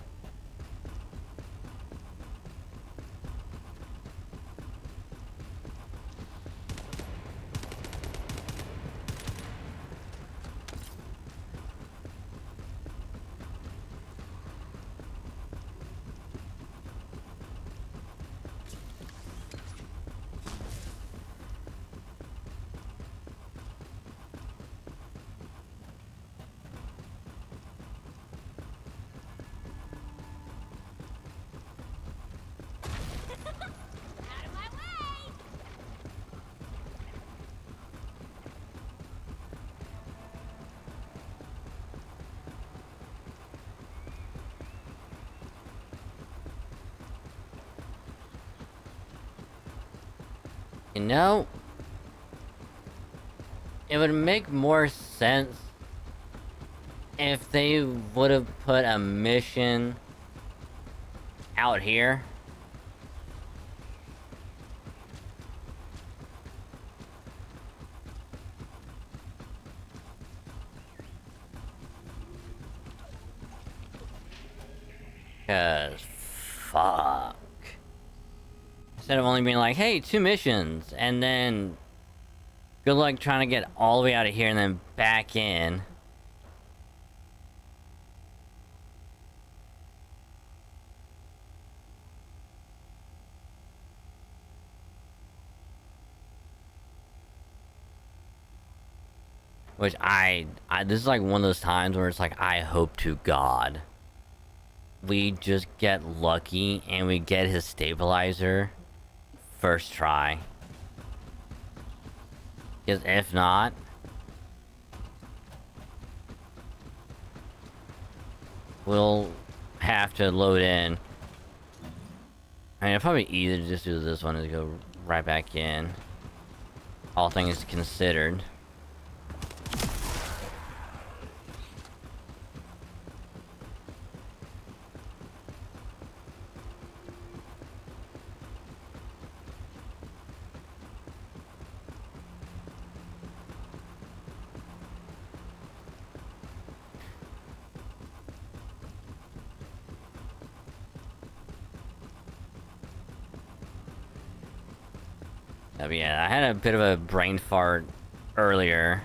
You know, it would make more sense if they would have put a mission out here. Cause fuck. Instead of only being like, hey, 2 missions, and then good luck trying to get all the way out of here and then back in. Which this is like one of those times where it's like, I hope to God we just get lucky and we get his stabilizer first try. Because if not, we'll have to load in. I mean, it'd probably be easier to just do this one and go right back in. All things considered. But yeah, I had a bit of a brain fart earlier.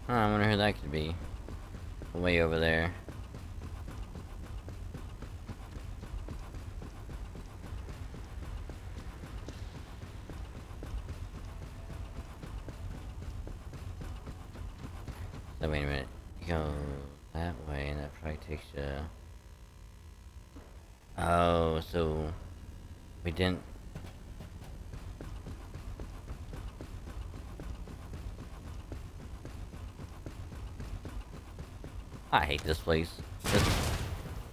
Oh, I wonder who that could be. Way over there. So wait a minute. You go that way, and that probably takes you. Oh, so we didn't. I hate this place.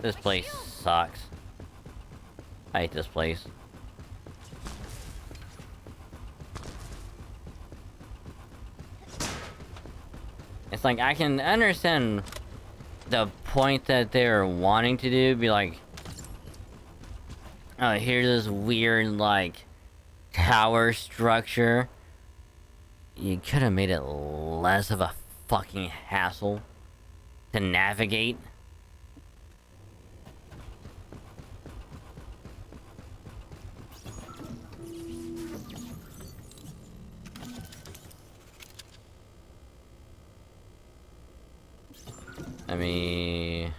This place sucks. I hate this place. It's like, I can understand the point that they're wanting to do, be like, oh, here's this weird, like, tower structure. You could have made it less of a fucking hassle to navigate. I mean...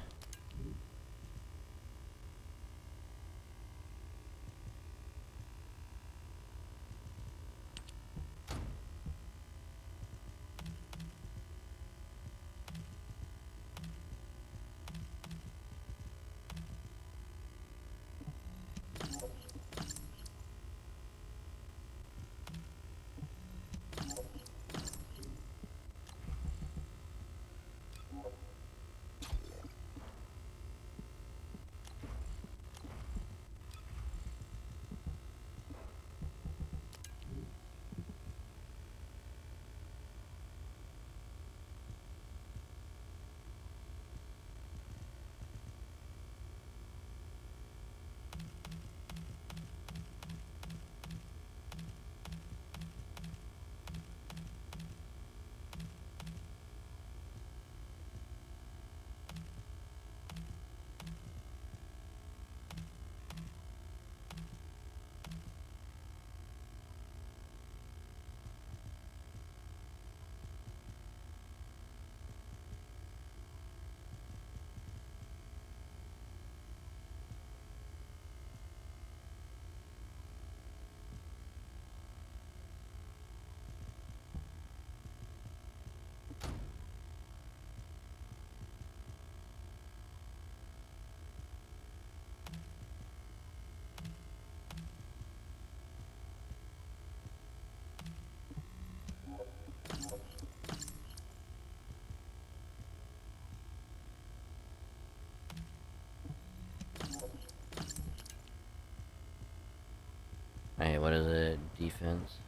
Hey, what is it? Defense?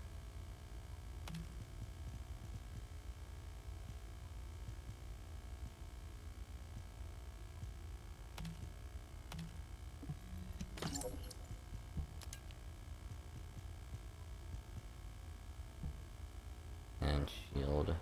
And shield.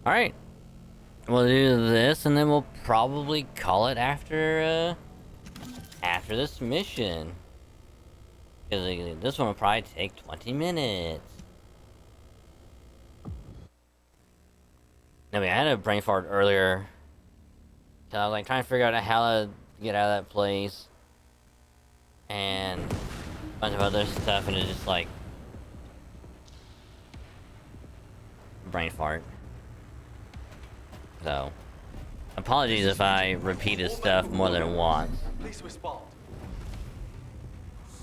Alright. We'll do this and then we'll probably call it after this mission. Because this one will probably take 20 minutes. I mean, I had a brain fart earlier. So I was like trying to figure out how to get out of that place. And a bunch of other stuff, and it's just like brain fart. So apologies if I repeated stuff more than once. Please respond.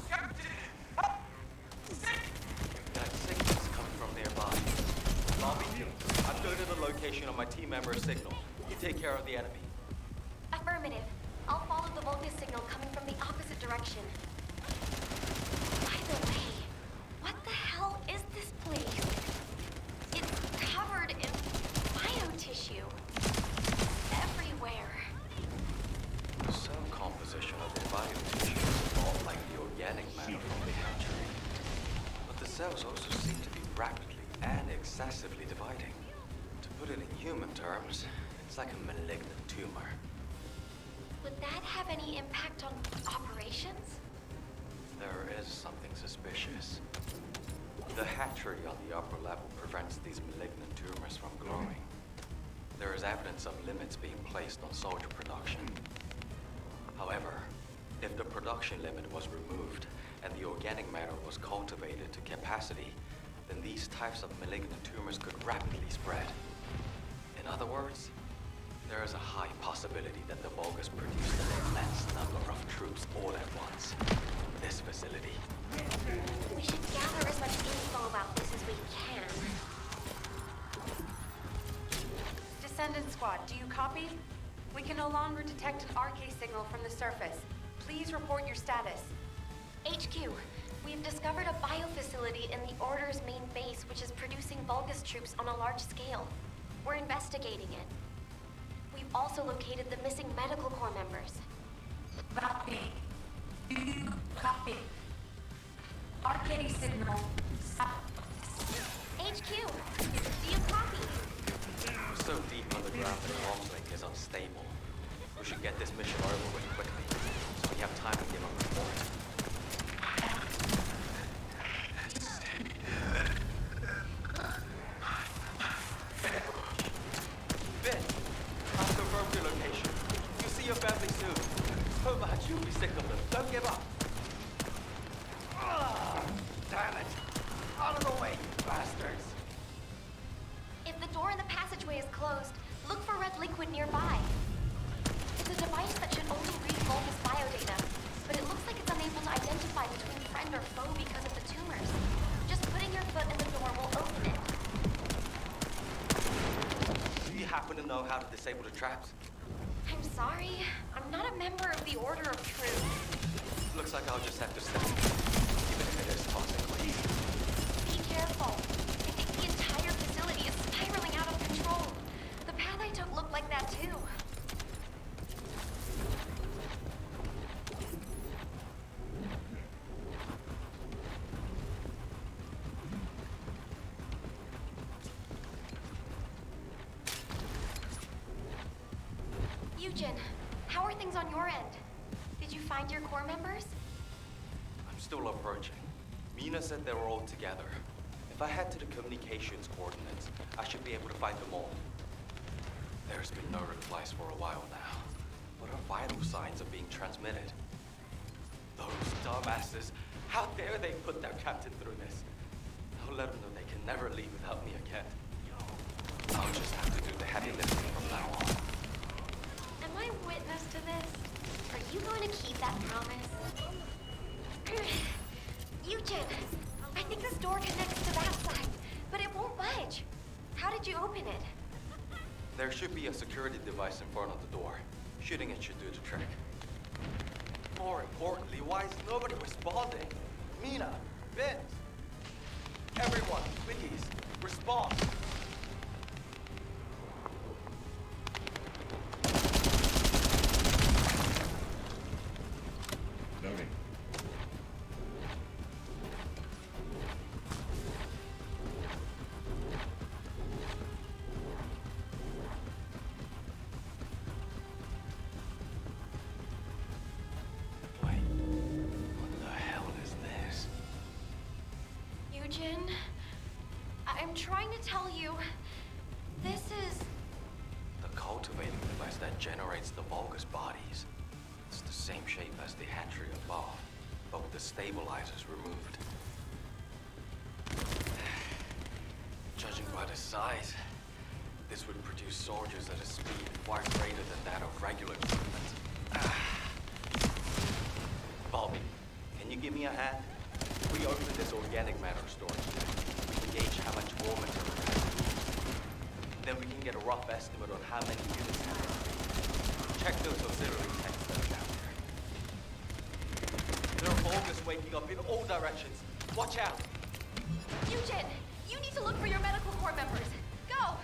That signal's coming from nearby. Bobby, I've loaded a location on my team member's signal. You take care of the enemy. Affirmative. I'll follow the Vulgus signal coming from the opposite direction. By the way, what the hell is this place? It's covered in biotissue. Everywhere. The cell composition of the biotissue is all like the organic matter from the hatchery. But the cells also seem to be rapidly and excessively dividing. To put it in human terms, it's like a malignant tumor. Would that have any impact on operations? There is something suspicious. The hatchery on the upper level prevents these malignant tumors from growing. There is evidence of limits being placed on soldier production. However, if the production limit was removed and the organic matter was cultivated to capacity, then these types of malignant tumors could rapidly spread. In other words, there is a high possibility that the Vulgus produced an immense number of troops all at once in this facility. We should gather as much info about this as we can. Descendant Squad, do you copy? We can no longer detect an RK signal from the surface. Please report your status. HQ, we've discovered a biofacility in the Order's main base which is producing Vulgus troops on a large scale. We're investigating it. We've also located the missing medical corps members. Copy. Do you copy? RK signal. Stop. HQ, do you copy? We're so deep underground the comms link is unstable. We should get this mission over with quickly, so we have time to give a report. Vin, I've confirmed your location. You'll see your family soon. So much you'll be sick of them. Don't give up. Damn it! Out of the way, you bastards! If the door in the passageway is closed, look for red liquid nearby. It's a device that should only read Vulgus biodata, but it looks like it's unable to identify between friend or foe because of the tumors. Just putting your foot in the door will open it. Do you happen to know how to disable the traps? I'm sorry. I'm not a member of the Order of Truth. Looks like I'll just have to step in, even if it is toxically. Be careful. I think the entire facility is spiraling out of control. The path I took looked like that too. Eugen, how are things on your end? Did you find your core members? I'm still approaching. Mina said they were all together. If I head to the communications coordinates, I should be able to find them all. There's been no replies for a while now, but our vital signs are being transmitted. Those dumbasses, how dare they put their captain through this? I'll let them know they can never leave without me again. I'll just have to do the heavy lifting from now on. Am I witness to this? Are you going to keep that promise? Eugen, I think this door connects to that side, but it won't budge. How did you open it? There should be a security device in front of the door. Shooting it should do the trick. More importantly, why is nobody responding? Mina, Vince, everyone, please, respond. Noting. What the hell is this? Eugen, I'm trying to tell you, this is... The cultivating device that generates the Vulgus bodies. It's the same shape as the hatchery above, but with the stabilizers removed. Judging by the size, this would produce soldiers at a speed far greater than that of regular equipment. Bobby, can you give me a hand? We open this organic matter storage tank. We can gauge how much raw material it has. Then we can get a rough estimate on how many units have been made. Check those auxiliary tanks that are down there. There are Vulgus waking up in all directions. Watch out! Eugen, you need to look for your medical corps members. Go!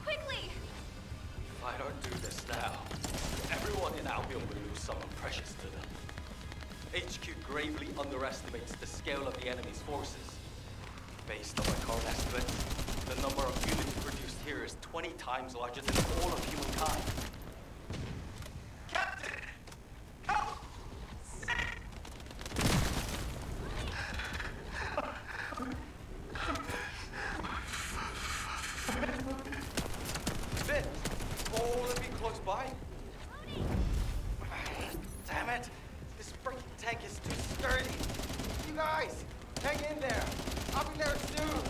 Quickly! If I don't do this now, everyone in Albion will lose someone precious to them. HQ gravely underestimates the scale of the enemy's forces. Based on my current estimates, the number of units produced here is 20 times larger than all of humankind. Captain! Help! Vince, all of you close by? Damn it! This freaking tank is too sturdy! You guys, hang in there! I'll be there soon!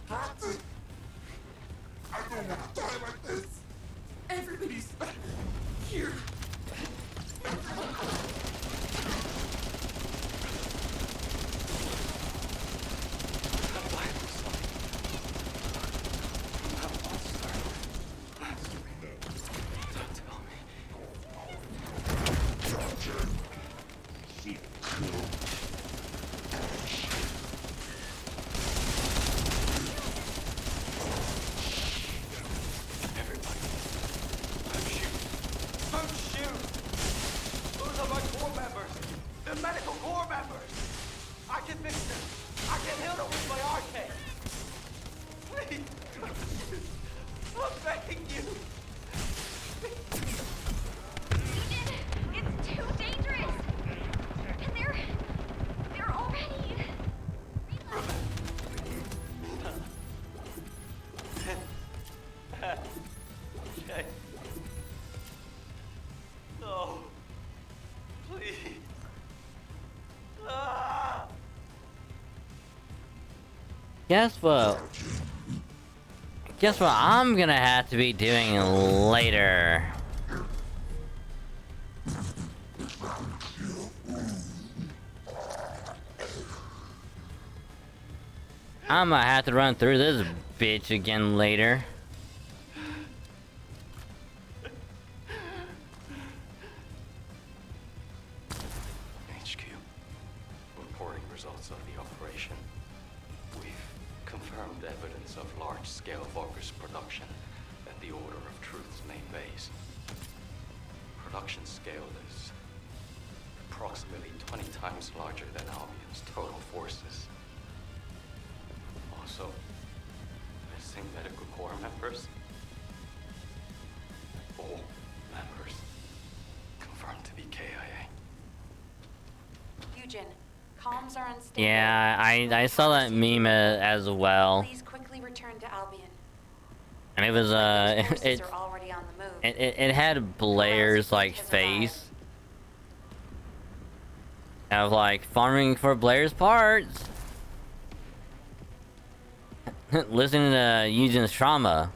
Captain! I don't want to die like this! Everybody's here. Don't shoot! Those are my corps members! The medical corps members! I can fix them! I can heal them with my arcade! Please! I'm begging you! Eugen, it's too dangerous! And they're already... Okay. No. Please. Ah! Guess what? Guess what I'm gonna have to be doing later. I'm gonna have to run through this bitch again later. HQ, reporting results of the operation. We've confirmed evidence of large-scale Vulgus production at the Order of Truth's main base. Production scale is approximately 20 times larger than Albion's total forces. Also, missing medical corps members. All members confirmed to be KIA. Eugen, comms are unstable. Yeah, I saw that meme as well. Please quickly return to Albion. And it was Forces are already on the move. it had Blair's like face. Of like farming for Blair's parts. Listening to Eugen's trauma.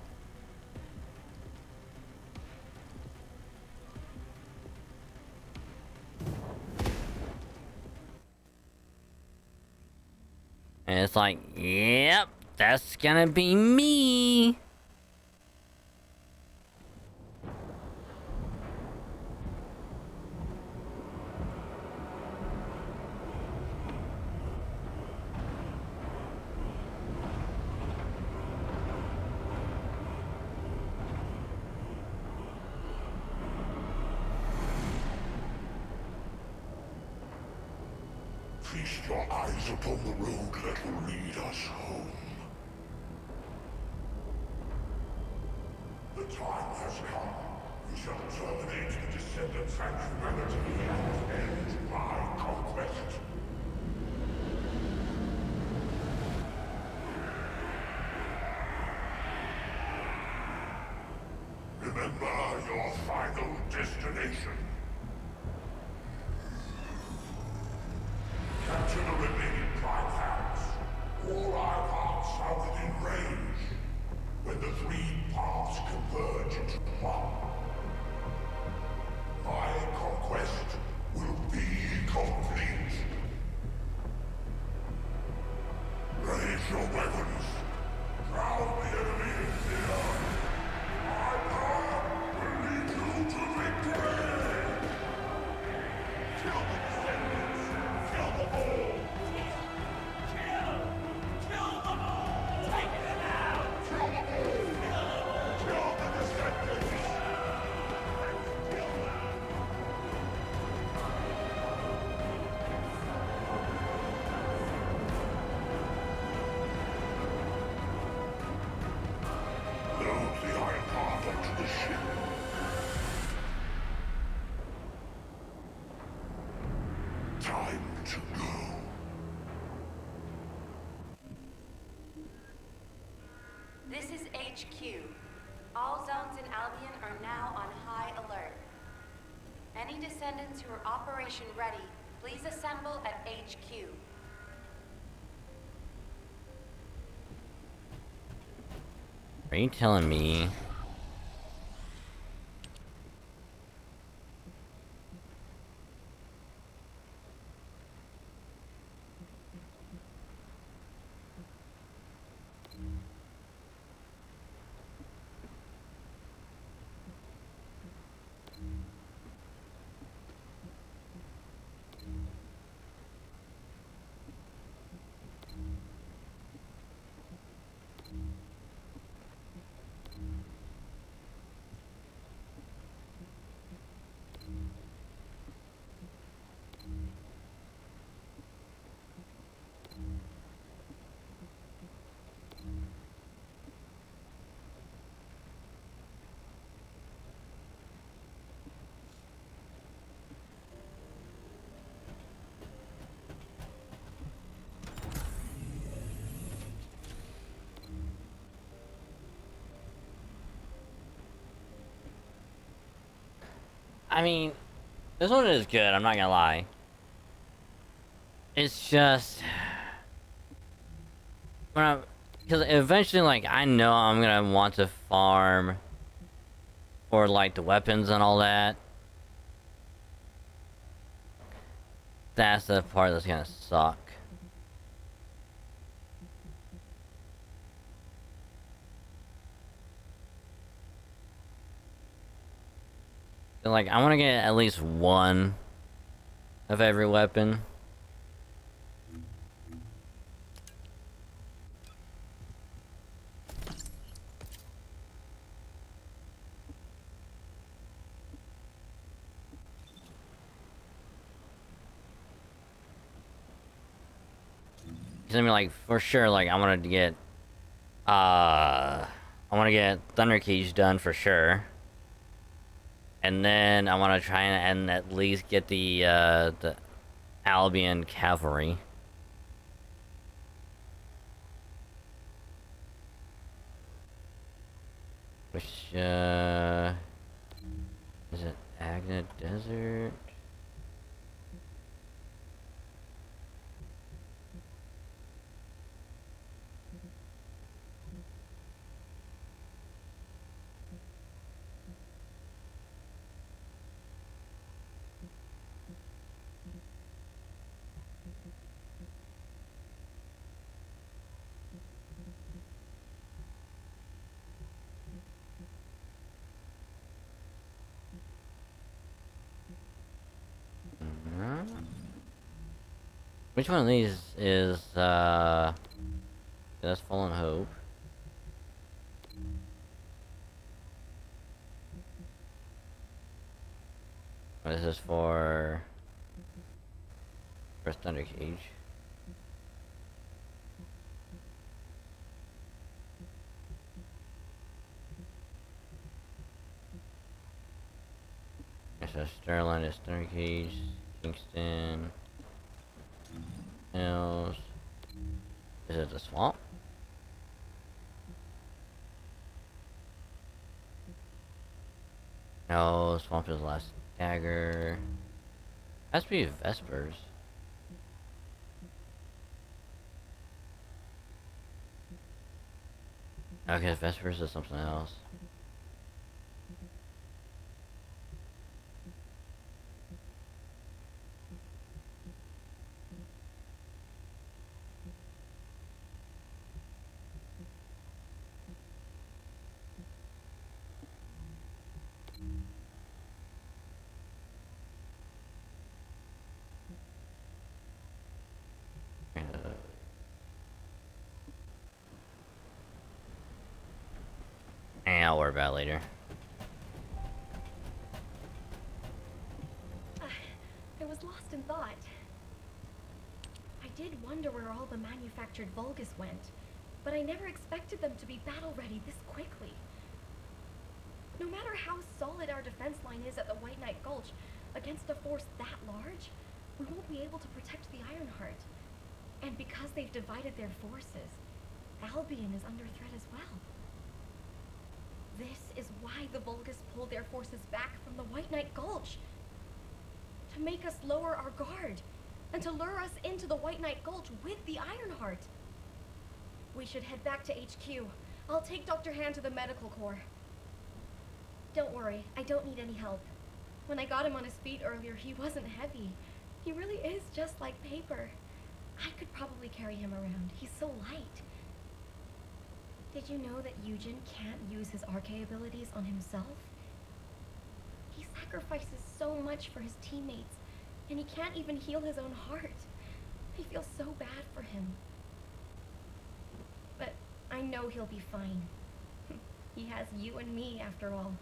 And it's like, yep, that's gonna be me. Feast your eyes upon the road that will lead us home. The time has come. We shall terminate the Descendant's humanity and end my conquest. Remember your final destination. Capture the remaining Prime Hands. All our paths are within range. When the three paths converge into one, my conquest will be complete. Raise your weapons. Drown the enemy in fear. My power will lead you to victory. Kill the Descendants. Kill them all. Kill them all. Take them out. Kill them all. Kill the Descendants. Kill them. Load the Iron Heart onto the ship. Time to go. This is HQ. All zones in Albion are now on high alert. Any descendants who are operation ready, please assemble at HQ. Are you telling me? I mean, this one is good, I'm not gonna lie. It's just... Because eventually, like, I know I'm gonna want to farm for, like, the weapons and all that. That's the part that's gonna suck. Like, I want to get at least one of every weapon. I mean, like, for sure, like, I wanted to get, I want to get Thunder Cage done for sure. And then I want to try and at least get the Albion Cavalry. Which, is it Agna Desert? Which one of these is, that's Fallen Hope. This is for First Thunder Cage. This is Sterling, is Thunder Cage, Kingston, Hills. Is it the swamp? No, swamp is last dagger. Has to be Vespers. Okay, Vespers is something else. I'll worry about it later. I was lost in thought. I did wonder where all the manufactured Vulgus went, but I never expected them to be battle-ready this quickly. No matter how solid our defense line is at the White Knight Gulch, against a force that large, we won't be able to protect the Ironheart. And because they've divided their forces, Albion is under threat as well. This is why the Vulgus pulled their forces back from the White Knight Gulch. To make us lower our guard, and to lure us into the White Knight Gulch with the Ironheart. We should head back to HQ. I'll take Dr. Han to the medical corps. Don't worry, I don't need any help. When I got him on his feet earlier, he wasn't heavy. He really is just like paper. I could probably carry him around. He's so light. Did you know that Eugen can't use his Arche abilities on himself? He sacrifices so much for his teammates, and he can't even heal his own heart. I feel so bad for him. But I know he'll be fine. He has you and me, after all.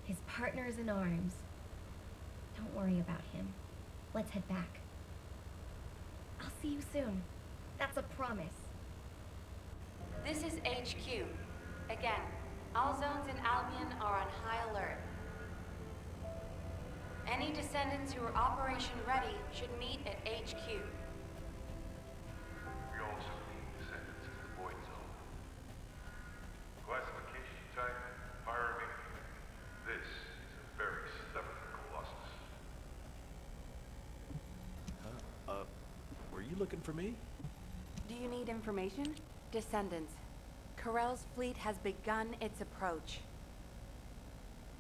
His partners in arms. Don't worry about him. Let's head back. I'll see you soon. That's a promise. This is HQ. Again, all zones in Albion are on high alert. Any descendants who are operation ready should meet at HQ. We also need descendants in the Void Zone. Classification type, pyramid. This is a very stubborn colossus. Were you looking for me? Do you need information? Descendants, Corell's fleet has begun its approach.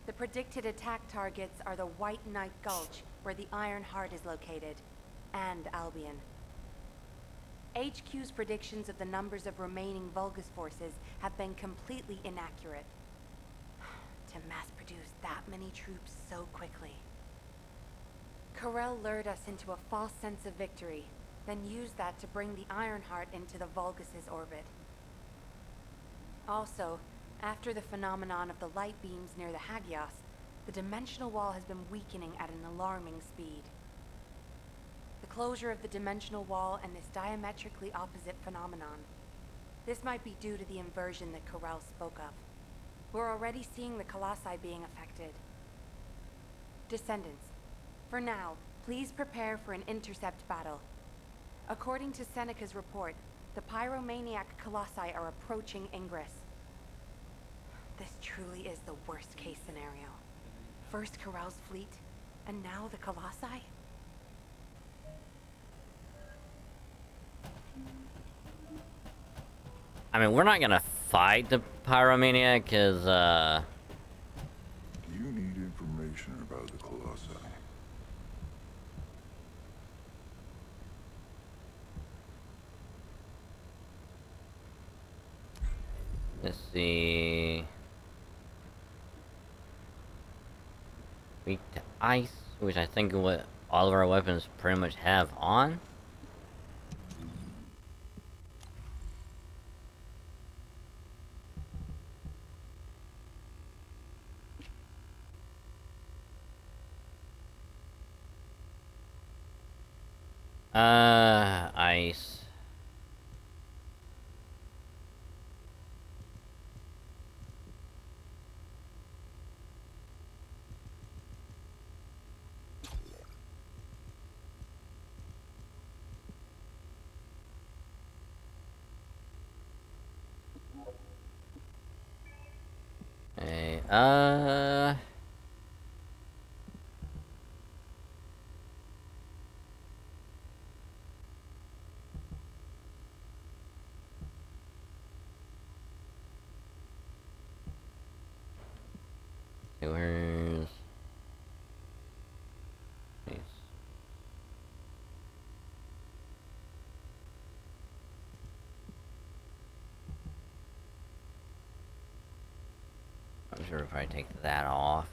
The predicted attack targets are the White Knight Gulch, where the Iron Heart is located, and Albion. HQ's predictions of the numbers of remaining Vulgus forces have been completely inaccurate. To mass-produce that many troops so quickly. Corell lured us into a false sense of victory, then used that to bring the Ironheart into the Vulgus' orbit. Also, after the phenomenon of the light beams near the Hagios, the dimensional wall has been weakening at an alarming speed. The closure of the dimensional wall and this diametrically opposite phenomenon. This might be due to the inversion that Corell spoke of. We're already seeing the Colossi being affected. Descendants, for now, please prepare for an intercept battle. According to Seneca's report, the pyromaniac Colossi are approaching Ingress. This truly is the worst-case scenario. First Corell's fleet, and now the Colossi? I mean, we're not gonna fight the pyromaniac, cause You need information about the Colossi. let's see. Weak to ice, which I think what all of our weapons pretty much have on. Ice. Hey, where's these? I'm sure if I take that off.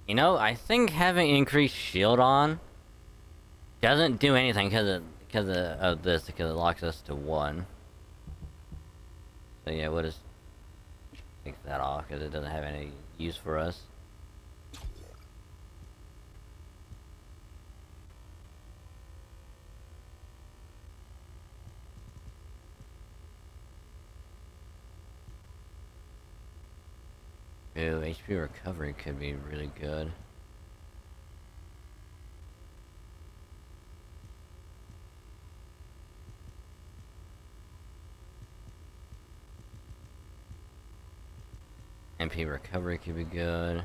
You know, I think having increased shield on doesn't do anything because it locks us to 1. So yeah, we'll just take that off because it doesn't have any use for us. Ew, HP recovery could be really good. MP recovery could be good.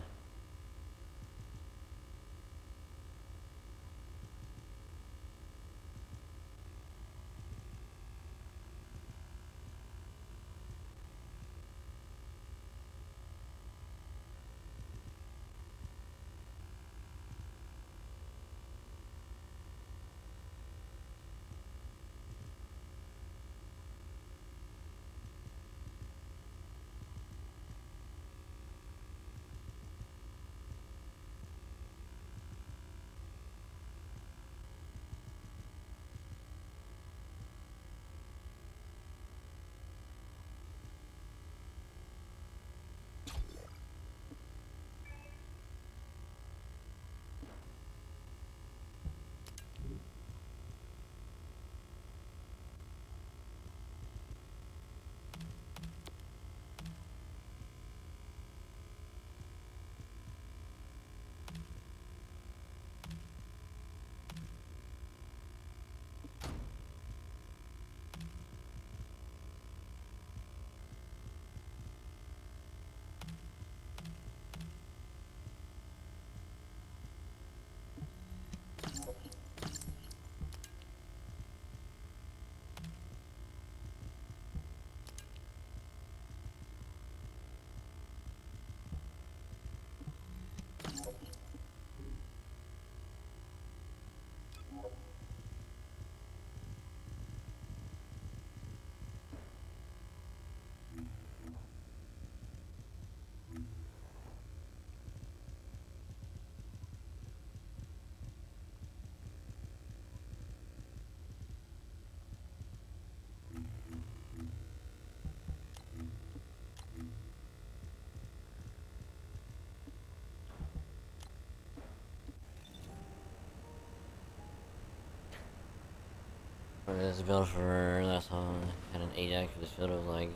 This build for last one had an Ajax for this build of like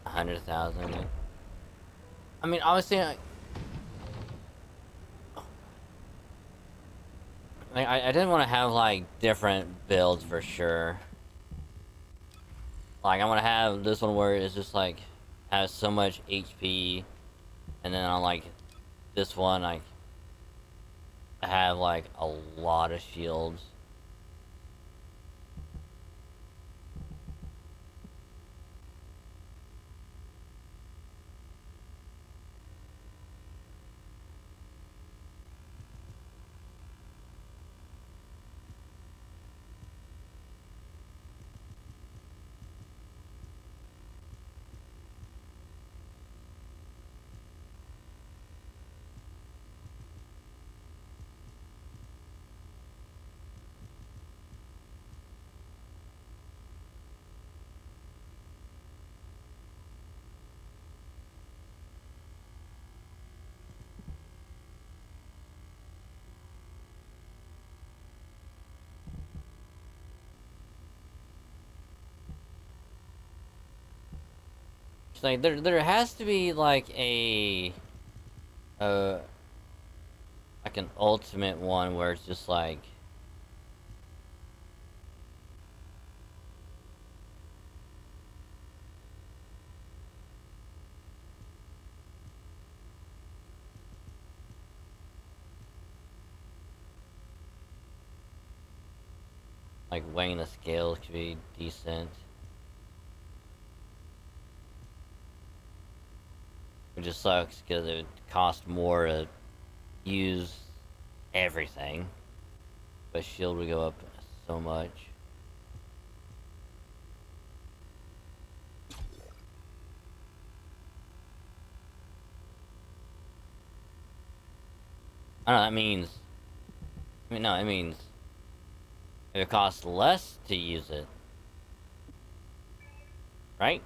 100,000. I mean, obviously, I didn't want to have like different builds for sure. Like I want to have this one where it's just like has so much HP, and then on like this one, like I have like a lot of shields. It's like there has to be like like an ultimate one where it's just like weighing the scales could be decent. It just sucks because it would cost more to use everything, but shield would go up so much. I don't know, that means... I mean, no, it means... if it costs less to use it. Right?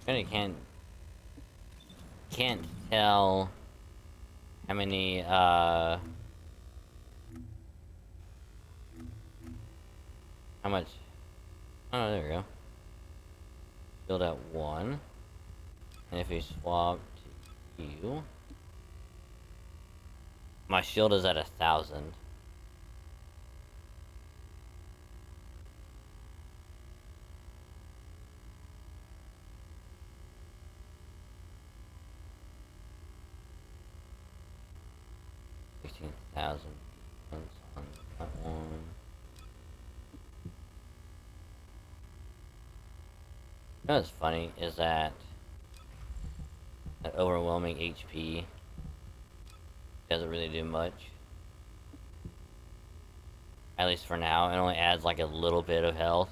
Really can't tell how many how much. Oh, there we go. Build out one, and if we swap to you, my shield is at 1,000. $16,000 on that one. You know what's funny is that overwhelming HP doesn't really do much. At least for now, it only adds like a little bit of health.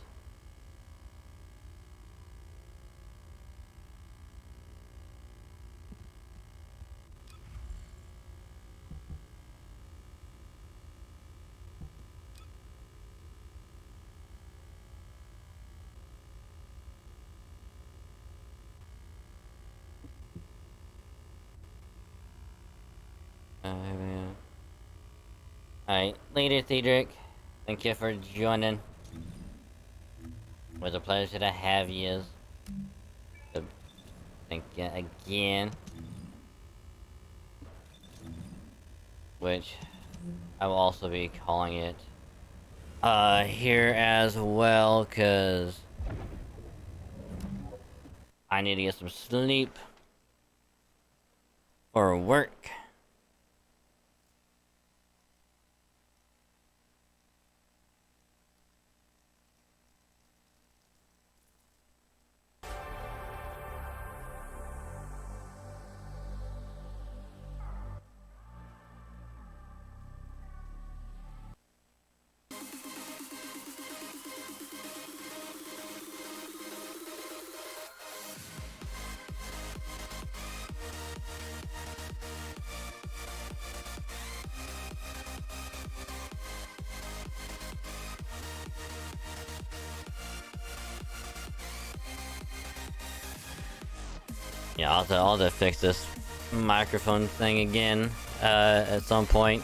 Alright, later, Cedric. Thank you for joining. It was a pleasure to have you. So, thank you again. Which I will also be calling it here as well, cause I need to get some sleep for work. Yeah, I'll have to fix this microphone thing again at some point,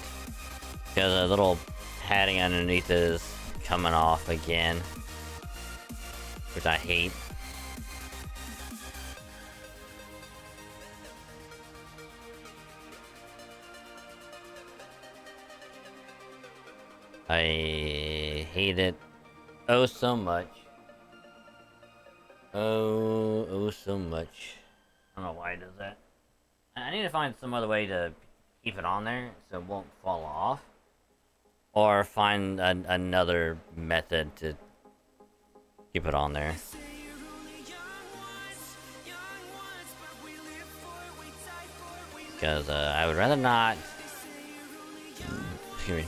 because a little padding underneath is coming off again, which I hate. I hate it oh so much. Oh so much. I don't know why it does that. I need to find some other way to keep it on there so it won't fall off. Or find another method to keep it on there. Because I would rather not... Excuse me.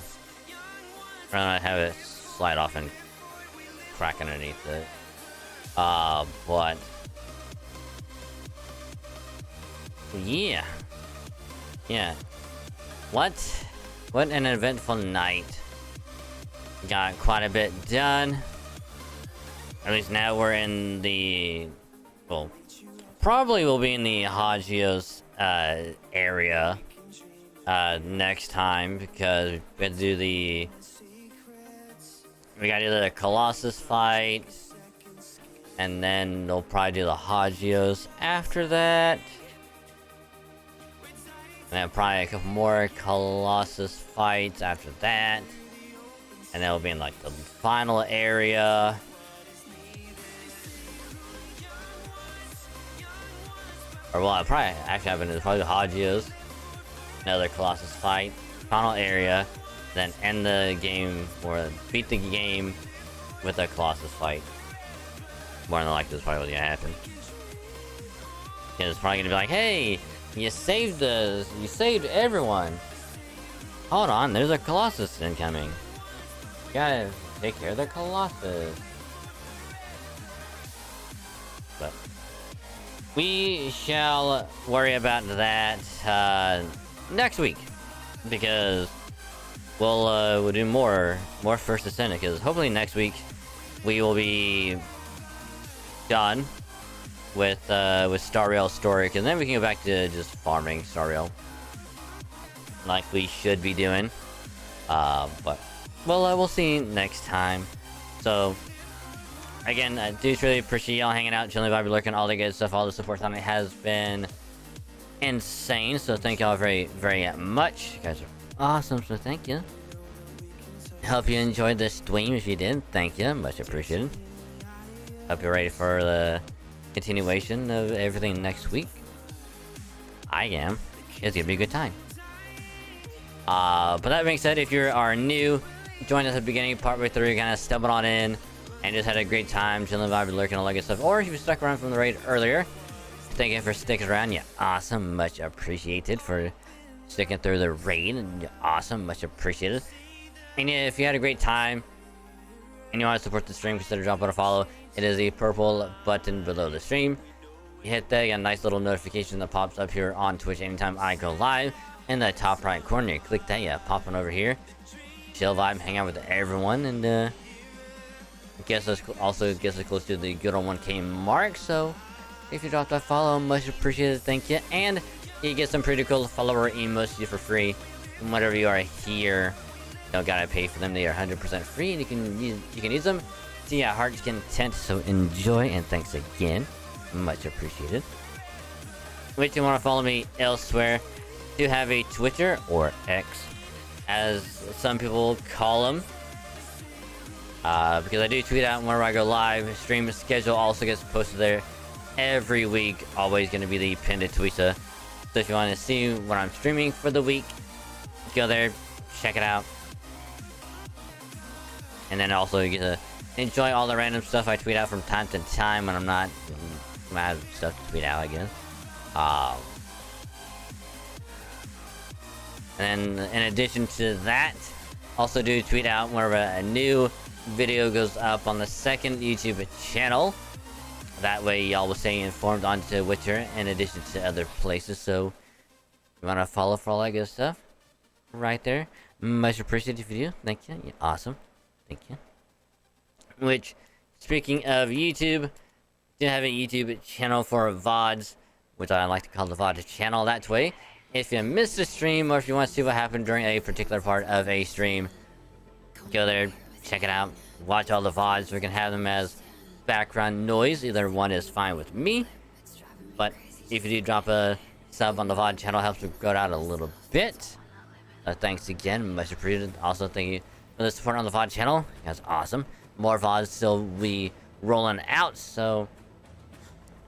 Rather not have it slide off and crack underneath it. But... Yeah. Yeah. What an eventful night. Got quite a bit done. At least now we're in the... Well, probably will be in the Hagios area next time, because we gotta do the... We gotta do the Colossus fight. And then they'll probably do the Hagios after that. And then probably a couple more Colossus fights after that. And then we'll be in like the final area. Or well, probably actually happen to probably the Hagios. Another Colossus fight. Final area. Then end the game or beat the game with a Colossus fight. More than likely, this is probably what's gonna happen. Yeah, it's probably gonna be like, hey, you saved us. You saved everyone. Hold on, there's a Colossus incoming. You gotta take care of the Colossus. But we shall worry about that next week, because we'll do more First Descendant. Because hopefully next week we will be done with Star Rail story, and then we can go back to just farming Star Rail like we should be doing. But we'll see next time. So again, I do really appreciate y'all hanging out, chilling, vibing, lurking, all the good stuff. All the support on it has been insane, so thank y'all very, very much. You guys are awesome, so thank you. Hope you enjoyed this stream. If you did, thank you, much appreciated. Hope you're ready for the continuation of everything next week. I am. It's gonna be a good time. But that being said, if you are new, join us at the beginning, partway through, kind of stumbling on in, and just had a great time, chilling, vibing, lurking, all that good stuff. Or if you stuck around from the raid earlier, thank you for sticking around. You're awesome, much appreciated for sticking through the raid. And you're awesome, much appreciated. And if you had a great time and you want to support the stream, consider dropping a follow. It is the purple button below the stream. You hit that, you get a nice little notification that pops up here on Twitch anytime I go live. In the top right corner, you click that, pop on over here. Chill, vibe, hang out with everyone, and also gets us close to the good old 1K mark. So if you drop that follow, much appreciated, thank you. And you get some pretty cool follower emotes for free whenever you are here. Don't gotta pay for them, they are 100% free, and you can use them to your heart's content. So enjoy, and thanks again, much appreciated. If you want to follow me elsewhere, do have a Twitter, or X as some people call them, because I do tweet out whenever I go live. Stream schedule also gets posted there, every week, always going to be the pinned tweet. So if you want to see what I'm streaming for the week, go there, check it out. And then also you get to enjoy all the random stuff I tweet out from time to time when I'm not out of stuff to tweet out, I guess. And then in addition to that, also do tweet out whenever a new video goes up on the second YouTube channel. That way y'all will stay informed on Twitter in addition to other places. So you want to follow for all that good stuff right there. Much appreciated if you do. Thank you. Yeah, awesome. Thank you. Which, speaking of YouTube, do have a YouTube channel for VODs, which I like to call the VOD channel that way. If you missed a stream or if you want to see what happened during a particular part of a stream, go there, check it out, watch all the VODs. We can have them as background noise. Either one is fine with me, but if you do drop a sub on the VOD channel, helps me grow it out a little bit. Thanks again, much appreciated. Also, thank you for the support on the VOD channel. That's awesome. More VODs still be rolling out, so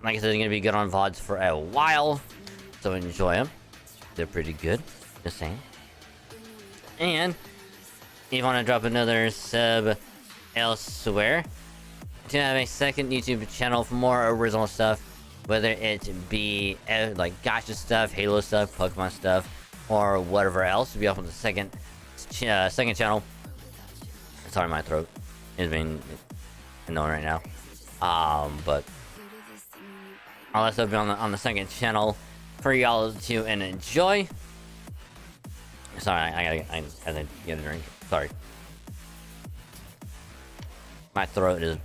like I said, they're gonna be good on VODs for a while, so enjoy them. They're pretty good, just saying. And if you want to drop another sub elsewhere, to have a second YouTube channel for more original stuff, whether it be like gacha stuff, Halo stuff, Pokemon stuff, or whatever else, to be up on the second channel. Sorry, my throat is being annoying right now. But all that stuff will be on the second channel for y'all to enjoy. Sorry, I gotta get a drink. Sorry. My throat is...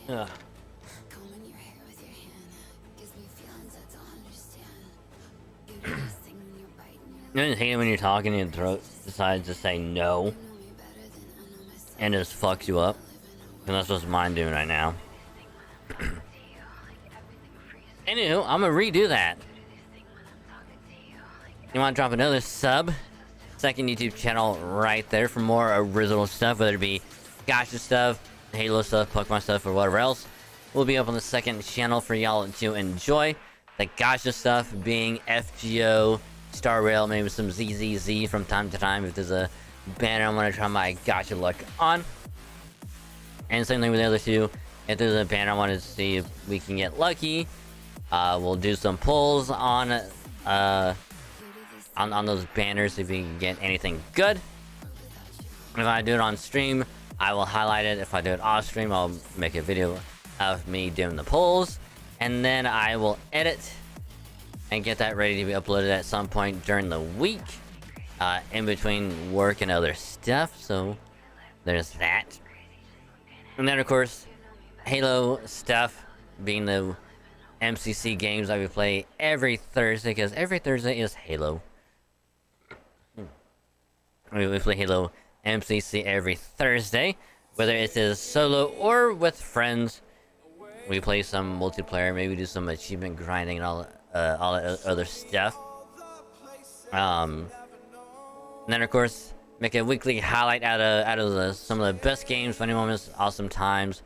Ugh. You don't hate it when you're talking and your throat decides to say no and just fucks you up? And that's what mine doing right now. Anywho, I'm gonna redo that. You wanna drop another sub? Second YouTube channel right there for more original stuff, whether it be gacha stuff, Halo stuff, Pokemon stuff, or whatever else. Will be up on the second channel for y'all to enjoy. The gacha stuff being FGO, Star Rail, maybe some ZZZ from time to time if there's a banner I want to try my gacha luck on. And same thing with the other two. If there's a banner I want to see if we can get lucky, we'll do some pulls on those banners if we can get anything good. If I do it on stream, I will highlight it. If I do it off stream, I'll make a video of me doing the pulls, and then I will edit and get that ready to be uploaded at some point during the week, in between work and other stuff. So there's that. And then of course, Halo stuff being the MCC games I would play every Thursday, because every Thursday is Halo. We play Halo MCC every Thursday, whether it is solo or with friends. We play some multiplayer, maybe do some achievement grinding and all that other stuff. And then of course, make a weekly highlight out of some of the best games, funny moments, awesome times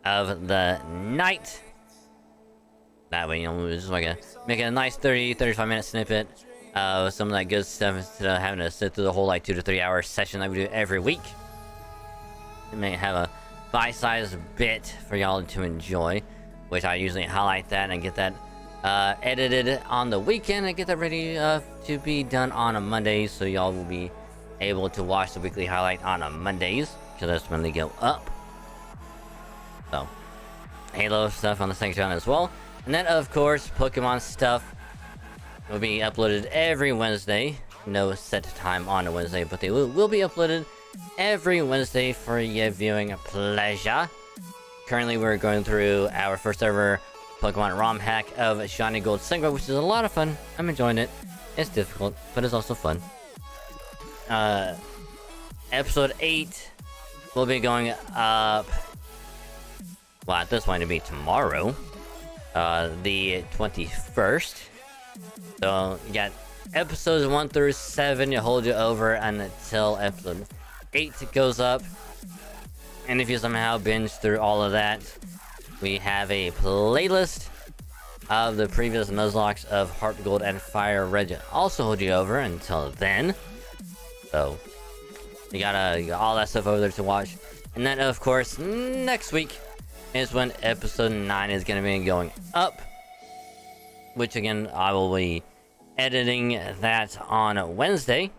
of the night. That way, you know, we just make a nice 35 minute snippet of some of that good stuff instead of having to sit through the whole like 2 to 3 hour session that we do every week. We may have a bite-sized bit for y'all to enjoy, which I usually highlight that and get that edited on the weekend and get that ready to be done on a Monday, so y'all will be able to watch the weekly highlight on a Mondays, because that's when they go up. So, Halo stuff on the second channel as well. And then, of course, Pokemon stuff will be uploaded every Wednesday. No set time on a Wednesday, but they will be uploaded every Wednesday for your viewing pleasure. Currently, we're going through our first ever Pokemon ROM hack of Shiny Gold Single, which is a lot of fun. I'm enjoying it. It's difficult, but it's also fun. Episode 8 will be going up... Well, at this point, it'll be tomorrow. The 21st. So, you got episodes 1 through 7 to hold you over until episode 8 goes up. And if you somehow binge through all of that, we have a playlist of the previous Nuzlocke of Heart Gold and Fire Red. Also hold you over until then. So you got all that stuff over there to watch. And then of course next week is when episode 9 is going to be going up. Which again, I will be editing that on Wednesday.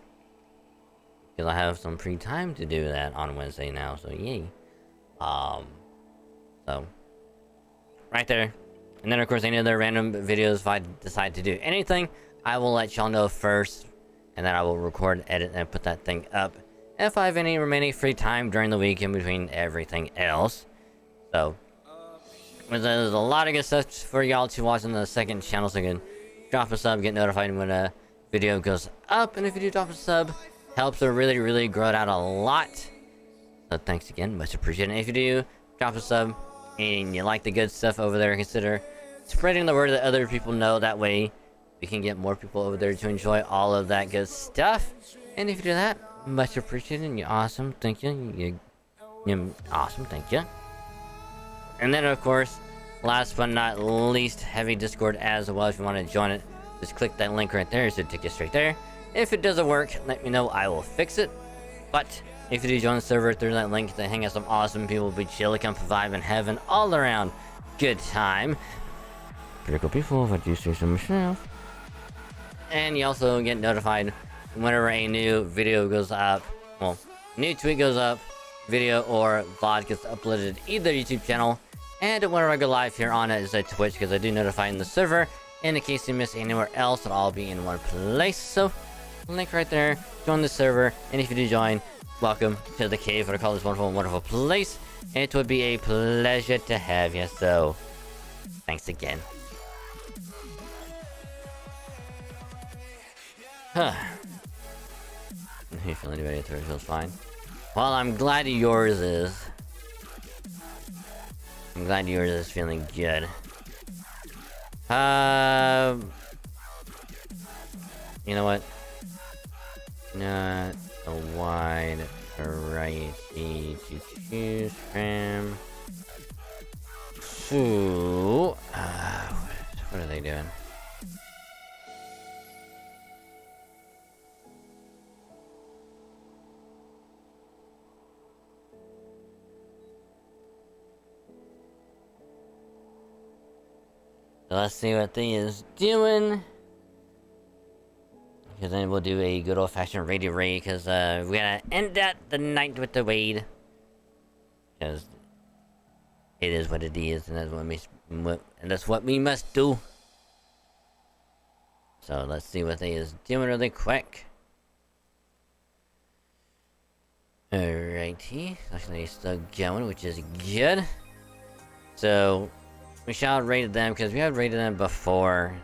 Because I have some free time to do that on Wednesday now, so yay. So right there. And then of course any other random videos, if I decide to do anything, I will let y'all know first. And then I will record, edit, and put that thing up if I have any remaining free time during the week in between everything else. So there's a lot of good stuff for y'all to watch on the second channel, so you can drop a sub, get notified when a video goes up. And if you do drop a sub, helps to really grow it out a lot. So thanks again, much appreciated. And if you do drop a sub and you like the good stuff over there, consider spreading the word that other people know. That way we can get more people over there to enjoy all of that good stuff. And if you do that, much appreciated. And you're awesome, thank you. You're awesome, thank you. And then of course, last but not least, heavy Discord as well. If you want to join it, just click that link right there, so it take you straight there. If it doesn't work, let me know, I will fix it. But if you do join the server through that link, to hang out some awesome people, be chill, come vibe, and have an all around good time. Pretty cool people, if I do say so myself. And you also get notified whenever a new video goes up. Well, new tweet goes up, video or VOD gets uploaded to either YouTube channel. And whenever I go live here on it is at Twitch, because I do notify in the server. And in case you miss anywhere else, it'll all be in one place. So, link right there, join the server. And if you do join, welcome to the cave, what I call this wonderful place. It would be a pleasure to have you. So, thanks again. Huh. You feeling anybody through? Feels fine. Well, I'm glad yours is. I'm glad yours is feeling good. You know what? Not a wide variety to choose from. So, what are they doing? Let's see what they is doing. Because then we'll do a good old-fashioned raid, because we gotta end that the night with the raid. Because it is what it is, and that's what we must do. So let's see what they is doing really quick. Alrighty, actually still going, which is good. So we shall raid them, because we have raided them before,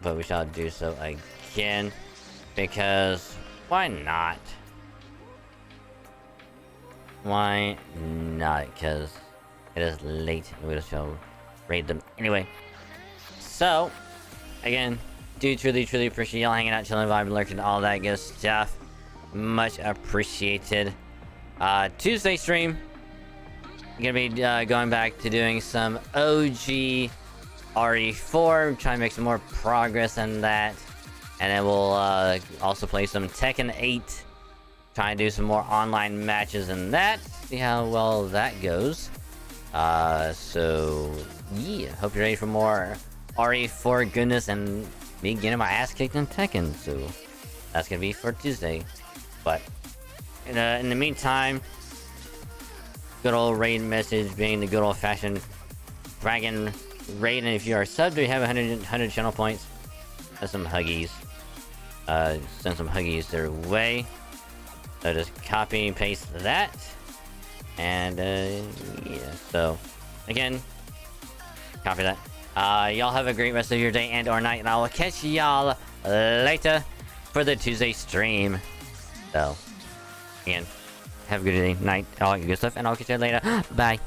but we shall do so again, because why not? Why not? Because it is late, and we shall raid them anyway. So, again, do truly appreciate y'all hanging out, chilling, vibing, lurking, all that good stuff. Much appreciated. Tuesday stream, I'm gonna be going back to doing some OG RE4, trying to make some more progress in that. And then we'll also play some Tekken 8, try and do some more online matches in that, see how well that goes. So yeah, hope you're ready for more RE4 goodness and me getting my ass kicked in Tekken. So that's gonna be for Tuesday. But in the meantime, good old raid message being the good old-fashioned dragon raid. And if you are subbed, you have 100 channel points. That's some huggies. Send some huggies their way. So just copy and paste that. And yeah, so again, copy that. Y'all have a great rest of your day and or night, and I will catch y'all later for the Tuesday stream. So again, have a good day, night, all that good stuff, and I'll catch you later. Bye.